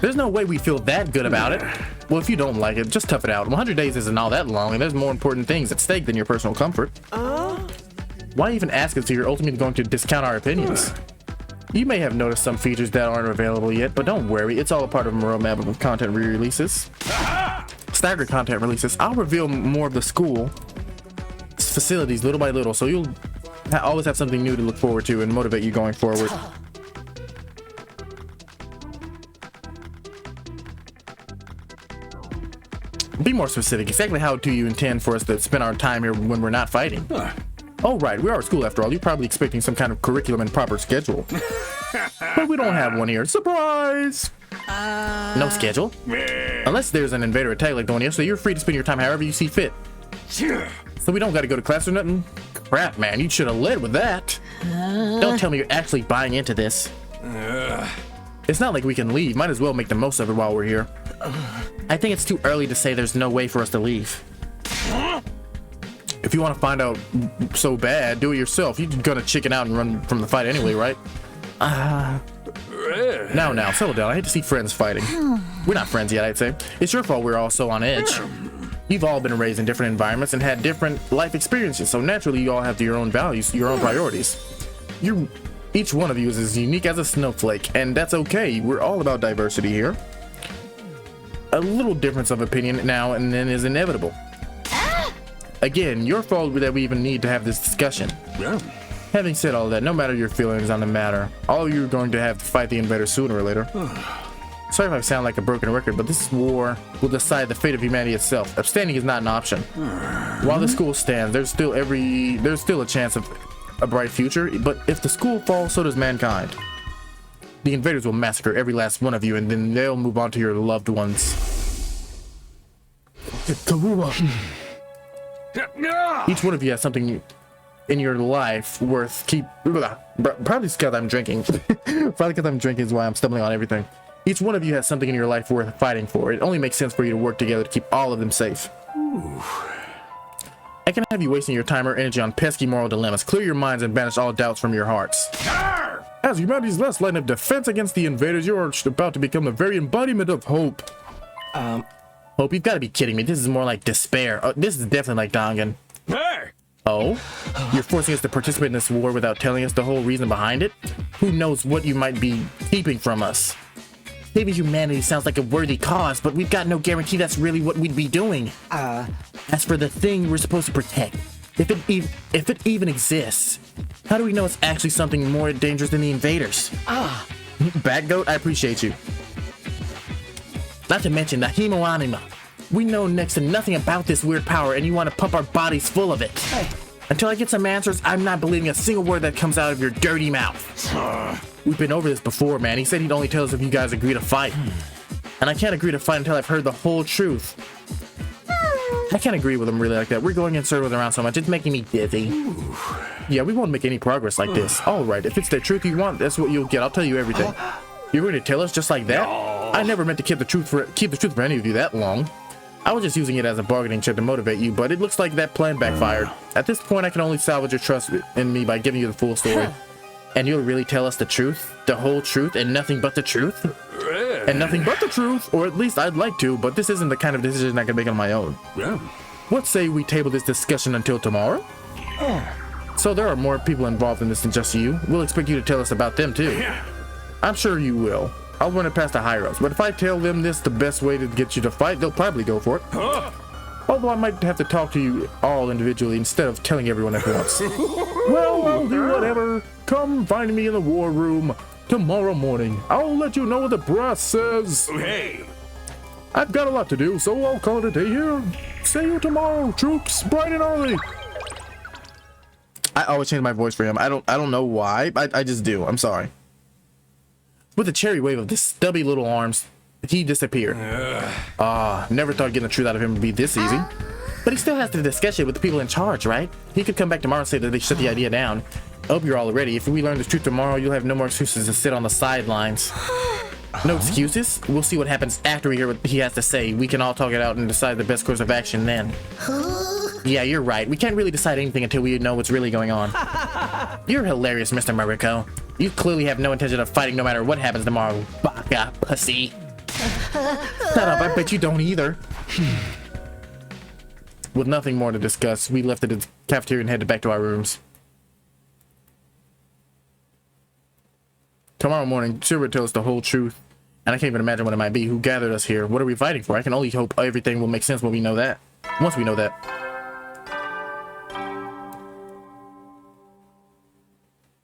There's no way we feel that good about it. Well, if you don't like it, just tough it out. 100 days isn't all that long, and there's more important things at stake than your personal comfort. Why even ask us if you're ultimately going to discount our opinions? You may have noticed some features that aren't available yet, but don't worry, it's all a part of a roadmap of content re-releases. Staggered content releases. I'll reveal more of the school facilities little by little, so you'll always have something new to look forward to and motivate you going forward. Be more specific. Exactly how do you intend for us to spend our time here when we're not fighting? Oh, right. We are at school after all. You're probably expecting some kind of curriculum and proper schedule. But we don't have one here. Surprise! No schedule? Unless there's an invader attack like the one yesterday, you're free to spend your time however you see fit. So we don't gotta go to class or nothing? Crap, man. You should have led with that. Don't tell me you're actually buying into this. It's not like we can leave. Might as well make the most of it while we're here. I think it's too early to say there's no way for us to leave. If you want to find out so bad, do it yourself. You're gonna chicken out and run from the fight anyway, right? Now, settle down. I hate to see friends fighting. We're not friends yet, I'd say. It's your fault we're all so on edge. You've all been raised in different environments and had different life experiences, so naturally you all have your own values, your own priorities. Each one of you is as unique as a snowflake, and that's okay. We're all about diversity here. A little difference of opinion now and then is inevitable. Again, your fault that we even need to have this discussion. Having said all that, no matter your feelings on the matter, all you're going to have to fight the invaders sooner or later. Sorry if I sound like a broken record, but this war will decide the fate of humanity itself. Abstaining is not an option. While the school stands, there's still a chance of a bright future, but if the school falls, so does mankind. The invaders will massacre every last one of you, and then they'll move on to your loved ones. Each one of you has something in your life worth probably because I'm drinking. Probably because I'm drinking is why I'm stumbling on everything. Each one of you has something in your life worth fighting for. It only makes sense for you to work together to keep all of them safe. I can't have you wasting your time or energy on pesky moral dilemmas. Clear your minds and banish all doubts from your hearts. As humanity's last line of defense against the invaders, you are about to become the very embodiment of hope. Hope? You've got to be kidding me. This is more like despair. This is definitely like Dangan. Oh? You're forcing us to participate in this war without telling us the whole reason behind it? Who knows what you might be keeping from us? Maybe humanity sounds like a worthy cause, but we've got no guarantee that's really what we'd be doing. As for the thing we're supposed to protect, if it even exists, how do we know it's actually something more dangerous than the invaders? Backgoat, I appreciate you. Not to mention the Hemo Anima. We know next to nothing about this weird power, and you want to pump our bodies full of it. Until I get some answers, I'm not believing a single word that comes out of your dirty mouth. We've been over this before, man. He said he'd only tell us if you guys agree to fight. And I can't agree to fight until I've heard the whole truth. I can't agree with him really like that. We're going in circles around so much, it's making me dizzy. Yeah, we won't make any progress like this. Alright, if it's the truth you want, that's what you'll get. I'll tell you everything. You're going to tell us just like that? I never meant to keep the truth for any of you that long. I was just using it as a bargaining chip to motivate you, but it looks like that plan backfired. At this point, I can only salvage your trust in me by giving you the full story. And you'll really tell us the truth? The whole truth and nothing but the truth? And nothing but the truth? Or at least I'd like to, but this isn't the kind of decision I can make on my own. What say we table this discussion until tomorrow? So there are more people involved in this than just you. We'll expect you to tell us about them too. I'm sure you will. I'll run it past the higher-ups, but if I tell them this is the best way to get you to fight, they'll probably go for it. Huh? Although I might have to talk to you all individually instead of telling everyone at once. Well, I'll do whatever. Come find me in the war room tomorrow morning. I'll let you know what the brass says. Hey. I've got a lot to do, so I'll call it a day here. See you tomorrow, troops, bright and early. I always change my voice for him. I don't know why. I just do. I'm sorry. With a cherry wave of the stubby little arms, he disappeared. Never thought getting the truth out of him would be this easy. But he still has to discuss it with the people in charge, right? He could come back tomorrow and say that they shut the idea down. I hope you're all ready. If we learn the truth tomorrow, you'll have no more excuses to sit on the sidelines. No excuses? We'll see what happens after we hear what he has to say. We can all talk it out and decide the best course of action then. Yeah, you're right. We can't really decide anything until we know what's really going on. You're hilarious, Mr. Mariko. You clearly have no intention of fighting no matter what happens tomorrow, baka pussy. Shut up, I bet you don't either. With nothing more to discuss, we left the cafeteria and headed back to our rooms. Tomorrow morning, Shira will tell us the whole truth. And I can't even imagine what it might be. Who gathered us here? What are we fighting for? I can only hope everything will make sense when we know that. Once we know that.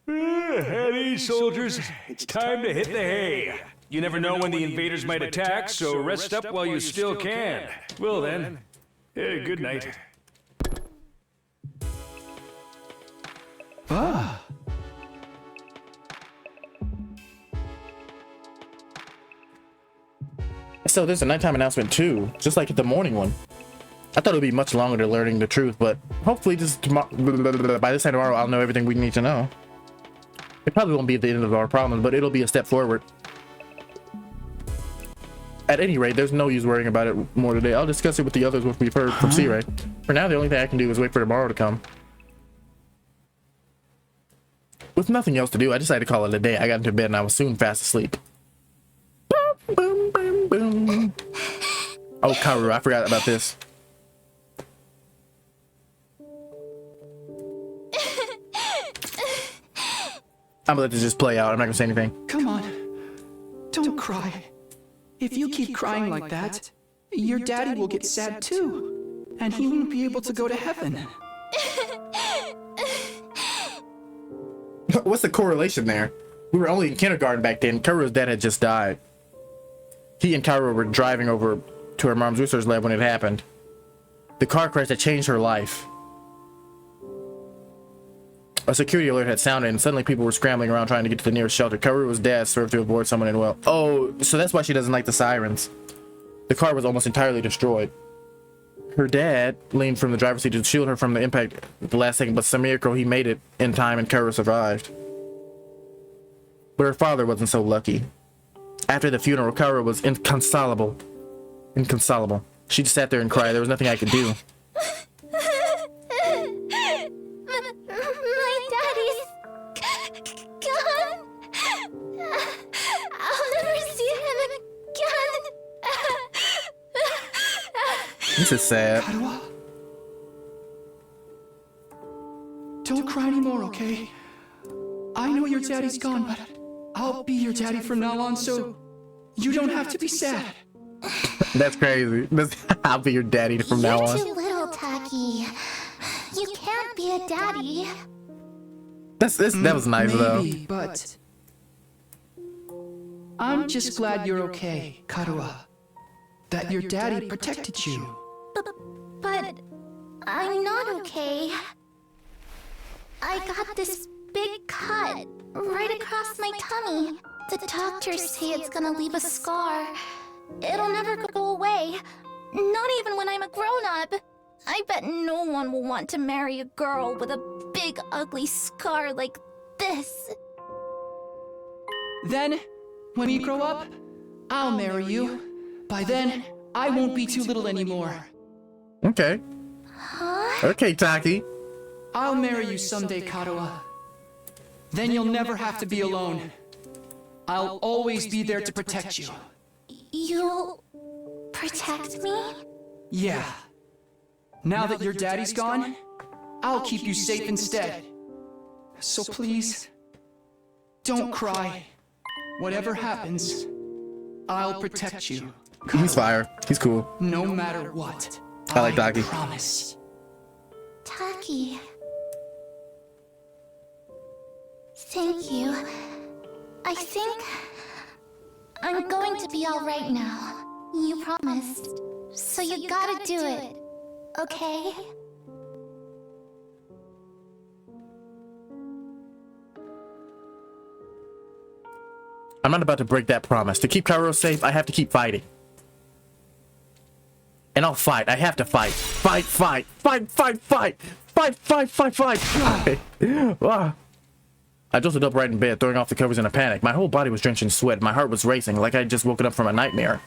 Heavy soldiers, it's time to hit the hay. You never know when the invaders might attack, so rest up while you still can. Well then, good night. So there's a nighttime announcement too, just like the morning one. I thought it would be much longer to learning the truth, but hopefully by this time tomorrow I'll know everything we need to know. It probably won't be the end of our problems, but it'll be a step forward. At any rate, there's no use worrying about it more today. I'll discuss it with the others once we've heard from C-Ray. For now, the only thing I can do is wait for tomorrow to come. With nothing else to do, I decided to call it a day. I got into bed and I was soon fast asleep. Boom, boom, boom, boom. Oh, Kaoru, I forgot about this. I'm gonna let this just play out. I'm not gonna say anything. Come on. Don't cry. If you keep crying like that, your daddy will get sad too. And he won't be able to go to heaven. What's the correlation there? We were only in kindergarten back then. Kaoru's dad had just died. He and Kaoru were driving over to her mom's research lab when it happened. The car crash that changed her life. A security alert had sounded and suddenly people were scrambling around trying to get to the nearest shelter. Kaoru's dad served to avoid someone in well. Oh, so that's why she doesn't like the sirens. The car was almost entirely destroyed. Her dad leaned from the driver's seat to shield her from the impact at the last second, but some miracle he made it in time and Kaoru survived. But her father wasn't so lucky. After the funeral, Kaoru was inconsolable. Inconsolable. She just sat there and cried. There was nothing I could do. My daddy's gone. I'll never see him again. This is sad. Karuha? Don't cry anymore, okay? I know your daddy's gone, but I'll be your daddy from now on, so you don't have to be sad. That's crazy. I'll be your daddy from now on. You're too little, Taki. You can't be a daddy. That was nice though. Maybe, but I'm just glad you're okay, Karuha. That your daddy protected you. But I'm not okay. I got this big cut right across my tummy. The doctors say it's gonna leave a scar. It'll never go away. Not even when I'm a grown-up. I bet no one will want to marry a girl with a big ugly scar like this. Then, when we grow up, I'll marry you. By then, I won't be too little anymore. Okay. Huh? Okay, Taki. I'll marry you someday, Karuha. Then you'll never have to be alone. I'll always be there to protect you. You'll protect me? Yeah. Now that your daddy's gone, I'll keep you safe instead. So please, don't cry. Whatever happens, I'll protect you. He's fire. He's cool. No matter what. I like Taki. Promise. Taki. Thank you. I think I'm going to be all right now. You promised. So you gotta do it. Okay? I'm not about to break that promise. To keep Kaoru safe, I have to keep fighting. And I'll fight. I have to fight. Fight, fight, fight, fight, fight, fight, fight, fight, fight. Wow. I jolted up right in bed, throwing off the covers in a panic. My whole body was drenched in sweat. My heart was racing, like I had just woken up from a nightmare.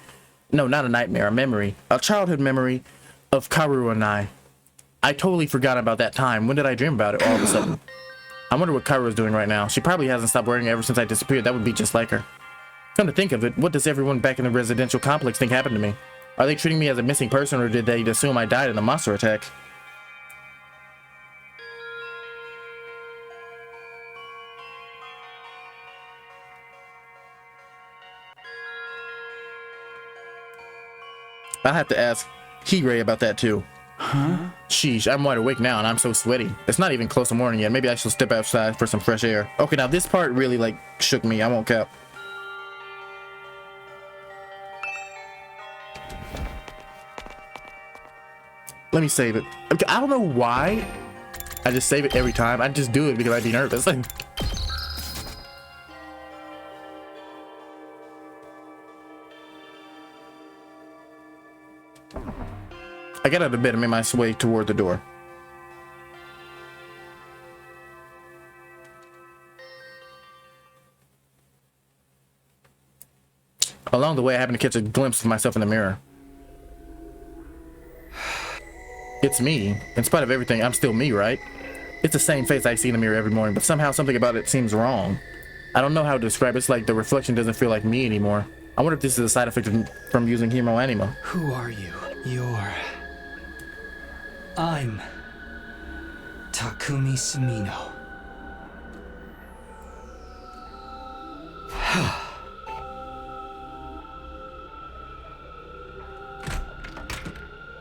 No, not a nightmare, a memory. A childhood memory of Kaoru and I. I totally forgot about that time. When did I dream about it all of a sudden? I wonder what Kaoru is doing right now. She probably hasn't stopped worrying ever since I disappeared. That would be just like her. Come to think of it, what does everyone back in the residential complex think happened to me? Are they treating me as a missing person, or did they assume I died in the monster attack? I'll have to ask Higure about that too. Huh? Sheesh, I'm wide awake now and I'm so sweaty. It's not even close to morning yet. Maybe I should step outside for some fresh air. Okay, now this part really like shook me. I won't cap. Let me save it. I don't know why I just save it every time. I just do it because I'd be nervous. I got out of bed and made my way toward the door. Along the way, I happened to catch a glimpse of myself in the mirror. It's me. In spite of everything, I'm still me, right? It's the same face I see in the mirror every morning, but somehow something about it seems wrong. I don't know how to describe it. It's like the reflection doesn't feel like me anymore. I wonder if this is a side effect from using Hero Anima. Who are you? I'm Takumi Sumino.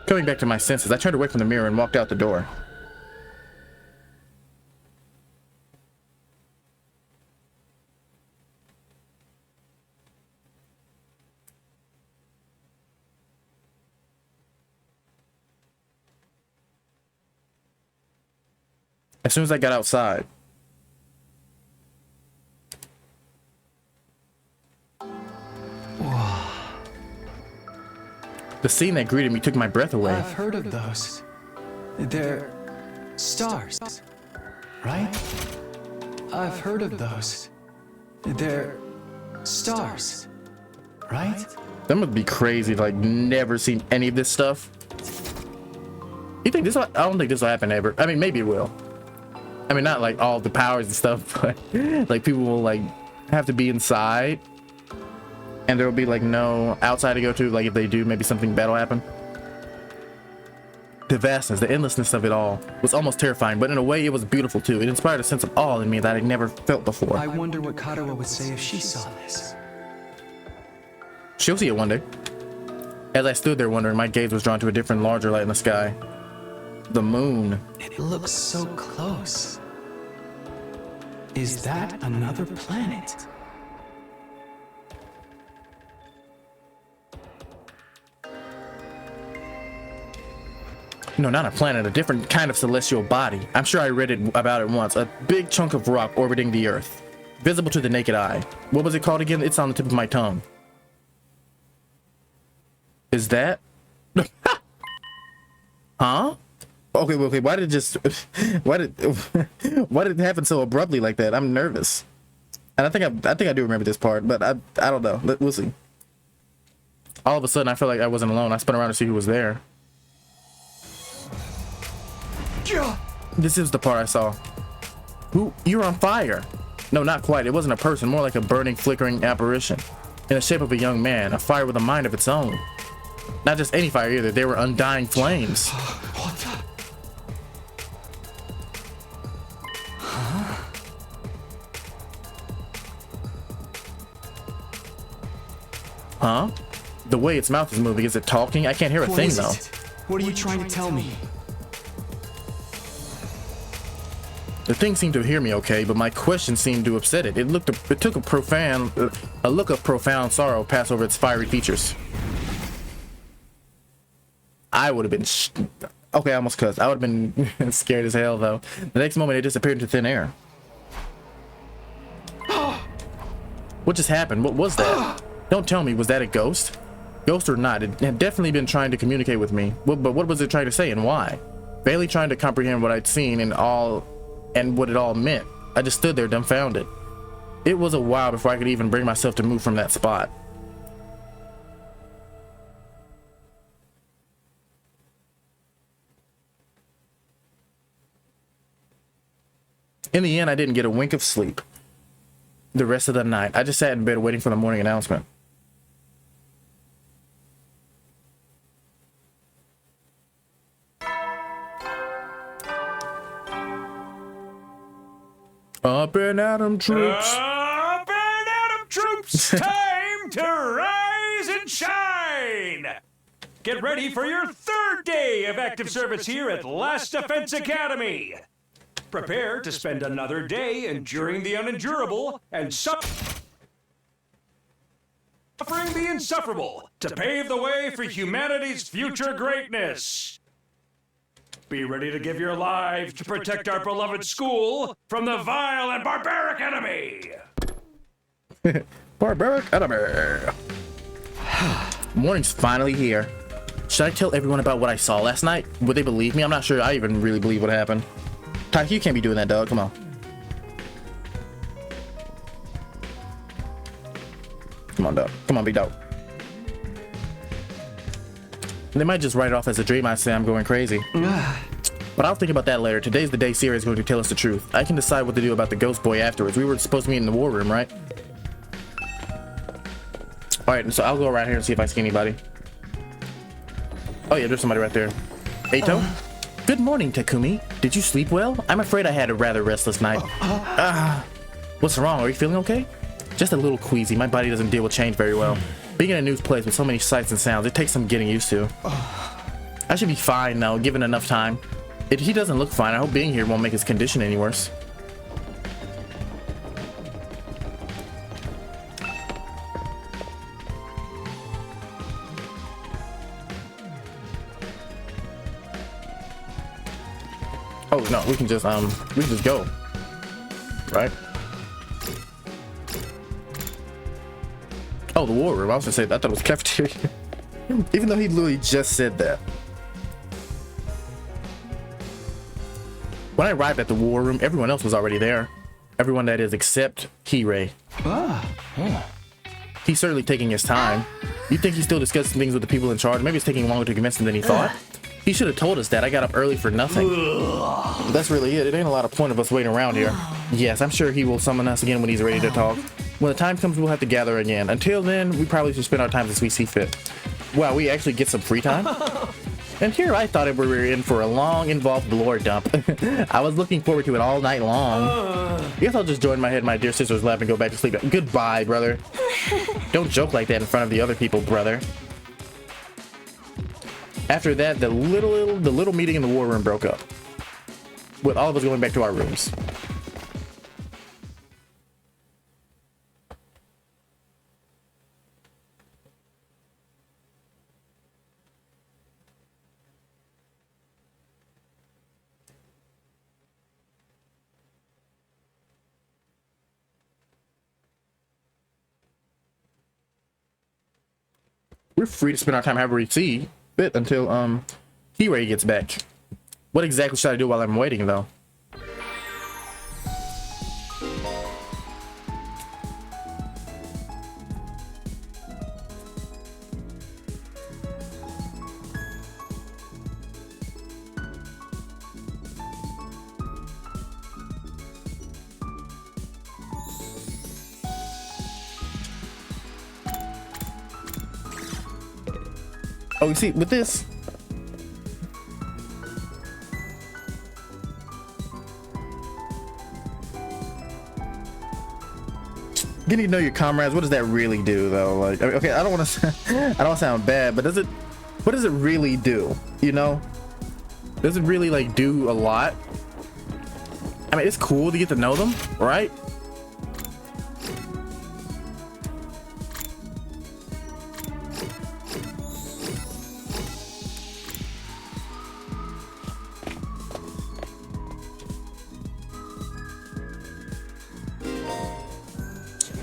Coming back to my senses, I turned away from the mirror and walked out the door. As soon as I got outside, the scene that greeted me took my breath away. I've heard of those. They're stars, right? I've heard of those. They're stars, right? That must be crazy, like never seen any of this stuff. You think this? I don't think this will happen ever. I mean, maybe it will. I mean, not like all the powers and stuff, but like people will like have to be inside, and there will be like no outside to go to. Like if they do, maybe something bad will happen. The vastness, the endlessness of it all was almost terrifying, but in a way it was beautiful too. It inspired a sense of awe in me that I'd never felt before. I wonder what Katawa would say if she saw this. She'll see it one day. As I stood there wondering, my gaze was drawn to a different, larger light in the sky. The moon. It looks so close. Is that another planet? No, not a planet, a different kind of celestial body. I'm sure I read about it once. A big chunk of rock orbiting the Earth. Visible to the naked eye. What was it called again? It's on the tip of my tongue. Is that? Huh? Okay, why did it just... why did it happen so abruptly like that? I'm nervous. And I think I do remember this part, but I don't know. We'll see. All of a sudden, I felt like I wasn't alone. I spun around to see who was there. This is the part I saw. Who? You're on fire. No, not quite. It wasn't a person, more like a burning, flickering apparition. In the shape of a young man, a fire with a mind of its own. Not just any fire either, they were undying flames. What the? Huh? Huh? The way its mouth is moving, is it talking? I can't hear a What thing is though. it? What are you trying to tell me? The thing seemed to hear me okay, but my question seemed to upset it. It took a look of profound sorrow pass over its fiery features. I would have been okay, I almost cussed. I would have been scared as hell though. The next moment it disappeared into thin air. What just happened? What was that? Don't tell me, was that a ghost? Ghost or not, it had definitely been trying to communicate with me. But what was it trying to say and why? Barely trying to comprehend what I'd seen and what it all meant. I just stood there dumbfounded. It was a while before I could even bring myself to move from that spot. In the end, I didn't get a wink of sleep the rest of the night. I just sat in bed waiting for the morning announcement. Up and Adam troops. Up and Adam troops. Time to rise and shine. Get ready for your third day of active service here at Last Defense Academy. Prepare to spend another day enduring the unendurable and suffering the insufferable to pave the way for humanity's future greatness. Be ready to give your lives to protect our beloved school from the vile and barbaric enemy. Barbaric enemy. Morning's finally here. Should I tell everyone about what I saw last night? Would they believe me? I'm not sure I even really believe what happened. Taki, you can't be doing that, dog. Come on. Come on, dog. Come on, big dog. They might just write it off as a dream. I say I'm going crazy. But I'll think about that later. Today's the day Sierra is going to tell us the truth. I can decide what to do about the ghost boy afterwards. We were supposed to meet in the war room, right? Alright, so I'll go around here and see if I see anybody. Oh yeah, there's somebody right there. Eito? Good morning, Takumi. Did you sleep well? I'm afraid I had a rather restless night. What's wrong? Are you feeling okay? Just a little queasy. My body doesn't deal with change very well. Being in a new place with so many sights and sounds, it takes some getting used to. I should be fine now, given enough time. If he doesn't look fine, I hope being here won't make his condition any worse. Oh no, we can just go. Right? Oh, the war room. I was gonna say, I thought it was cafeteria. Even though he literally just said that. When I arrived at the war room, everyone else was already there. Everyone, that is, except Hirei. He's certainly taking his time. You think he's still discussing things with the people in charge? Maybe it's taking longer to convince them than he thought. He should have told us that. I got up early for nothing. That's really it. It ain't a lot of point of us waiting around here. Yes, I'm sure he will summon us again when he's ready to talk. When the time comes, we'll have to gather again. Until then, we probably should spend our time as we see fit. Wow, we actually get some free time? And here I thought we were in for a long, involved lore dump. I was looking forward to it all night long. I guess I'll just join my head in my dear sister's lap and go back to sleep. Goodbye, brother. Don't joke like that in front of the other people, brother. After that, the little meeting in the war room broke up, with all of us going back to our rooms. We're free to spend our time however we see fit until Hirei gets back. What exactly should I do while I'm waiting, though? Oh, you see, with this, Getting to know your comrades, what does that really do though? Like, okay, I don't want to I don't sound bad, but what does it really do? You know, does it really like do a lot? I mean, it's cool to get to know them, right?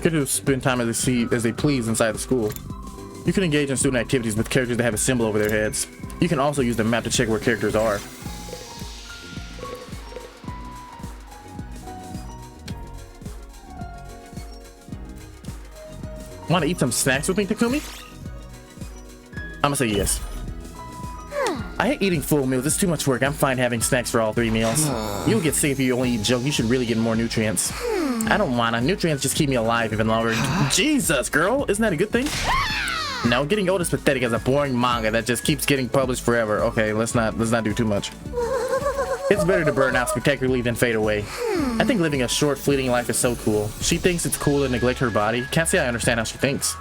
Characters spend time as they please inside the school. You can engage in student activities with characters that have a symbol over their heads. You can also use the map to check where characters are. Want to eat some snacks with me, Takumi? I'm gonna say yes. I hate eating full meals. It's too much work. I'm fine having snacks for all 3 meals. You'll get sick if you only eat junk. You should really get more nutrients. I don't wanna. Nutrients just keep me alive even longer. Jesus, girl. Isn't that a good thing? No, getting old is pathetic as a boring manga that just keeps getting published forever. Okay, let's not do too much. It's better to burn out spectacularly than fade away. I think living a short, fleeting life is so cool. She thinks it's cool to neglect her body. Can't say I understand how she thinks.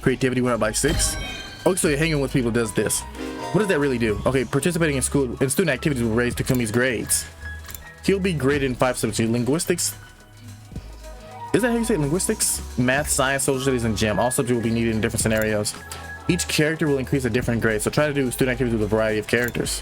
Creativity went up by 6. Oh, so hanging with people does this. What does that really do? Okay, participating in student activities will raise Takumi's grades. He'll be graded in 5 subjects: linguistics. Is that how you say it? Linguistics? Math, science, social studies, and gym. All subjects will be needed in different scenarios. Each character will increase a different grade, so try to do student activities with a variety of characters.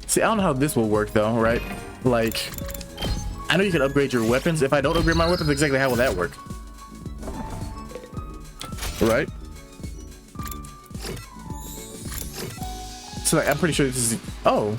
See, I don't know how this will work though, right? Like, I know you can upgrade your weapons. If I don't upgrade my weapons, exactly how will that work? Right? So like, I'm pretty sure this is... Oh.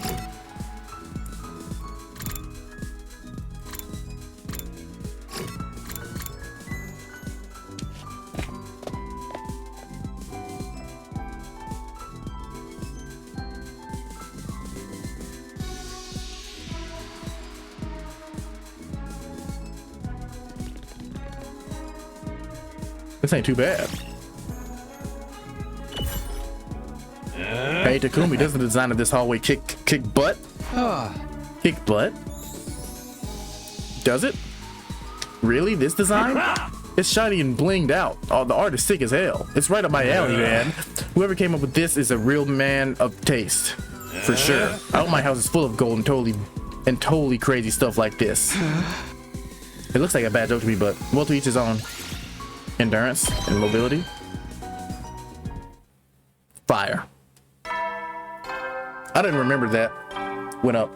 This ain't too bad. Hey Takumi, doesn't the design of this hallway kick butt? Kick butt? Does it? Really? This design? It's shiny and blinged out. Oh, the art is sick as hell. It's right up my alley, man. Whoever came up with this is a real man of taste. For sure. I hope my house is full of gold and totally crazy stuff like this. It looks like a bad joke to me, but well, to each his own. Endurance and mobility. Fire. I didn't remember that. Went up.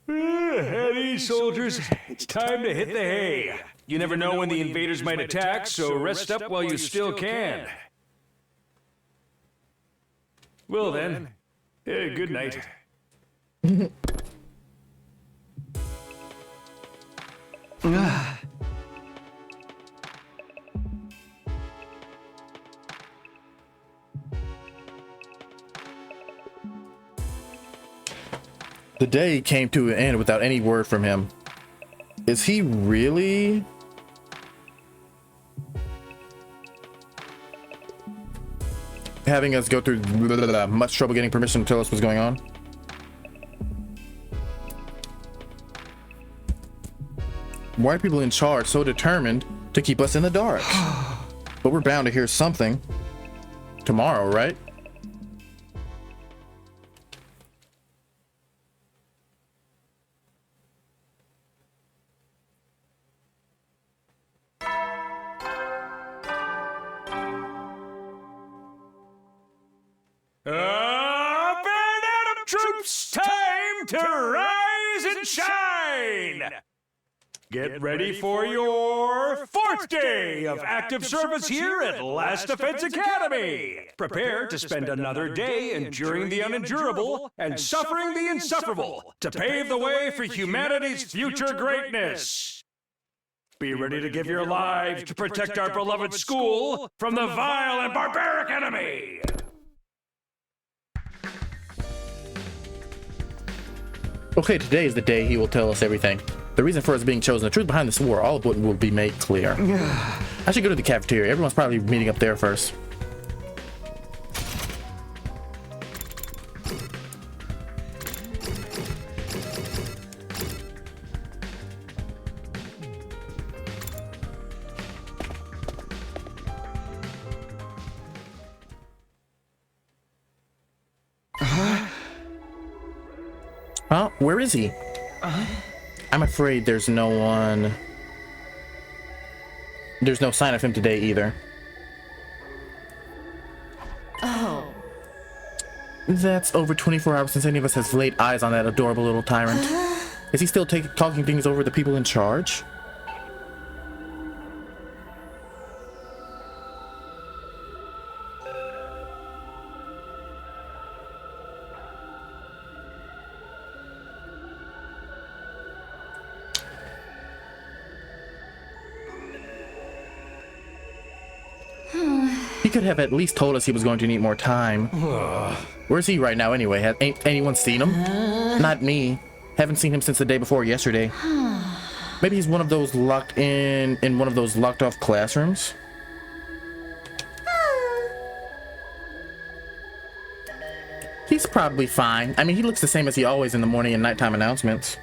Heady, soldiers. It's time to hit the hay. You never know when the invaders might attack, so rest up while you still can. Well then, good night. The day came to an end without any word from him. Is he really? Having us go through much trouble getting permission to tell us what's going on? Why are people in charge so determined to keep us in the dark? But we're bound to hear something tomorrow, right? Troops, time to rise and shine! Get ready for your 4th day of active service here at Last Defense Academy. Prepare to spend another day enduring the unendurable and suffering the insufferable to pave the way for humanity's future greatness. Be ready to give your lives to protect our beloved school from the vile and barbaric enemy. Okay, today is the day he will tell us everything. The reason for us being chosen, the truth behind this war, all of it will be made clear. I should go to the cafeteria. Everyone's probably meeting up there first. Huh? Where is he? I'm afraid there's no one. There's no sign of him today either. Oh. That's over 24 hours since any of us has laid eyes on that adorable little tyrant. Is he still talking things over the people in charge? He could have at least told us he was going to need more time. Where's he right now anyway? Ain't anyone seen him? Not me. Haven't seen him since the day before yesterday. Maybe he's one of those locked in one of those locked off classrooms. He's probably fine. I mean, he looks the same as he always in the morning and nighttime announcements.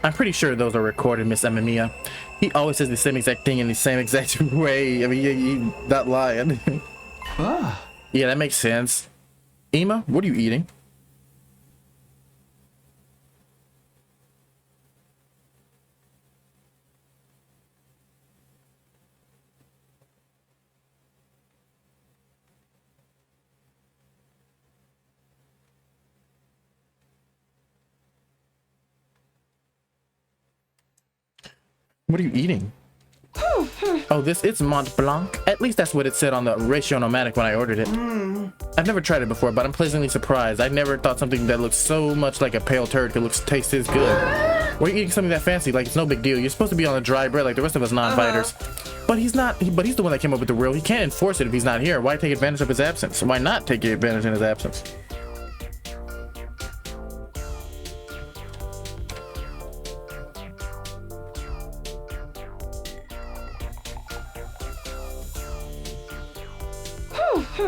I'm pretty sure those are recorded, Miss Amamiya. He always says the same exact thing in the same exact way. I mean, he's not lying. Yeah, that makes sense. Ema, what are you eating? What are you eating? Oh, it's Mont Blanc. At least that's what it said on the ratio-nomatic when I ordered it. I've never tried it before, but I'm pleasantly surprised. I never thought something that looks so much like a pale turd could taste this good. Why are you eating something that fancy? Like, it's no big deal. You're supposed to be on the dry bread like the rest of us non-fighters. But he's not. But he's the one that came up with the rule. He can't enforce it if he's not here. Why take advantage of his absence? Why not take advantage in his absence?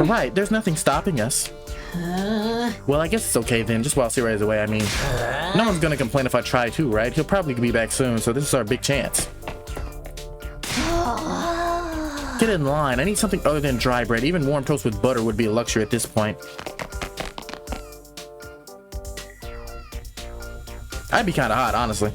Right, there's nothing stopping us. Well, I guess it's okay then, just while Sirai is away. I mean, no one's gonna complain if I try too, right? He'll probably be back soon, so this is our big chance. Get in line. I need something other than dry bread. Even warm toast with butter would be a luxury at this point. I'd be kind of hot, honestly.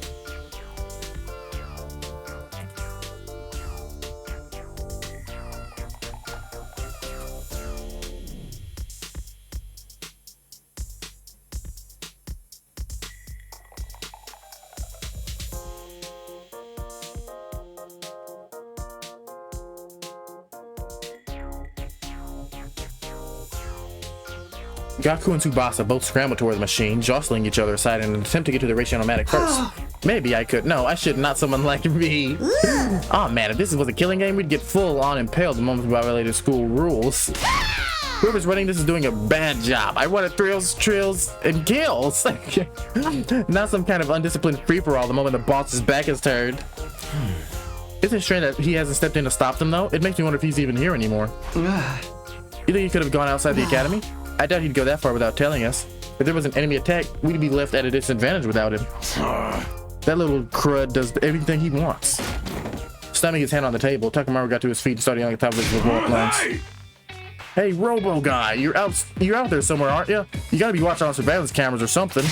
Gaku and Tsubasa both scrambled toward the machine, jostling each other aside in an attempt to get to the ratio-nomatic first. Maybe I could. No, I should. Not someone like me. Oh man, if this was a killing game, we'd get full-on impaled the moment we violated school rules. Whoever's running this is doing a bad job. I wanted thrills, trills, and kills. Not some kind of undisciplined free-for-all the moment the boss's back is turned. Isn't it strange that he hasn't stepped in to stop them, though? It makes me wonder if he's even here anymore. You think he could have gone outside the academy? I doubt he'd go that far without telling us. If there was an enemy attack, we'd be left at a disadvantage without him. That little crud does everything he wants. Slamming his hand on the table, Takamaru got to his feet and started yelling at the top of his lungs. Hey, Robo Guy, you're out there somewhere, aren't you? You gotta be watching on surveillance cameras or something.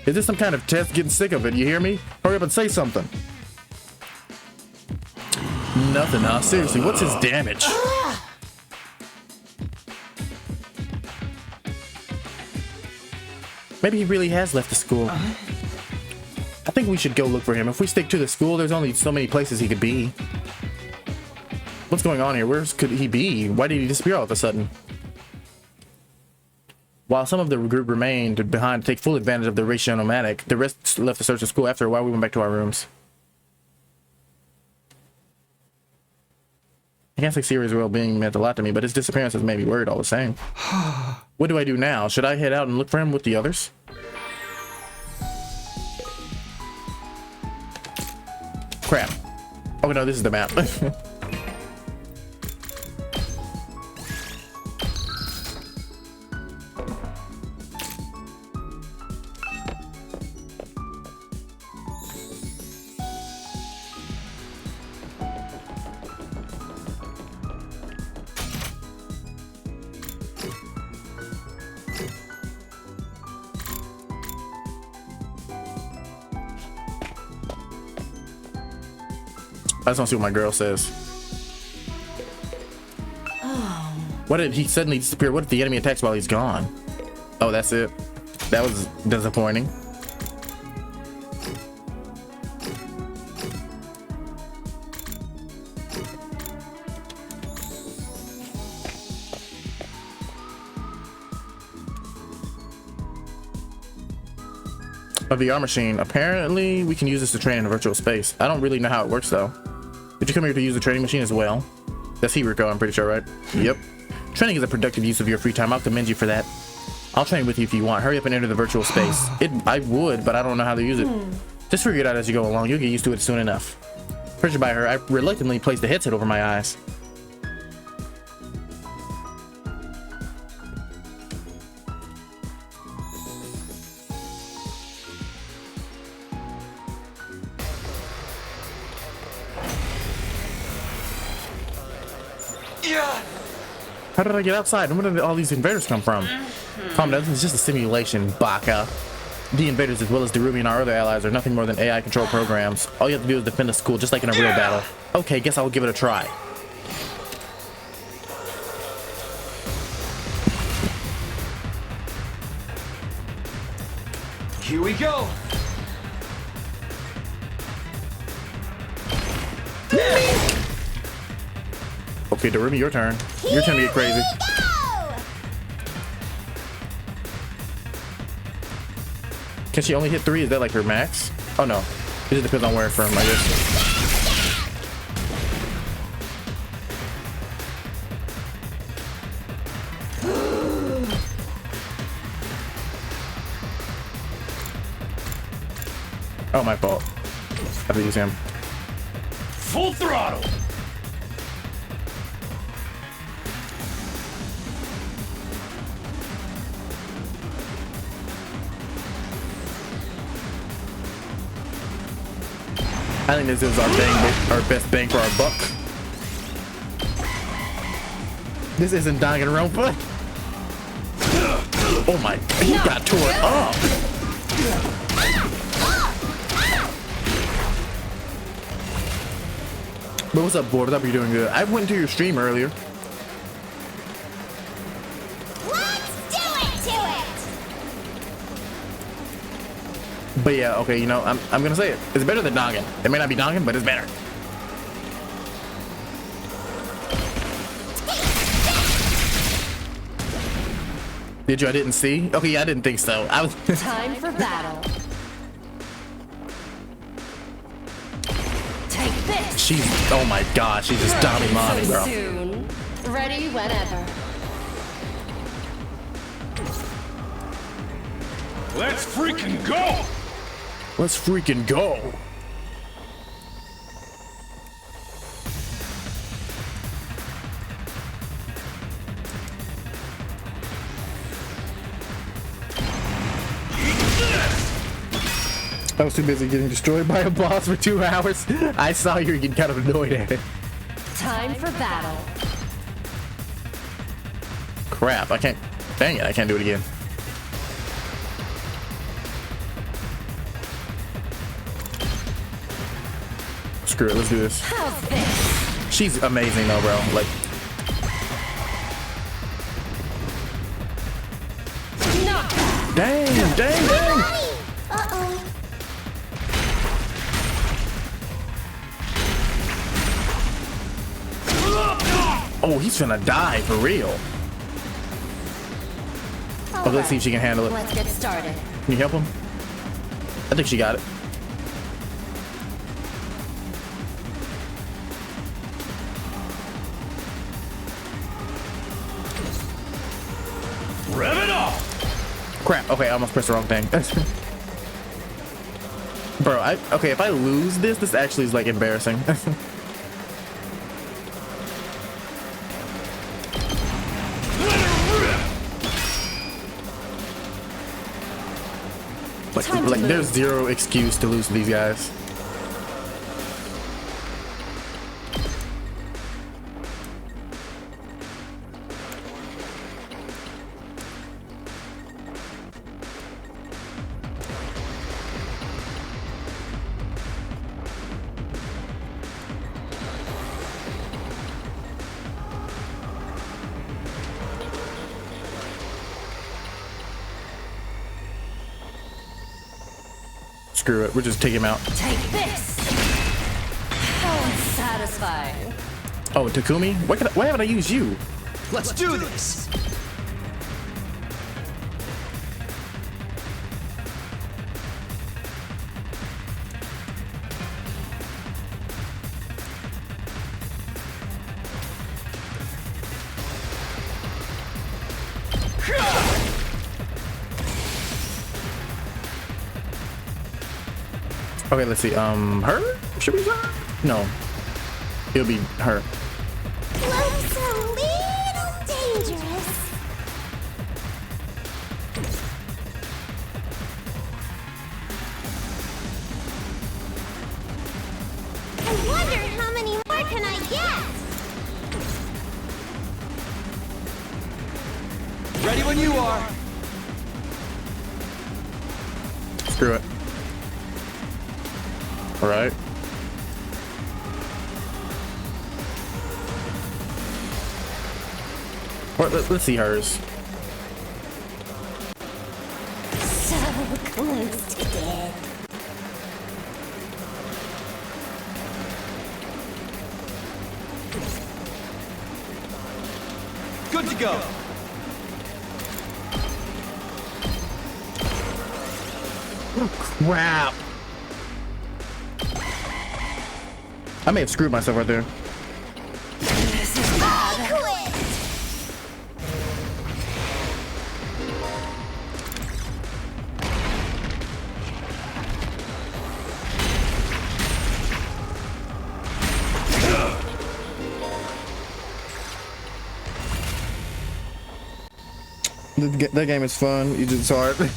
Is this some kind of test? Getting sick of it, you hear me? Hurry up and say something. Nothing, huh? Seriously, what's his damage? Maybe he really has left the school. I think we should go look for him. If we stick to the school, there's only so many places he could be. What's going on here? Where could he be? Why did he disappear all of a sudden? While some of the group remained behind to take full advantage of the ratio-nomatic, the rest left to search the school. After a while, we went back to our rooms. I can't say Siri's well-being meant a lot to me, but his disappearance has made me worried all the same. What do I do now? Should I head out and look for him with the others? Crap. Oh no, this is the map. I just want to see what my girl says. Oh. What if he suddenly disappear? What if the enemy attacks while he's gone? Oh, that's it. That was disappointing. A VR machine. Apparently, we can use this to train in a virtual space. I don't really know how it works though. Did you come here to use the training machine as well? That's Hibiko, I'm pretty sure, right? Yep. Training is a productive use of your free time. I'll commend you for that. I'll train with you if you want. Hurry up and enter the virtual space. I would, but I don't know how to use it. Just figure it out as you go along. You'll get used to it soon enough. Pressured by her, I reluctantly placed the headset over my eyes. How did I get outside? And where did all these invaders come from? Calm down, this is just a simulation, Baka. The invaders, as well as Darumi and our other allies, are nothing more than AI control programs. All you have to do is defend the school, just like in a real battle. Okay, guess I'll give it a try. Here we go. Okay, Darumi, your turn. Your turn to get crazy. Can she only hit 3? Is that like her max? Oh no. It just depends on where from, I guess. Oh, my fault. I have to use him. Full throttle. I think this is our best bang for our buck. This isn't Danganronpa. Oh my, he got tore up. But what's up, board? I hope you're doing good. I went to your stream earlier. But yeah, okay, you know, I'm gonna say it. It's better than Dangan. It may not be Dangan, but it's better. Did you? I didn't see. Okay, yeah, I didn't think so. I was. Time for battle. Take this. She's. Oh my God, she's just Donnie Mommy, bro. Soon. Ready whenever. Let's freaking go! Let's freaking go. I was too busy getting destroyed by a boss for 2 hours. I saw you getting kind of annoyed at it. Time for battle. Crap, I can't. Dang it, I can't do it again. Screw it, let's do this. She's amazing though, bro. Like, dang. Oh, he's gonna die for real. Oh, let's see if she can handle it. Let's get started. Can you help him? I think she got it. Crap. Okay, I almost pressed the wrong thing. Bro, okay, if I lose this actually is like embarrassing. like there's zero excuse to lose to these guys. Screw it, we'll just take him out. Take this! How unsatisfying. Oh, Takumi? Why haven't I used you? Let's do this! Okay, let's see. Her? Should we use her? No. It'll be her. Looks a little dangerous. I wonder how many more can I get? Ready when you are. Screw it. All right. Let's see hers. So close to dead. Good to go. Oh, crap. I may have screwed myself right there. This is bad. That game is fun. You just hard. Ready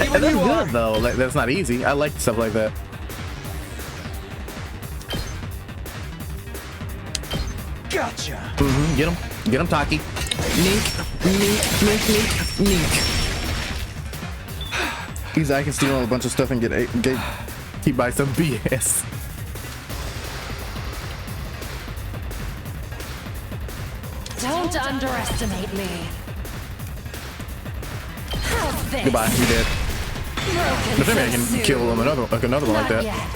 when you are. Good though. Like, that's not easy. I like stuff like that. Gotcha. Get him, Taki. Nink, nink, nink, nink, nink. He's I can steal a bunch of stuff and get keep by some BS. Don't underestimate me. How's this? Goodbye. You dead. Broken But maybe I so can soon. kill him another one Not like that. yet.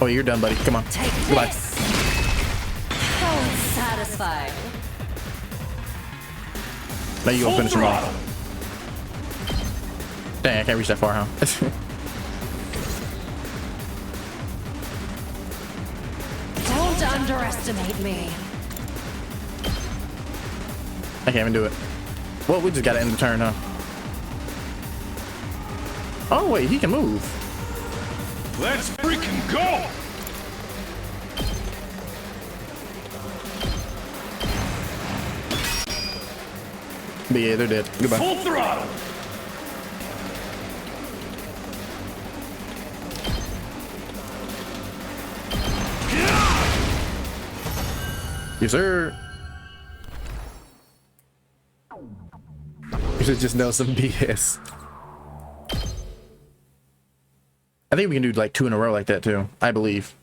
Oh, you're done, buddy. Come on. Take Goodbye. this. How unsatisfying. Now you gonna finish him off. Dang, I can't reach that far, huh? Don't underestimate me. I can't even do it. Well, we just gotta end the turn, huh? Oh wait, he can move. Let's freaking go! But yeah, they're dead. Goodbye. Full throttle! Yes, sir. You should just know some BS. I think we can do like 2 in a row like that too. I believe.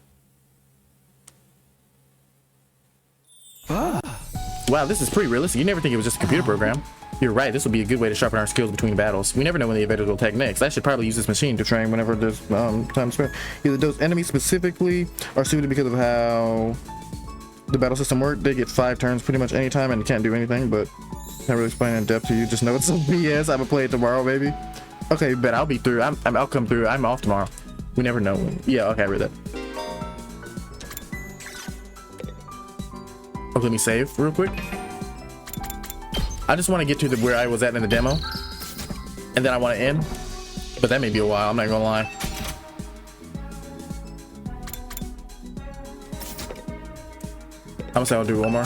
Wow, this is pretty realistic. You never think it was just a computer program. You're right, this will be a good way to sharpen our skills between battles. We never know when the invaders will attack next. I should probably use this machine to train whenever there's time spent. Either those enemies specifically are suited because of how the battle system works. They get 5 turns pretty much any time and can't do anything, but can't really explain in depth to you. Just know it's some BS. I'm gonna play it tomorrow, maybe. Okay, but I'll be through. I'll come through. I'm off tomorrow. We never know. Yeah, okay, I read that. Oh, let me save real quick. I just want to get to where I was at in the demo, and then I want to end. But that may be a while. I'm not gonna lie. I'm gonna say I'll do one more.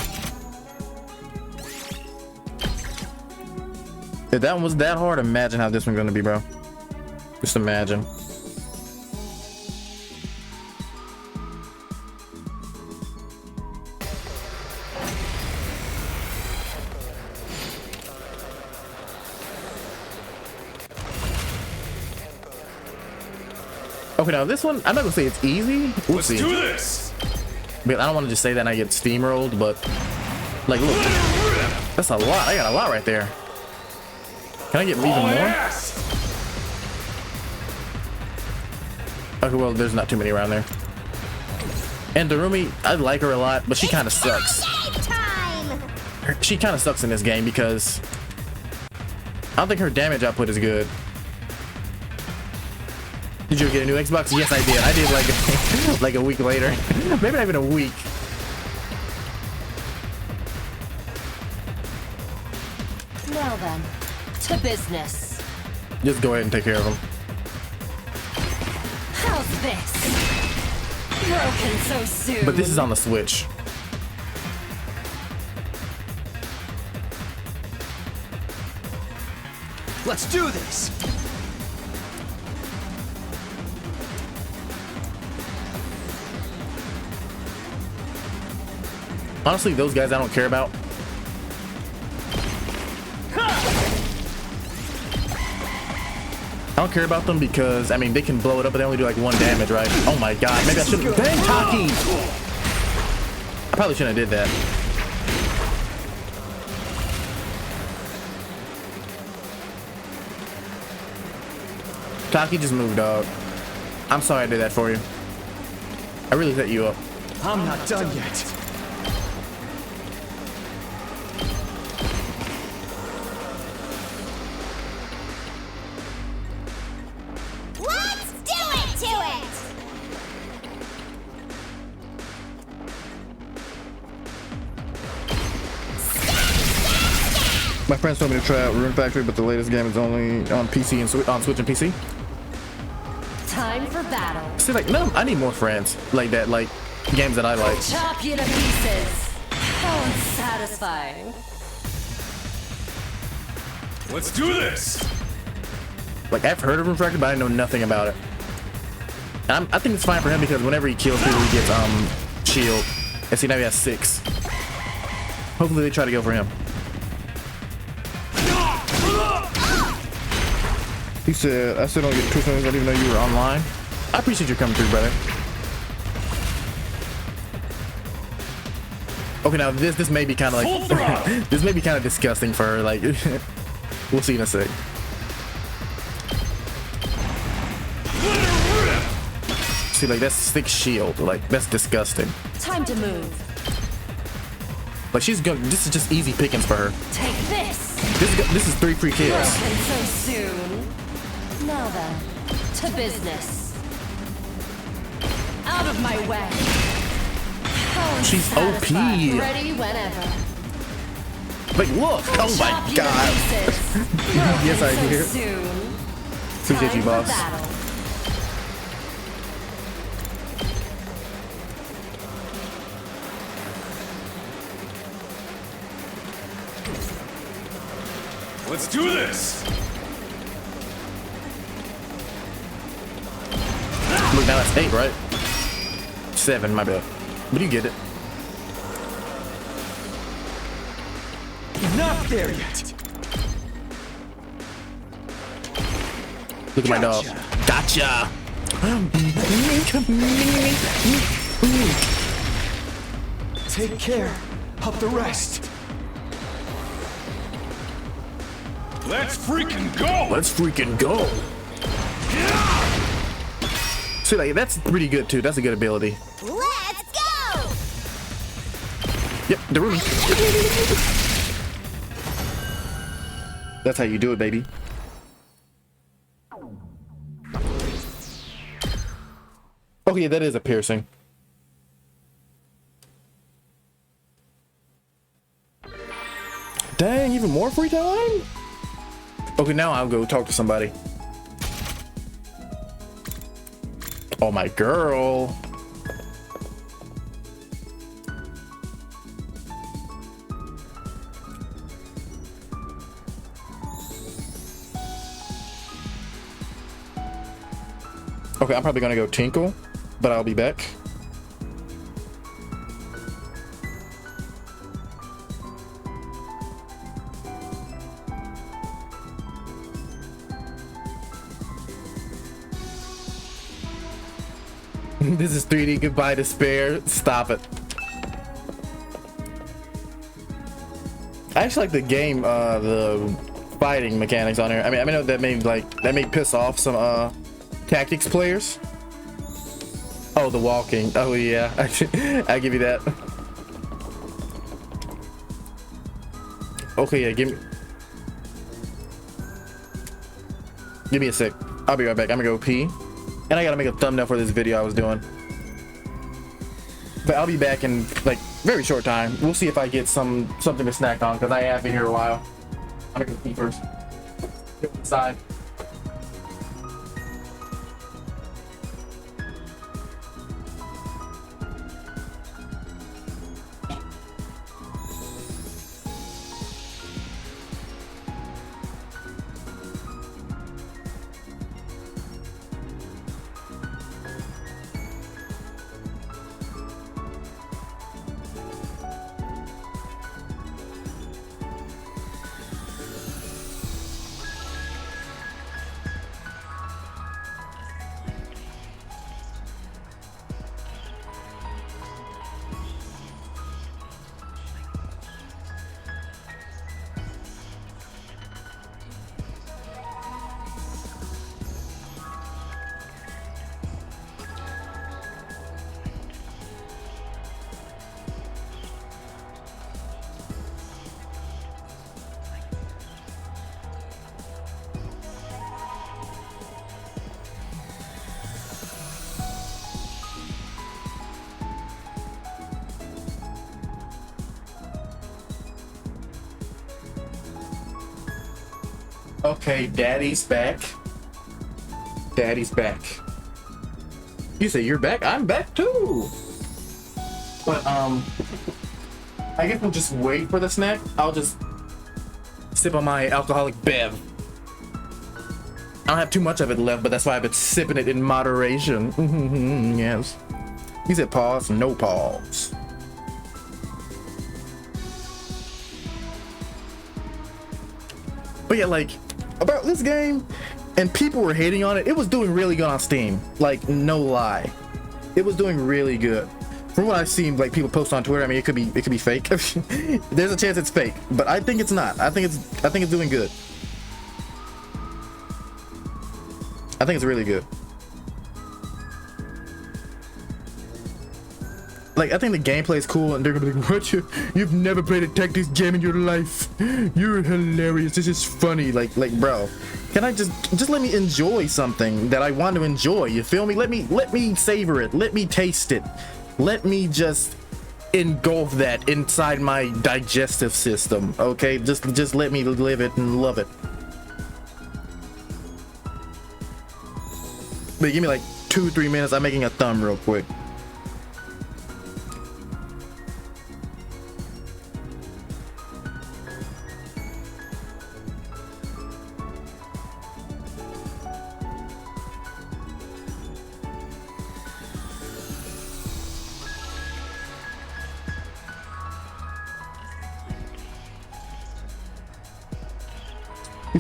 If that one was that hard, imagine how this one's gonna be, bro. Just imagine. Okay, now this one, I'm not gonna say it's easy. We'll Let's see. do this. But I don't want to just say that and I get steamrolled, but like, look, that's a lot. I got a lot right there. Can I get even more? Yes. Okay, well, there's not too many around there. And Darumi, I like her a lot, but she kind of sucks. She kind of sucks in this game because I don't think her damage output is good. Did you get a new Xbox? Yes, I did. I did like like a week later. Maybe not even a week. Well then, to business. Just go ahead and take care of them. How's this? Broken so soon. But this is on the Switch. Let's do this. Honestly, those guys I don't care about. I don't care about them because, I mean, they can blow it up, but they only do like 1 damage, right? Oh my god, maybe I should have. Dang, Taki! I probably shouldn't have did that. Taki, just move, dog. I'm sorry I did that for you. I really set you up. I'm not done yet. Let's do it to it! My friends told me to try out Rune Factory, but the latest game is only on PC and on Switch and PC. Time for battle. See, like, no, I need more friends like that, like games that I like. Chop you to pieces. How unsatisfying. Let's do this. Like, I've heard of Rune Factory, but I know nothing about it. And I think it's fine for him because whenever he kills people, he gets shield. And see, now he has 6. Hopefully, they try to go for him. He said, I still don't get Twitch notifications. I didn't even know you were online. I appreciate you coming through, brother. Okay, now this may be kind of like this may be kind of disgusting for her. Like, we'll see in a sec. See, like, that's 6 shield. Like, that's disgusting. Time to move. Like, she's going. This is just easy pickings for her. Take this. This is 3 free kills. Broken so soon. Now then, to business. Out of my way. How She's OP. unsatisfying. Ready whenever. Like, look. Oh my god. Yes, I hear. Soon. Appreciate you, boss. Let's do this. Look, now that's 8, right? 7, my bad. But you get it. Not there yet. Look at my dog. Gotcha. Take care of the rest. Let's freaking go. Let's freaking go. See, like, that's pretty good too. That's a good ability. Let's go! Yep, Darumi. That's how you do it, baby. Oh yeah, that is a piercing. Dang, even more free time? Okay, now I'll go talk to somebody. Oh, my girl. Okay, I'm probably gonna go tinkle, but I'll be back. This is 3D goodbye despair. Stop it. I actually like the game, the fighting mechanics on here. I mean, I know that may piss off some tactics players. Oh, the walking. Oh yeah, I give you that. Okay, yeah, give me a sec. I'll be right back. I'm gonna go pee, and I gotta make a thumbnail for this video I was doing. But I'll be back in like very short time. We'll see if I get something to snack on because I have been here a while. I'm gonna go pee first. Go inside. Okay, Daddy's back. Daddy's back. You say you're back? I'm back too. But I guess we'll just wait for the snack. I'll just sip on my alcoholic bev. I don't have too much of it left, but that's why I've been sipping it in moderation. Yes. You said pause, no pause. But yeah, like, about this game, and people were hating on it, it was doing really good on Steam. Like, no lie. It was doing really good. From what I've seen, like, people post on Twitter, I mean, it could be fake. There's a chance it's fake, but I think it's not. I think it's doing good. I think it's really good. Like, I think the gameplay is cool, and they're gonna be like, what, you've never played a tactics game in your life? You're hilarious, this is funny. Like bro, can I just let me enjoy something that I want to enjoy, you feel me? Let me savor it, let me taste it, let me just engulf that inside my digestive system, okay? Just let me live it and love it. But give me like 2-3 minutes, I'm making a thumb real quick.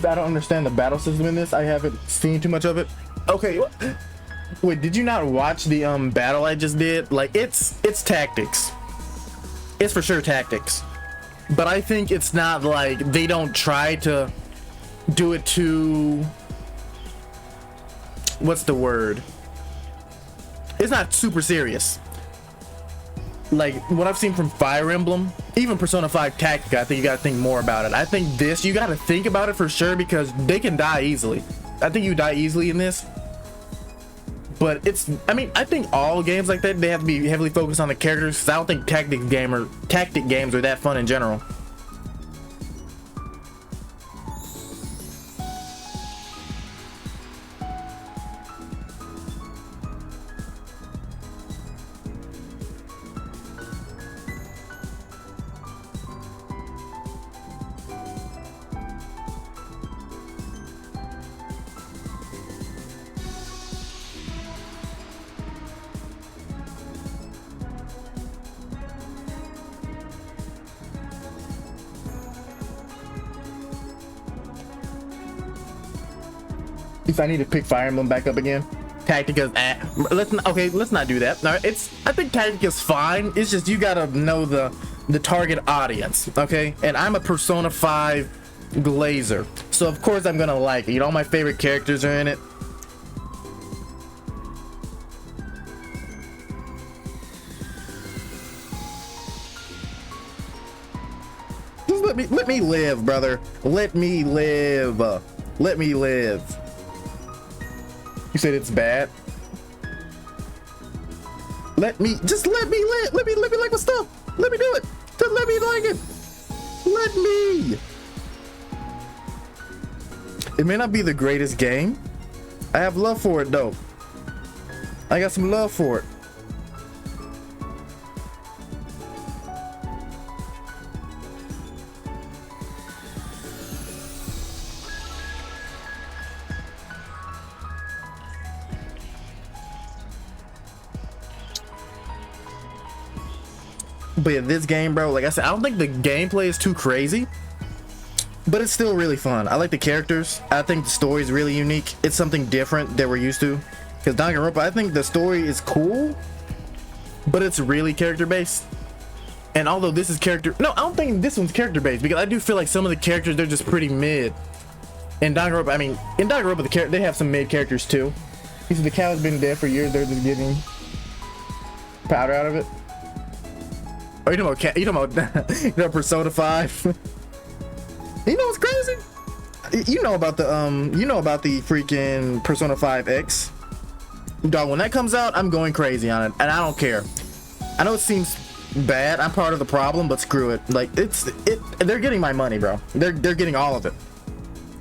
I don't understand the battle system in this. I haven't seen too much of it. Okay, wait, did you not watch the battle I just did? Like, it's tactics. It's for sure tactics. But I think it's not like they don't try to do it too, what's the word? It's not super serious. Like what I've seen from Fire Emblem, even Persona 5 Tactica, I think you gotta think more about it. I think this, you gotta think about it for sure because they can die easily. I think you die easily in this. But it's, I mean, I think all games like that, they have to be heavily focused on the characters. I don't think tactic games are that fun in general. If I need to pick Fire Emblem back up again. Tactica's let's not do that. All right, I think Tactica's fine. It's just you gotta know the target audience, okay? And I'm a Persona 5 glazer, so of course I'm gonna like it. You know, all my favorite characters are in it. Just let me live, brother. Let me live. Let me live. You said it's bad. Let me live. Let me like my stuff. Let me do it. Just let me like it. Let me. It may not be the greatest game. I have love for it though. I got some love for it. But yeah, this game, bro, like I said, I don't think the gameplay is too crazy, but it's still really fun. I like the characters. I think the story is really unique. It's something different that we're used to. Because Danganronpa, I think the story is cool, but it's really character based. And although this is character, no, I don't think this one's character based, because I do feel like some of the characters, they're just pretty mid. In Danganronpa, I mean, in Danganronpa, they have some mid characters too. You see, the cow's been dead for years. They're just getting powder out of it. Oh, you know about Persona 5? You know what's crazy? You know about the freaking Persona 5 X. Dog, when that comes out, I'm going crazy on it, and I don't care. I know it seems bad. I'm part of the problem, but screw it. Like they're getting my money, bro. They're getting all of it.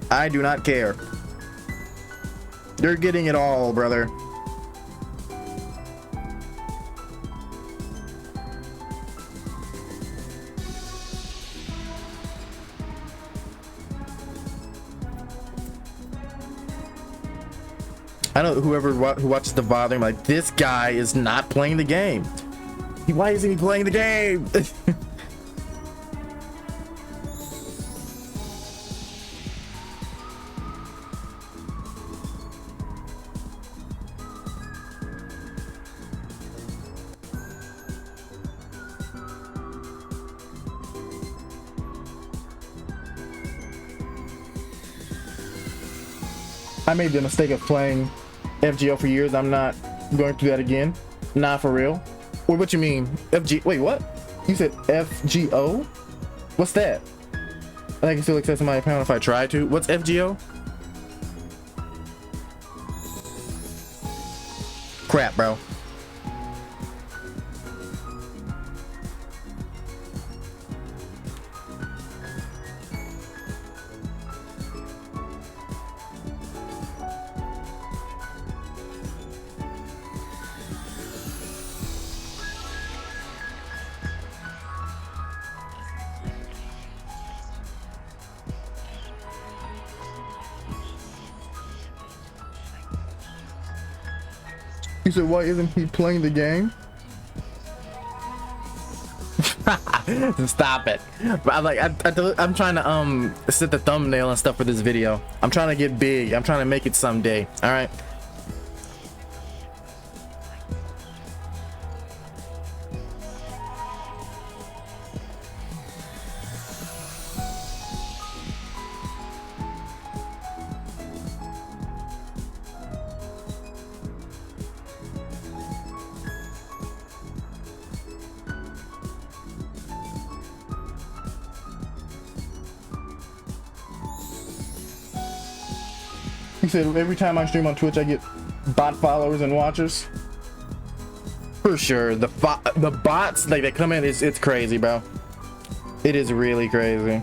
I do not care. They're getting it all, brother. I know who watches the VOD, they're like, this guy is not playing the game. Why isn't he playing the game? I made the mistake of playing FGO for years. I'm not going through that again. Nah, for real. Wait, what you mean? Wait, what? You said FGO? What's that? I can still access my account if I try to. What's FGO? Crap, bro. You said, why isn't he playing the game? Stop it. But I'm trying to set the thumbnail and stuff for this video. I'm trying to get big. I'm trying to make it someday. All right. He said every time I stream on Twitch, I get bot followers and watchers. For sure, the bots like that come in, it's crazy, bro. It is really crazy.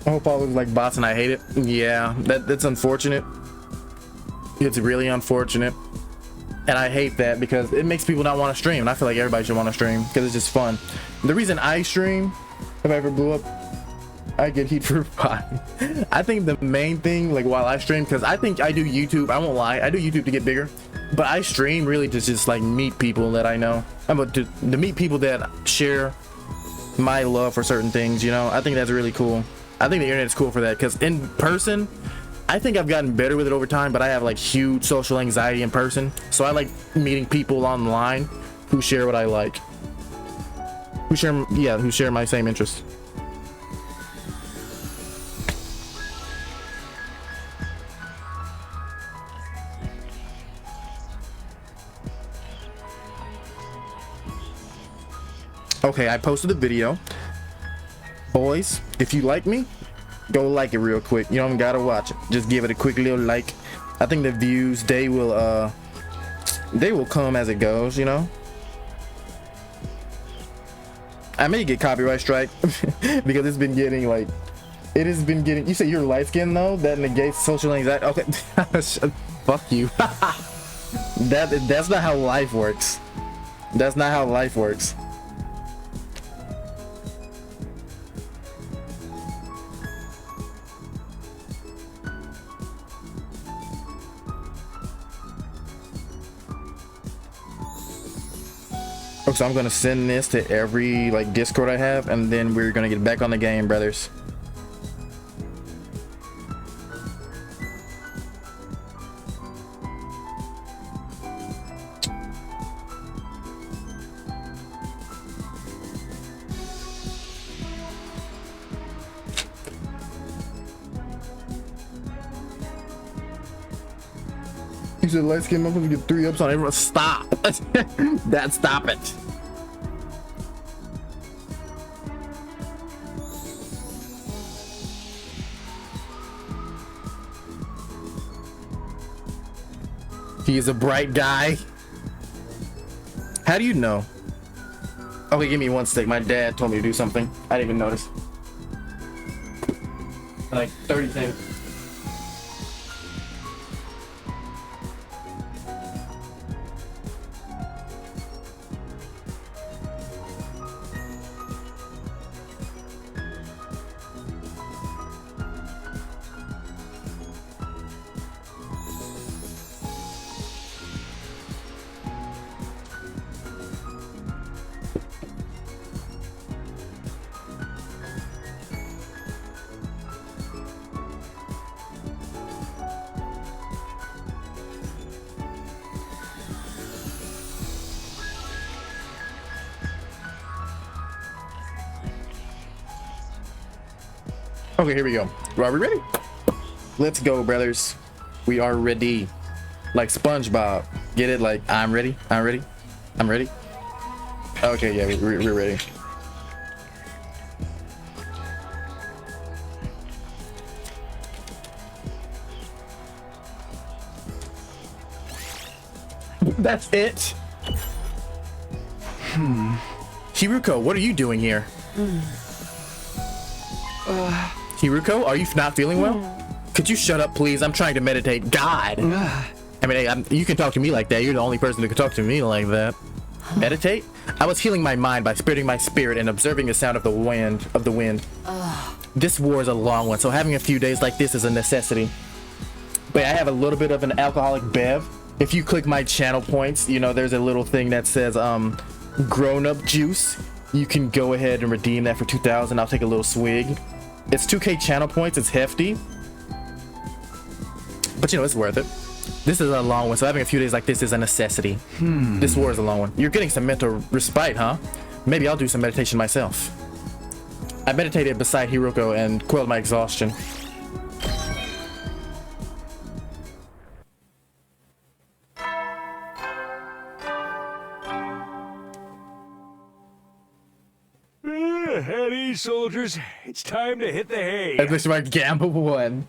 I hope all those like bots and I hate it. Yeah, that's unfortunate. It's really unfortunate. And I hate that because it makes people not want to stream. And I feel like everybody should want to stream because it's just fun. The reason I stream, if I ever blew up, I get heat for pie. I think the main thing, like while I stream, because I think I do YouTube, I won't lie, I do YouTube to get bigger. But I stream really to just like meet people that I know. To meet people that share my love for certain things, you know. I think that's really cool. I think the internet is cool for that because in person, I think I've gotten better with it over time, but I have like huge social anxiety in person. So I like meeting people online who share what I like. Who share my same interests. Okay, I posted a video. Boys, if you like me, go like it real quick. You don't gotta watch it. Just give it a quick little like. I think the views, they will come as it goes, you know. I may get copyright strike because it's been getting like, it has been getting. You say you're light skinned though, that negates social anxiety. Okay, fuck you. That's not how life works. That's not how life works. Okay, so I'm gonna send this to every like Discord I have, and then we're gonna get back on the game, brothers. You said light skin motherfucker get 3 ups on everyone. Stop. Stop it. He is a bright guy. How do you know? Okay, give me 1 sec. My dad told me to do something. I didn't even notice. Like 30 things. Okay, here we go. Are we ready? Let's go, brothers. We are ready. Like SpongeBob. Get it? Like, I'm ready. I'm ready. I'm ready. Okay, yeah, we're ready. That's it. Hiruko, what are you doing here? Hiruko, are you not feeling well? Could you shut up, please? I'm trying to meditate. God. I mean, hey, you can talk to me like that. You're the only person who can talk to me like that. Meditate? I was healing my mind by spiriting my spirit and observing the sound of the wind. This war is a long one, so having a few days like this is a necessity. But I have a little bit of an alcoholic bev. If you click my channel points, you know, there's a little thing that says grown-up juice. You can go ahead and redeem that for 2,000. I'll take a little swig. It's 2K channel points. It's hefty, but you know, it's worth it. This is a long one, so having a few days like this is a necessity. This war is a long one. You're getting some mental respite, huh? Maybe I'll do some meditation myself. I meditated beside Hiruko and quelled my exhaustion. At ease, soldiers. It's time to hit the hay. That's my gamble one.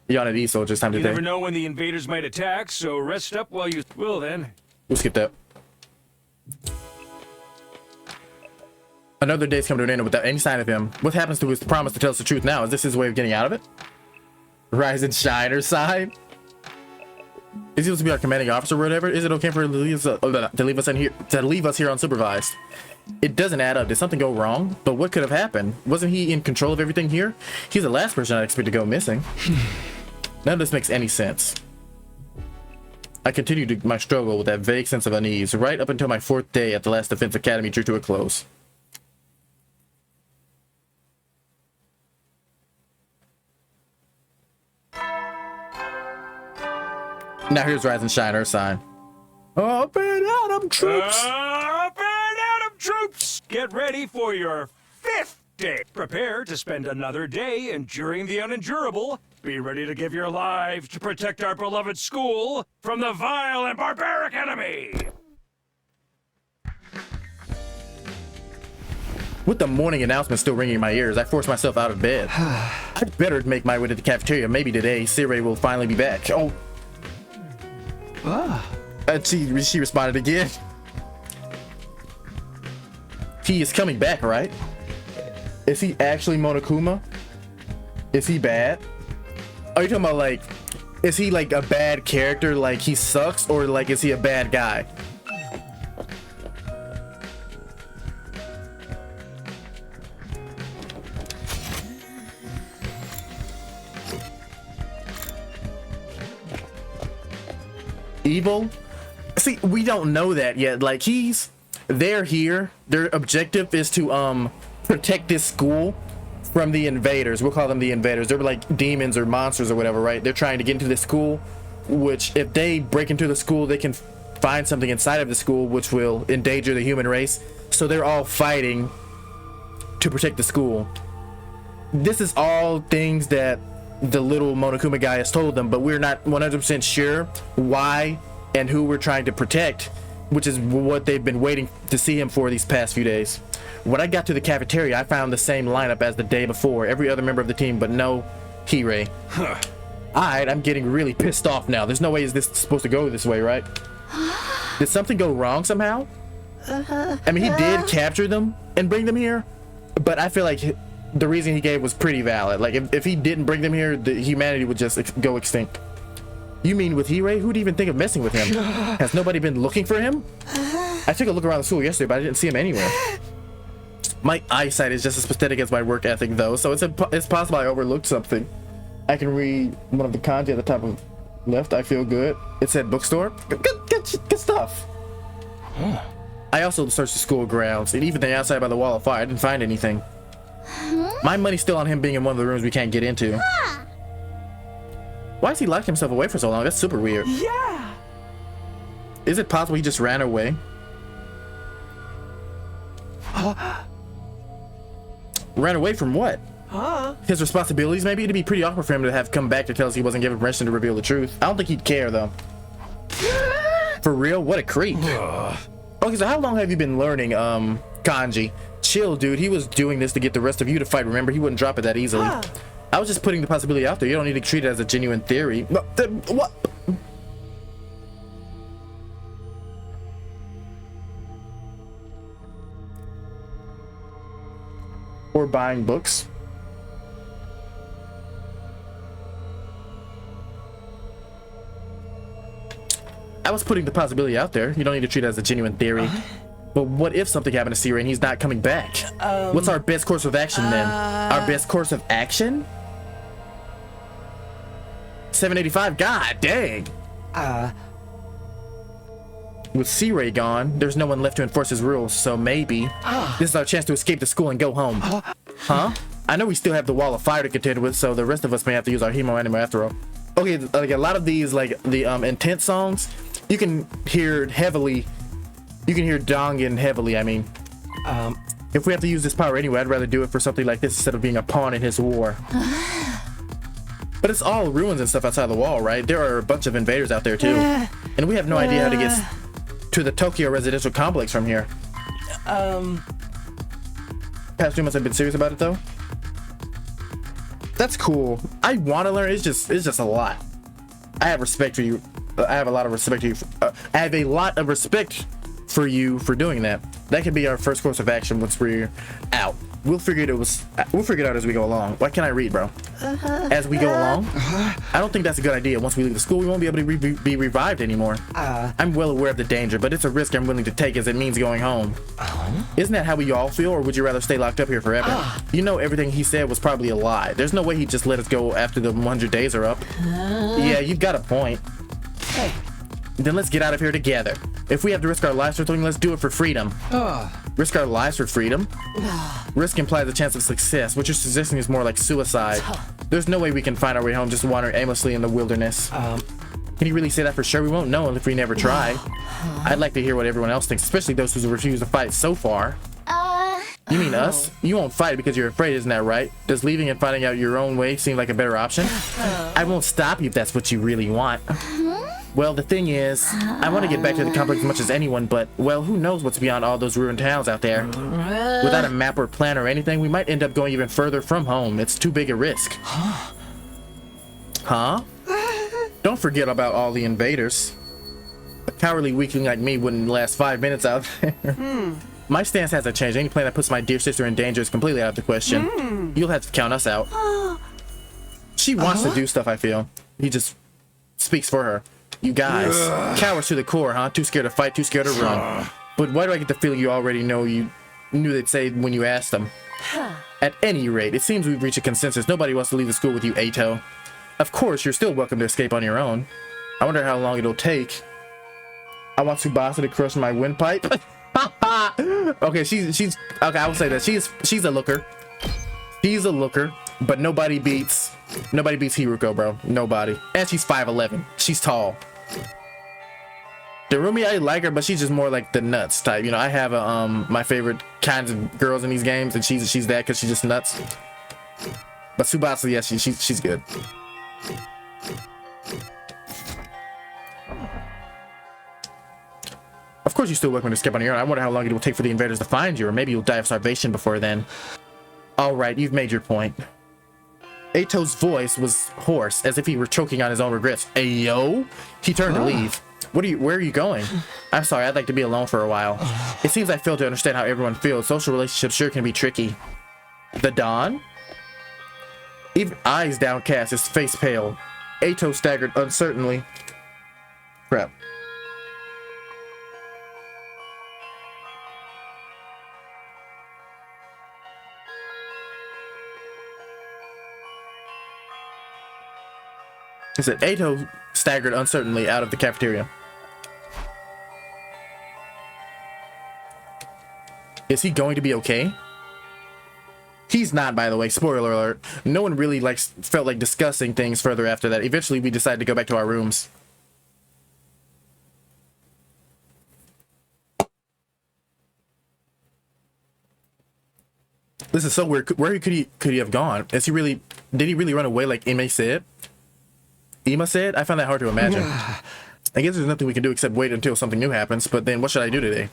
You're on at ease, soldiers. Time to You day. never know when the invaders might attack, so rest up while you will then. We'll skip that. Another day's come to an end without any sign of him. What happens to his promise to tell us the truth now? Is this his way of getting out of it? Rise and shine or side? Is he supposed to be our commanding officer or whatever? Is it okay for him to leave us here unsupervised? It doesn't add up. Did something go wrong? But what could have happened? Wasn't he in control of everything here? He's the last person I'd expect to go missing. None of this makes any sense. I continued my struggle with that vague sense of unease right up until my 4th day at the last defense academy drew to a close. Now here's Rise and Shine, Earth sign. Up and Atom troops! Up and Atom troops! Get ready for your 5th day. Prepare to spend another day enduring the unendurable. Be ready to give your lives to protect our beloved school from the vile and barbaric enemy. With the morning announcement still ringing in my ears, I forced myself out of bed. I'd better make my way to the cafeteria. Maybe today, Sirei will finally be back. Oh. She responded again. He is coming back, right? Is he actually Monokuma? Is he bad? Are you talking about, like, is he like a bad character, like he sucks, or like is he a bad guy? Evil? See, we don't know that yet. Like, they're here. Their objective is to protect this school from the invaders. We'll call them the invaders. They're like demons or monsters or whatever, right? They're trying to get into the school, which if they break into the school, they can find something inside of the school which will endanger the human race. So they're all fighting to protect the school. This is all things that the little Monokuma guy has told them, but we're not 100% sure why and who we're trying to protect, which is what they've been waiting to see him for these past few days. When I got to the cafeteria, I found the same lineup as the day before. Every other member of the team, but no Hirei. Alright, I'm getting really pissed off now. There's no way is this supposed to go this way, right? Did something go wrong somehow? I mean, he did capture them and bring them here, but I feel like the reason he gave was pretty valid. Like, if he didn't bring them here, the humanity would just go extinct. You mean with Hirei? Who'd even think of messing with him? Has nobody been looking for him? I took a look around the school yesterday, but I didn't see him anywhere. My eyesight is just as pathetic as my work ethic, though, so it's possible I overlooked something. I can read one of the kanji at the top of left. I feel good. It said bookstore. Good stuff. I also searched the school grounds, and even the outside by the wall of fire. I didn't find anything. My money's still on him being in one of the rooms we can't get into. Why has he locked himself away for so long? That's super weird. Yeah. Is it possible he just ran away? Ran away from what? His responsibilities, maybe? It'd be pretty awkward for him to have come back to tell us he wasn't given permission to reveal the truth. I don't think he'd care, though. For real? What a creep. Okay, so how long have you been learning kanji? Chill, dude. He was doing this to get the rest of you to fight. Remember, he wouldn't drop it that easily. I was just putting the possibility out there. You don't need to treat it as a genuine theory. What? Or buying books. I was putting the possibility out there. You don't need to treat it as a genuine theory. But what if something happened to Siri and he's not coming back? What's our best course of action then? Our best course of action? 785. God dang. With Sirei gone, there's no one left to enforce his rules, so maybe this is our chance to escape the school and go home. Huh? I know we still have the wall of fire to contend with, so the rest of us may have to use our hemo anime after all. Okay, like a lot of these, like the intense songs, you can hear heavily. You can hear Dangan heavily. I mean, if we have to use this power anyway, I'd rather do it for something like this instead of being a pawn in his war. But it's all ruins and stuff outside the wall, right? There are a bunch of invaders out there too, and we have no idea how to get to the Tokyo residential complex from here. Past 2 months I've been serious about it though. That's cool. I want to learn. It's just a lot. I have respect for you. I have a lot of respect for you. I have a lot of respect for you for doing that. That could be our first course of action once we're out. We'll figure it out as we go along. Why can't I read, bro? As we go along? I don't think that's a good idea. Once we leave the school, we won't be able to be revived anymore. I'm well aware of the danger, but it's a risk I'm willing to take as it means going home. Isn't that how we all feel, or would you rather stay locked up here forever? You know everything he said was probably a lie. There's no way he'd just let us go after the 100 days are up. Yeah, you've got a point. Hey. Then let's get out of here together. If we have to risk our lives for something, let's do it for freedom. Risk our lives for freedom? Risk implies a chance of success. What you're suggesting is more like suicide. There's no way we can find our way home just wandering aimlessly in the wilderness. Can you really say that for sure? We won't know if we never try. I'd like to hear what everyone else thinks, especially those who refuse to fight so far. You mean us? You won't fight because you're afraid, isn't that right? Does leaving and finding out your own way seem like a better option? I won't stop you if that's what you really want. Well, the thing is, I want to get back to the complex as much as anyone, but, well, who knows what's beyond all those ruined towns out there. Without a map or plan or anything, we might end up going even further from home. It's too big a risk. Huh? Don't forget about all the invaders. A cowardly weakling like me wouldn't last 5 minutes out there. My stance hasn't changed. Any plan that puts my dear sister in danger is completely out of the question. You'll have to count us out. She wants to do stuff, I feel. He just speaks for her. You guys, cowards to the core, huh? Too scared to fight, too scared to run. But why do I get the feeling you already knew they'd say when you asked them? At any rate, it seems we've reached a consensus. Nobody wants to leave the school with you, Ato. Of course, you're still welcome to escape on your own. I wonder how long it'll take. I want Tsubasa to crush my windpipe. Okay, she's okay, I will say that she's a looker. She's a looker, but nobody beats Hiruko, bro. Nobody. And she's 5'11". She's tall. Darumi, I like her, but she's just more like the nuts type. You know, I have my favorite kinds of girls in these games, and she's that because she's just nuts. But Tsubasa, yeah, she's good. Of course, you're still welcome to escape on your own. I wonder how long it will take for the invaders to find you, or maybe you'll die of starvation before then. All right, you've made your point. Ato's voice was hoarse, as if he were choking on his own regrets. Ayo? He turned to leave. Where are you going? I'm sorry, I'd like to be alone for a while. It seems I fail to understand how everyone feels. Social relationships sure can be tricky. The Dawn? Even eyes downcast, his face pale. Ato staggered uncertainly. Crap. He said, Ato staggered uncertainly out of the cafeteria. Is he going to be okay? He's not, by the way. Spoiler alert. No one really felt like discussing things further after that. Eventually, we decided to go back to our rooms. This is so weird. Where could he have gone? Did he really run away like Ima said? I find that hard to imagine. I guess there's nothing we can do except wait until something new happens, but then what should I do today?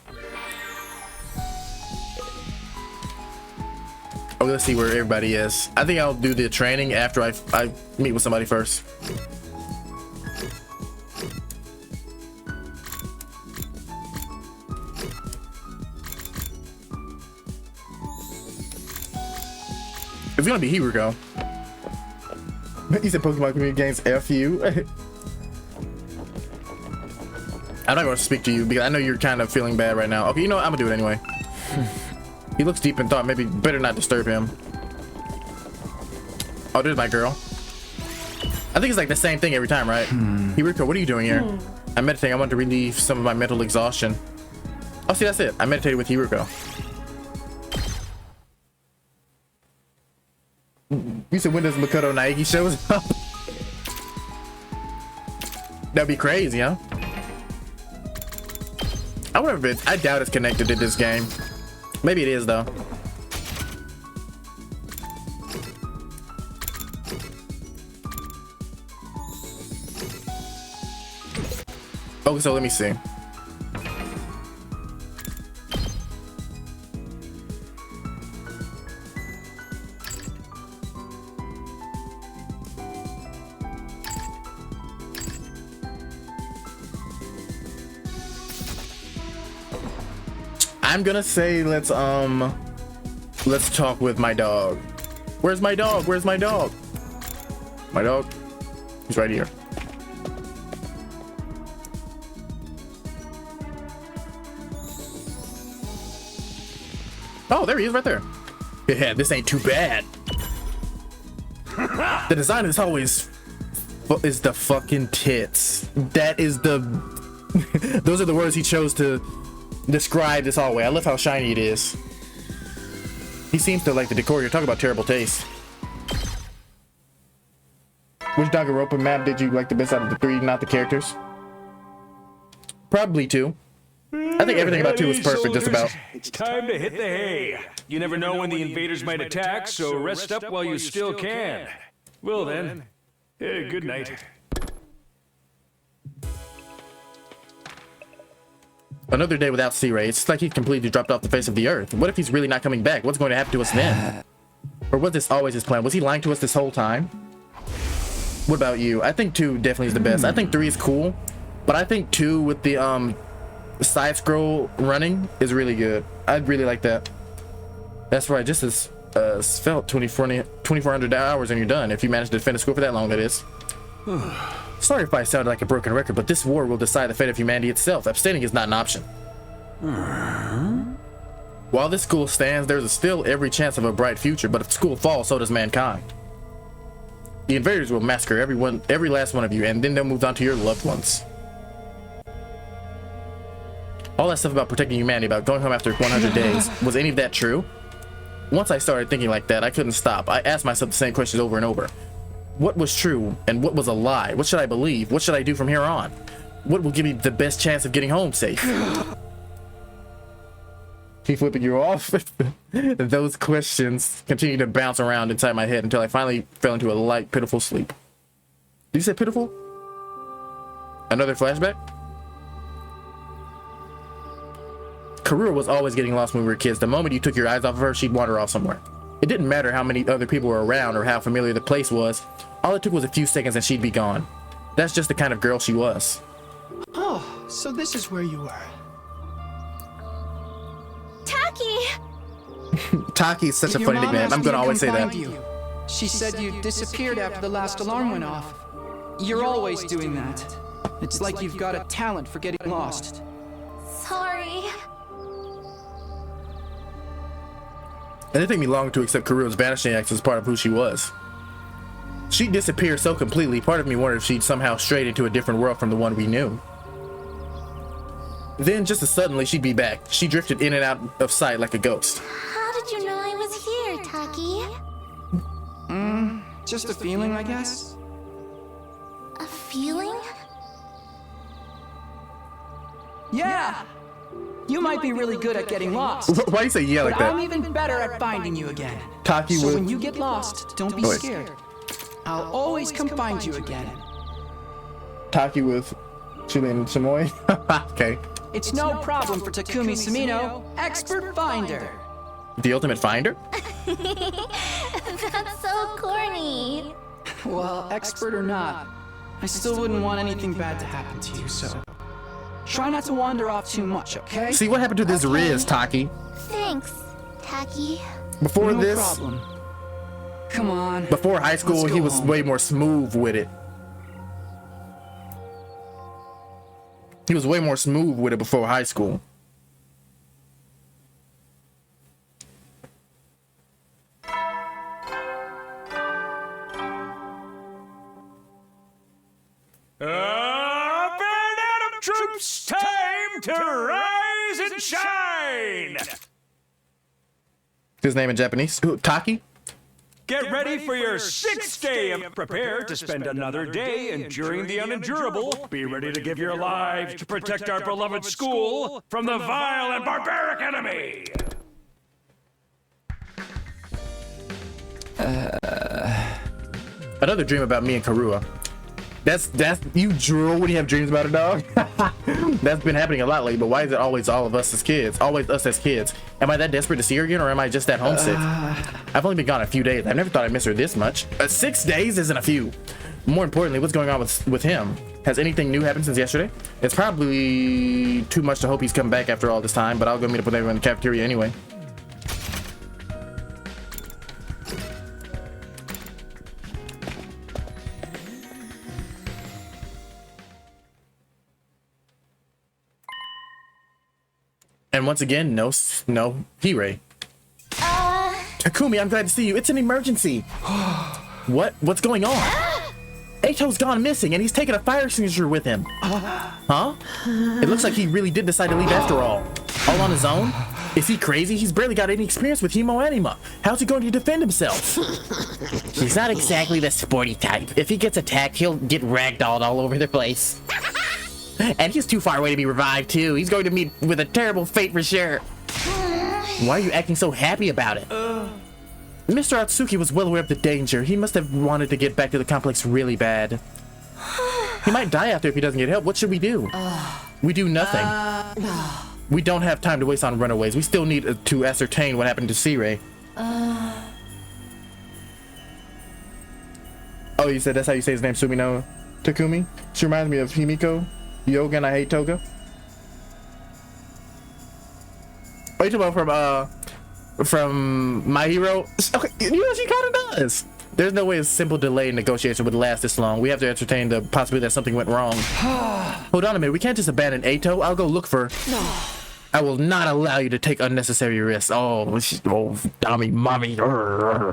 Oh, let's see where everybody is. I think I'll do the training after I meet with somebody first. It's gonna be Hiruko. He said Pokemon community games F you. I'm not going to speak to you because I know you're kind of feeling bad right now. Okay, you know what? I'm going to do it anyway. He looks deep in thought. Maybe better not disturb him. Oh, there's my girl. I think it's like the same thing every time, right? Hiruko, what are you doing here? I'm meditating. I want to relieve some of my mental exhaustion. Oh, see, that's it. I meditated with Hiruko. You said when does Makoto Naegi shows up? That'd be crazy, huh? I wonder if I doubt it's connected to this game. Maybe it is though. Okay, so let me see. I'm gonna say let's Let's talk with my dog. Where's my dog? Where's my dog? My dog? He's right here. Oh, there he is right there. Yeah, this ain't too bad. The design is always is the fucking tits. That is the those are the words he chose to describe this hallway. I love how shiny it is. He seems to like the decor. You're talking about terrible taste. Which Danganronpa map did you like the best out of the 3, not the characters? Probably 2. I think everything about 2 was perfect, just about. It's time to hit the hay. You never know when the invaders might attack, so rest up while you still can. Well then, good night. Another day without C-Ray. It's like he completely dropped off the face of the earth. What if he's really not coming back? What's going to happen to us then? Or was this always his plan? Was he lying to us this whole time? What about you? I think 2 definitely is the best. I think 3 is cool, but I think 2 with the side scroll running is really good. I'd really like that. That's right, just as felt 2400 hours and you're done. If you manage to finish school for that long, that is. Sorry if I sounded like a broken record, but this war will decide the fate of humanity itself. Abstaining is not an option. While this school stands, there's still every chance of a bright future, but if the school falls, so does mankind. The invaders will massacre every last one of you, and then they'll move on to your loved ones. All that stuff about protecting humanity, about going home after 100 days, was any of that true? Once I started thinking like that, I couldn't stop. I asked myself the same questions over and over. What was true and what was a lie? What should I believe? What should I do from here on? What will give me the best chance of getting home safe? Keep flipping you off. Those questions continued to bounce around inside my head until I finally fell into a light, pitiful sleep. Did you say pitiful? Another flashback? Karua was always getting lost when we were kids. The moment you took your eyes off of her, she'd wander off somewhere. It didn't matter how many other people were around or how familiar the place was. All it took was a few seconds and she'd be gone. That's just the kind of girl she was. Oh, so this is where you were. Taki! Taki is such a funny nickname. I'm gonna always say that. She said you disappeared after the last alarm went off. You're always doing that. It's like you've got a talent for getting lost. Sorry. And it took me long to accept Karua's vanishing act as part of who she was. She disappeared so completely, part of me wondered if she'd somehow strayed into a different world from the one we knew. Then, just as suddenly, she'd be back. She drifted in and out of sight like a ghost. How did you know I was here, Taki? Just a feeling, I guess. A feeling? Yeah! You might be really good at getting lost. Why do you say yeah like that? I'm even better at finding you again. Taki so will... when you get lost, don't be scared. I'll always come find you again. Taki with Chilean Samoy? Okay. It's no problem for Takumi Sumino, expert finder. The ultimate finder? That's so corny. Well, expert or not, I still wouldn't want anything bad to happen to you, so try not to wander off too much, okay? See what happened to this Riz, Taki? Thanks, Taki. Before no this, problem. Come on. Before high school, he was way more smooth with it. He was way more smooth with it before high school. Atom troops, time to rise and shine! His name in Japanese? Who, Taki? Get ready for your 6th day of prepare to spend another day enduring the unendurable. Be ready to give your lives to protect our beloved school from the vile and barbaric enemy. Another dream about me and Karua. That's you drool when you have dreams about a dog. That's been happening a lot lately, but why is it always all of us as kids? Always us as kids. Am I that desperate to see her again, or am I just that homesick? I've only been gone a few days. I've never thought I'd miss her this much. 6 days isn't a few. More importantly, what's going on with him? Has anything new happened since yesterday? It's probably too much to hope he's come back after all this time, but I'll go meet up with everyone in the cafeteria anyway. And once again, no Hirei. Takumi, I'm glad to see you. It's an emergency. What's going on? Eito's gone missing, and he's taken a fire extinguisher with him. Huh? It looks like he really did decide to leave after all. All on his own? Is he crazy? He's barely got any experience with Himo Anima. How's he going to defend himself? He's not exactly the sporty type. If he gets attacked, he'll get ragdolled all over the place. And he's too far away to be revived, too. He's going to meet with a terrible fate for sure. Why are you acting so happy about it? Mr. Atsuki was well aware of the danger. He must have wanted to get back to the complex really bad. He might die after if he doesn't get help. What should we do? We do nothing. We don't have time to waste on runaways. We still need to ascertain what happened to Sirei. Oh, you said that's how you say his name, Sumino Takumi? She reminds me of Himiko, Yoga, and I hate Toga. Oh, you talking about from My Hero? Okay, you know, she kind of does. There's no way a simple delay in negotiation would last this long. We have to entertain the possibility that something went wrong. Hold on a minute. We can't just abandon Eito. I'll go look for... I will not allow you to take unnecessary risks. Oh, dummy mommy. Huh?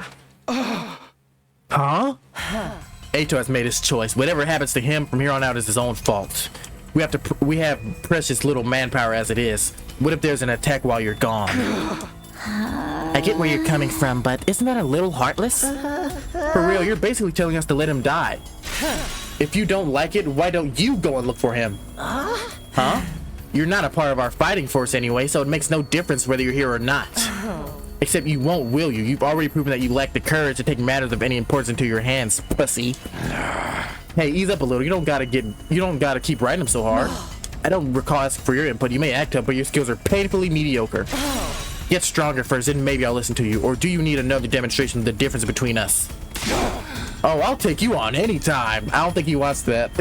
Eito has made his choice. Whatever happens to him from here on out is his own fault. We have precious little manpower as it is. What if there's an attack while you're gone? I get where you're coming from, but isn't that a little heartless? For real, you're basically telling us to let him die. If you don't like it, why don't you go and look for him? Huh? You're not a part of our fighting force anyway, so it makes no difference whether you're here or not. Except you won't, will you? You've already proven that you lack the courage to take matters of any importance into your hands, pussy. Hey, ease up a little. You don't gotta keep riding him so hard. I don't recall asking for your input. You may act up, but your skills are painfully mediocre. Get stronger first, then maybe I'll listen to you. Or do you need another demonstration of the difference between us? Oh, I'll take you on anytime. I don't think he wants that.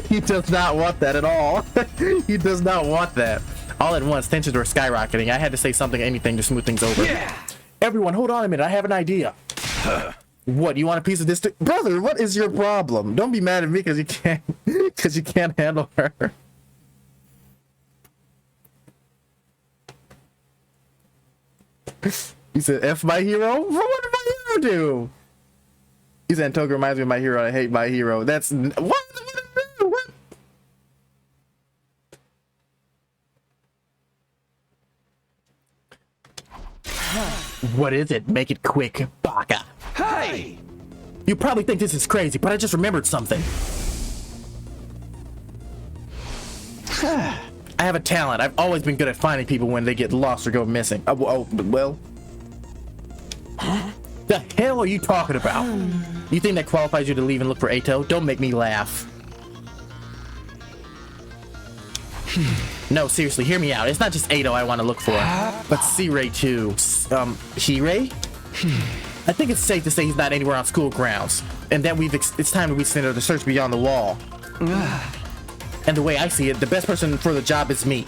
He does not want that at all. He does not want that. All at once, tensions were skyrocketing. I had to say something, anything to smooth things over. Yeah. Everyone, hold on a minute. I have an idea. What, you want a piece of this? Brother, what is your problem? Don't be mad at me because you can't handle her. He said, F My Hero? What did My Hero do? He said, Toga reminds me of My Hero. I hate My Hero. That's... What? What is it? Make it quick, baka. Hey! You probably think this is crazy, but I just remembered something. I have a talent. I've always been good at finding people when they get lost or go missing. Well... The hell are you talking about? You think that qualifies you to leave and look for Eito? Don't make me laugh. No, seriously, hear me out. It's not just Eito I want to look for, but Sirei too. Hirei? I think it's safe to say he's not anywhere on school grounds, and that it's time that we send out the search beyond the wall. And the way I see it, the best person for the job is me.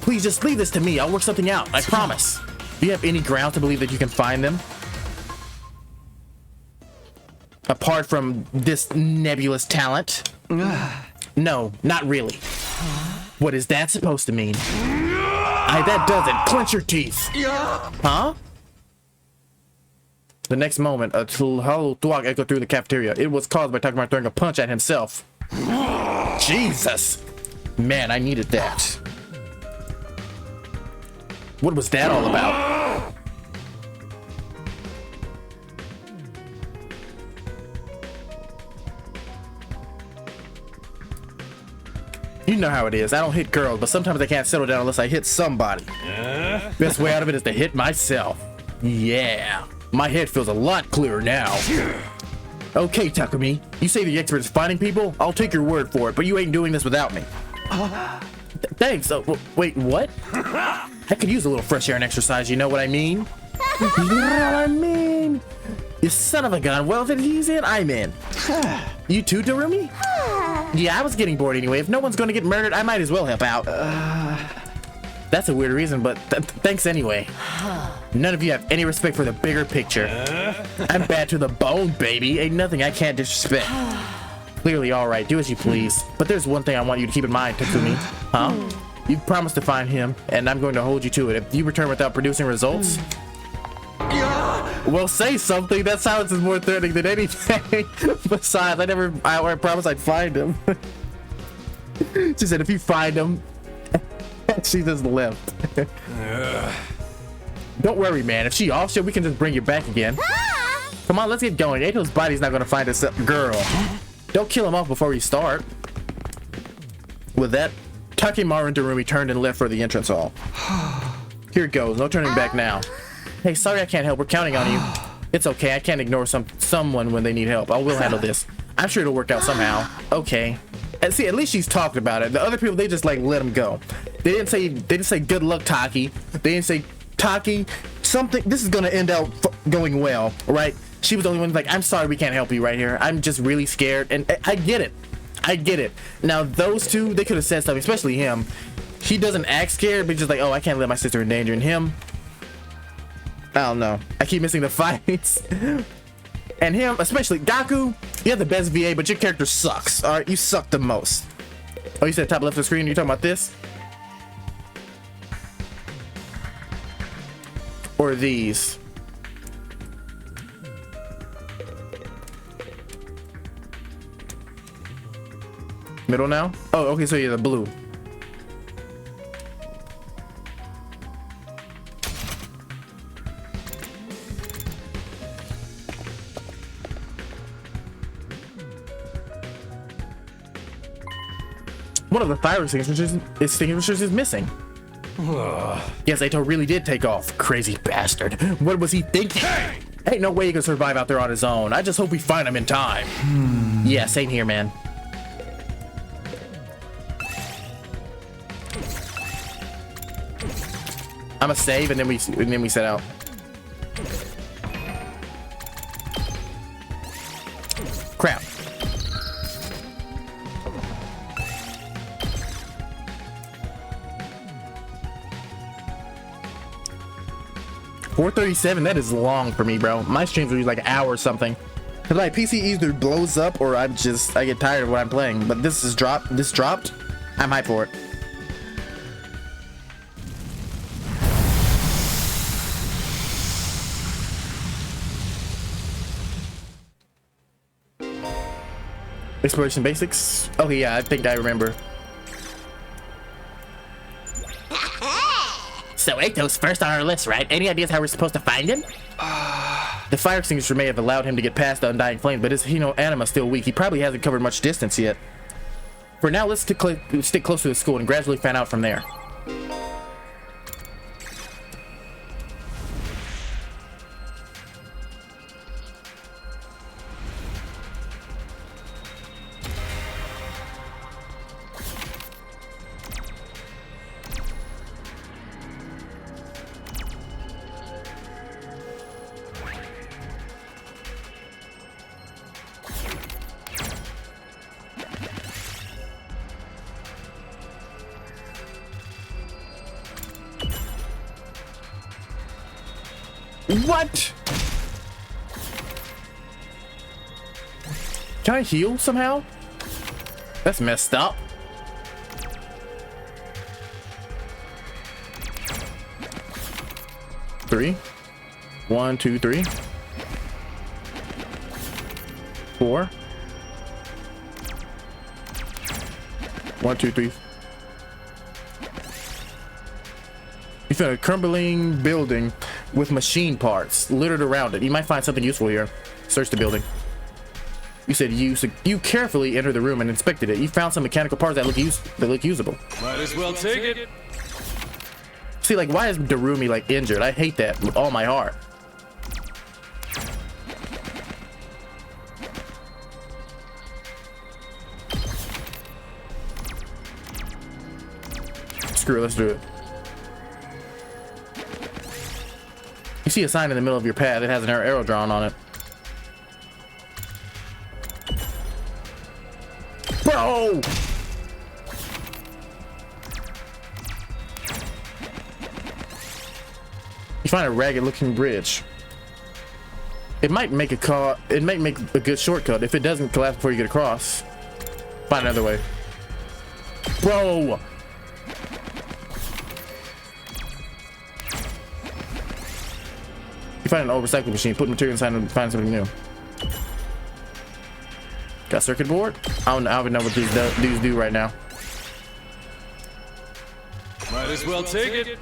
Please just leave this to me. I'll work something out. I promise. Do you have any ground to believe that you can find them? Apart from this nebulous talent? No, not really. What is that supposed to mean? That does it. Clench your teeth. Huh? The next moment, a hollow thwog echoed through the cafeteria. It was caused by Takuma throwing a punch at himself. Jesus! Man, I needed that. What was that all about? You know how it is. I don't hit girls, but sometimes I can't settle down unless I hit somebody. Best way out of it is to hit myself. Yeah. My head feels a lot clearer now. Okay, Takumi. You say the expert is finding people? I'll take your word for it, but you ain't doing this without me. Thanks. Wait, what? I could use a little fresh air and exercise, you know what I mean? You know what I mean? You son of a gun. Well, if he's in, I'm in. You too, Darumi? Yeah, I was getting bored anyway. If no one's gonna get murdered, I might as well help out. That's a weird reason, but thanks anyway. None of you have any respect for the bigger picture. I'm bad to the bone, baby. Ain't nothing I can't disrespect. Clearly, alright, do as you please. But there's one thing I want you to keep in mind, Takumi. Huh? You promised to find him, and I'm going to hold you to it. If you return without producing results, well, say something. That silence is more threatening than anything. Besides, I promised I'd find him. She said, if you find him, she just left. Don't worry, man. If she off shit, we can just bring you back again. Come on, let's get going. Ato's body's not gonna find us. Girl, don't kill him off before we start. With that, Takimaru and Darumi turned and left for the entrance hall. Here it goes. No turning back now. Hey, sorry I can't help. We're counting on you. It's okay. I can't ignore someone when they need help. I will handle this. I'm sure it'll work out somehow. Okay. And see, at least she's talked about it. The other people, they just like let him go. They didn't say good luck, Taki. They didn't say Taki, something. This is gonna end up going well, right? She was the only one like, I'm sorry we can't help you right here. I'm just really scared, and I get it. I get it. Now those two, they could have said something, especially him. He doesn't act scared, but he's just like, oh, I can't let my sister in danger. And him, I don't know. I keep missing the fights. And him, especially Gaku, you have the best VA, but your character sucks. All right, you suck the most. Oh, you said top left of the screen. You're talking about this, or these? Middle now? Oh, okay. So you're the blue. One of the fire extinguishers is missing. Yes, Ato really did take off. Crazy bastard. What was he thinking? Hey! Ain't no way he can survive out there on his own. I just hope we find him in time. Yeah, same here, man. I'ma save and then we set out. Crap. $437, that is long for me, bro. My streams are like an hour or something. Cause like PC either blows up or I get tired of what I'm playing. But this dropped. I'm hyped for it. Exploration basics. Oh yeah, I think I remember. So Ato's first on our list, right? Any ideas how we're supposed to find him? The fire extinguisher may have allowed him to get past the undying flame, but his anima's still weak. He probably hasn't covered much distance yet. For now, let's stick close to the school and gradually fan out from there. What? Can I heal somehow? That's messed up. Three. 1, 2, 3. 4. 1, 2, 3. You found a crumbling building with machine parts littered around it. You might find something useful here. Search the building. You said you carefully entered the room and inspected it. You found some mechanical parts that look usable. Might as well take it. See, like, why is Darumi like injured? I hate that with all my heart. Screw it, let's do it. You see a sign in the middle of your path. It has an arrow drawn on it. Bro! You find a ragged-looking bridge. It might make a good shortcut. If it doesn't collapse before you get across, find another way. Bro! You find an old recycling machine, put material inside and find something new. Got a circuit board? I don't even know what these dudes do right now. Might as well take it.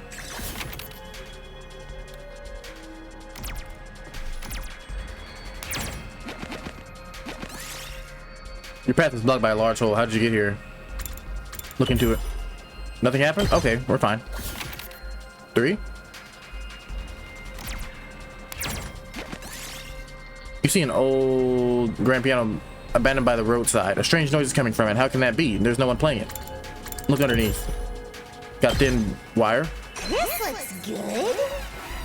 Your path is blocked by a large hole. How did you get here? Look into it. Nothing happened? Okay, we're fine. 3. You see an old grand piano abandoned by the roadside. A strange noise is coming from it. How can that be? There's no one playing it. Look underneath. Got thin wire. This looks good.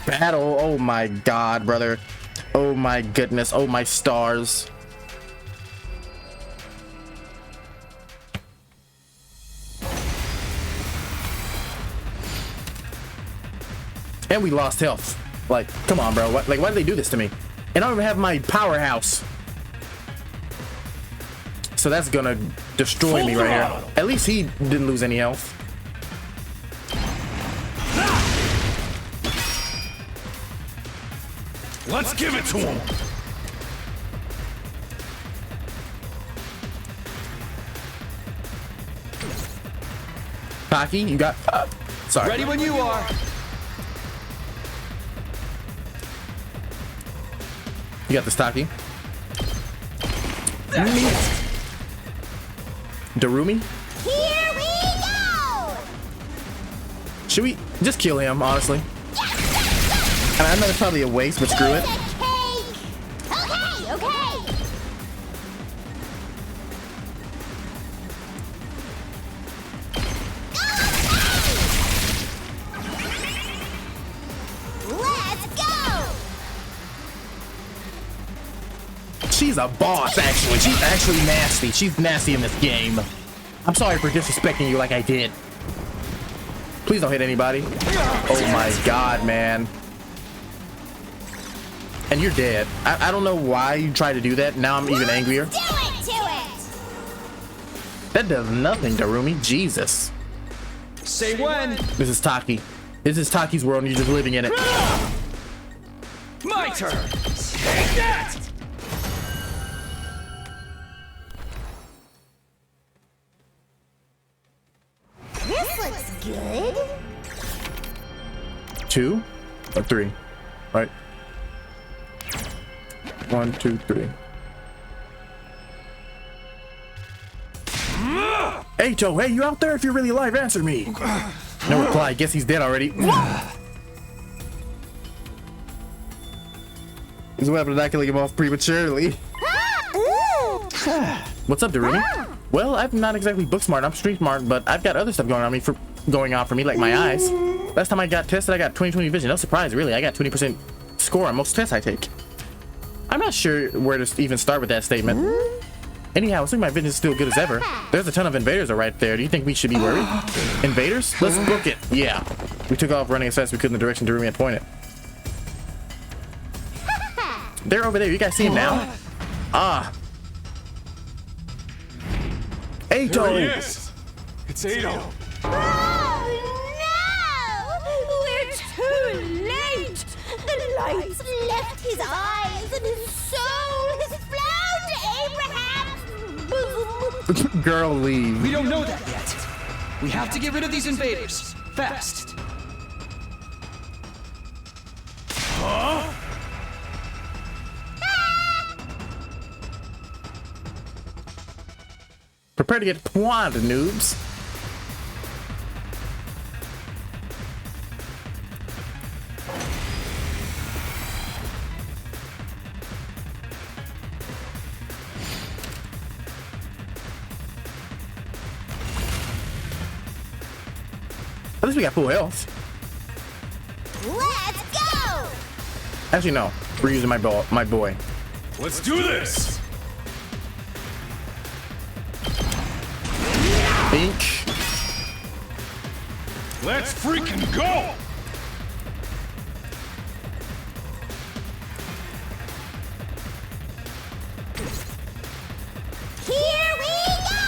Battle. Oh my god, brother. Oh my goodness. Oh my stars. And we lost health. Like, come on, bro. What, like, why did they do this to me? And I don't even have my powerhouse. So that's gonna destroy me right here. At least he didn't lose any health. Let's give it to him. Taki, you got... sorry. Ready when you are. You got this, Taki. Darumi? Here we go! Should we just kill him, honestly? I know that's probably a waste, but screw it. Okay, okay. Let's go! She's a boss, actually. She's actually nasty. She's nasty in this game. I'm sorry for disrespecting you like I did. Please don't hit anybody. Oh my god, man. And you're dead. I don't know why you tried to do that. Now I'm even angrier. Do it to it! That does nothing, Darumi. Jesus. Say when. This is Taki. This is Taki's world and you're just living in it. My turn. Take that! This looks good. 2 or 3, right? 1, 2, 3. Hey, Joe, hey, you out there? If you're really alive, answer me. No reply. Guess he's dead already. He's a weapon that can kill him off prematurely. What's up, Darumi? Well, I'm not exactly book smart. I'm street smart, but I've got other stuff going on for me, like my eyes. Last time I got tested, I got 20/20 vision. No surprise, really. I got 20% score on most tests I take. I'm not sure where to even start with that statement. Anyhow, assuming my vision is still good as ever, there's a ton of invaders right there. Do you think we should be worried? Invaders? Let's book it. Yeah. We took off running as fast as we could in the direction Darumi had pointed. They're over there. You guys see him now? Ah. Ato! There he is. It's Ato. Oh no! We're too late! The lights left his eyes and his soul has flown to Abraham's bosom. Girl, leave. We don't know that yet. We have to get rid of these invaders. Fast. Huh? Prepare to get pointed, noobs. At least we got full health. Let's go! Actually, no. We're using my boy. Let's do this. Think. Let's freaking go. Here we go!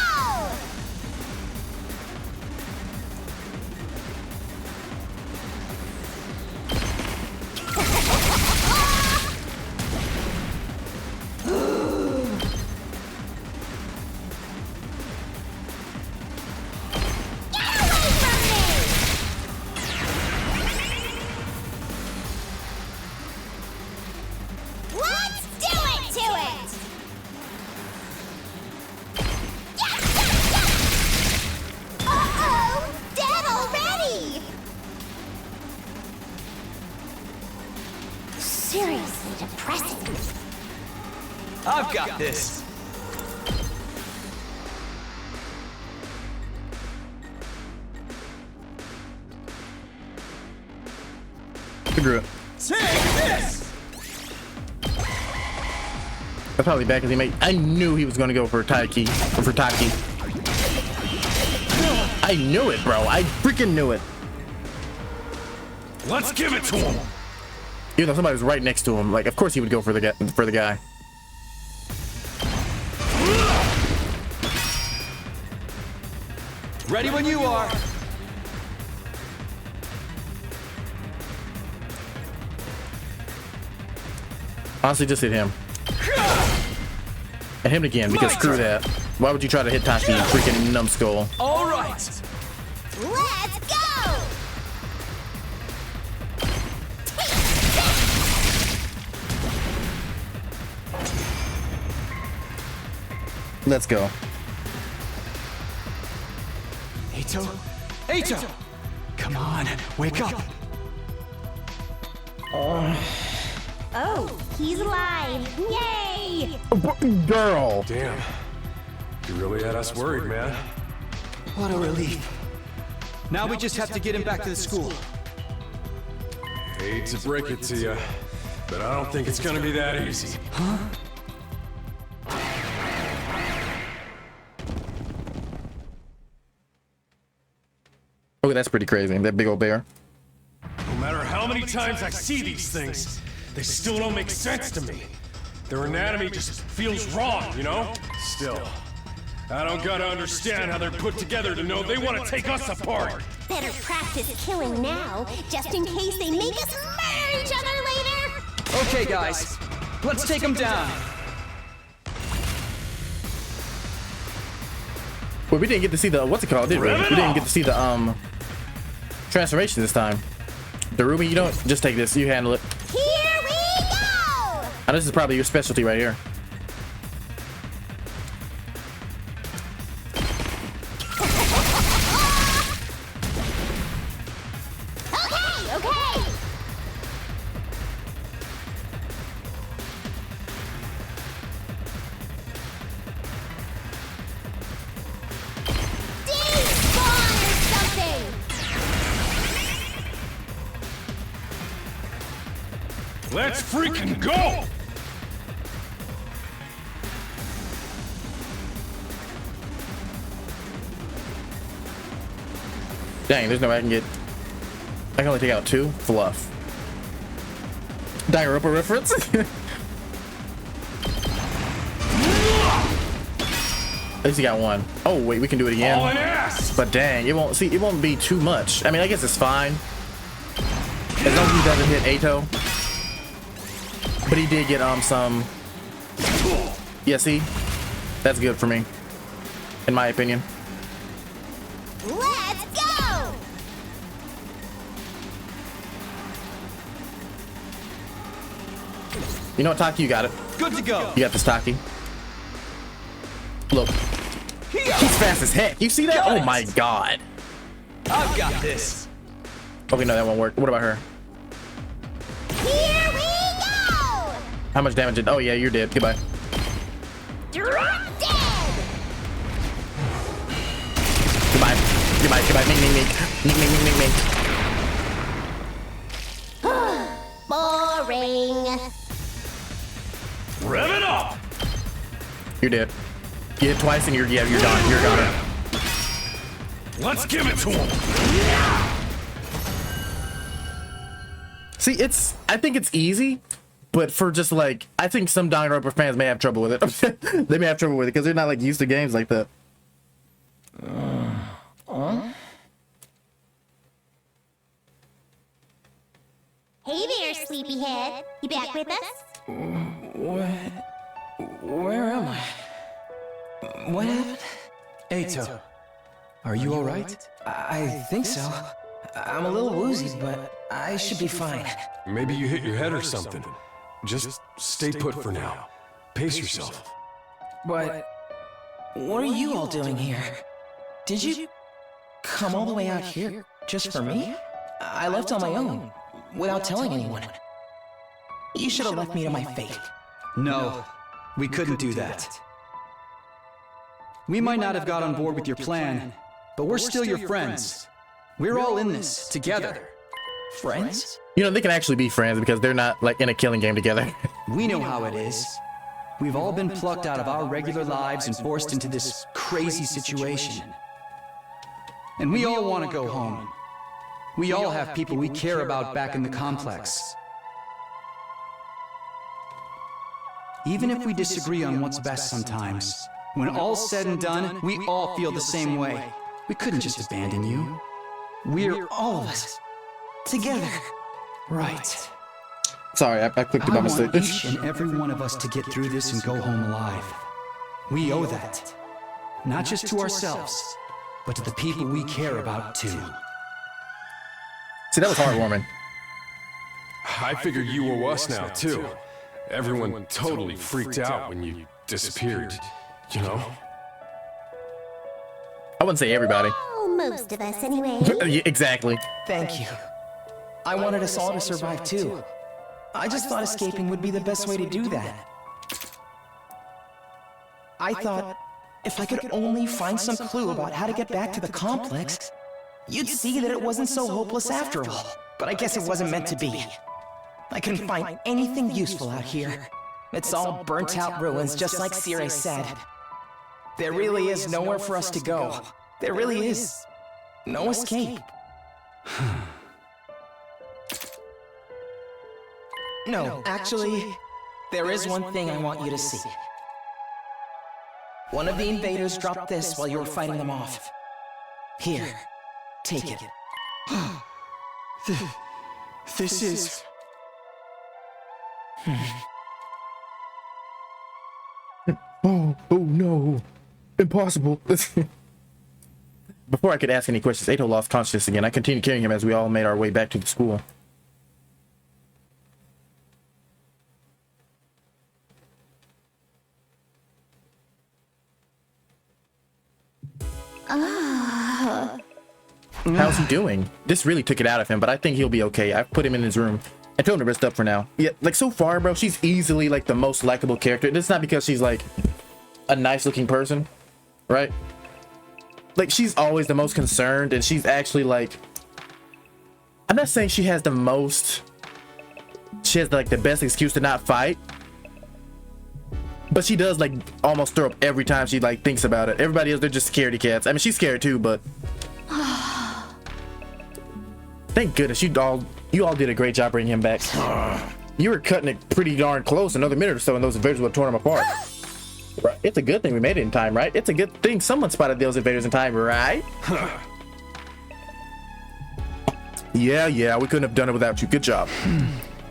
I've got this. Good grip. Take this! That's probably bad because he made. I knew he was gonna go for Taiki or for Taki. I knew it, bro. I freaking knew it. Let's give it to him. Even though somebody was right next to him, like of course he would go for the guy. Ready when you are. Honestly, just hit him. And him again, because screw that. Why would you try to hit Taki, you freaking numbskull? All right. Let's go! Let's go. Eito? Eito! Come on, wake up! Oh, he's alive! Yay! Girl! Damn. You really had us worried, man. What a relief. Now we just have to get him back to the school. Hate to break it to you, but I don't think it's gonna be that easy. Huh? Oh, that's pretty crazy. That big old bear. No matter how many times I see these things, they still don't make sense to me. Their anatomy just feels wrong, you know? Still, I don't gotta understand how they're put together to know they want to take us apart. Better practice killing now, just in case they make us murder each other later! Okay, guys. Let's take him down. Well, we didn't get to see the what's it called, did we? We didn't get to see the transformation this time. Darumi, you don't just take this. You handle it. Here we go! Now, this is probably your specialty right here. Okay, okay! Despawn or something! Let's freaking go! Dang, there's no way I can get. I can only take out 2. Fluff. Danganronpa reference. At least he got 1. Oh wait, we can do it again. All an ass! But dang, it won't see. It won't be too much. I mean, I guess it's fine as long as he doesn't hit Eito. But he did get some. Yeah, see, that's good for me, in my opinion. Let's go! You know what, Taki, you got it. Good to go. You got this, Taki. Look, he's fast as heck. You see that? Oh my god. I've got this. Okay, no, that won't work. What about her? Here we go! How much damage did? Oh yeah, you're dead. Goodbye. Drop dead! Goodbye. Goodbye. Goodbye. Ming, ming, ming. Ming, ming, ming, ming, ming. Boring. Rev it up! You're dead. You hit twice and you're done. You're gone. Let's give it to him! See, I think it's easy, but for just like, I think some Danganronpa fans may have trouble with it. They may have trouble with it because they're not like used to games like that. Hey there, sleepyhead. You back with us? Where am I? What happened? Eito, are you all right? I think so. I'm a little woozy, but I should be fine. Maybe you hit your head or something. Just stay put for now. Pace yourself. But what are you all doing here? Did you come all the way out here just for me? I left on my own, without telling anyone. You should have left me to my fate. No. We couldn't do that. We might not have got on board with your plan, but we're still your friends. We're all in this together. Friends? You know, they can actually be friends because they're not like in a killing game together. We know how it is. We've all been plucked out of our regular lives and forced into this crazy situation. And we all want to go home. We all have people we care about back in the complex. Even if we disagree on what's best sometimes, when all's said and done, we all feel the same way. We couldn't just abandon you. We're All of us. Together. right. Sorry, I clicked it by I mistake. want each and every one of us to get through this and go home alive. We owe that. Not just to ourselves, but to the people we care about too. See, that was heartwarming. I figured you owe us now, too. Everyone totally freaked out when you disappeared, you know? I wouldn't say everybody. Oh, most of us anyway. Yeah, exactly. Thank you. I wanted us all to survive too. I just thought escaping would be the best way to do that. I thought if I could only find some clue about how to get back to the complex, you'd see that it wasn't so hopeless after all. But I guess it wasn't meant to be. I couldn't find anything useful out here. It's all burnt out ruins, just like Sire said. There really is nowhere for us to go. There really is no escape. No, actually, there is one thing I want you to see. One of the invaders dropped this while you were fighting them off. Here, take it. This is... Oh no. Impossible. Before I could ask any questions, Ato lost consciousness again. I continued carrying him as we all made our way back to the school. How's he doing? This really took it out of him, but I think he'll be okay. I've put him in his room and told him to rest up for now. Yeah, like so far, bro, she's easily like the most likable character. It's not because she's like a nice looking person, right? Like she's always the most concerned, and she's actually like, I'm not saying she has the most, she has like the best excuse to not fight, but she does like almost throw up every time she like thinks about it. Everybody else, they're just scaredy cats. I mean, she's scared too, but thank goodness you all did a great job bringing him back. You were cutting it pretty darn close. Another minute or so and those invaders would have torn him apart. Right. It's a good thing we made it in time, right? It's a good thing someone spotted those invaders in time, right? Yeah, we couldn't have done it without you. Good job.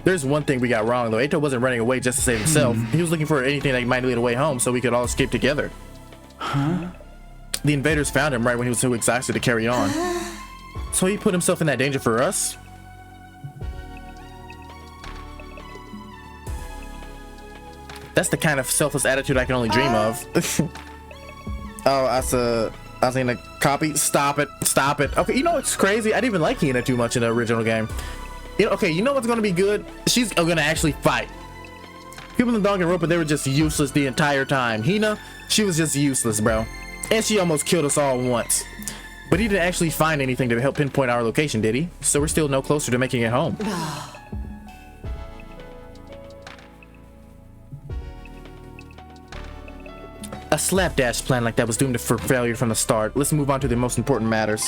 There's one thing we got wrong though. Ato wasn't running away just to save himself. He was looking for anything that might lead a way home so we could all escape together. Huh? The invaders found him right when he was too exhausted to carry on. So he put himself in that danger for us? That's the kind of selfless attitude I can only dream of. Oh, I was in a copy. Stop it. Okay, you know what's crazy? I didn't even like Hina too much in the original game. You know, okay, you know what's gonna be good? She's gonna actually fight. People in Danganronpa, they were just useless the entire time. Hina, she was just useless, bro. And she almost killed us all once. But he didn't actually find anything to help pinpoint our location, did he? So we're still no closer to making it home. A slapdash plan like that was doomed for failure from the start. Let's move on to the most important matters.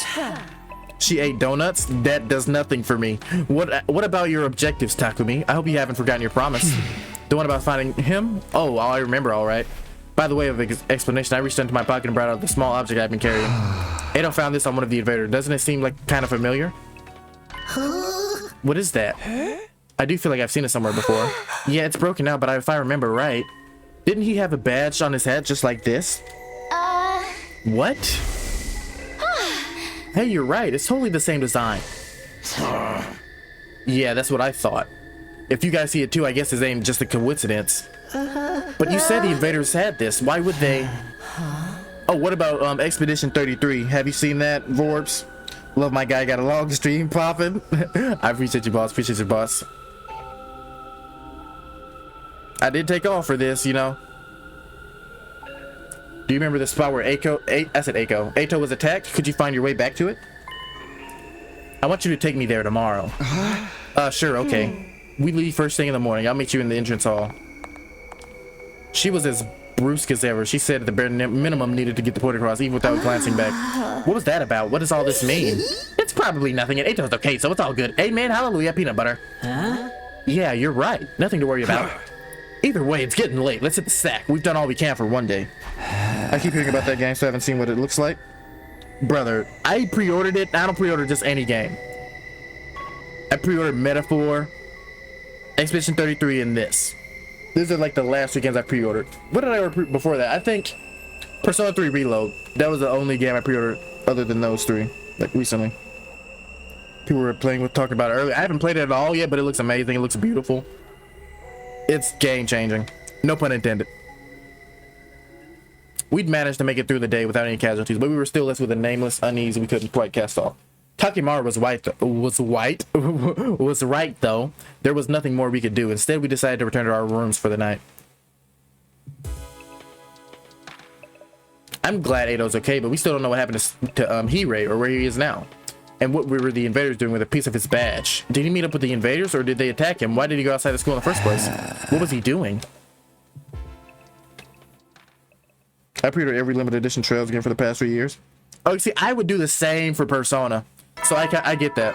She ate donuts? That does nothing for me. What about your objectives, Takumi? I hope you haven't forgotten your promise. The one about finding him? Oh, I remember, all right. By the way of explanation, I reached into my pocket and brought out the small object I've been carrying. Ato found this on one of the invaders. Doesn't it seem like kind of familiar? What is that? I do feel like I've seen it somewhere before. Yeah, it's broken now, but if I remember right, didn't he have a badge on his head just like this? What? Hey, you're right. It's totally the same design. Yeah, that's what I thought. If you guys see it too, I guess it ain't just a coincidence. But you said the invaders had this. Why would they? Oh, what about Expedition 33? Have you seen that, Vorbs? Love my guy got a long stream popping. I appreciate you, boss. Appreciate you, boss. I did take off for this, you know. Do you remember the spot where Ato was attacked? Could you find your way back to it? I want you to take me there tomorrow. Sure, okay. We leave first thing in the morning. I'll meet you in the entrance hall. She was as brusque as ever. She said at the bare minimum needed to get the point across, even without glancing back. What was that about? What does all this mean? It's probably nothing, and Ato's okay, so it's all good. Amen, hallelujah, peanut butter. Huh? Yeah, you're right. Nothing to worry about. Either way, it's getting late. Let's hit the sack. We've done all we can for one day. I keep hearing about that game, so I haven't seen what it looks like. Brother, I pre-ordered it. I don't pre-order just any game. I pre-ordered Metaphor, Expedition 33, and this. These are like the last weekends I pre-ordered. What did I order before that? I think Persona 3 Reload. That was the only game I pre-ordered other than those three, like recently. People were talking about it earlier. I haven't played it at all yet, but it looks amazing. It looks beautiful. It's game-changing. No pun intended. We'd managed to make it through the day without any casualties, but we were still left with a nameless unease we couldn't quite cast off. Takemura was right though. There was nothing more we could do. Instead, we decided to return to our rooms for the night. I'm glad Ato's okay, but we still don't know what happened to Hirei or where he is now. And what were the invaders doing with a piece of his badge? Did he meet up with the invaders or did they attack him? Why did he go outside the school in the first place? What was he doing? I pre-ordered every limited edition Trails game for the past 3 years. Oh, you see, I would do the same for Persona. So I get that.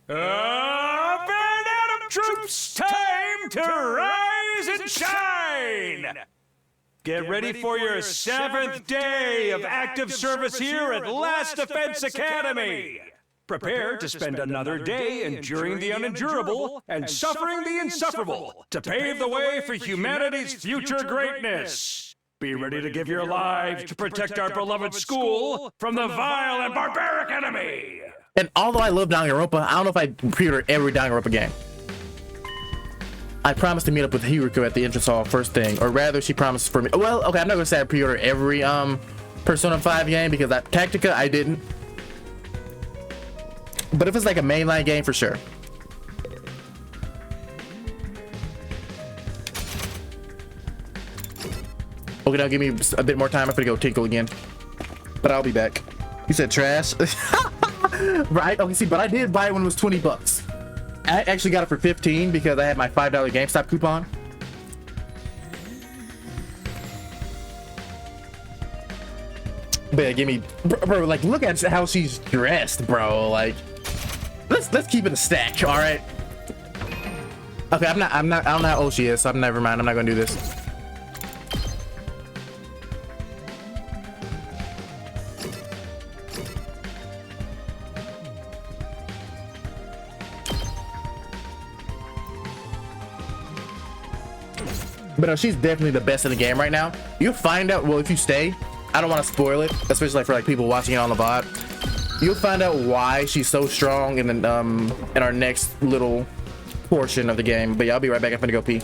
Adam troops, time to rise and shine! Get ready for your 7th day of active service here at Last Defense Academy. Prepare to spend another day enduring the unendurable and suffering the insufferable to pave the way for humanity's future greatness. Be ready to give your lives to protect our beloved school from the vile and barbaric enemy. And although I love Danganronpa, I don't know if I pre-order every Danganronpa game. I promised to meet up with Hiruko at the entrance hall first thing, or rather she promised for me. Well, okay, I'm not gonna say I pre-order every Persona 5 game because Tactica I didn't. But if it's like a mainline game, for sure. Okay, now give me a bit more time. I'm gonna go tinkle again. But I'll be back. You said trash? Right? Okay, see, but I did buy it when it was 20 bucks. I actually got it for 15 because I had my $5 GameStop coupon. But yeah, give me, bro, like, look at how she's dressed, bro. Like, let's keep it a stack, all right? Okay, I don't know how old she is, so never mind. I'm not gonna do this. But no, she's definitely the best in the game right now. You'll find out, well, if you stay, I don't want to spoil it, especially like for like people watching it on the VOD. You'll find out why she's so strong in our next little portion of the game. But yeah, I'll be right back. I'm gonna go pee.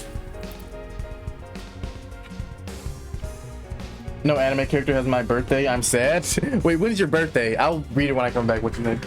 No anime character has my birthday. I'm sad. Wait, when is your birthday? I'll read it when I come back. What you think?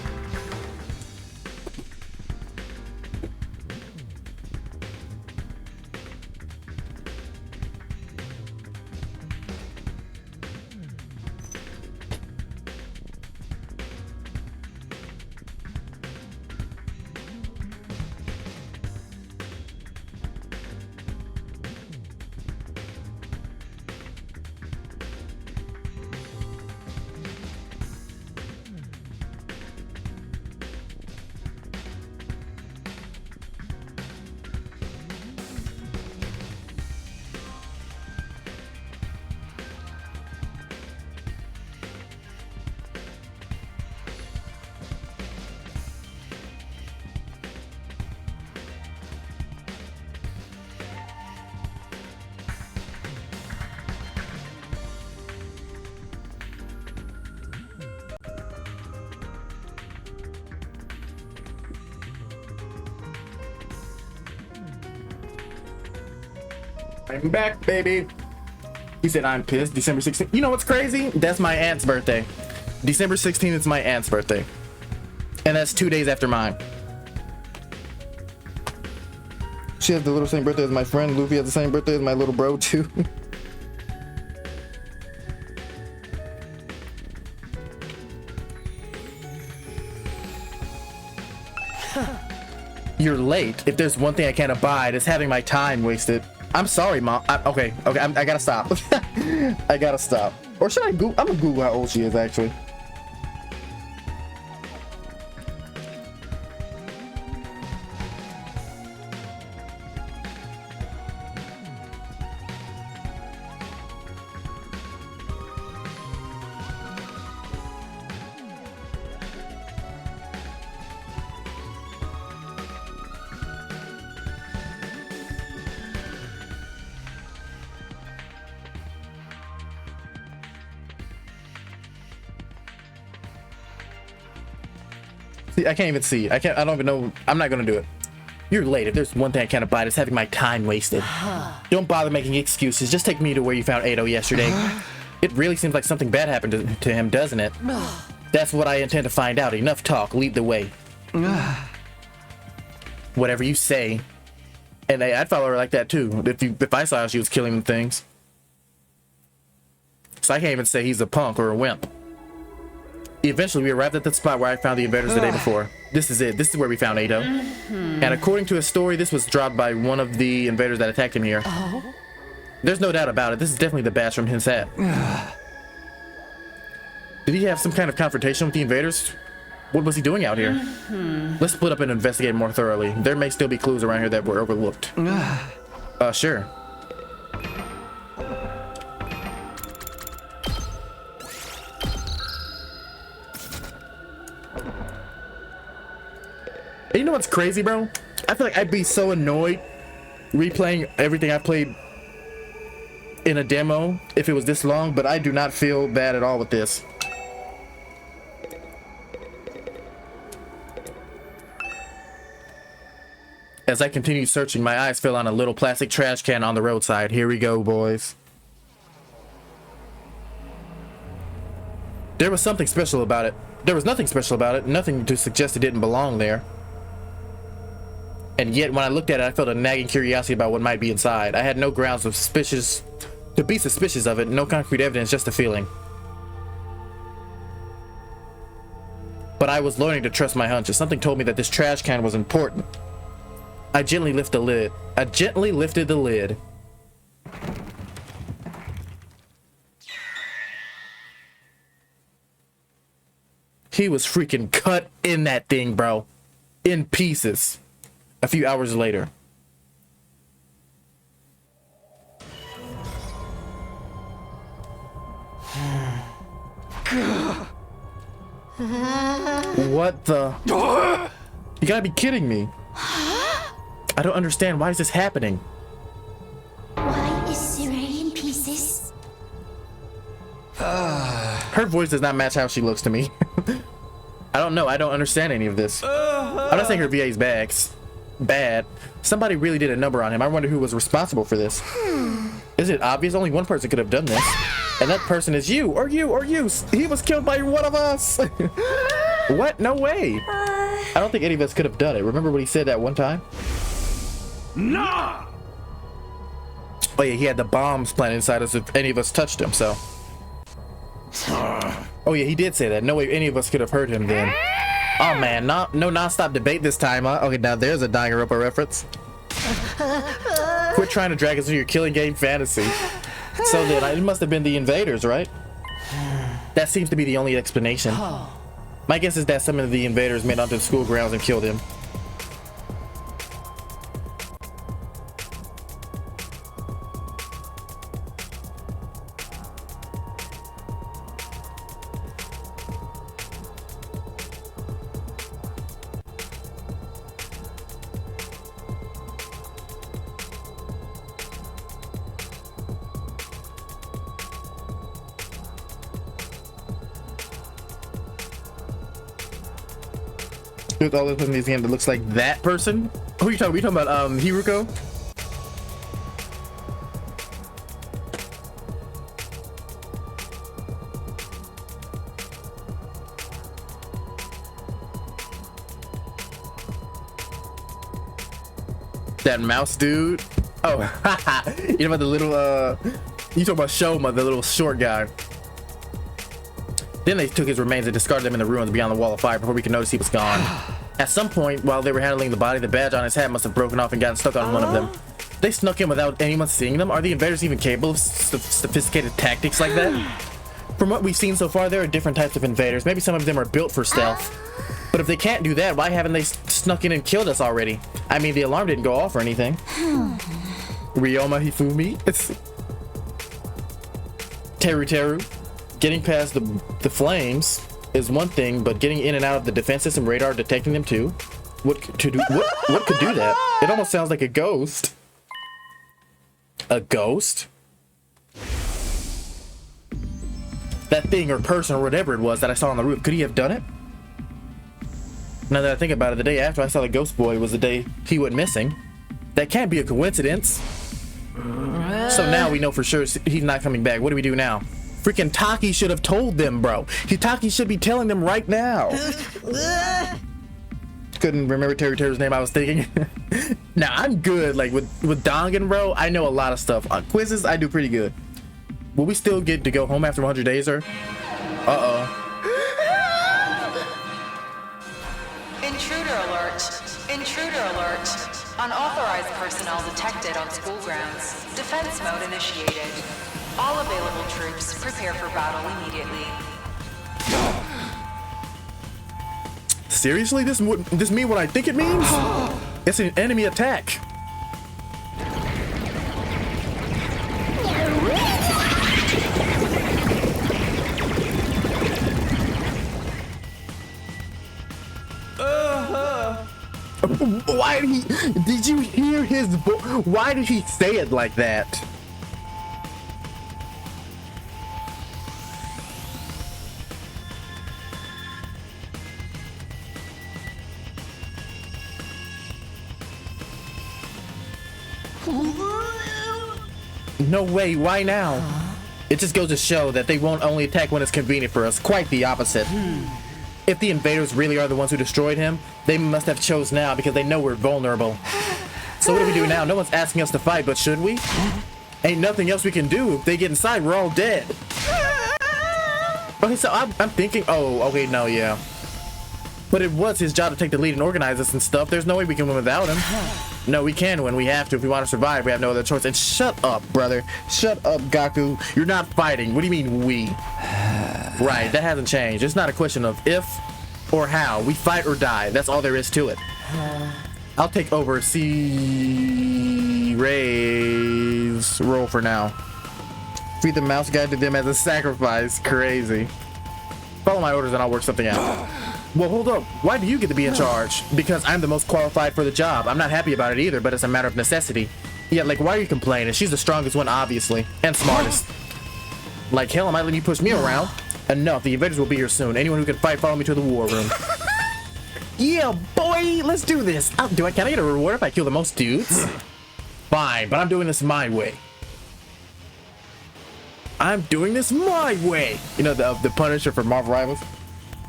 I'm back, baby. He said I'm pissed. December 16th. You know what's crazy? That's my aunt's birthday. December 16th is my aunt's birthday. And that's 2 days after mine. She has the little same birthday as my friend. Luffy has the same birthday as my little bro too. You're late. If there's one thing I can't abide, it's having my time wasted. I'm sorry, Mom. Okay, I gotta stop. I gotta stop. Or should I Google? I'm gonna Google how old she is, actually. I can't even see. I don't even know. I'm not gonna do it. You're late. If there's one thing I can't abide, it's having my time wasted. Don't bother making excuses. Just take me to where you found Ado yesterday. It really seems like something bad happened to him, doesn't it? That's what I intend to find out. Enough talk. Lead the way. Whatever you say. And I'd follow her like that too. If I saw how she was killing things. So I can't even say he's a punk or a wimp. Eventually, we arrived at the spot where I found the invaders the day before. This is it. This is where we found Ado. And according to his story, this was dropped by one of the invaders that attacked him here. There's no doubt about it. This is definitely the badge from his hat. Did he have some kind of confrontation with the invaders? What was he doing out here? Let's split up and investigate more thoroughly. There may still be clues around here that were overlooked. Sure. And you know what's crazy, bro? I feel like I'd be so annoyed replaying everything I played in a demo if it was this long, but I do not feel bad at all with this. As I continued searching, my eyes fell on a little plastic trash can on the roadside. Here we go, boys. There was something special about it. There was nothing special about it, nothing to suggest it didn't belong there. And yet, when I looked at it, I felt a nagging curiosity about what might be inside. I had no grounds of to be suspicious of it, no concrete evidence, just a feeling. But I was learning to trust my hunches. Something told me that this trash can was important. I gently lifted the lid. He was freaking cut in that thing, bro. In pieces. A few hours later. What the? You gotta be kidding me. I don't understand. Why is this happening? Why is Saray in pieces? Her voice does not match how she looks to me. I don't know. I don't understand any of this. I'm not saying her VA's bad. Somebody really did a number on him. I wonder who was responsible for this. Is it obvious? Only one person could have done this. And that person is you, or you, or you. He was killed by one of us. What? No way. I don't think any of us could have done it. Remember what he said that one time? Nah! Oh yeah, he had the bombs planted inside us if any of us touched him, so. Oh yeah, he did say that. No way any of us could have heard him then. Oh man, no non-stop debate this time, huh? Okay, now there's a Danganronpa reference. Quit trying to drag us into your killing game fantasy. So then, it must have been the invaders, right? That seems to be the only explanation. My guess is that some of the invaders made onto the school grounds and killed him. With all of these games, it looks like that person. Who are you talking? Are you talking about Hiruko? That mouse dude. Oh, you know about the little you talking about Shoma, the little short guy. Then they took his remains and discarded them in the ruins beyond the wall of fire before we could notice he was gone. At some point, while they were handling the body, the badge on his hat must have broken off and gotten stuck on one of them. They snuck in without anyone seeing them? Are the invaders even capable of sophisticated tactics like that? From what we've seen so far, there are different types of invaders. Maybe some of them are built for stealth. But if they can't do that, why haven't they snuck in and killed us already? I mean, the alarm didn't go off or anything. Ryoma Hifumi? It's... Teru. Getting past the flames is one thing, but getting in and out of the defense system radar, detecting them too? What could do that? It almost sounds like a ghost. A ghost? That thing or person or whatever it was that I saw on the roof, could he have done it? Now that I think about it, the day after I saw the ghost boy was the day he went missing. That can't be a coincidence. So now we know for sure he's not coming back. What do we do now? Freaking Taki should have told them, bro. Taki should be telling them right now. Couldn't remember Teru's name I was thinking. Now I'm good, like with Dangan, bro. I know a lot of stuff. On quizzes, I do pretty good. Will we still get to go home after 100 days, or? Intruder alert. Intruder alert. Unauthorized personnel detected on school grounds. Defense mode initiated. All available troops prepare for battle immediately. Seriously, this mean what I think it means? It's an enemy attack. Why did you hear his voice? Why did he say it like that? No way, why now? It just goes to show that they won't only attack when it's convenient for us, quite the opposite. If the invaders really are the ones who destroyed him, they must have chose now because they know we're vulnerable. So what do we do now? No one's asking us to fight, but should we? Ain't nothing else we can do. If they get inside, we're all dead. Okay, so I'm thinking, oh, okay, no, yeah. But it was his job to take the lead and organize us and stuff. There's no way we can win without him. No, we can win. We have to. If we want to survive, we have no other choice. And shut up, brother. Shut up, Gaku. You're not fighting. What do you mean, we? Right, that hasn't changed. It's not a question of if or how. We fight or die. That's all there is to it. I'll take over C Ray's role for now. Feed the mouse guy to them as a sacrifice. Crazy. Follow my orders and I'll work something out. Well, hold up. Why do you get to be in charge? Because I'm the most qualified for the job. I'm not happy about it either, but it's a matter of necessity. Yeah, like, why are you complaining? She's the strongest one, obviously. And smartest. Like, hell, I might let you push me around. Enough. The invaders will be here soon. Anyone who can fight, follow me to the war room. Yeah, boy! Let's do this! Can I get a reward if I kill the most dudes? Fine, but I'm doing this my way. I'm doing this my way! You know, the Punisher from Marvel Rivals?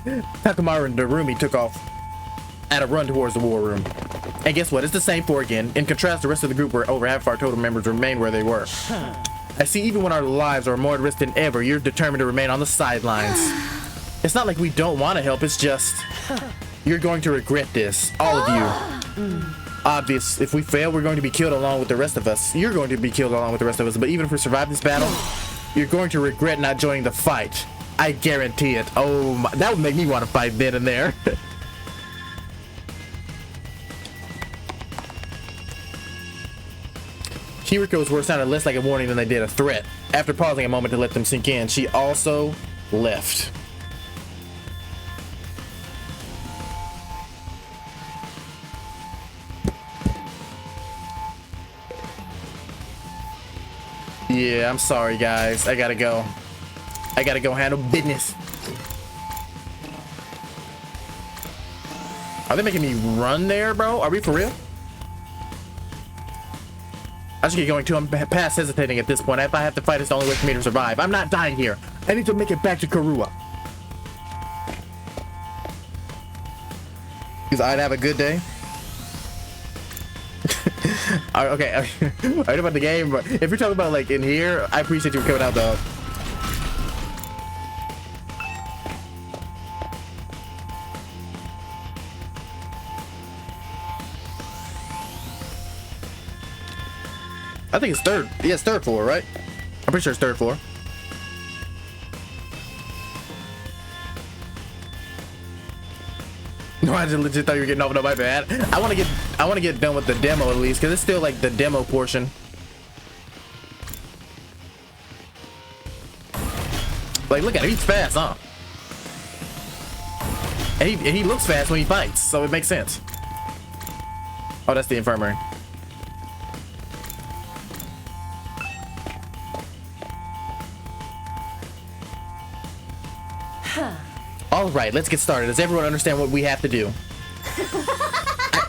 Takamaru and Darumi took off at a run towards the war room. And guess what? It's the same four again. In contrast, the rest of the group, where over half of our total members remain where they were. I see, even when our lives are more at risk than ever, you're determined to remain on the sidelines. It's not like we don't want to help, it's just... You're going to regret this. All of you. Obvious, if we fail, we're going to be killed along with the rest of us. You're going to be killed along with the rest of us, but even if we survive this battle, you're going to regret not joining the fight. I guarantee it. Oh my, that would make me want to fight then and there. Kiriko's words sounded less like a warning than they did a threat. After pausing a moment to let them sink in, she also left. Yeah, I'm sorry, guys. I gotta go. I gotta go handle business. Are they making me run there, bro? Are we for real? I should get going too. I'm past hesitating at this point. If I have to fight, it's the only way for me to survive. I'm not dying here. I need to make it back to Karua. Because I'd have a good day. Okay, I know about the game, but if you're talking about like in here, I appreciate you coming out though. I think it's third. Yeah, it's third floor, right? I'm pretty sure it's third floor. No, I just legit thought you were getting off. No, my bad. I want to get done with the demo at least, because it's still like the demo portion. Like, look at him, he's fast, huh? And he looks fast when he fights, so it makes sense. Oh, that's the infirmary. All right, let's get started. Does everyone understand what we have to do?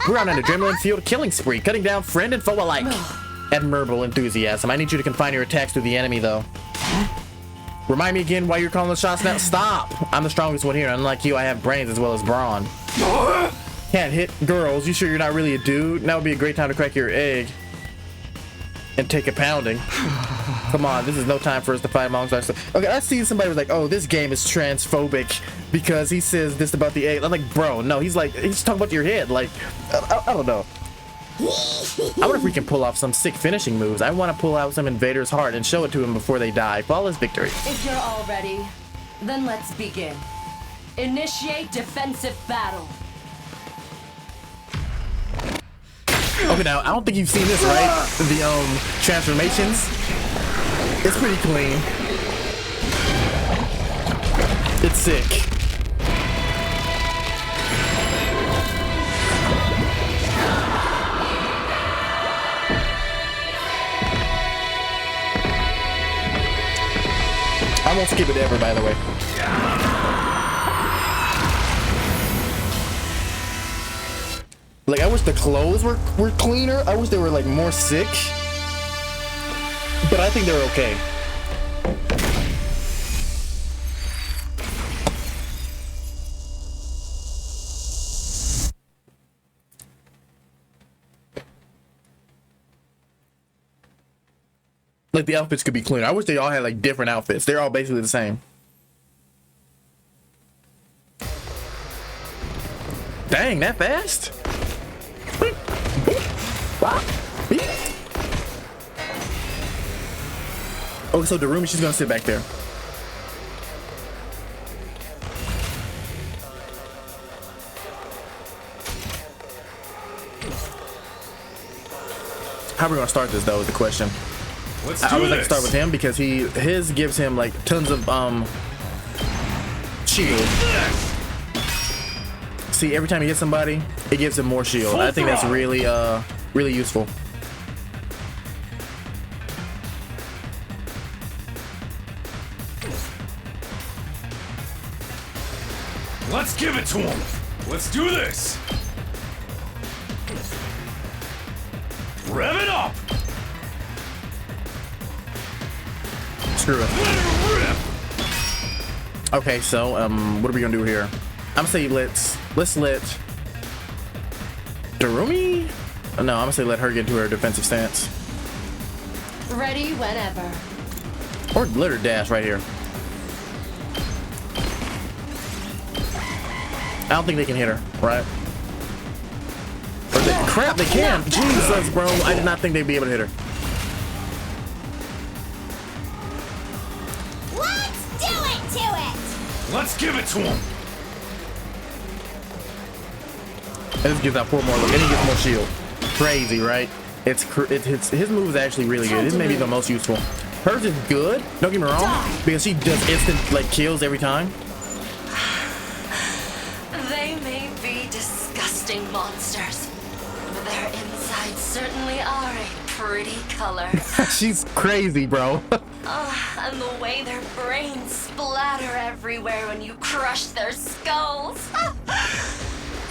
We're on an adrenaline-fueled killing spree, cutting down friend and foe alike. Admirable enthusiasm. I need you to confine your attacks to the enemy, though. Remind me again why you're calling the shots now. Stop! I'm the strongest one here. Unlike you, I have brains as well as brawn. Can't hit girls. You sure you're not really a dude? Now would be a great time to crack your egg and take a pounding. Come on, this is no time for us to fight amongst ourselves. Okay, I see somebody was like, oh, this game is transphobic because he says this about the egg. I'm like, bro, no, he's talking about your head. Like, I don't know. I wonder if we can pull off some sick finishing moves. I want to pull out some invader's heart and show it to him before they die. Flawless victory. If you're all ready, then let's begin. Initiate defensive battle. Okay, now I don't think you've seen this, right? The transformations. It's pretty clean. It's sick. I won't skip it ever, by the way. Like, I wish the clothes were cleaner. I wish they were like more sick. But I think they're okay. Like, the outfits could be cleaner. I wish they all had like different outfits. They're all basically the same. Dang, that fast? Oh, so Darumi, she's gonna sit back there. How are we gonna start this though is the question. I would like to start with him because his gives him like tons of shield. See, every time he hits somebody, it gives him more shield. I think that's really really useful. Let's give it to him. Let's do this. Rev it up. Screw it. Okay, so what are we gonna do here? I'm gonna say let's let Darumi. No, I'm gonna say let her get into her defensive stance. Ready whenever. Or let her dash right here. I don't think they can hit her, right? Or crap, they can. Jesus, bro. I did not think they'd be able to hit her. Let's do it to it! Let's give it to him. And this gives out 4 more, and he gets more shield. Crazy, right? His move is actually really good. This may be the most useful. Hers is good, don't get me wrong, because she does instant like kills every time. They may be disgusting monsters, but their insides certainly are a pretty color. She's crazy, bro. And the way their brains splatter everywhere when you crush their skulls.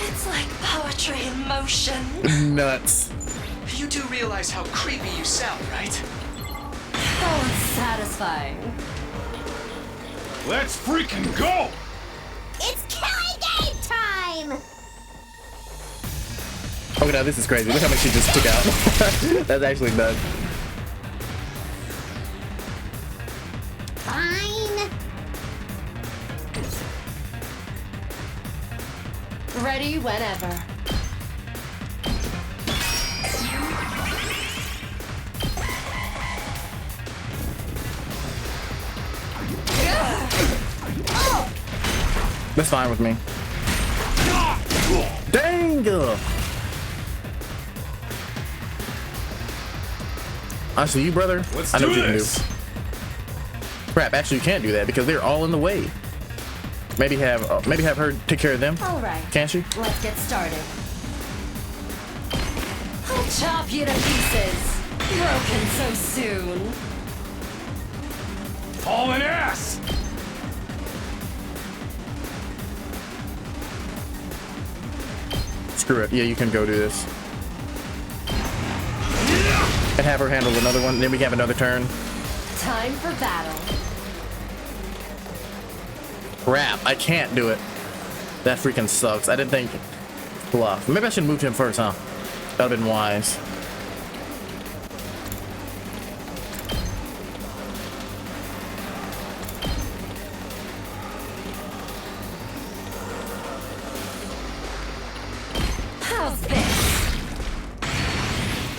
It's like poetry in motion. Nuts. You do realize how creepy you sound, right? Oh, it's satisfying. Let's freaking go! It's killing game time! Okay, now this is crazy. Look how much she just took out. That's actually nuts. Fine. Ready whenever. That's fine with me. Dang! I see you, brother. I know what you can do. Crap, actually you can't do that because they're all in the way. Maybe have her take care of them. All right. Can't she? Let's get started. I'll chop you to pieces. Broken so soon. Hauling ass! Screw it. Yeah, you can go do this. And have her handle another one. Then we have another turn. Time for battle. Crap, I can't do it. That freaking sucks. I didn't think bluff. Maybe I should move him first, huh? That would have been wise. How's this?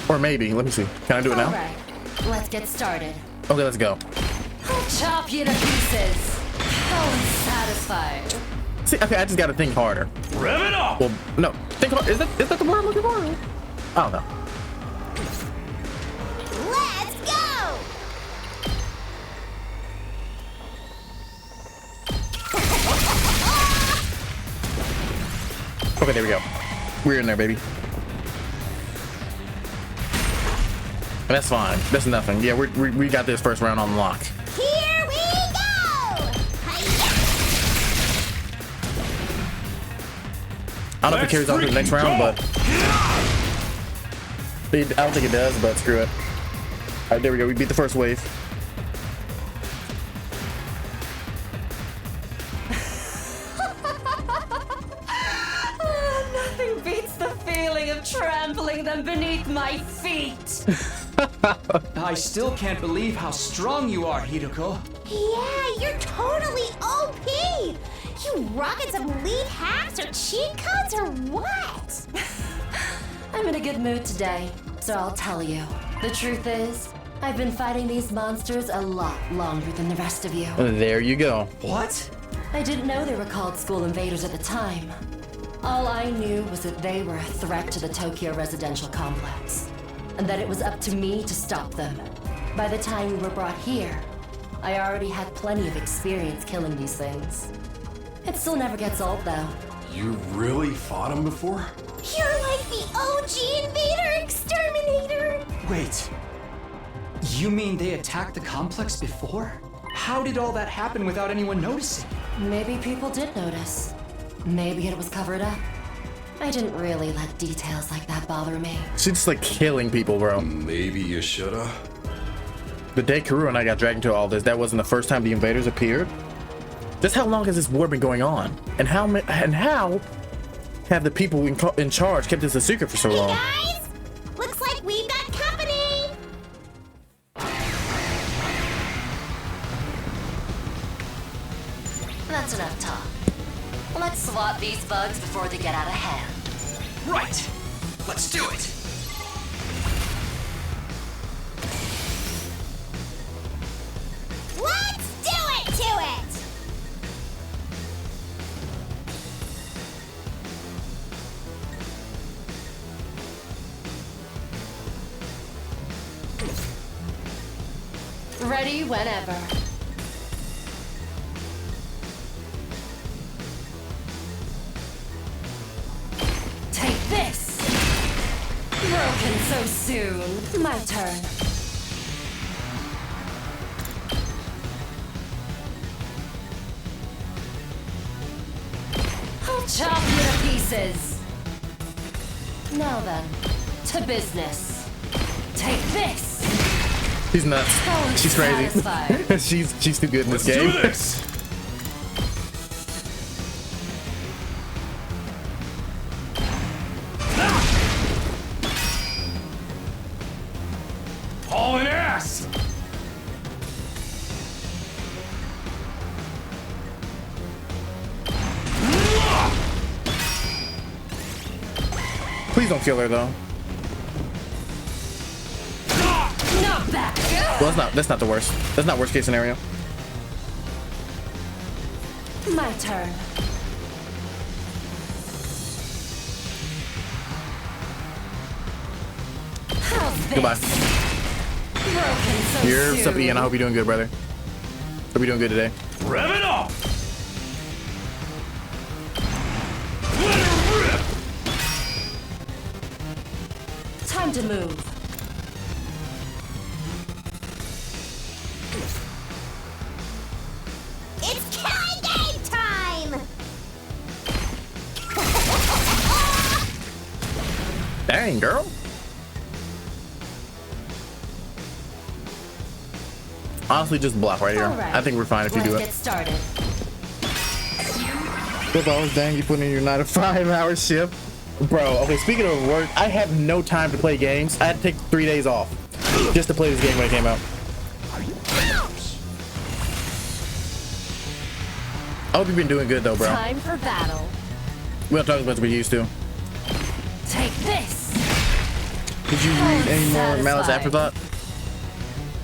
Or maybe, let me see. Can I do it now? All right. Let's get started. Okay, let's go. I'll chop you to pieces. How unsatisfied. See, okay, I just gotta think harder. Rev it up! Well, no. Think hard. Is that the word I'm looking for? I don't know. Let's go! Okay, there we go. We're in there, baby. That's fine. That's nothing. Yeah, we got this first round on lock. Here we go! I don't know if it carries on to the next round, but I don't think it does, but screw it. All right, there we go. We beat the first wave. Nothing beats the feeling of trampling them beneath my feet. I still can't believe how strong you are, Hideko. Yeah, you're totally OP! You rocket some lead hacks or cheat codes or what? I'm in a good mood today, so I'll tell you. The truth is, I've been fighting these monsters a lot longer than the rest of you. There you go. What? I didn't know they were called school invaders at the time. All I knew was that they were a threat to the Tokyo residential complex, and that it was up to me to stop them. By the time we were brought here, I already had plenty of experience killing these things. It still never gets old, though. You really fought him before? You're like the OG invader exterminator! Wait. You mean they attacked the complex before? How did all that happen without anyone noticing? Maybe people did notice. Maybe it was covered up. I didn't really let details like that bother me. She's just like killing people, bro. Maybe you shoulda. The day Karu and I got dragged into all this, that wasn't the first time the invaders appeared. Just how long has this war been going on? And how have the people in charge kept this a secret for so long? Hey guys! Looks like we've got company! That's enough talk. Let's swat these bugs before they get out of hand. Right. Let's do it. Let's do it to it! Ready whenever. Take this! Broken so soon. My turn. I'll chop you to pieces. Now then, to business. Take this! She's nuts. She's crazy. she's too good in this game. Do this. ass! Please don't kill her though. Not that. Well, that's not the worst. That's not worst case scenario. My turn. How's this? Goodbye. Broken so You're soon. up, Ian. I hope you're doing good, brother. Hope you're doing good today. Rev it up! Time to move. It's killing game time! Dang, girl. Honestly, just block right here. Alright, I think we're fine if you do let's it. get started. $12, dang, you put in your 9 to 5 hour shift. Bro, okay, speaking of work, I have no time to play games. I had to take 3 days off just to play this game when it came out. I hope you've been doing good though, bro. Time for battle. We don't talk as much as we used to. Take this. Did you read any more Satisfied. Malice Afterthought?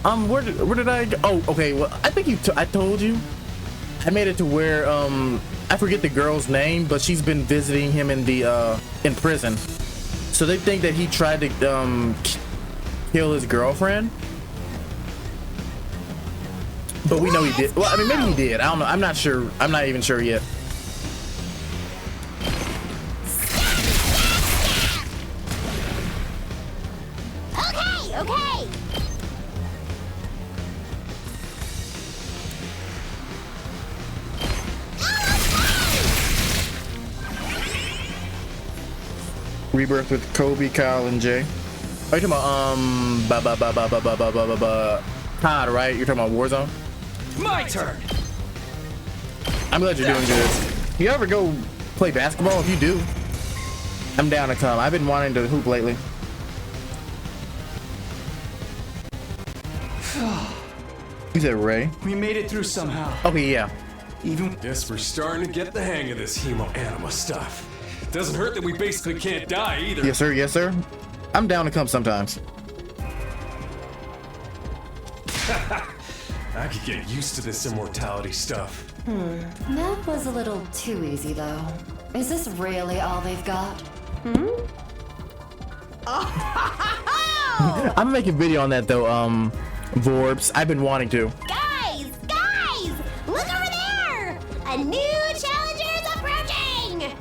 Where did I go? Oh, okay, well, I think I told you. I made it to where, I forget the girl's name, but she's been visiting him in the, in prison. So they think that he tried to, kill his girlfriend. But we know he did. Well, I mean, maybe he did. I don't know. I'm not sure. I'm not even sure yet. Okay, okay! Rebirth with Kobe, Kyle, and Jay. Are you talking about COD, right? You're talking about Warzone? My turn. I'm glad you're doing good. You ever go play basketball? If you do, I'm down to come. I've been wanting to hoop lately. You said Ray? We made it through somehow. Okay, yeah. Guess we're starting to get the hang of this hemo anima stuff. Doesn't hurt that we basically can't die either. Yes, sir. Yes, sir. I'm down to come sometimes. I could get used to this immortality stuff. That was a little too easy, though. Is this really all they've got? I'm gonna make a video on that though, Vorbs. I've been wanting to. Guys! Look over there! A new challenger's approaching!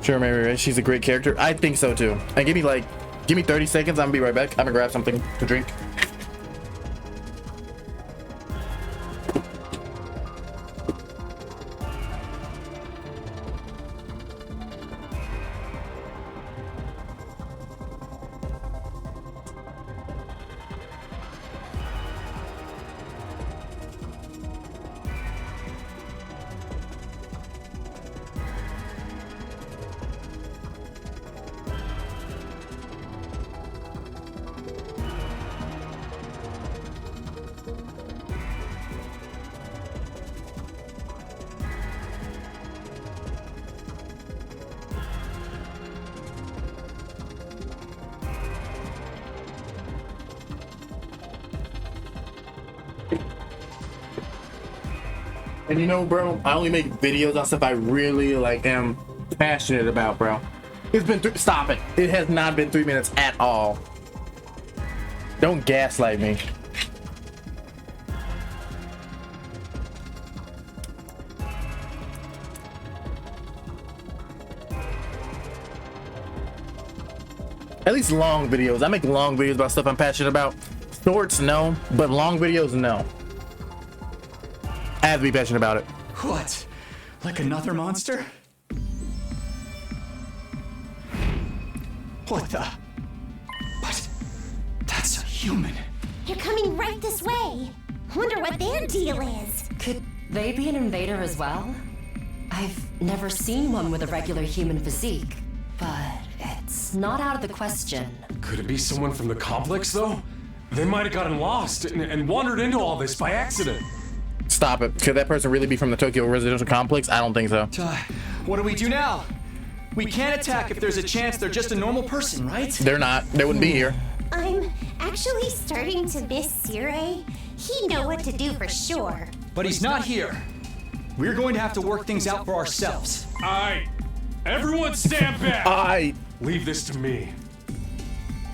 Sure, Mary, she's a great character. I think so too. And give me 30 seconds. I'm gonna be right back. I'm gonna grab something to drink. And you know, bro, I only make videos on stuff I really am passionate about, bro. It's been stop it. It has not been 3 minutes at all. Don't gaslight me. At least long videos. I make long videos about stuff I'm passionate about. Shorts, no, but long videos, no. I have to be passionate about it. What? Like another monster? What the? But that's a human. You're coming right this way. Wonder what their deal is. Could they be an invader as well? I've never seen one with a regular human physique, but it's not out of the question. Could it be someone from the complex, though? They might have gotten lost and wandered into all this by accident. Stop it. Could that person really be from the Tokyo residential complex? I don't think so. What do we do now? We can't attack if there's a chance they're just a normal person, right? They're not. They wouldn't be here. I'm actually starting to miss Sirei. He'd know what to do for sure. But he's not here. We're going to have to work things out for ourselves. Alright. Everyone stand back. Alright. Leave this to me.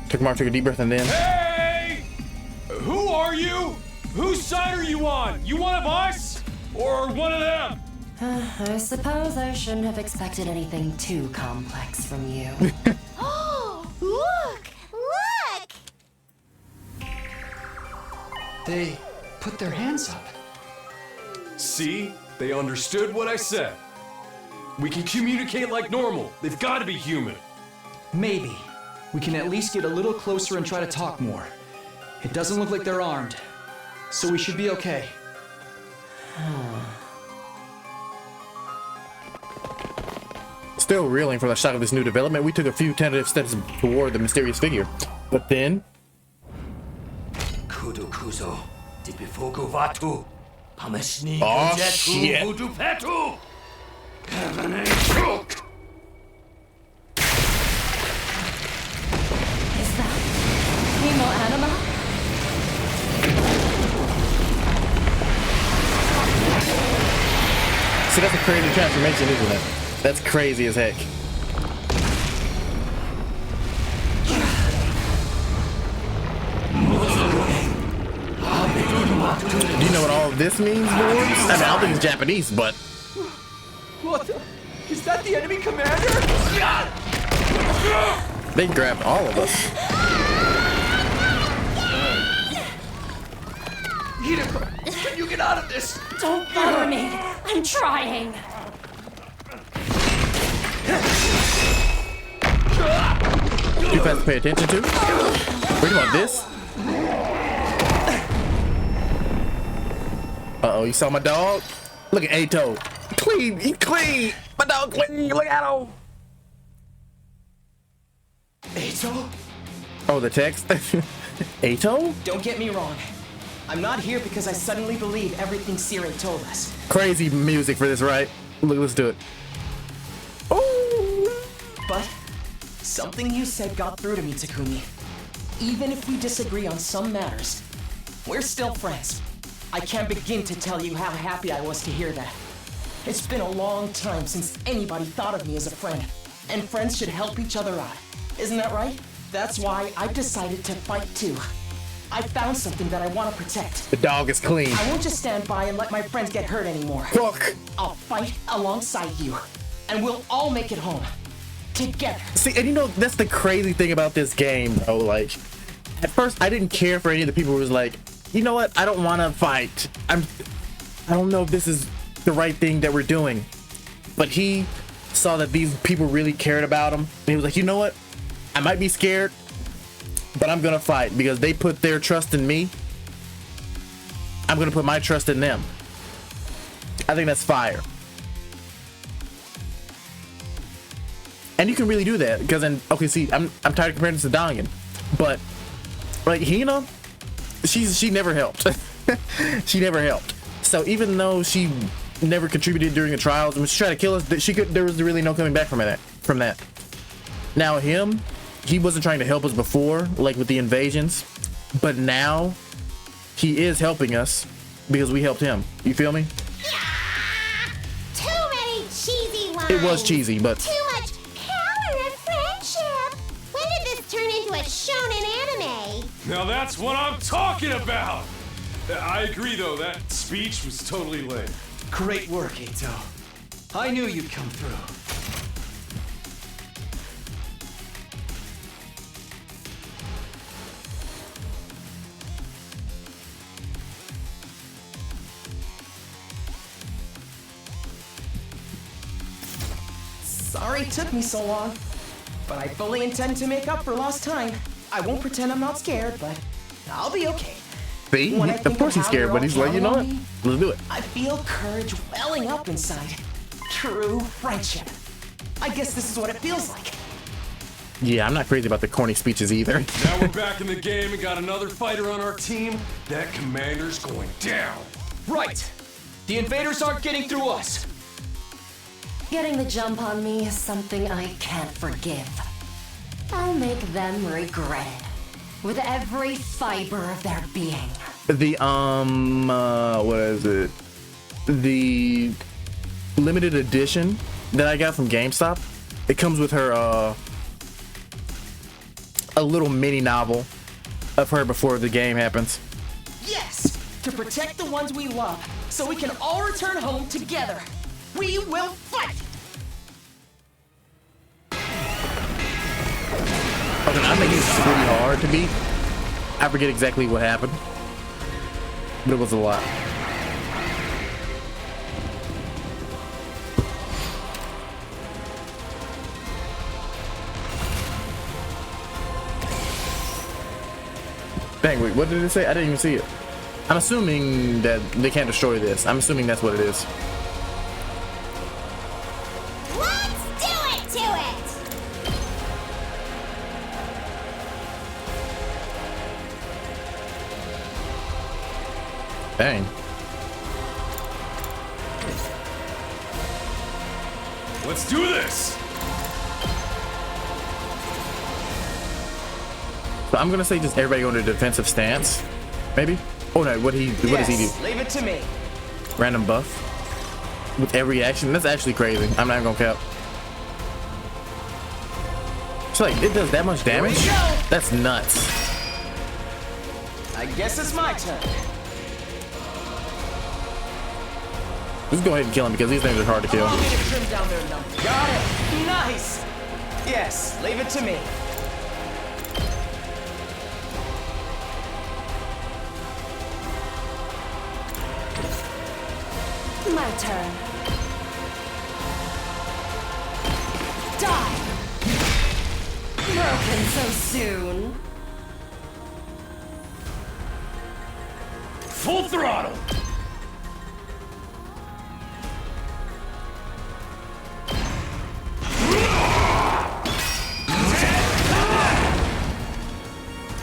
Took a deep breath and then... Hey! Who are you? Whose side are you on? You one of us? Or one of them? I suppose I shouldn't have expected anything too complex from you. Oh, look! Look! They put their hands up. See? They understood what I said. We can communicate like normal. They've got to be human. Maybe. We can at least get a little closer and try to talk more. It doesn't look like they're armed, so we should be okay. Still reeling from the shock of this new development, we took a few tentative steps toward the mysterious figure. But then... Oh, shit. Hemo Anima? See, that's a crazy transformation, isn't it? That's crazy as heck. Do you know what all of this means, boys? I mean, I don't think it's Japanese, but... What the? Is that the enemy commander? They grabbed all of us. Hideko, can you get out of this? Don't bother me. I'm trying. Too fast to pay attention to? Wait, you want this? Uh-oh, you saw my dog? Look at Ato. Clean, he clean. My dog clean, look at him. Ato? Oh, the text? Ato? Don't get me wrong. I'm not here because I suddenly believe everything Sirei told us. Crazy music for this, right? Look, let's do it. Oh! But something you said got through to me, Takumi. Even if we disagree on some matters, we're still friends. I can't begin to tell you how happy I was to hear that. It's been a long time since anybody thought of me as a friend, and friends should help each other out. Isn't that right? That's why I've decided to fight too. I found something that I want to protect. The dog is clean. I won't just stand by and let my friends get hurt anymore. Look. I'll fight alongside you, and we'll all make it home. Together. See, and you know, that's the crazy thing about this game, bro. Like, at first, I didn't care for any of the people who was like, you know what? I don't want to fight. I don't know if this is the right thing that we're doing. But he saw that these people really cared about him. And he was like, you know what? I might be scared, but I'm going to fight because they put their trust in me. I'm going to put my trust in them. I think that's fire. And you can really do that because then, okay, see, I'm tired of comparing this to Dangan, but like Hina, she never helped. She never helped. So even though she never contributed during the trials and was trying to kill us, there was really no coming back from that. Now him, he wasn't trying to help us before, like with the invasions, but now he is helping us because we helped him. You feel me? Too many cheesy lines. It was cheesy, but Too much power of friendship. When did this turn into a shonen anime? Now that's what I'm talking about! I agree though, that speech was totally lame. Great work, Ito. I knew you'd come through. Sorry it took me so long, but I fully intend to make up for lost time. I won't pretend I'm not scared, but I'll be okay. see, of course he's scared, but he's like, you know what? Let's do it. I feel courage welling up inside. True friendship. I guess this is what it feels like. Yeah, I'm not crazy about the corny speeches either. Now we're back in the game and got another fighter on our team. That commander's going down. Right. The invaders aren't getting through us. Getting the jump on me is something I can't forgive. I'll make them regret it. With every fiber of their being. The, what is it? The limited edition that I got from GameStop. It comes with her, a little mini novel of her before the game happens. Yes! To protect the ones we love, so we can all return home together. We will fight! Okay, I think it's pretty hard to beat. I forget exactly what happened, but it was a lot. Dang, wait, what did it say? I didn't even see it. I'm assuming that they can't destroy this. I'm assuming that's what it is. Let's do it to it! Dang. Let's do this! So I'm gonna say just everybody go into a defensive stance, maybe. Oh no, what does he do? Leave it to me. Random buff with every action. That's actually crazy. I'm not even gonna cap. It's like it does that much damage. That's nuts. I guess it's my turn. Let's go ahead and kill him because these things are hard to kill. Allow me to trim down their number. Got it. Nice. Yes, leave it to me. My turn. Die! Broken so soon. Full throttle!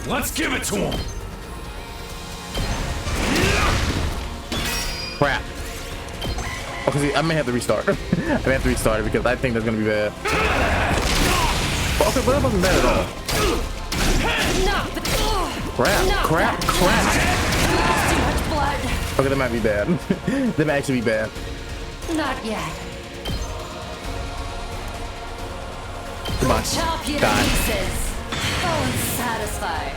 Let's give it to him! Crap. Okay, see, I may have to restart. I may have to restart it because I think that's gonna be bad. Okay, but that wasn't bad at all. Crap. Too much blood. Okay, that might be bad. That might actually be bad. Not yet. Come on. Chop you to Die. pieces. Oh, it's satisfying.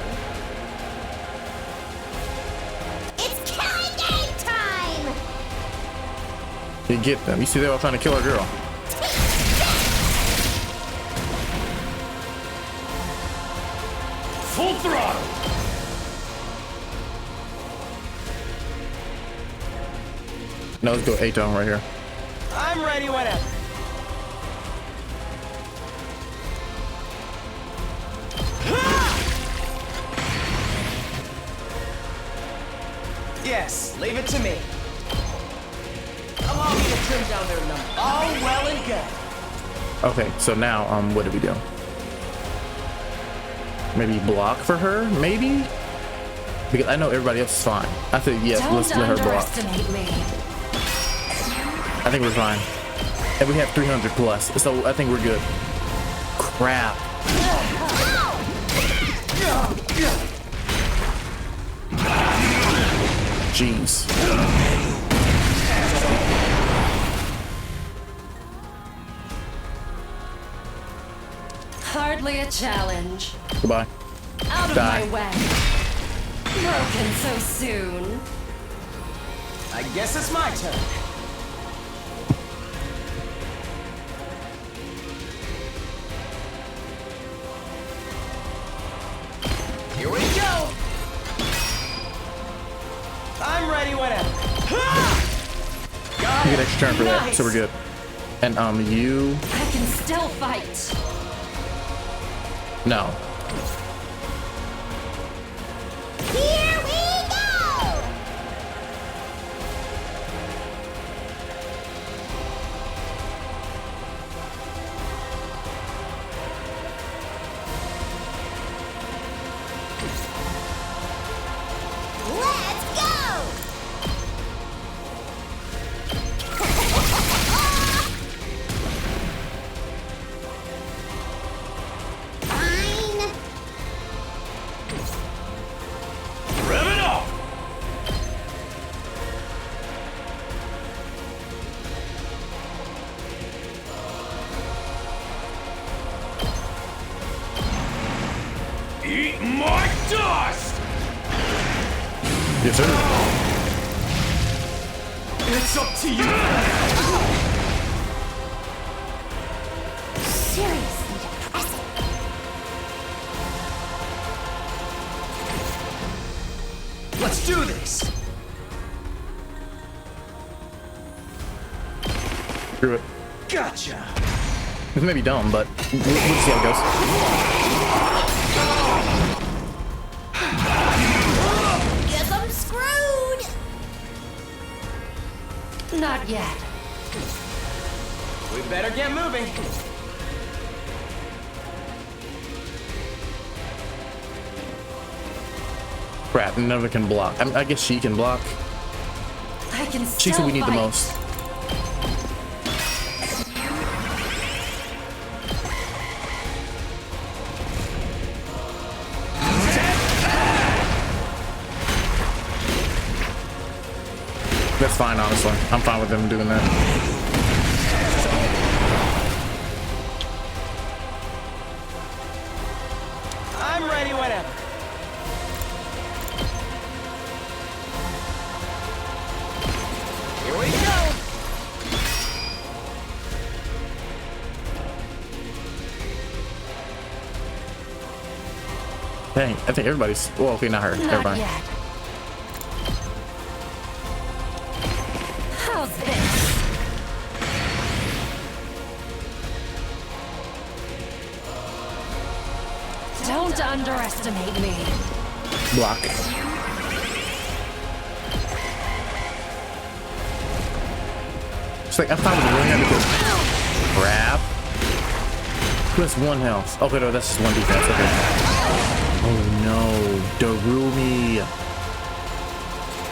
It's killing game time! You get them. You see, they're all trying to kill our girl. Full throttle! No, let's go A-tone right here. I'm ready whenever. Yes, leave it to me. Allow me to trim down their number. All well and good. Okay, so now, what do we do? Maybe block for her? Maybe? Because I know everybody else is fine. I think, yes, let's let her block. Underestimate me. I think we're fine. And we have 300 plus, so I think we're good. Crap. Jeez. Hardly a challenge. Goodbye. Out of Die. my way. Broken so soon. I guess it's my turn. Here we go. I'm ready whenever. Got You it. get extra turn for that, so we're good. And you I can still fight. no. Here we go! Yes, sir. It's up to you. Seriously depressing. Let's do this. Screw it. Gotcha. This may be dumb, but we'll see how it goes. Guess I'm screwed. Not yet. We better get moving. Crap, none of it can block. I guess she can block. I can She's who we need the fight. most. That's fine, honestly. I'm fine with them doing that. I'm ready whenever. Here we go. Dang, I think everybody's. Well, okay, not her. Not Everybody. yet. How's this? Don't underestimate me. Block. It's like I'm fine with doing that because crap. Who has 1 health? Okay, no, that's just 1 defense. Okay. Oh no, Darumi.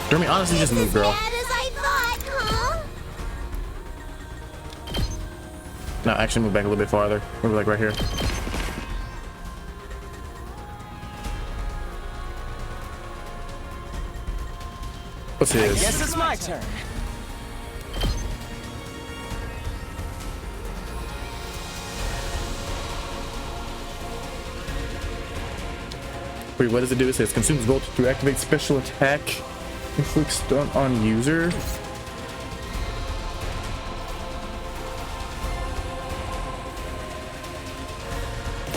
Darumi, honestly, just move, girl. Bad as I thought, huh? No, actually, move back a little bit farther. Move like right here. What's his? Guess it's my turn. Wait, what does it do? It says consumes voltage to activate special attack. Inflicts stun on user.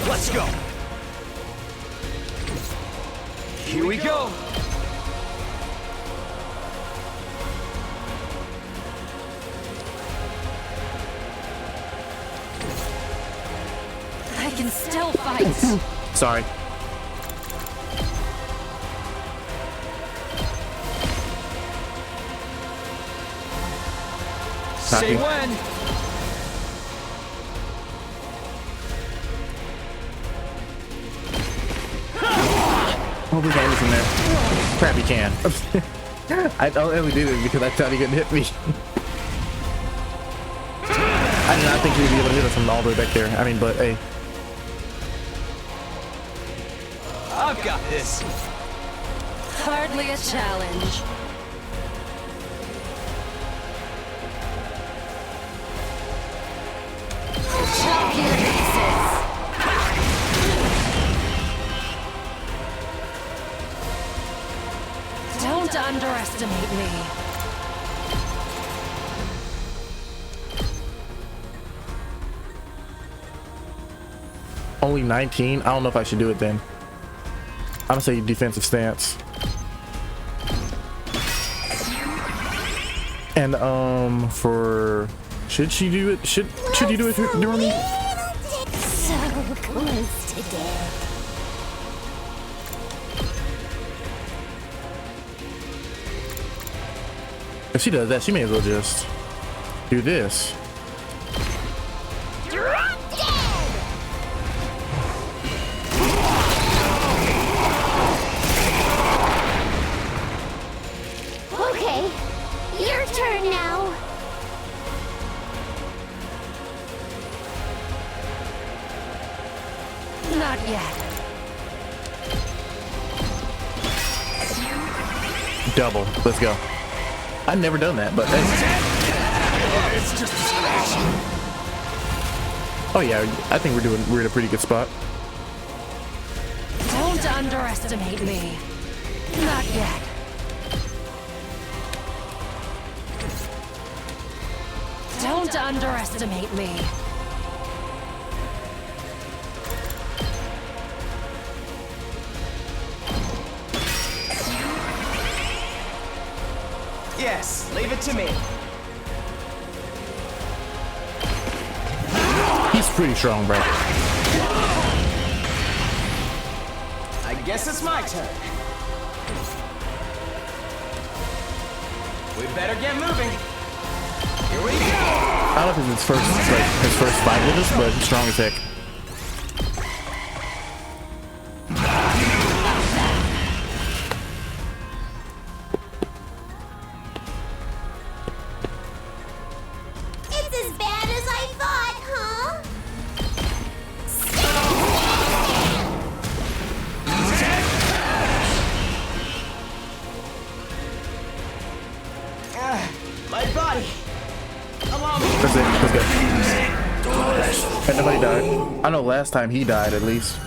Let's go. Here we go. I can still fight. Sorry. Say Knocking. when. Oh, we got anything there. Crap, you can. I only did it because I thought he couldn't hit me. I did not think he would be able to hit us from all the way back there. I mean, but hey. I've got this. Hardly a challenge. Chop your pieces. Don't underestimate me. Only 19? I don't know if I should do it then. I'm gonna say defensive stance. And for should she do it? Should you do it during me? So close to death. If she does that, she may as well just do this. Drop dead! Okay, your turn now. Not yet. Double. Let's go. I've never done that, but hey. It's just a scratch. Oh yeah, I think we're in a pretty good spot. Don't underestimate me. Not yet. trying to underestimate me. Yes, leave it to me. He's pretty strong, bro. I guess it's my turn. We better get moving. Here we go. I don't know if it's his first fight with us, but he's strong as heck. It's as bad as I thought, huh? My body. Allow me. That's it. Let's go. And nobody died. I know last time he died, at least.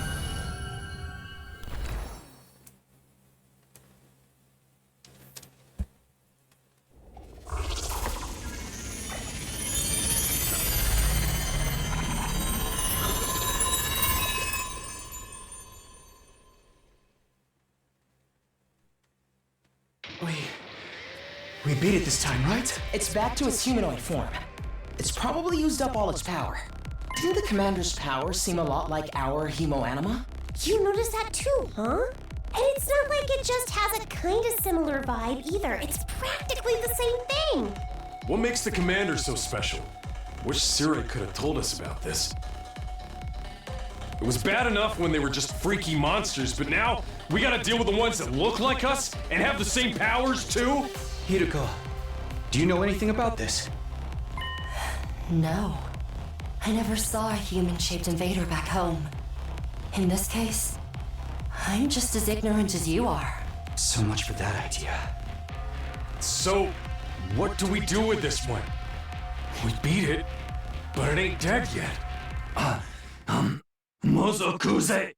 We beat it this time, right? It's back to its humanoid form. It's probably used up all its power. Didn't the commander's power seem a lot like our hemoanima? You noticed that too, huh? And it's not like it just has a kind of similar vibe either. It's practically the same thing. What makes the commander so special? Wish Sirai could have told us about this. It was bad enough when they were just freaky monsters, but now we gotta deal with the ones that look like us and have the same powers too? Hiruko, do you know anything about this? No. I never saw a human-shaped invader back home. In this case, I'm just as ignorant as you are. So much for that idea. So, what do we do with this one? We beat it, but it ain't dead yet. Mozokuze!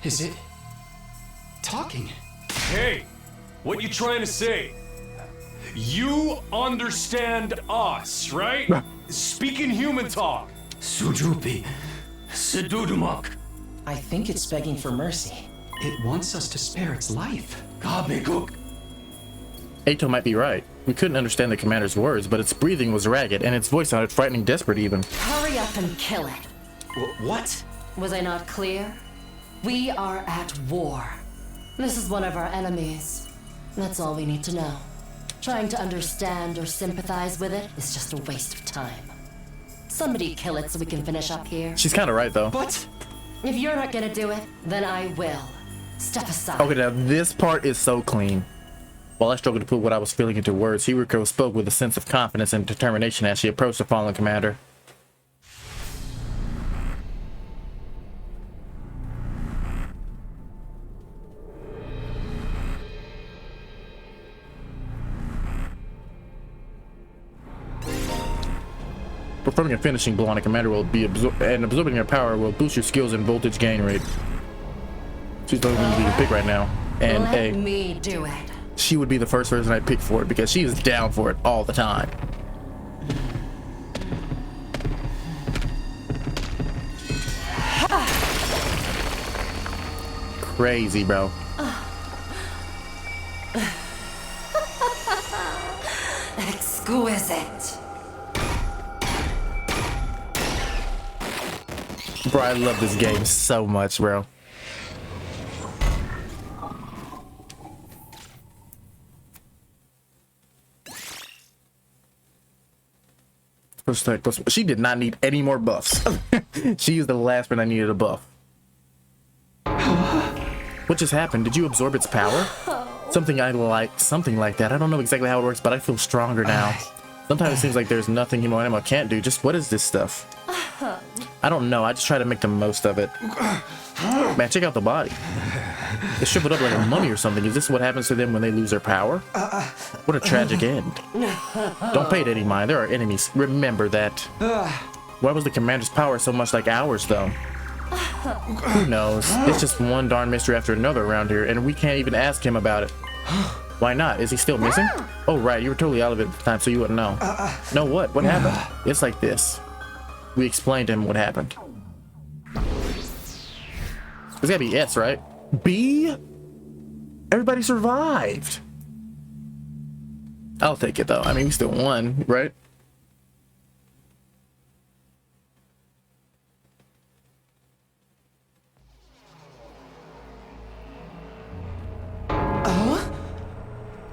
Is it talking? Hey, what you trying to say? You understand us, right? Speaking human talk. Sujupi, Sedudumak. I think it's begging for mercy. It wants us to spare its life. Kabekuk. Ato might be right. We couldn't understand the commander's words, but its breathing was ragged, and its voice sounded frightening, desperate even. Hurry up and kill it. What? Was I not clear? We are at war. This is one of our enemies. That's all we need to know. Trying to understand or sympathize with it is just a waste of time. Somebody kill it so we can finish up here. She's kind of right, though. But if you're not gonna do it, then I will. Step aside. Okay, now this part is so clean. While I struggled to put what I was feeling into words, Hiruko spoke with a sense of confidence and determination as she approached the fallen commander. Performing a finishing blow on a commander will be absorbing your power will boost your skills and voltage gain rate. She's the only one you can pick right now. And Let me do it. She would be the first person I'd pick for it because she is down for it all the time. Crazy, bro. Exquisite. Bro, I love this game so much, bro. She did not need any more buffs. She is the last one I needed a buff. What just happened? Did you absorb its power? Something like that. I don't know exactly how it works, but I feel stronger now. Sometimes it seems like there's nothing Hemoanima can't do. Just what is this stuff? I don't know. I just try to make the most of it. Man, check out the body. It's shriveled up like a mummy or something. Is this what happens to them when they lose their power? What a tragic end. Don't pay it any mind. There are enemies. Remember that. Why was the commander's power so much like ours, though? Who knows? It's just one darn mystery after another around here, and we can't even ask him about it. Why not? Is he still missing? Oh, right. You were totally out of it at the time, so you wouldn't know. No, what? What happened? It's like this. We explained to him what happened. It's gotta be S, right? B? Everybody survived. I'll take it, though. I mean, we still won, right?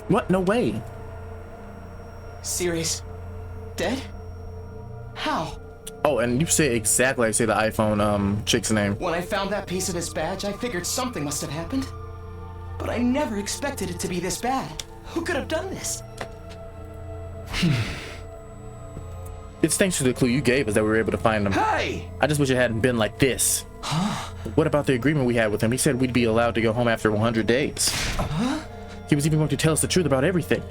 What? No way. Sirius dead? How? Oh, and you say exactly like I say the iPhone chick's name. When I found that piece of his badge, I figured something must have happened. But I never expected it to be this bad. Who could have done this? It's thanks to the clue you gave us that we were able to find him. Hey! I just wish it hadn't been like this. What about the agreement we had with him? He said we'd be allowed to go home after 100 days. He was even going to tell us the truth about everything.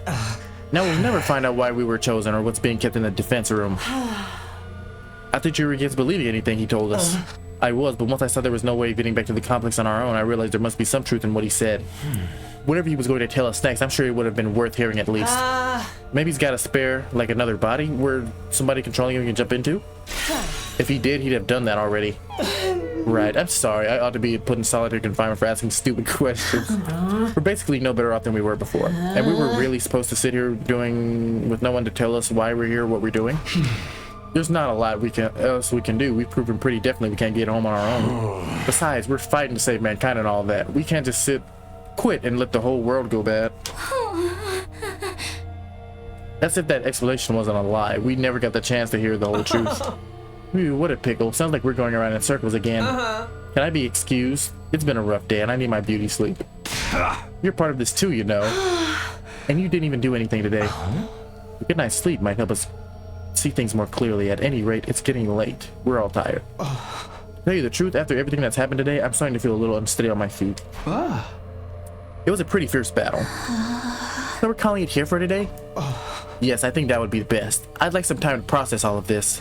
Now we'll never find out why we were chosen or what's being kept in the defense room. I thought you were against believing anything he told us. I was, but once I saw there was no way of getting back to the complex on our own, I realized there must be some truth in what he said. Whatever he was going to tell us next, I'm sure it would have been worth hearing at least. Maybe he's got a spare, like another body, where somebody controlling him can jump into? If he did, he'd have done that already. Right, I'm sorry. I ought to be put in solitary confinement for asking stupid questions. We're basically no better off than we were before. And we were really supposed to sit here with no one to tell us why we're here, what we're doing? There's not a lot else we can do. We've proven pretty definitely we can't get home on our own. Besides, we're fighting to save mankind and all that. We can't just quit and let the whole world go bad. That's if that explanation wasn't a lie. We never got the chance to hear the whole truth. Ooh, what a pickle. Sounds like we're going around in circles again. Can I be excused? It's been a rough day and I need my beauty sleep. You're part of this too, you know. And you didn't even do anything today. A good night's sleep might help us see things more clearly. At any rate, it's getting late. We're all tired. To tell you the truth, after everything that's happened today, I'm starting to feel a little unsteady on my feet. It was a pretty fierce battle. So we're calling it here for today? Yes, I think that would be the best. I'd like some time to process all of this.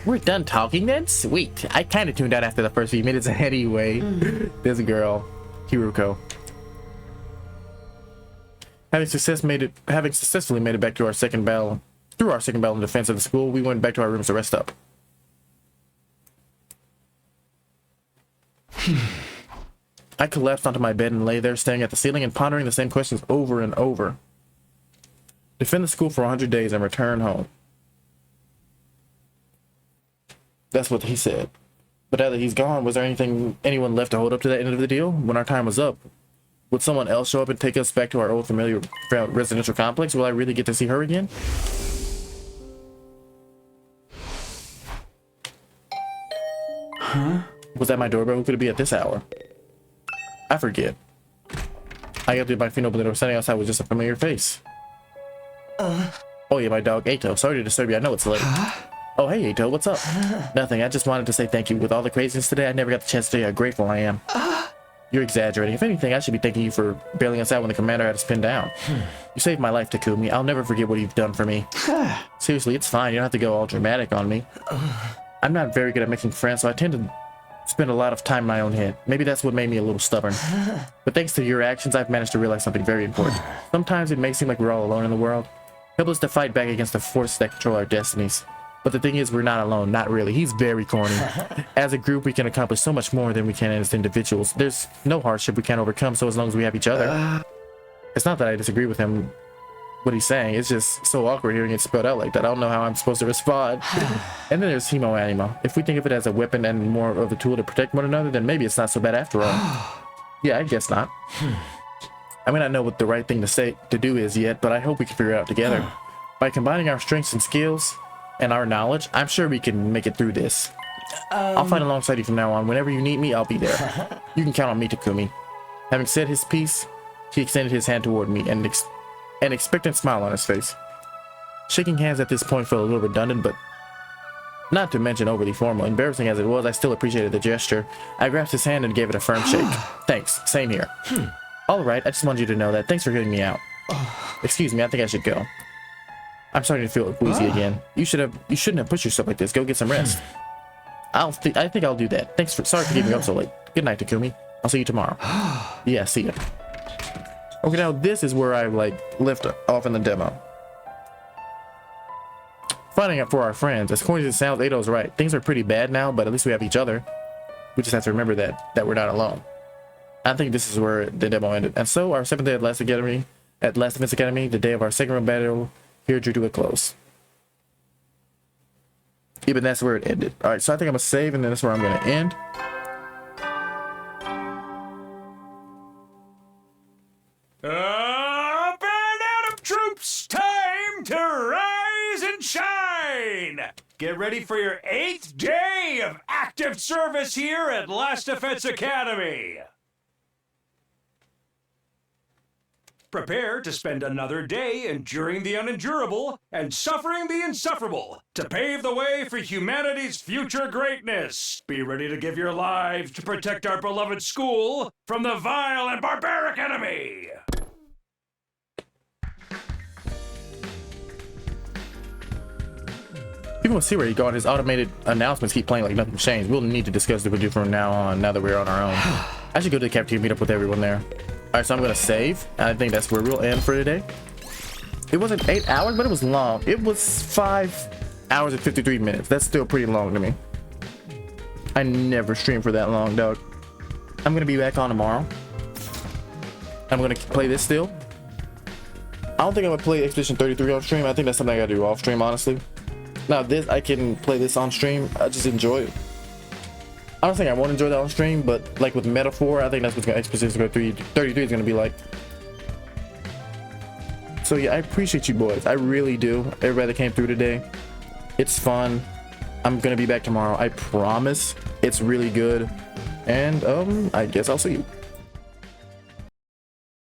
We're done talking then? Sweet. I kind of tuned out after the first few minutes anyway. This girl, Hiruko. Having successfully made it back to our second battle, through our second battle in defense of the school, we went back to our rooms to rest up. I collapsed onto my bed and lay there staring at the ceiling and pondering the same questions over and over. Defend the school for 100 days and return home. That's what he said. But now that he's gone, was there anyone left to hold up to that end of the deal? When our time was up, would someone else show up and take us back to our old familiar residential complex? Will I really get to see her again? Was that my doorbell? Who could it be at this hour? I forget. I got to my funeral, but standing outside was just a familiar face. Oh yeah, my dog Ato. Sorry to disturb you. I know it's late. Oh hey Ato, what's up? Nothing. I just wanted to say thank you. With all the craziness today, I never got the chance to tell you how grateful I am. You're exaggerating. If anything, I should be thanking you for bailing us out when the commander had us pinned down. You saved my life, Takumi. I'll never forget what you've done for me. Seriously, it's fine. You don't have to go all dramatic on me. I'm not very good at making friends, so I tend to spend a lot of time in my own head. Maybe that's what made me a little stubborn. But thanks to your actions, I've managed to realize something very important. Sometimes it may seem like we're all alone in the world. Help us to fight back against the forces that control our destinies. But the thing is, we're not alone. Not really. He's very corny. As a group, we can accomplish so much more than we can as individuals. There's no hardship we can't overcome, so as long as we have each other. It's not that I disagree with him, what he's saying. It's just so awkward hearing it spelled out like that. I don't know how I'm supposed to respond. And then there's Himo Animo. If we think of it as a weapon and more of a tool to protect one another, then maybe it's not so bad after all. Yeah, I guess not. I may not know what the right thing to do is yet, but I hope we can figure it out together. By combining our strengths and skills and our knowledge, I'm sure we can make it through this. I'll fight alongside you from now on. Whenever you need me, I'll be there. You can count on me, Takumi. Having said his piece, he extended his hand toward me, and an expectant smile on his face. Shaking hands at this point felt a little redundant, but not to mention overly formal. Embarrassing as it was, I still appreciated the gesture. I grabbed his hand and gave it a firm shake. Thanks. Same here. All right, I just wanted you to know that. Thanks for getting me out. Excuse me, I think I should go. I'm starting to feel woozy again. You shouldn't have pushed yourself like this. Go get some rest. I think I'll do that. Sorry for keeping you up so late. Good night, Takumi. I'll see you tomorrow. Yeah, see ya. Okay, now this is where I like left off in the demo. Finding out for our friends. As corny as it sounds, Ado's right. Things are pretty bad now, but at least we have each other. We just have to remember that we're not alone. I think this is where the demo ended. And so our 7th day at Last Defense Academy, the day of our second round battle here drew to a close. Even that's where it ended. Alright, so I think I'm gonna save and then that's where I'm gonna end. Band out of troops! Time to rise and shine! Get ready for your 8th day of active service here at Last Defense Academy! Prepare to spend another day enduring the unendurable and suffering the insufferable to pave the way for humanity's future greatness. Be ready to give your lives to protect our beloved school from the vile and barbaric enemy! People will see where he got his automated announcements keep playing like nothing changed. We'll need to discuss what we do from now on, now that we're on our own. I should go to the cafeteria, meet up with everyone there. Alright, so I'm gonna save, and I think that's where we'll end for today. It wasn't 8 hours, but it was long. It was 5 hours and 53 minutes. That's still pretty long to me. I never streamed for that long, dog. I'm gonna be back on tomorrow. I'm gonna play this still. I don't think I'm gonna play Expedition 33 off stream. I think that's something I gotta do off stream, honestly. Now this, I can play this on stream. I just enjoy it. I don't think I won't enjoy that on stream, but like with Metaphor, I think that's what Expedition 33 is gonna be like. So yeah, I appreciate you boys. I really do. Everybody that came through today. It's fun. I'm gonna be back tomorrow. I promise. It's really good. And I guess I'll see you.